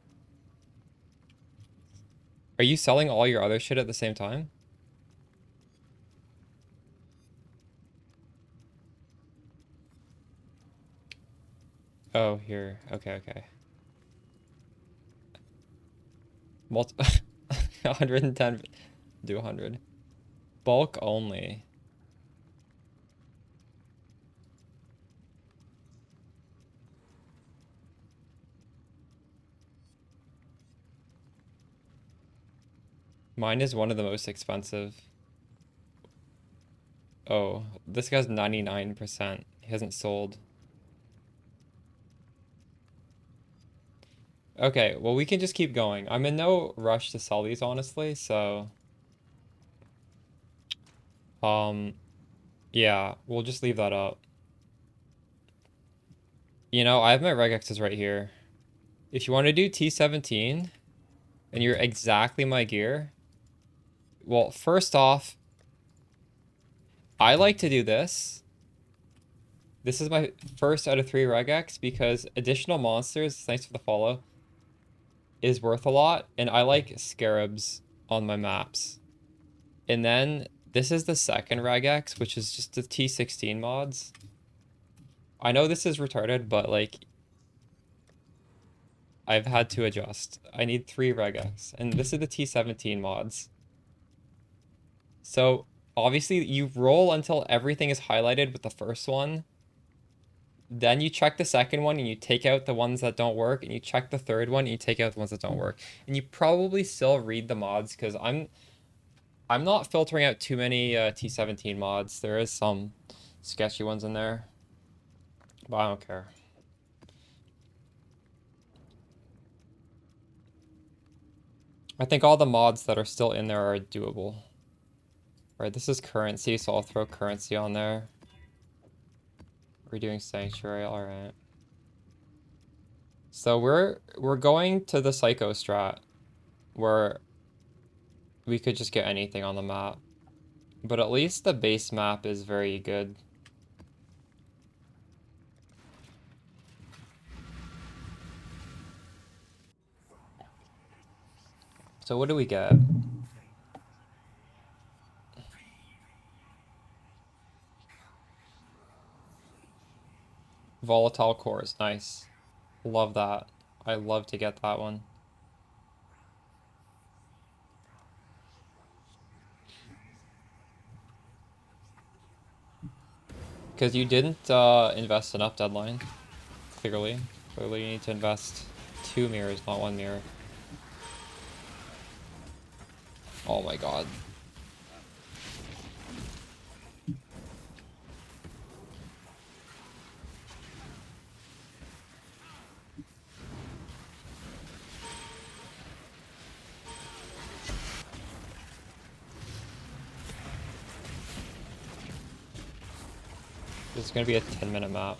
Are you selling all your other shit at the same time? Oh, here. Okay, okay. Multi 110. Do 100. Bulk only. Mine is one of the most expensive. Oh, this guy's 99%. He hasn't sold. Okay, well, we can just keep going. I'm in no rush to sell these, honestly, so... Yeah, we'll just leave that up. You know, I have my regexes right here. If you want to do T17, and you're exactly my gear... Well, first off, I like to do this. This is my first out of 3 regex, because additional monsters, thanks for the follow, is worth a lot, and I like scarabs on my maps. And then this is the second regex, which is just the T16 mods. I know this is retarded, but like I've had to adjust. I need 3 regex, and this is the T17 mods. So obviously you roll until everything is highlighted with the first one. Then you check the second one and you take out the ones that don't work, and you check the third one and you take out the ones that don't work. And you probably still read the mods, because I'm not filtering out too many T17 mods. There is some sketchy ones in there, but I don't care. I think all the mods that are still in there are doable. Right, this is currency, so I'll throw currency on there. We're doing sanctuary, alright. So we're going to the psycho strat, where we could just get anything on the map. But at least the base map is very good. So what do we get? Volatile cores, nice. Love that. I love to get that one. Because you didn't invest enough deadline, clearly. Clearly you need to invest 2 mirrors, not 1 mirror. Oh my god. This is gonna be a 10-minute map.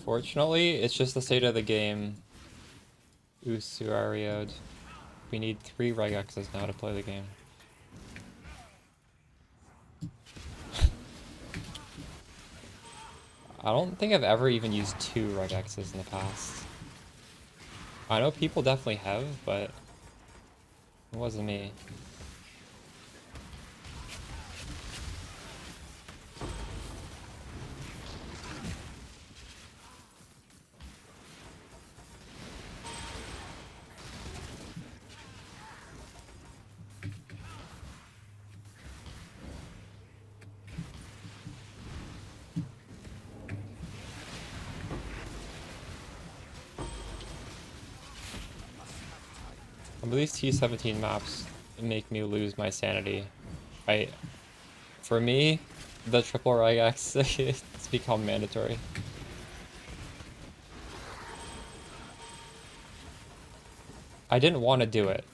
Unfortunately, it's just the state of the game. Usuariod. We need 3 regexes now to play the game. I don't think I've ever even used 2 regexes in the past. I know people definitely have, but it wasn't me. Some of these T17 maps make me lose my sanity. For me, the triple regex, it's become mandatory. I didn't want to do it.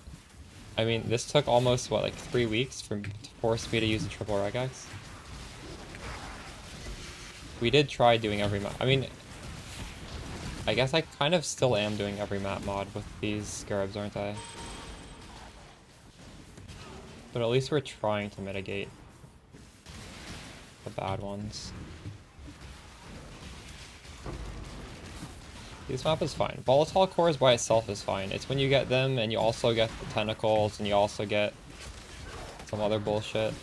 I mean, this took almost, what, like 3 weeks to force me to use the triple regex? We did try doing every map. I mean, I guess I kind of still am doing every map mod with these scarabs, aren't I? But at least we're trying to mitigate the bad ones. This map is fine. Volatile cores by itself is fine. It's when you get them and you also get the tentacles and you also get some other bullshit.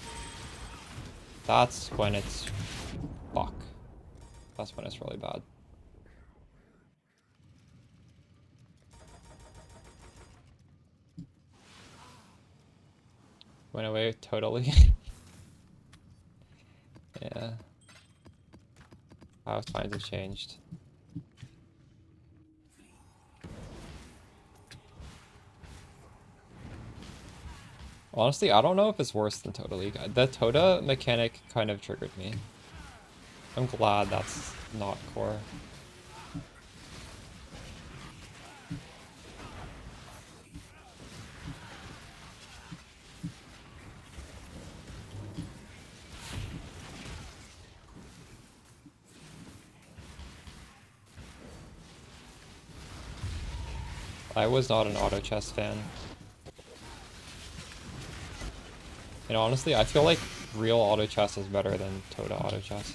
That's when it's fuck. That's when it's really bad. Went away totally. Yeah. How times have changed. Honestly, I don't know if it's worse than Tota League. The Tota mechanic kind of triggered me. I'm glad that's not core. I was not an auto chess fan. And honestly, I feel like real auto chess is better than Tota auto chess.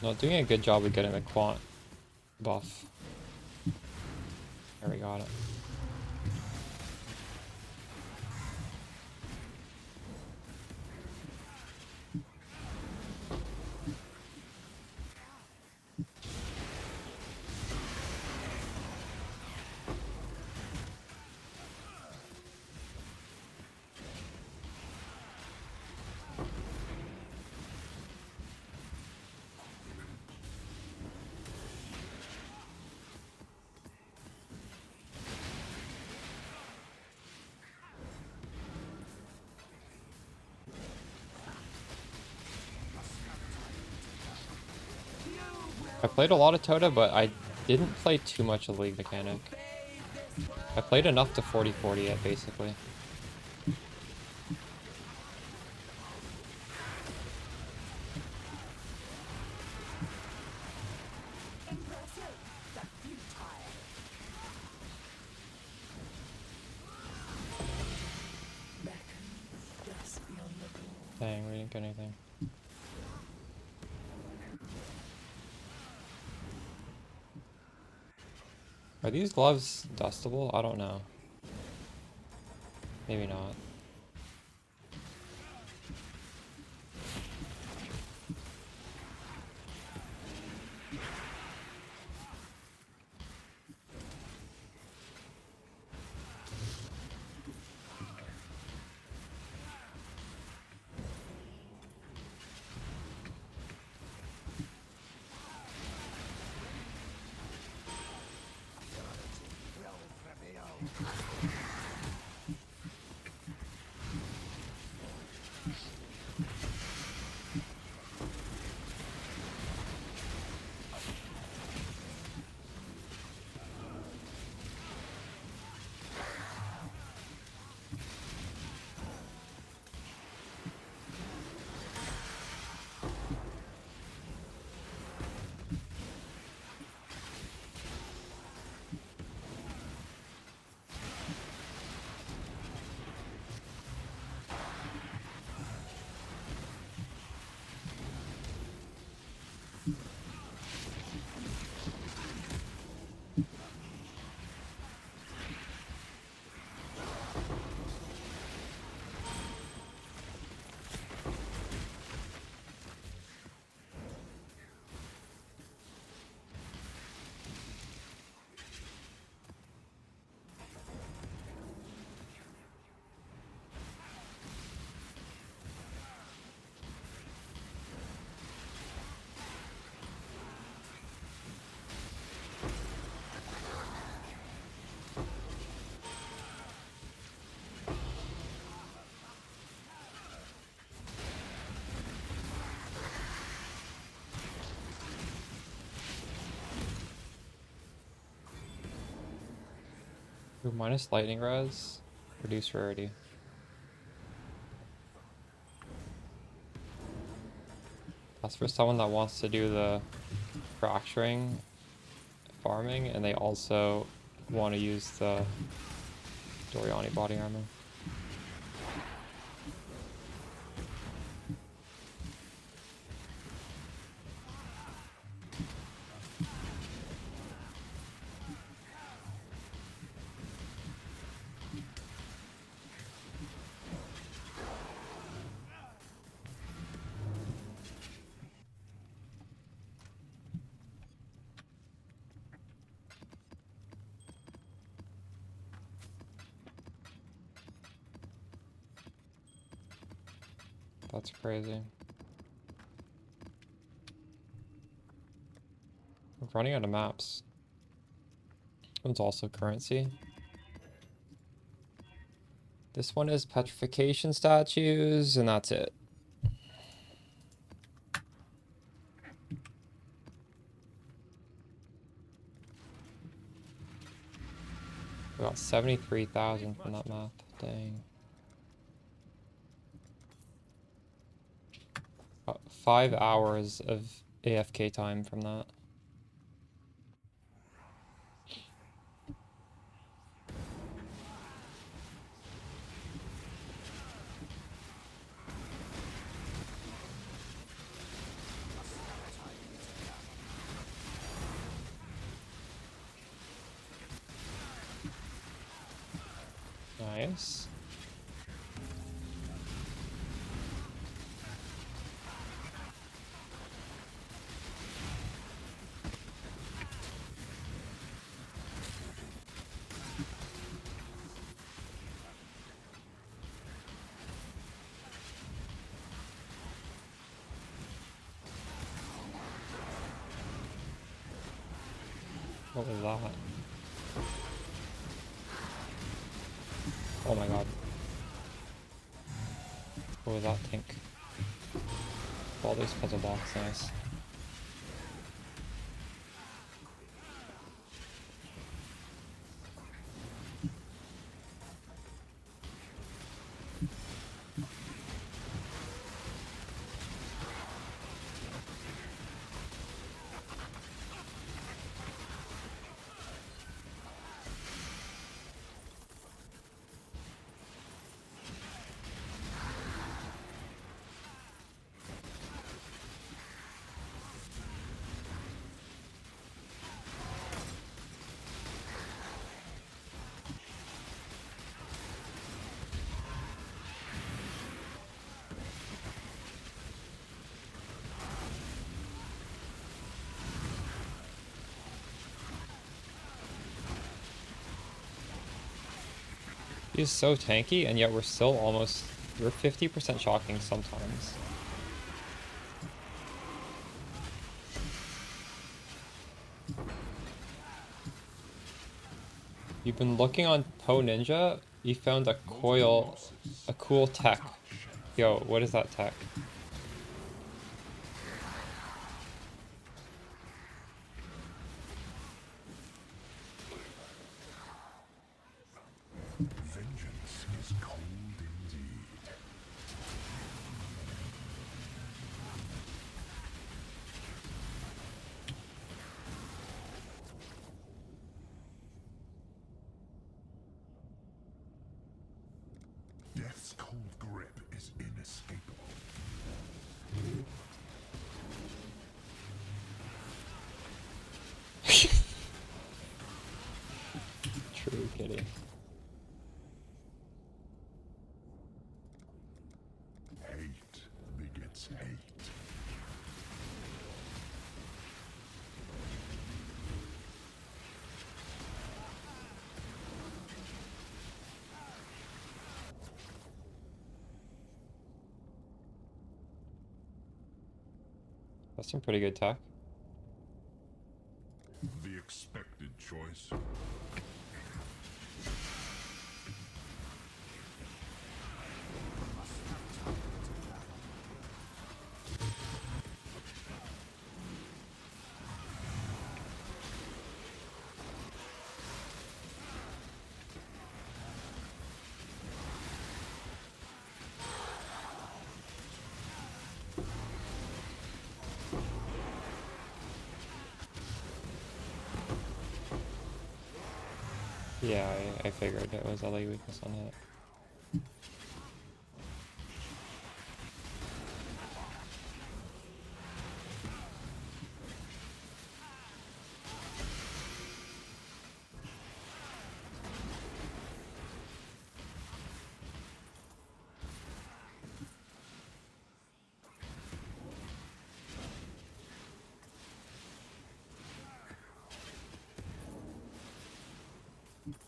Not doing a good job of getting the quant buff. There, we got it. I played a lot of Tota, but I didn't play too much of League Mechanic. I played enough to 40-40 it, basically. Dang, we didn't get anything. Are these gloves dustable? I don't know. Maybe not. Ooh, minus lightning res. Reduce rarity. That's for someone that wants to do the fracturing farming, and they also want to use the Doriani body armor. That's crazy. I'm running out of maps. One's also currency. This one is petrification statues, and that's it. About 73,000 from that map. Dang. About 5 hours of AFK time from that. Nice. What was that? Oh my god. What was that, Tink? All those puzzle blocks, nice. He's so tanky, and yet we're still almost... We're 50% shocking sometimes. You've been looking on Poe Ninja, you found a cool tech. Yo, what is that tech? Vengeance is cold indeed. Death's cold grip is inescapable. True kitty. Hate begets hate. That's some pretty good tech. The expected choice. Yeah, I figured it was LA weakness on hit.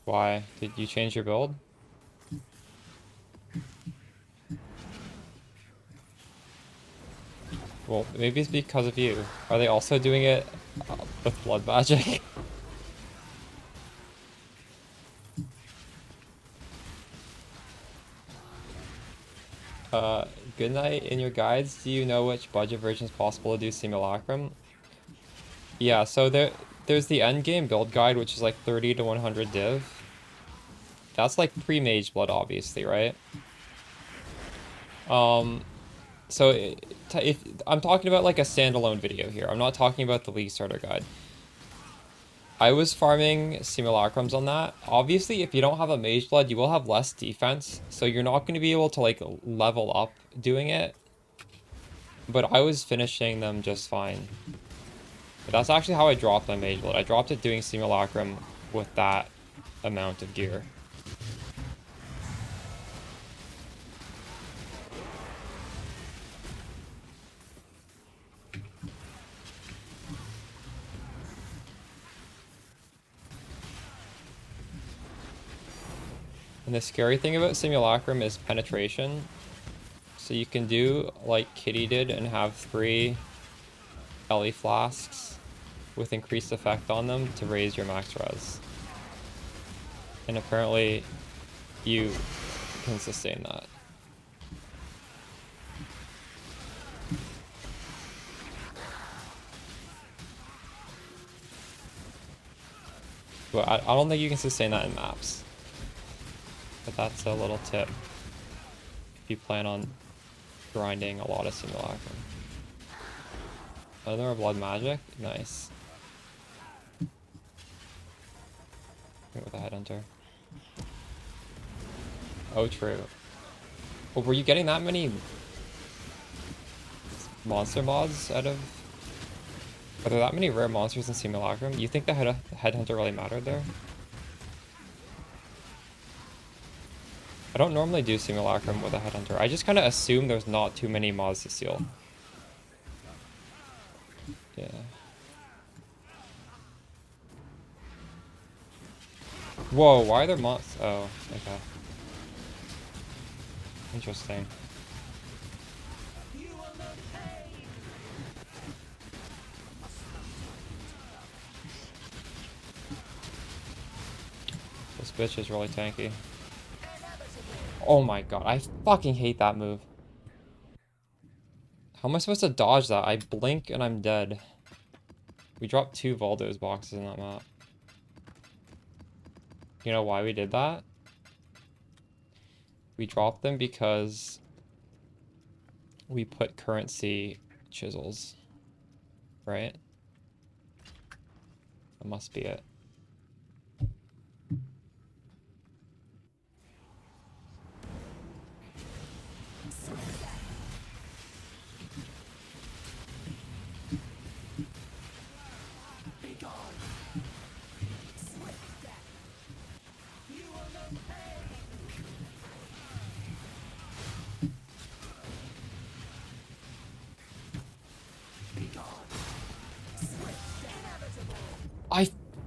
Why? Did you change your build? Well, maybe it's because of you. Are they also doing it with blood magic? Good night. In your guides, do you know which budget version is possible to do Simulacrum? Yeah, so there's the endgame build guide, which is like 30 to 100 div. That's like pre-mage blood, obviously, right? So if I'm talking about like a standalone video here, I'm not talking about the League Starter Guide. I was farming Simulacrums on that. Obviously, if you don't have a Mage Blood, you will have less defense, so you're not going to be able to like level up doing it. But I was finishing them just fine. But that's actually how I dropped my Mage Blood. I dropped it doing Simulacrum with that amount of gear. And the scary thing about Simulacrum is penetration. So you can do like Kitty did and have 3 Ellie flasks with increased effect on them to raise your max res. And apparently you can sustain that. But I don't think you can sustain that in maps. But that's a little tip if you plan on grinding a lot of Simulacrum. Another blood magic? Nice. With a headhunter. Oh, true. Oh, were you getting that many monster mods out of... Are there that many rare monsters in Simulacrum? You think the headhunter really mattered there? I don't normally do Simulacrum with a headhunter. I just kind of assume there's not too many mods to steal. Yeah. Whoa, why are there mods? Oh, okay. Interesting. This bitch is really tanky. Oh my god, I fucking hate that move. How am I supposed to dodge that? I blink and I'm dead. We dropped 2 VODS boxes in that map. You know why we did that? We dropped them because we put currency chisels. Right? That must be it.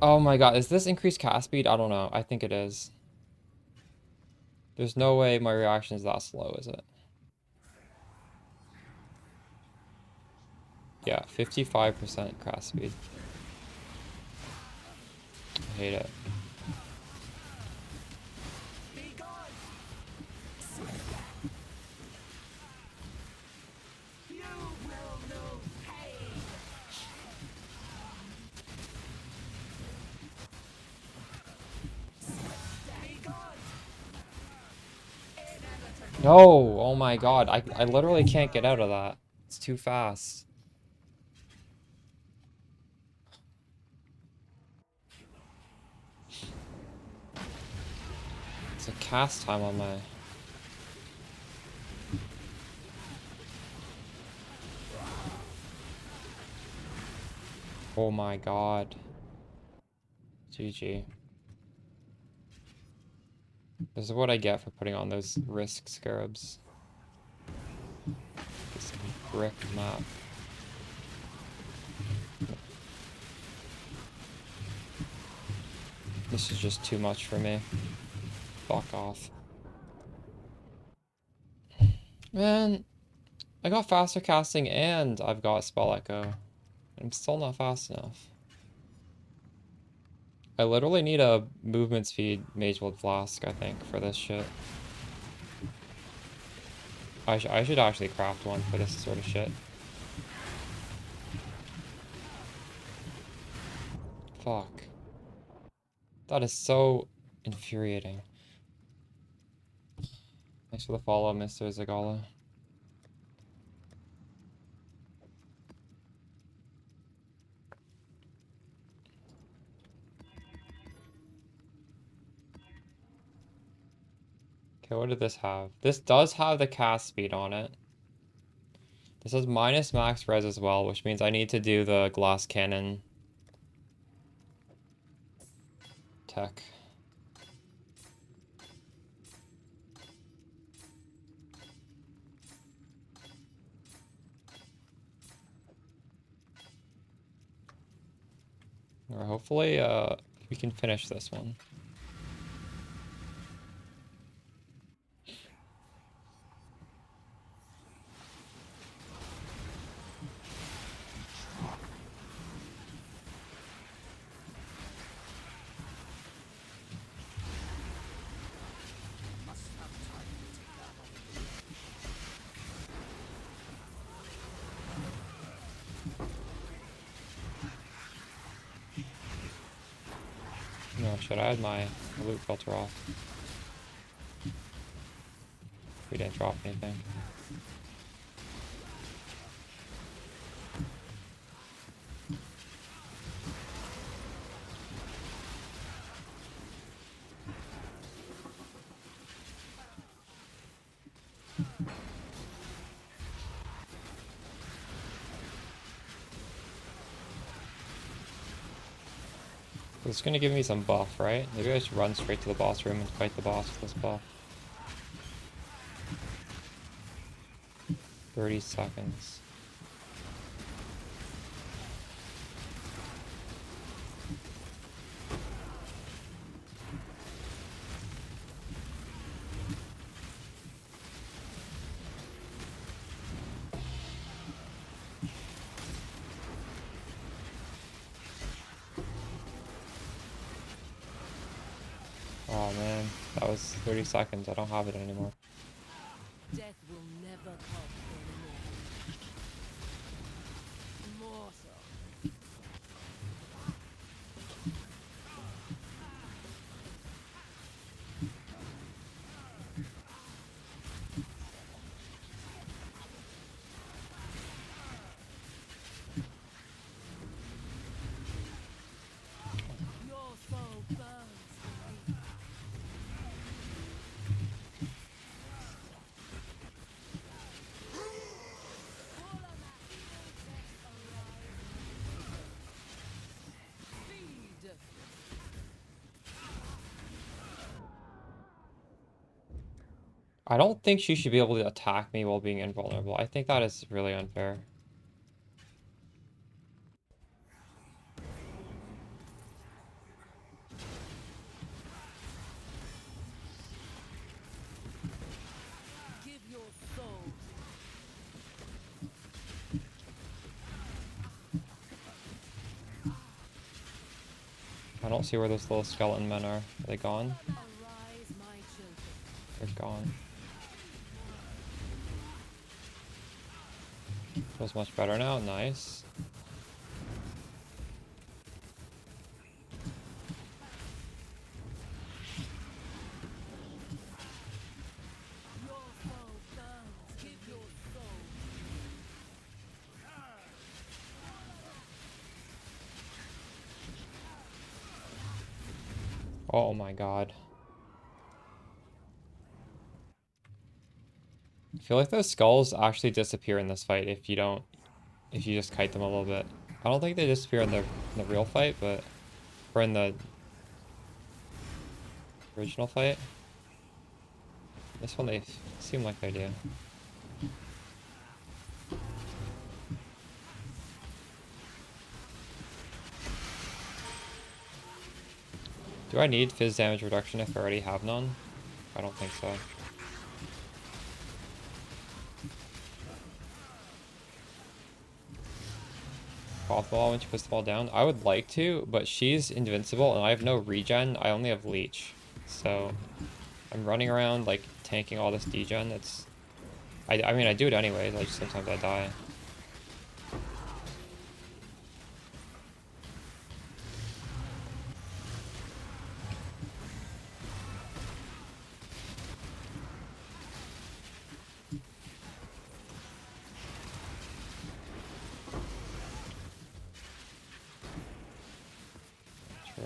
Oh my god, is this increased cast speed? I don't know. I think it is. There's no way my reaction is that slow, is it? Yeah, 55% cast speed. I hate it. No! Oh my god, I literally can't get out of that. It's too fast. It's a cast time on my... Oh my god. GG. This is what I get for putting on those risk scarabs. This brick map. This is just too much for me. Fuck off. Man, I got faster casting and I've got spell echo. I'm still not fast enough. I literally need a movement speed Magewood Flask, I think, for this shit. I should actually craft one for this sort of shit. Fuck. That is so infuriating. Thanks for the follow, Mr. Zagala. Okay, what did this have? This does have the cast speed on it. This has minus max res as well, which means I need to do the glass cannon tech. Or hopefully, we can finish this one. No, should I add my loot filter off? We didn't drop anything. It's gonna give me some buff, right? Maybe I just run straight to the boss room and fight the boss with this buff. 30 seconds. Oh man, that was 30 seconds. I don't have it anymore. Death will never come anymore. Mortal. Your soul burns for me. Feed. I don't think she should be able to attack me while being invulnerable. I think that is really unfair. Give your soul. I don't see where those little skeleton men are. Are they gone? Arise, my children. They're gone. Feels much better now. Nice. Your soul burns. Give your soul. Oh my god. feel like those skulls actually disappear in this fight if you don't, if you just kite them a little bit. I don't think they disappear in the real fight, but, or in the original fight. This one they seem like they do. Do I need fizz damage reduction if I already have none? I don't think so. Pop the wall when she puts the ball down. I would like to, but she's invincible and I have no regen. I only have leech. So I'm running around like tanking all this degen. It's I mean I do it anyways, I just sometimes I die. Sure.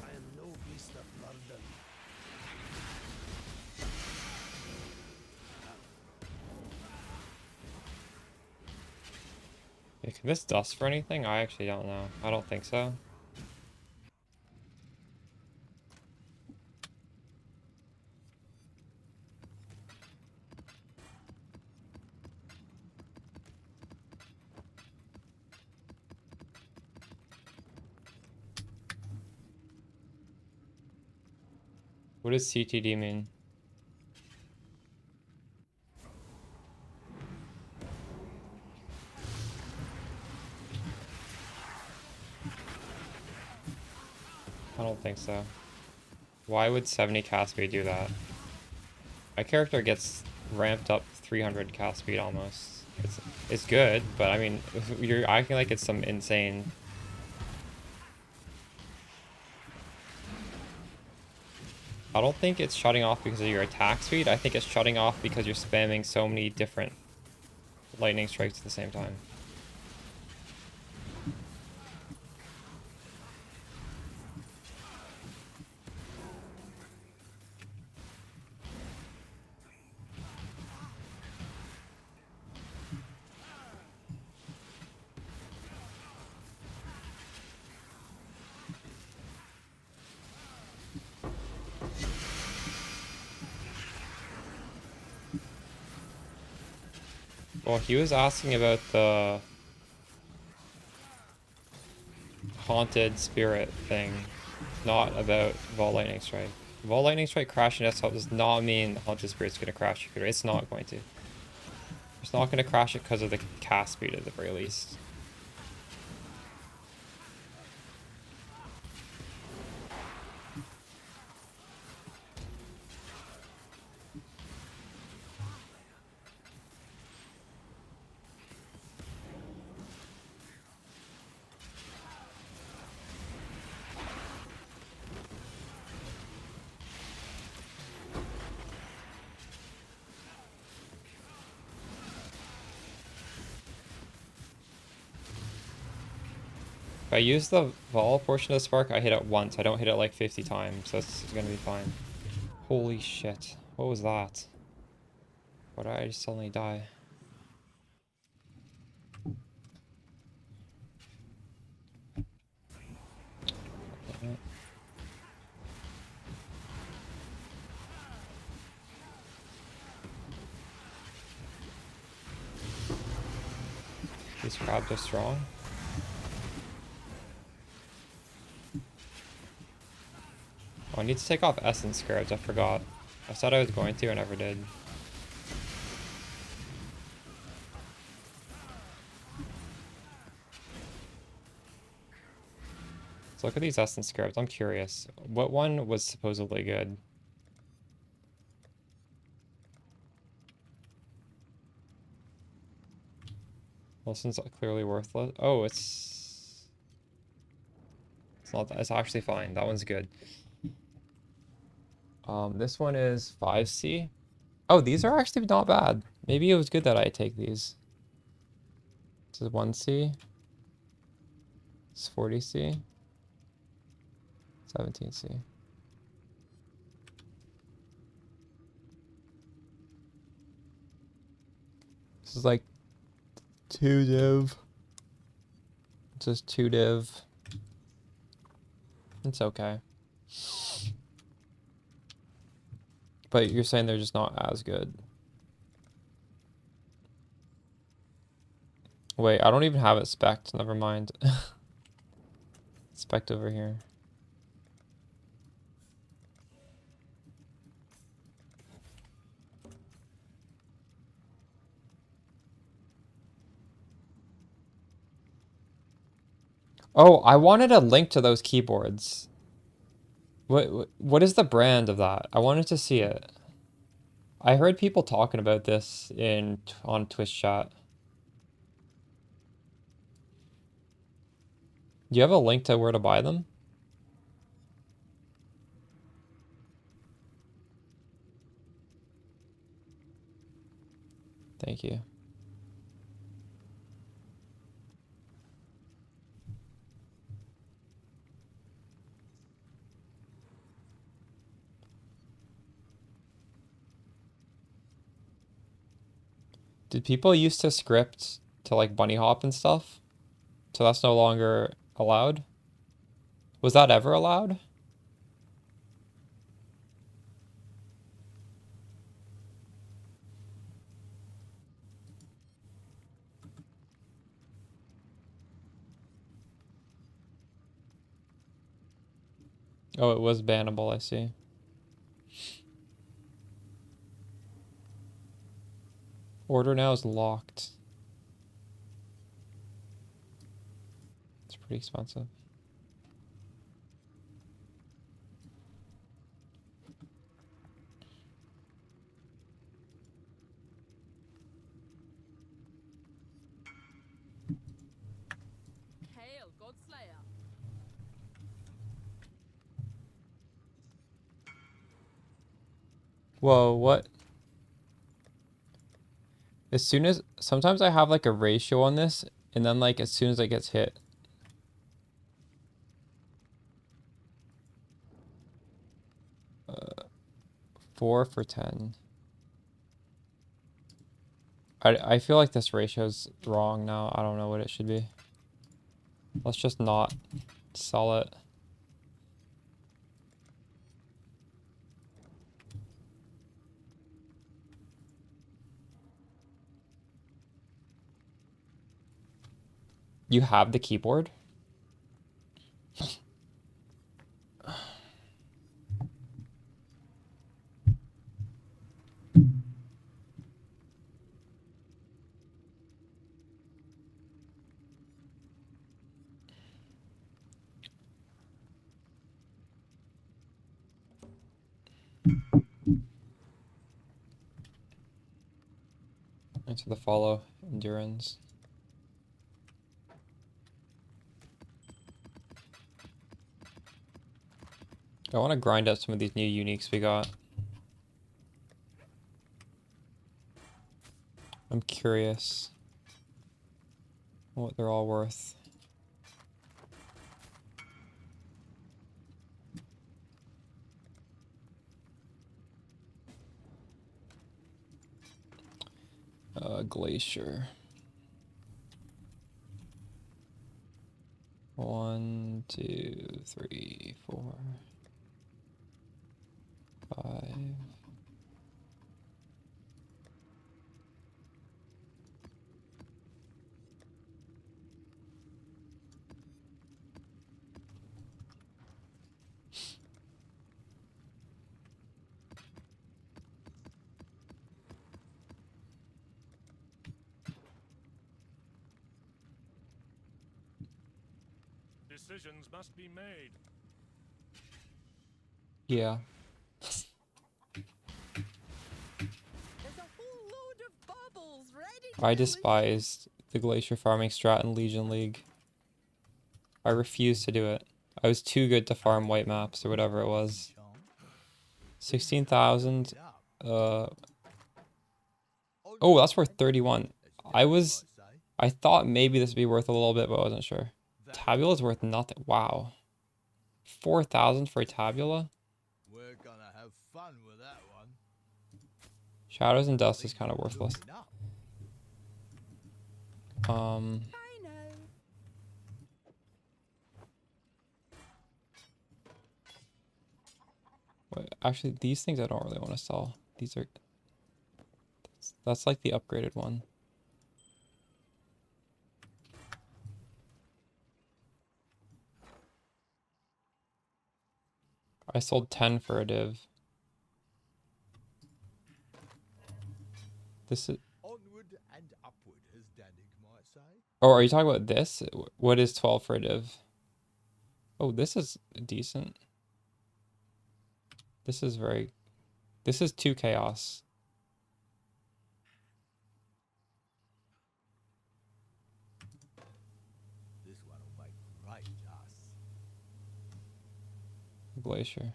I am no beast of London. Yeah, can this dust for anything? I actually don't know. I don't think so. What does CTD mean? I don't think so. Why would 70 cast speed do that? My character gets ramped up 300 cast speed almost. It's good, but I mean, you're acting like it's some insane. I don't think it's shutting off because of your attack speed. I think it's shutting off because you're spamming so many different lightning strikes at the same time. Well, he was asking about the haunted spirit thing, not about Vol Lightning Strike. Vol Lightning Strike crashing desktop does not mean the haunted spirit's going to crash your computer. It's not going to. It's not going to crash it because of the cast speed at the very least. If I use the vol portion of the spark, I hit it once. I don't hit it like 50 times, so it's gonna be fine. Holy shit. What was that? Why did I just suddenly die? Damn it. These crabs are strong. Oh, I need to take off essence scarabs, I forgot. I said I was going to, I never did. So look at these essence scarabs, I'm curious. What one was supposedly good? Wilson's clearly worthless. Oh, it's not, it's actually fine. That one's good. This one is 5C. Oh, these are actually not bad. Maybe it was good that I take these. This is 1C. It's 40C. 17C. This is like 2 div. This is 2 div. It's okay. But you're saying they're just not as good. Wait, I don't even have it spec'd. Never mind. Spec'd over here. Oh, I wanted a link to those keyboards. What is the brand of that? I wanted to see it. I heard people talking about this on Twitch chat. Do you have a link to where to buy them? Thank you. Did people used to script to like bunny hop and stuff? So that's no longer allowed? Was that ever allowed? Oh, it was bannable, I see. Order now is locked. It's pretty expensive. Hail, Godslayer. Whoa, what? As soon as, sometimes I have like a ratio on this, and then like as soon as it gets hit. Uh, 4 for 10. I feel like this ratio's wrong now. I don't know what it should be. Let's just not sell it. You have the keyboard? Thanks for the follow, Endurance. I want to grind out some of these new uniques we got. I'm curious what they're all worth. Glacier. 1, 2, 3, 4, 5. Decisions must be made. Yeah. There's a whole load of bubbles ready to I be despised the glacier farming strat in Legion League. I refused to do it. I was too good to farm white maps or whatever it was. 16,000. Oh, that's worth 31. I thought maybe this would be worth a little bit, but I wasn't sure. Tabula's worth nothing. Wow. 4,000 for a tabula? We're gonna have fun with that one. Shadows and dust is kind of worthless. I know. Wait, actually, these things I don't really want to sell. These are... That's like the upgraded one. I sold 10 for a div. This is... Onward and upward, as Danik might say. Oh, are you talking about this? What is 12 for a div? Oh, this is decent. This is very... This is 2 chaos. This one will make great dust. Glacier.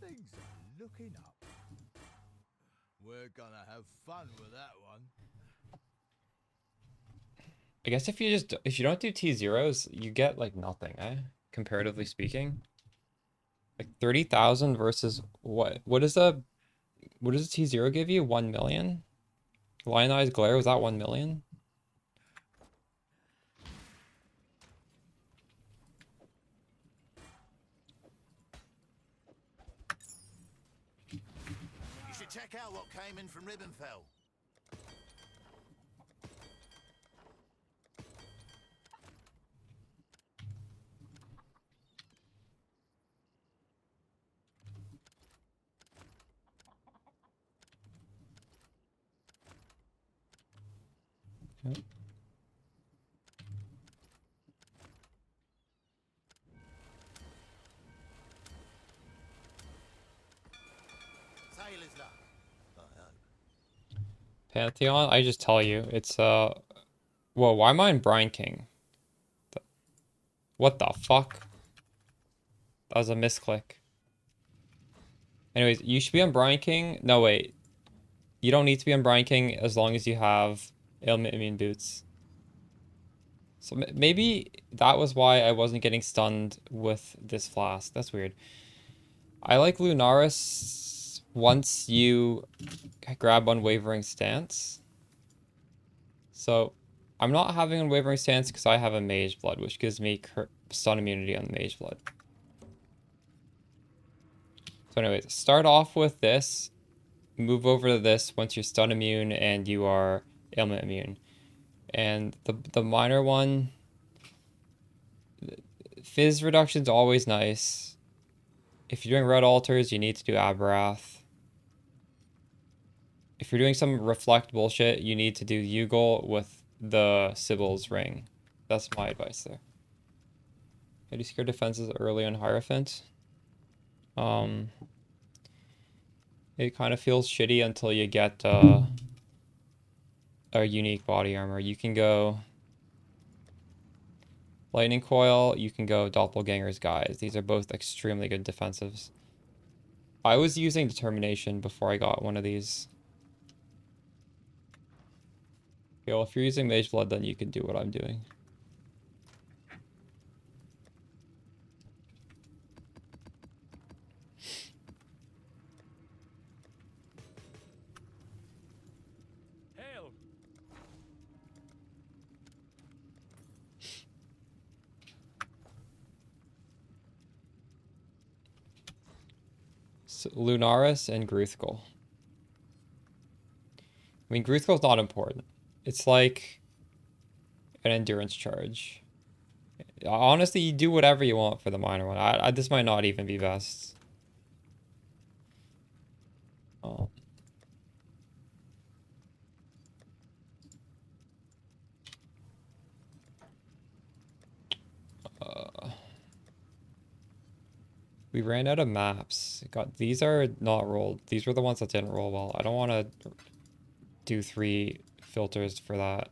Things are looking up. We're gonna have fun with that one. I guess if you don't do T0s, you get like nothing, eh? Comparatively speaking. Like 30,000 versus what? What does a T0 give you? 1 million? Lionized Glare, was that 1 million? You should check out what came in from Ribbenfell. Okay. Sailor's luck. I hope. Pantheon, I just tell you, it's whoa, why am I in Brine King? What the fuck? That was a misclick. Anyways, you should be on Brine King. No, wait. You don't need to be on Brine King as long as you have ailment immune boots. So maybe that was why I wasn't getting stunned with this flask. That's weird. I like Lunaris once you grab Unwavering Stance. So I'm not having Unwavering Stance because I have a Mage Blood, which gives me stun immunity on the Mage Blood. So anyways, start off with this. Move over to this once you're stun immune and you are ailment immune. And the minor one, Fizz reduction's always nice. If you're doing red altars, you need to do Aberrath. If you're doing some reflect bullshit, you need to do Yugal with the Sibyl's ring. That's my advice there. How do you secure defenses early on Hierophant? It kind of feels shitty until you get a unique body armor. You can go Lightning Coil, you can go Doppelganger's Guise. These are both extremely good defensives. I was using Determination before I got one of these. Okay, well, if you're using Mage Blood, then you can do what I'm doing. Lunaris and Gruthkul. I mean, Gruthkul's not important. It's like an endurance charge. Honestly, you do whatever you want for the minor one. This might not even be best. Oh. We ran out of maps. These are not rolled. These were the ones that didn't roll well. I don't want to do 3 filters for that.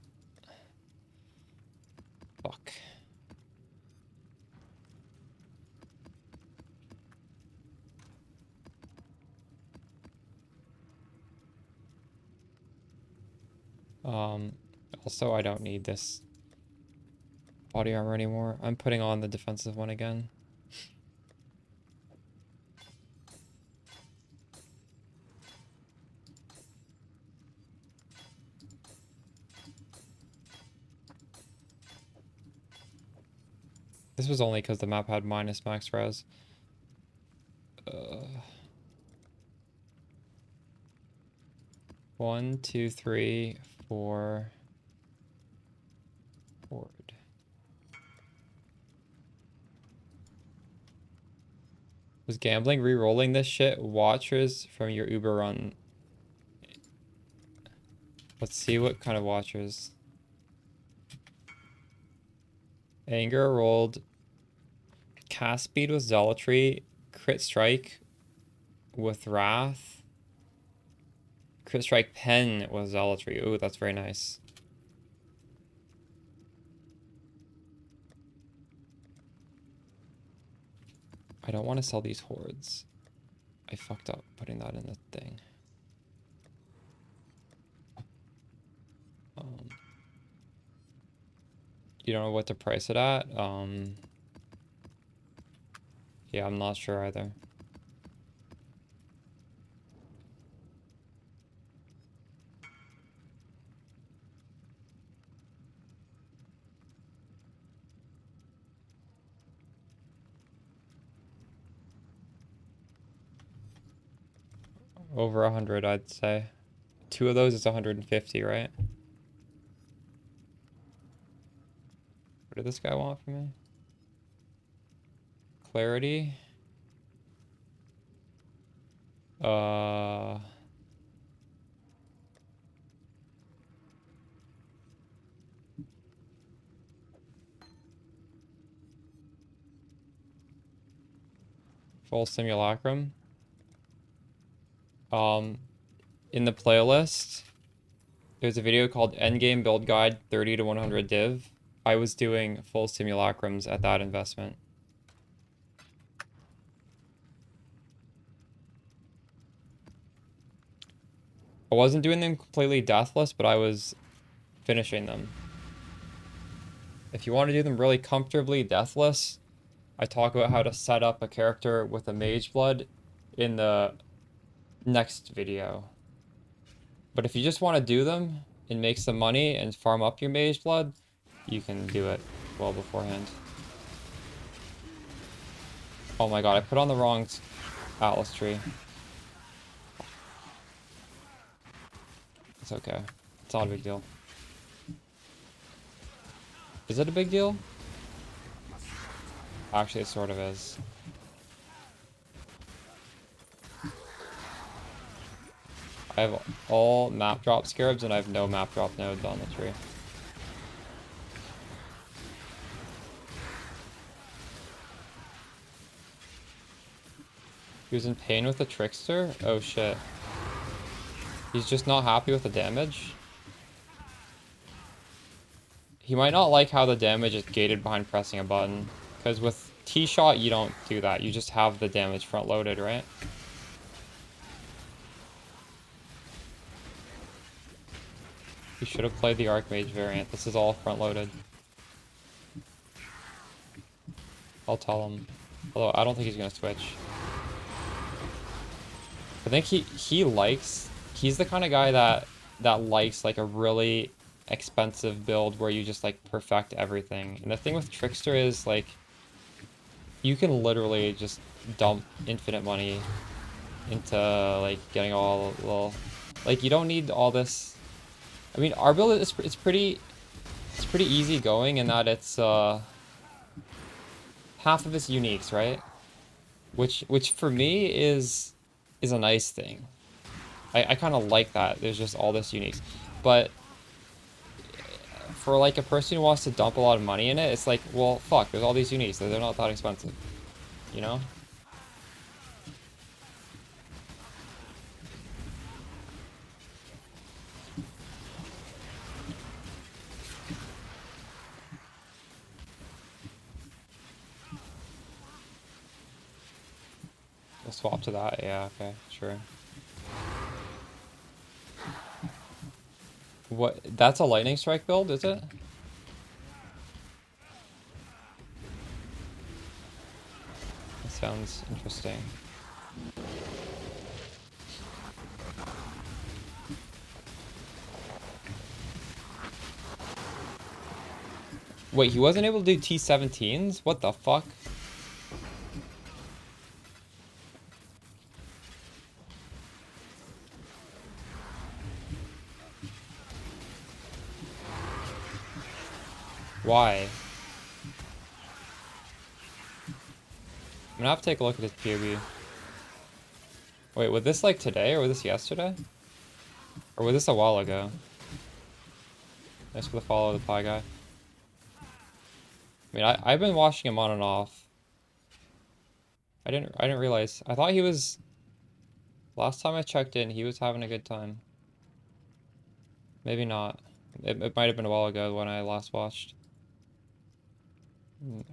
Fuck. Also, I don't need this body armor anymore. I'm putting on the defensive one again. This was only because the map had minus max res. 1, 2, 3, 4. Forward. Was gambling re-rolling this shit? Watchers from your Uber run. Let's see what kind of watchers. Anger rolled. Cast speed was Zealotry. Crit strike with Wrath. Crit strike pen was Zealotry. Ooh, that's very nice. I don't want to sell these hordes. I fucked up putting that in the thing. You don't know what to price it at? Yeah, I'm not sure either. Over 100, I'd say. 2 of those is 150, right? What did this guy want from me? Clarity. Full simulacrum. In the playlist, there's a video called Endgame Build Guide 30 to 100 Div. I was doing full simulacrums at that investment. I wasn't doing them completely deathless, but I was finishing them. If you want to do them really comfortably deathless, I talk about how to set up a character with a mage blood in the next video. But if you just want to do them and make some money and farm up your mage blood, you can do it well beforehand. Oh my god, I put on the wrong Atlas tree. It's okay. It's not a big deal. Is it a big deal? Actually, it sort of is. I have all map drop scarabs and I have no map drop nodes on the tree. He was in pain with the trickster? Oh shit. He's just not happy with the damage? He might not like how the damage is gated behind pressing a button. Because with T-Shot, you don't do that. You just have the damage front-loaded, right? You should have played the Archmage variant. This is all front-loaded. I'll tell him. Although, I don't think he's going to switch. I think he likes... He's the kind of guy that likes, like, a really expensive build where you just, like, perfect everything. And the thing with Trickster is, like... You can literally just dump infinite money into like getting all little, like you don't need all this. I mean, our build is it's pretty easy going in that it's half of it's uniques, right? Which for me is a nice thing. I kind of like that. There's just all this uniques, but for like a person who wants to dump a lot of money in it, it's like, well, fuck. There's all these uniques. They're not that expensive, you know? We'll swap to that. Yeah. Okay. Sure. What? That's a lightning strike build, is it? That sounds interesting. Wait, he wasn't able to do T17s? What the fuck? Why? I'm gonna have to take a look at his POB. Wait, was this like today or was this yesterday? Or was this a while ago? Thanks for the follow, the pie guy. I mean, I've been watching him on and off. I didn't realize. I thought he was. Last time I checked in, he was having a good time. Maybe not. It might have been a while ago when I last watched.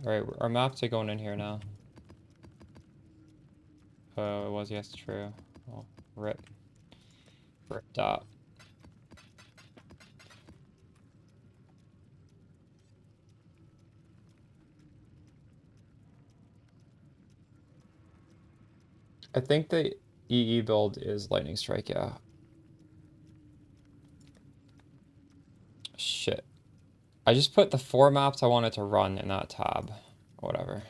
Alright, our maps are going in here now. Oh, it was, yes, true. Oh, rip. Rip dot. I think the EE build is Lightning Strike, yeah. Shit. I just put the 4 maps I wanted to run in that tab. Whatever.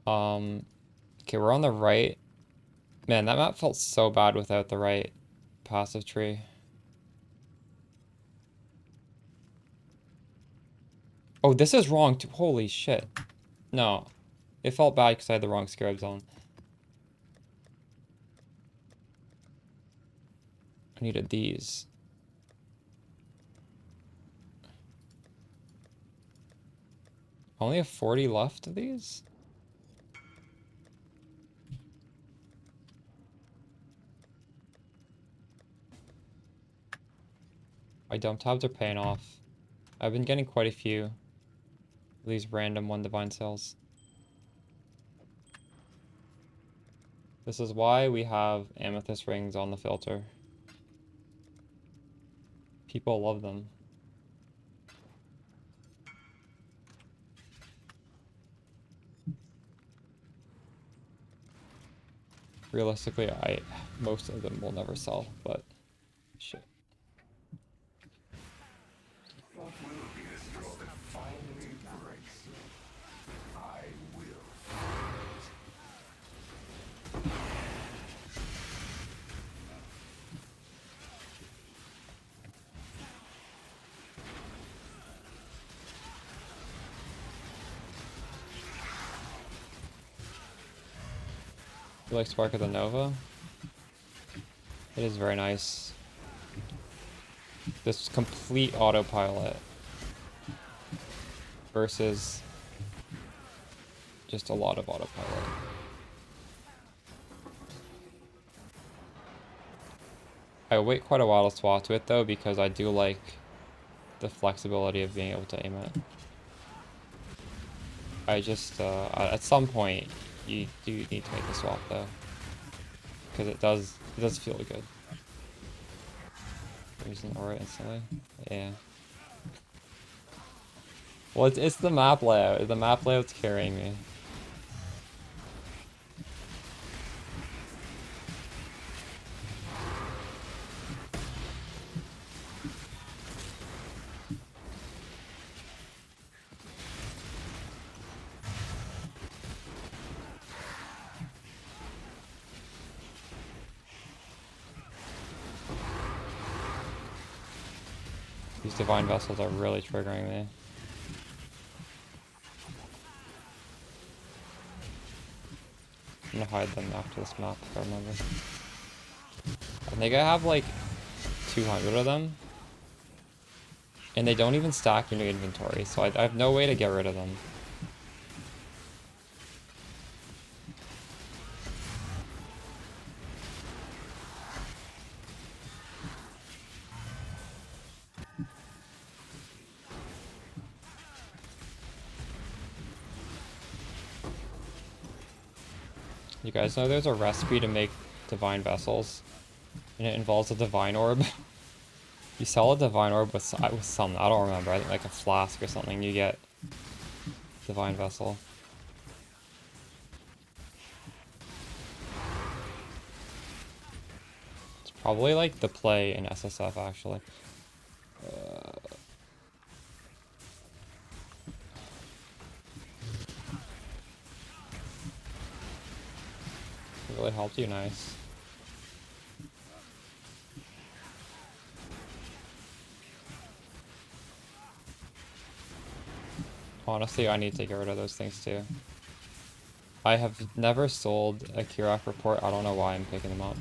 Okay, we're on the right. Man, that map felt so bad without the right passive tree. Oh, this is wrong too. Holy shit. No. It felt bad because I had the wrong scarab zone. I needed these. I only have 40 left of these? My dump tabs are paying off. I've been getting quite a few of these random 1 divine cells. This is why we have amethyst rings on the filter. People love them. Realistically, most of them will never sell, but shit. You like Spark of the Nova? It is very nice. This complete autopilot versus just a lot of autopilot. I wait quite a while to swap to it though because I do like the flexibility of being able to aim it. I just, at some point, you do need to make the swap though, because it does feel good. Using aura instantly, yeah. Well, it's the map layout. The map layout's carrying me. These divine vessels are really triggering me. I'm gonna hide them after this map if I remember. I think I have like 200 of them. And they don't even stack in your inventory, so I have no way to get rid of them. You guys know there's a recipe to make divine vessels, and it involves a divine orb. You sell a divine orb with some, I don't remember, I think like a flask or something, you get divine vessel. It's probably like the play in SSF actually. It really helped you, nice. Honestly, I need to get rid of those things too. I have never sold a Kirak report. I don't know why I'm picking them up.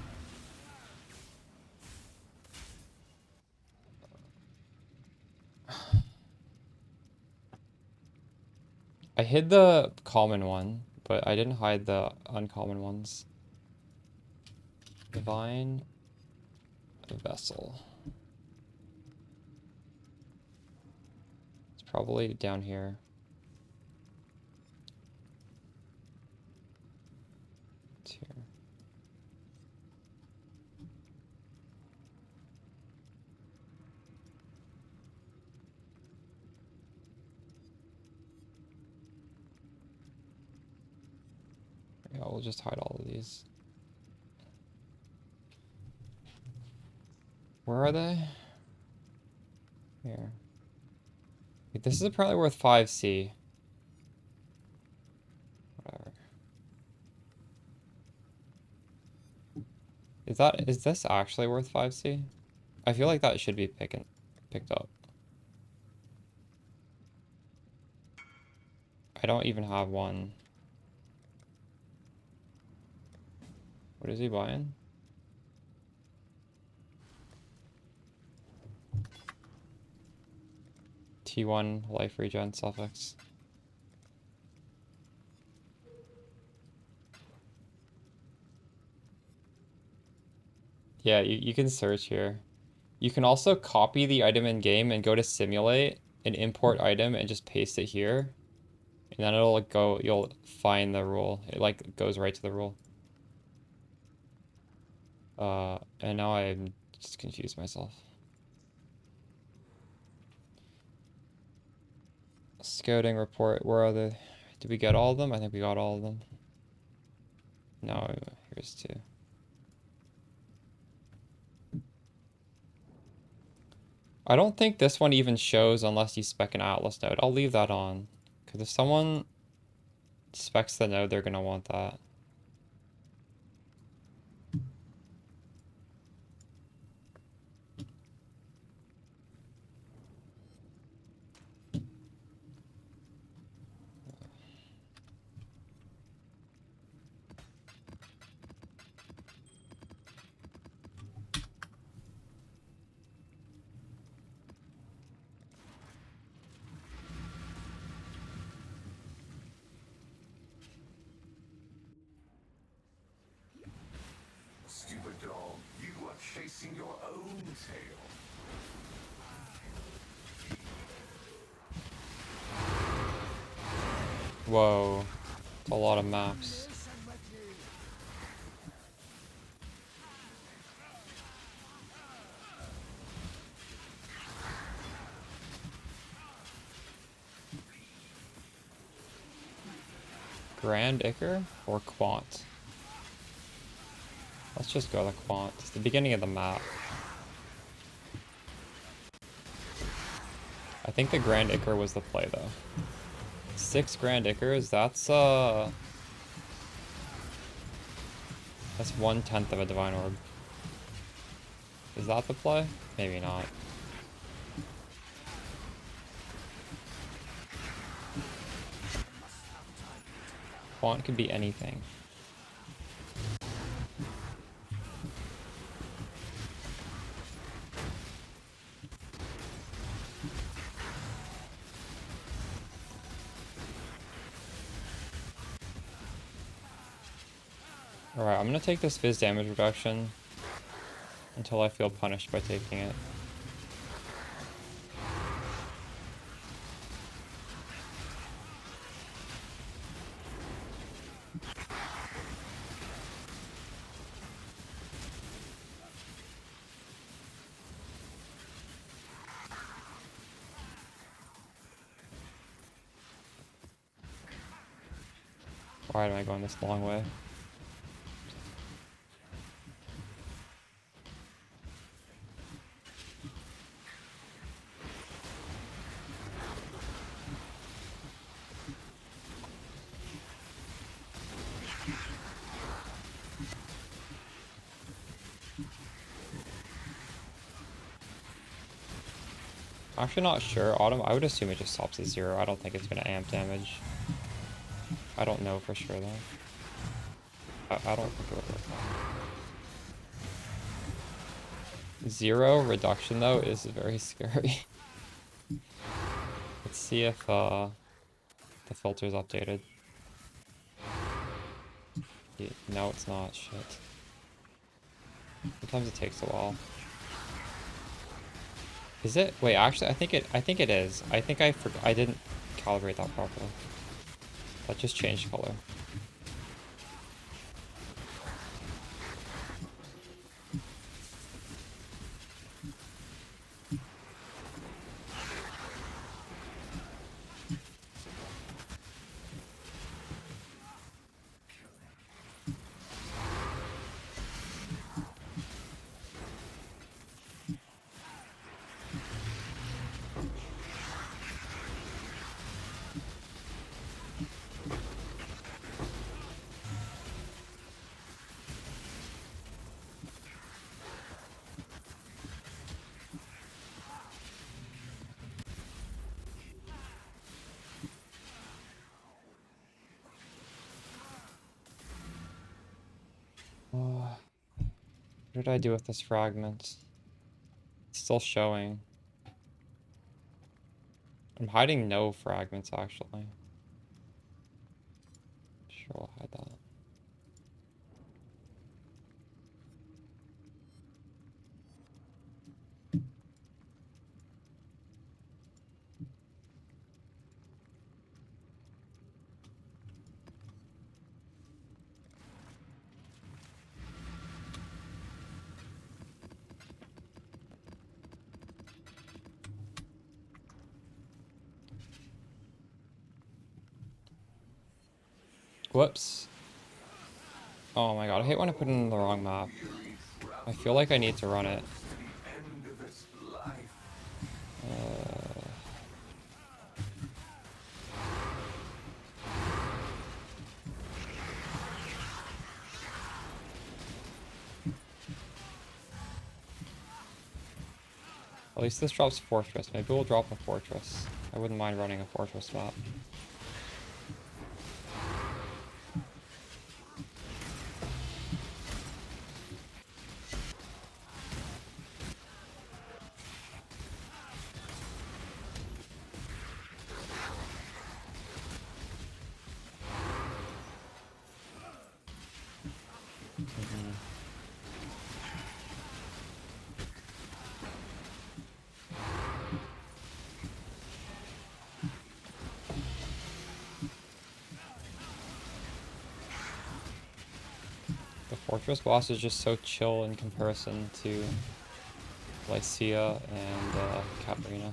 I hid the common one, but I didn't hide the uncommon ones. Divine vessel. It's probably down here. It's here. Yeah, we'll just hide all of these. Where are they? Here. Wait, this is probably worth 5C. Whatever. Is this actually worth 5C? I feel like that should be picked up. I don't even have one. What is he buying? T1 life regen suffix. Yeah, you can search here. You can also copy the item in game and go to simulate and import item and just paste it here. And then it'll go, you'll find the rule. It like goes right to the rule. And now I'm just confused myself. Scouting report, where are they? Did we get all of them? I think we got all of them. No, here's 2. I don't think this one even shows unless you spec an Atlas node. I'll leave that on. Because if someone specs the node, they're going to want that. Stupid dog, you are chasing your own tail. Whoa. It's a lot of maps. Grand Ichor or Quant? Let's just go to Quant. It's the beginning of the map. I think the Grand Ichor was the play though. 6 Grand Ichors, that's 1/10 of a Divine Orb. Is that the play? Maybe not. font could be anything. Alright, I'm gonna take this Fizz damage reduction until I feel punished by taking it. Why am I going this long way? Actually not sure. Autumn, I would assume it just stops at 0. I don't think it's gonna amp damage. I don't know for sure though. I don't think it would work. 0 reduction though is very scary. Let's see if the filter's updated. Yeah, no, it's not. Shit. Sometimes it takes a while. Is it? Wait, actually, I think it is. I think I didn't calibrate that properly. That just changed color. What did I do with this fragment? It's still showing. I'm hiding no fragments, actually. Sure, I'll hide that. Whoops. Oh my god, I hate when I put it in the wrong map. I feel like I need to run it. At least this drops Fortress. Maybe we'll drop a Fortress. I wouldn't mind running a Fortress map. Fortress boss is just so chill in comparison to Lycia and Catarina.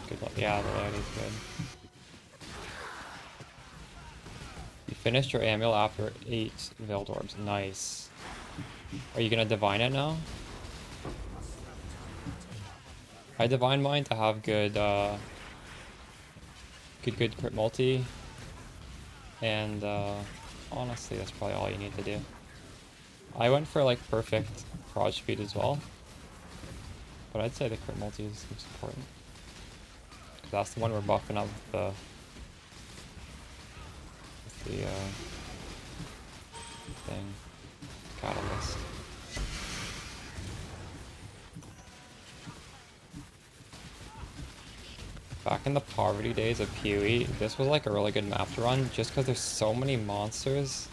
Good luck. Yeah, the layout is good. Finished your amulet after 8 Veiled Orbs. Nice. Are you gonna divine it now? I divine mine to have good good crit multi. And honestly, that's probably all you need to do. I went for like perfect prod speed as well. But I'd say the crit multi is most important. 'Cause that's the one we're buffing up with the thing. Catalyst. Back in the poverty days of PoE, this was like a really good map to run just because there's so many monsters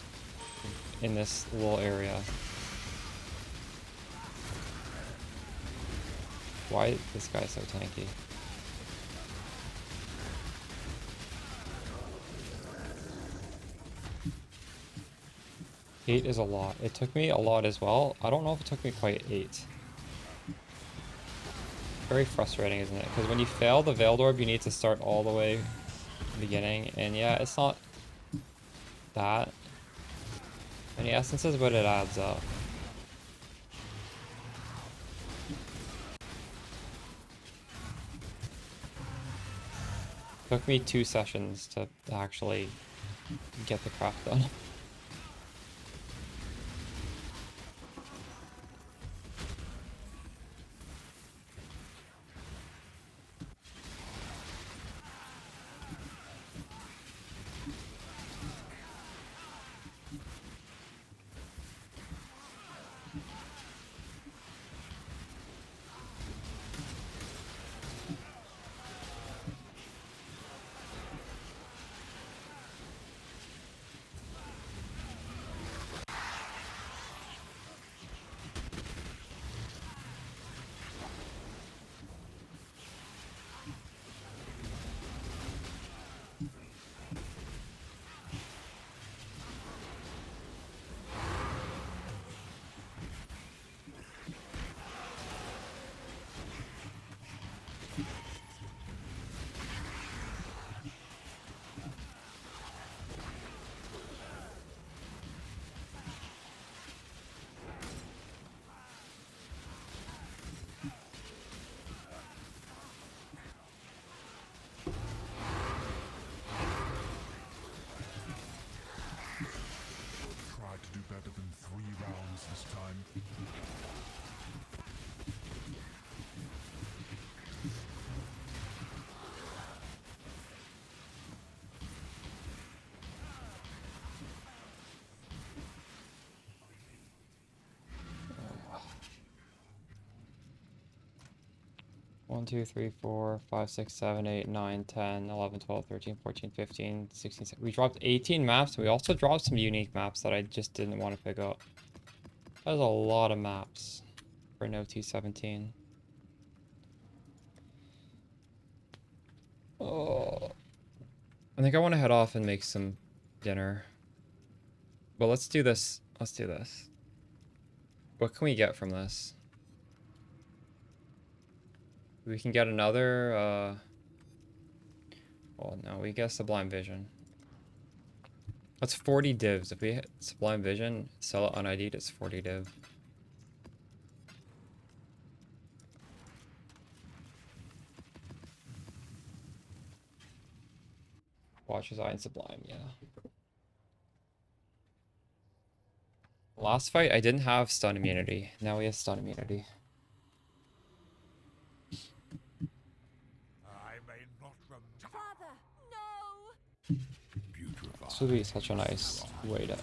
in this little area. Why is this guy so tanky? Eight is a lot. It took me a lot as well. I don't know if it took me quite 8. Very frustrating, isn't it? Because when you fail the Veiled Orb, you need to start all the way beginning. And yeah, it's not that many essences, but it adds up. Took me 2 sessions to actually get the craft done. Tried to do better than 3 rounds this time. One, 2, 3, 4, 5, 6, 7, 8, 9, 10, 11, 12, 13, 14, 15, 16, 17. We dropped 18 maps. We also dropped some unique maps that I just didn't want to pick up. That was a lot of maps for no T17. Oh, I think I want to head off and make some dinner. But let's do this. Let's do this. What can we get from this? We can get another, well, no, we get Sublime Vision. That's 40 divs. If we hit Sublime Vision, sell it unID'd, it's 40 div. Watcher's Eye and Sublime, yeah. Last fight, I didn't have stun immunity. Now we have stun immunity. I may not remember. Father, no! This would be such a nice way to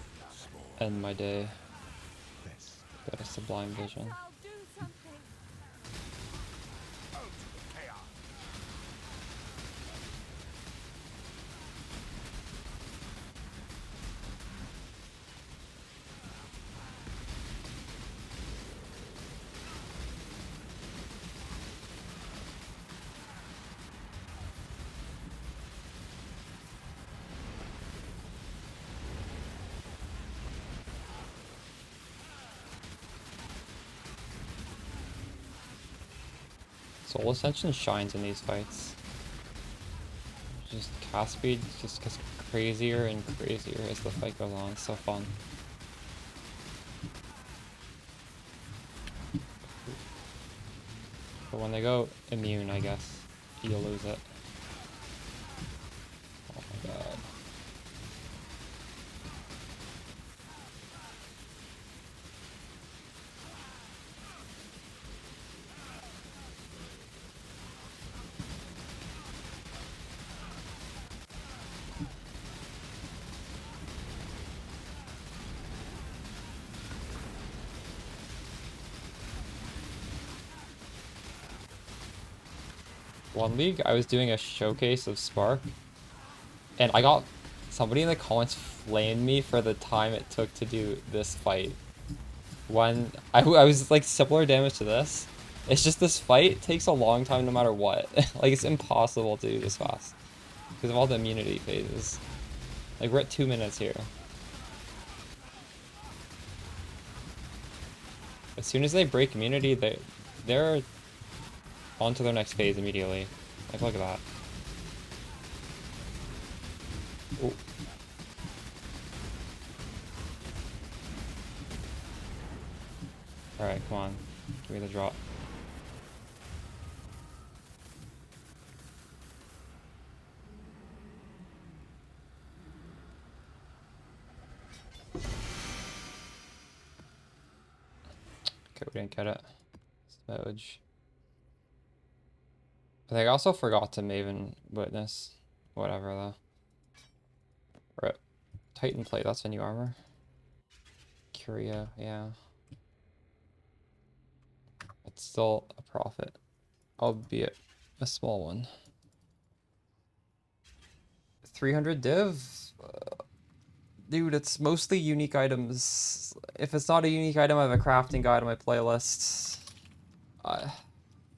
end my day. Get a Sublime Vision. I'll do something. Soul Ascension shines in these fights. Just cast speed just gets crazier and crazier as the fight goes on. It's so fun. But when they go immune, I guess, you'll lose it. One league, I was doing a showcase of Spark, and I got somebody in the comments flamed me for the time it took to do this fight. When I was like similar damage to this. It's just this fight takes a long time no matter what. Like it's impossible to do this fast because of all the immunity phases. Like we're at 2 minutes here. As soon as they break immunity, they're on to their next phase immediately. Like look at that. Ooh. Alright, come on. Give me the drop. Okay, we didn't get it. Smudge. I think I also forgot to Maven Witness. Whatever, though. Right. Titan Plate, that's a new armor. Curio, yeah. It's still a profit. Albeit a small one. 300 div? Dude, it's mostly unique items. If it's not a unique item, I have a crafting guide on my playlist.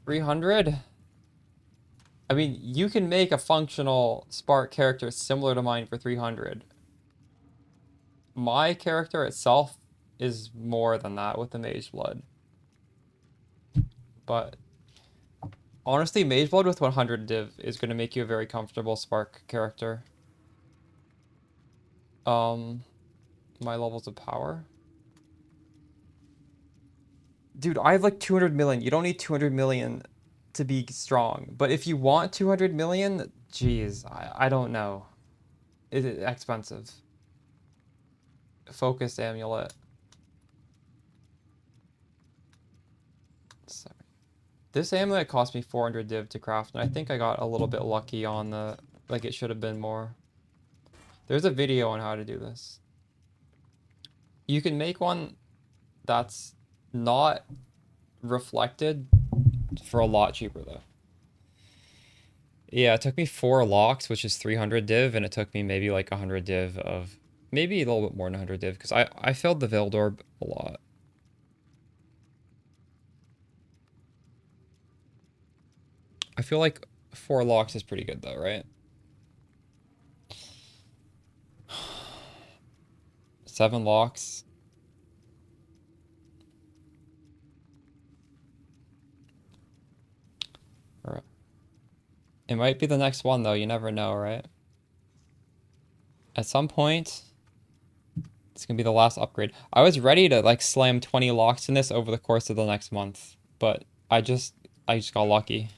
300? I mean, you can make a functional Spark character similar to mine for 300. My character itself is more than that with the Mage Blood. But honestly, Mage Blood with 100 div is going to make you a very comfortable Spark character. My levels of power. Dude, I have like 200 million. You don't need 200 million to be strong. But if you want 200 million, geez, I don't know. Is it expensive? Focus amulet. Sorry. This amulet cost me 400 div to craft, and I think I got a little bit lucky on the, like it should have been more. There's a video on how to do this. You can make one that's not reflected for a lot cheaper though. Yeah, it took me 4 locks, which is 300 div, and it took me maybe like 100 div of, maybe a little bit more than 100 div, because I filled the Veiled Orb a lot. I feel like 4 locks is pretty good though, right? 7 locks. Alright. It might be the next one though, you never know, right? At some point, it's gonna be the last upgrade. I was ready to like slam 20 locks in this over the course of the next month, but I just got lucky.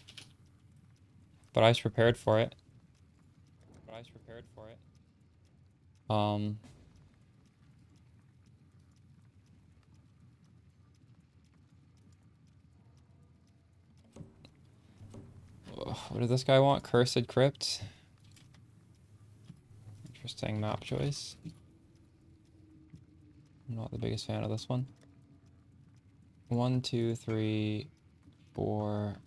But I was prepared for it. What does this guy want? Cursed Crypt. Interesting map choice. I'm not the biggest fan of this one. 1, 2, 3, 4.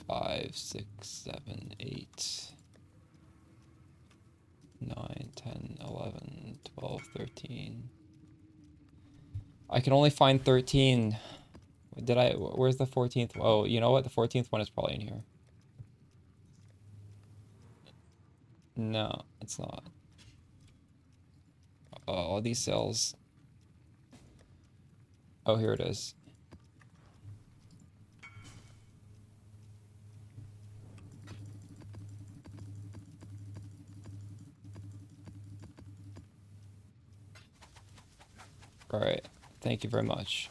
5, 6, 7, 8, 9, 10, 11, 12, 13. I can only find 13. Where's the 14th? Oh, you know what? The 14th one is probably in here. No, it's not. Oh, all these cells. Oh, here it is. All right. Thank you very much.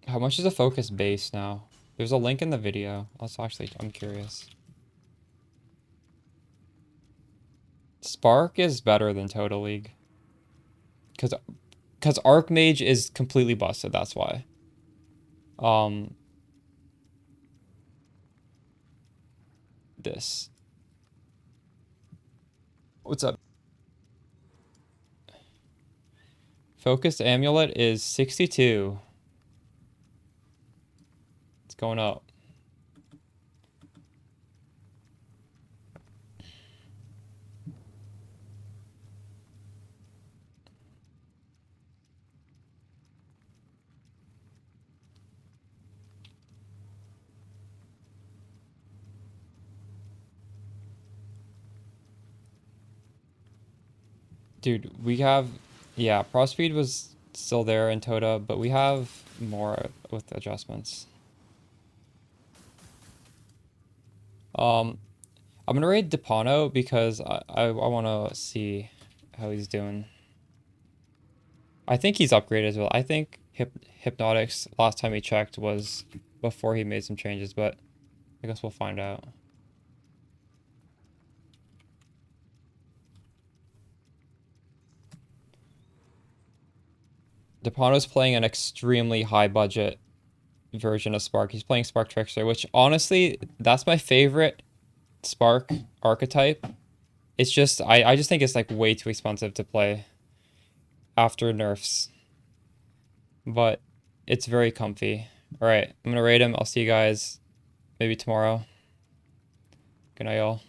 How much is a focus base now? There's a link in the video. I'm curious. Spark is better than Total League. Because Archmage is completely busted, that's why. this. What's up? Focused amulet is 62. It's going up. Dude, we have, yeah, Pro Speed was still there in Tota, but we have more with adjustments. I'm gonna raid Depano because I want to see how he's doing. I think he's upgraded as well. I think Hypnotics, last time he checked, was before he made some changes, but I guess we'll find out. Depano's playing an extremely high budget version of Spark. He's playing Spark Trickster, which honestly, that's my favorite Spark archetype. It's just, I just think it's like way too expensive to play after nerfs. But it's very comfy. Alright, I'm gonna raid him. I'll see you guys maybe tomorrow. Good night, y'all.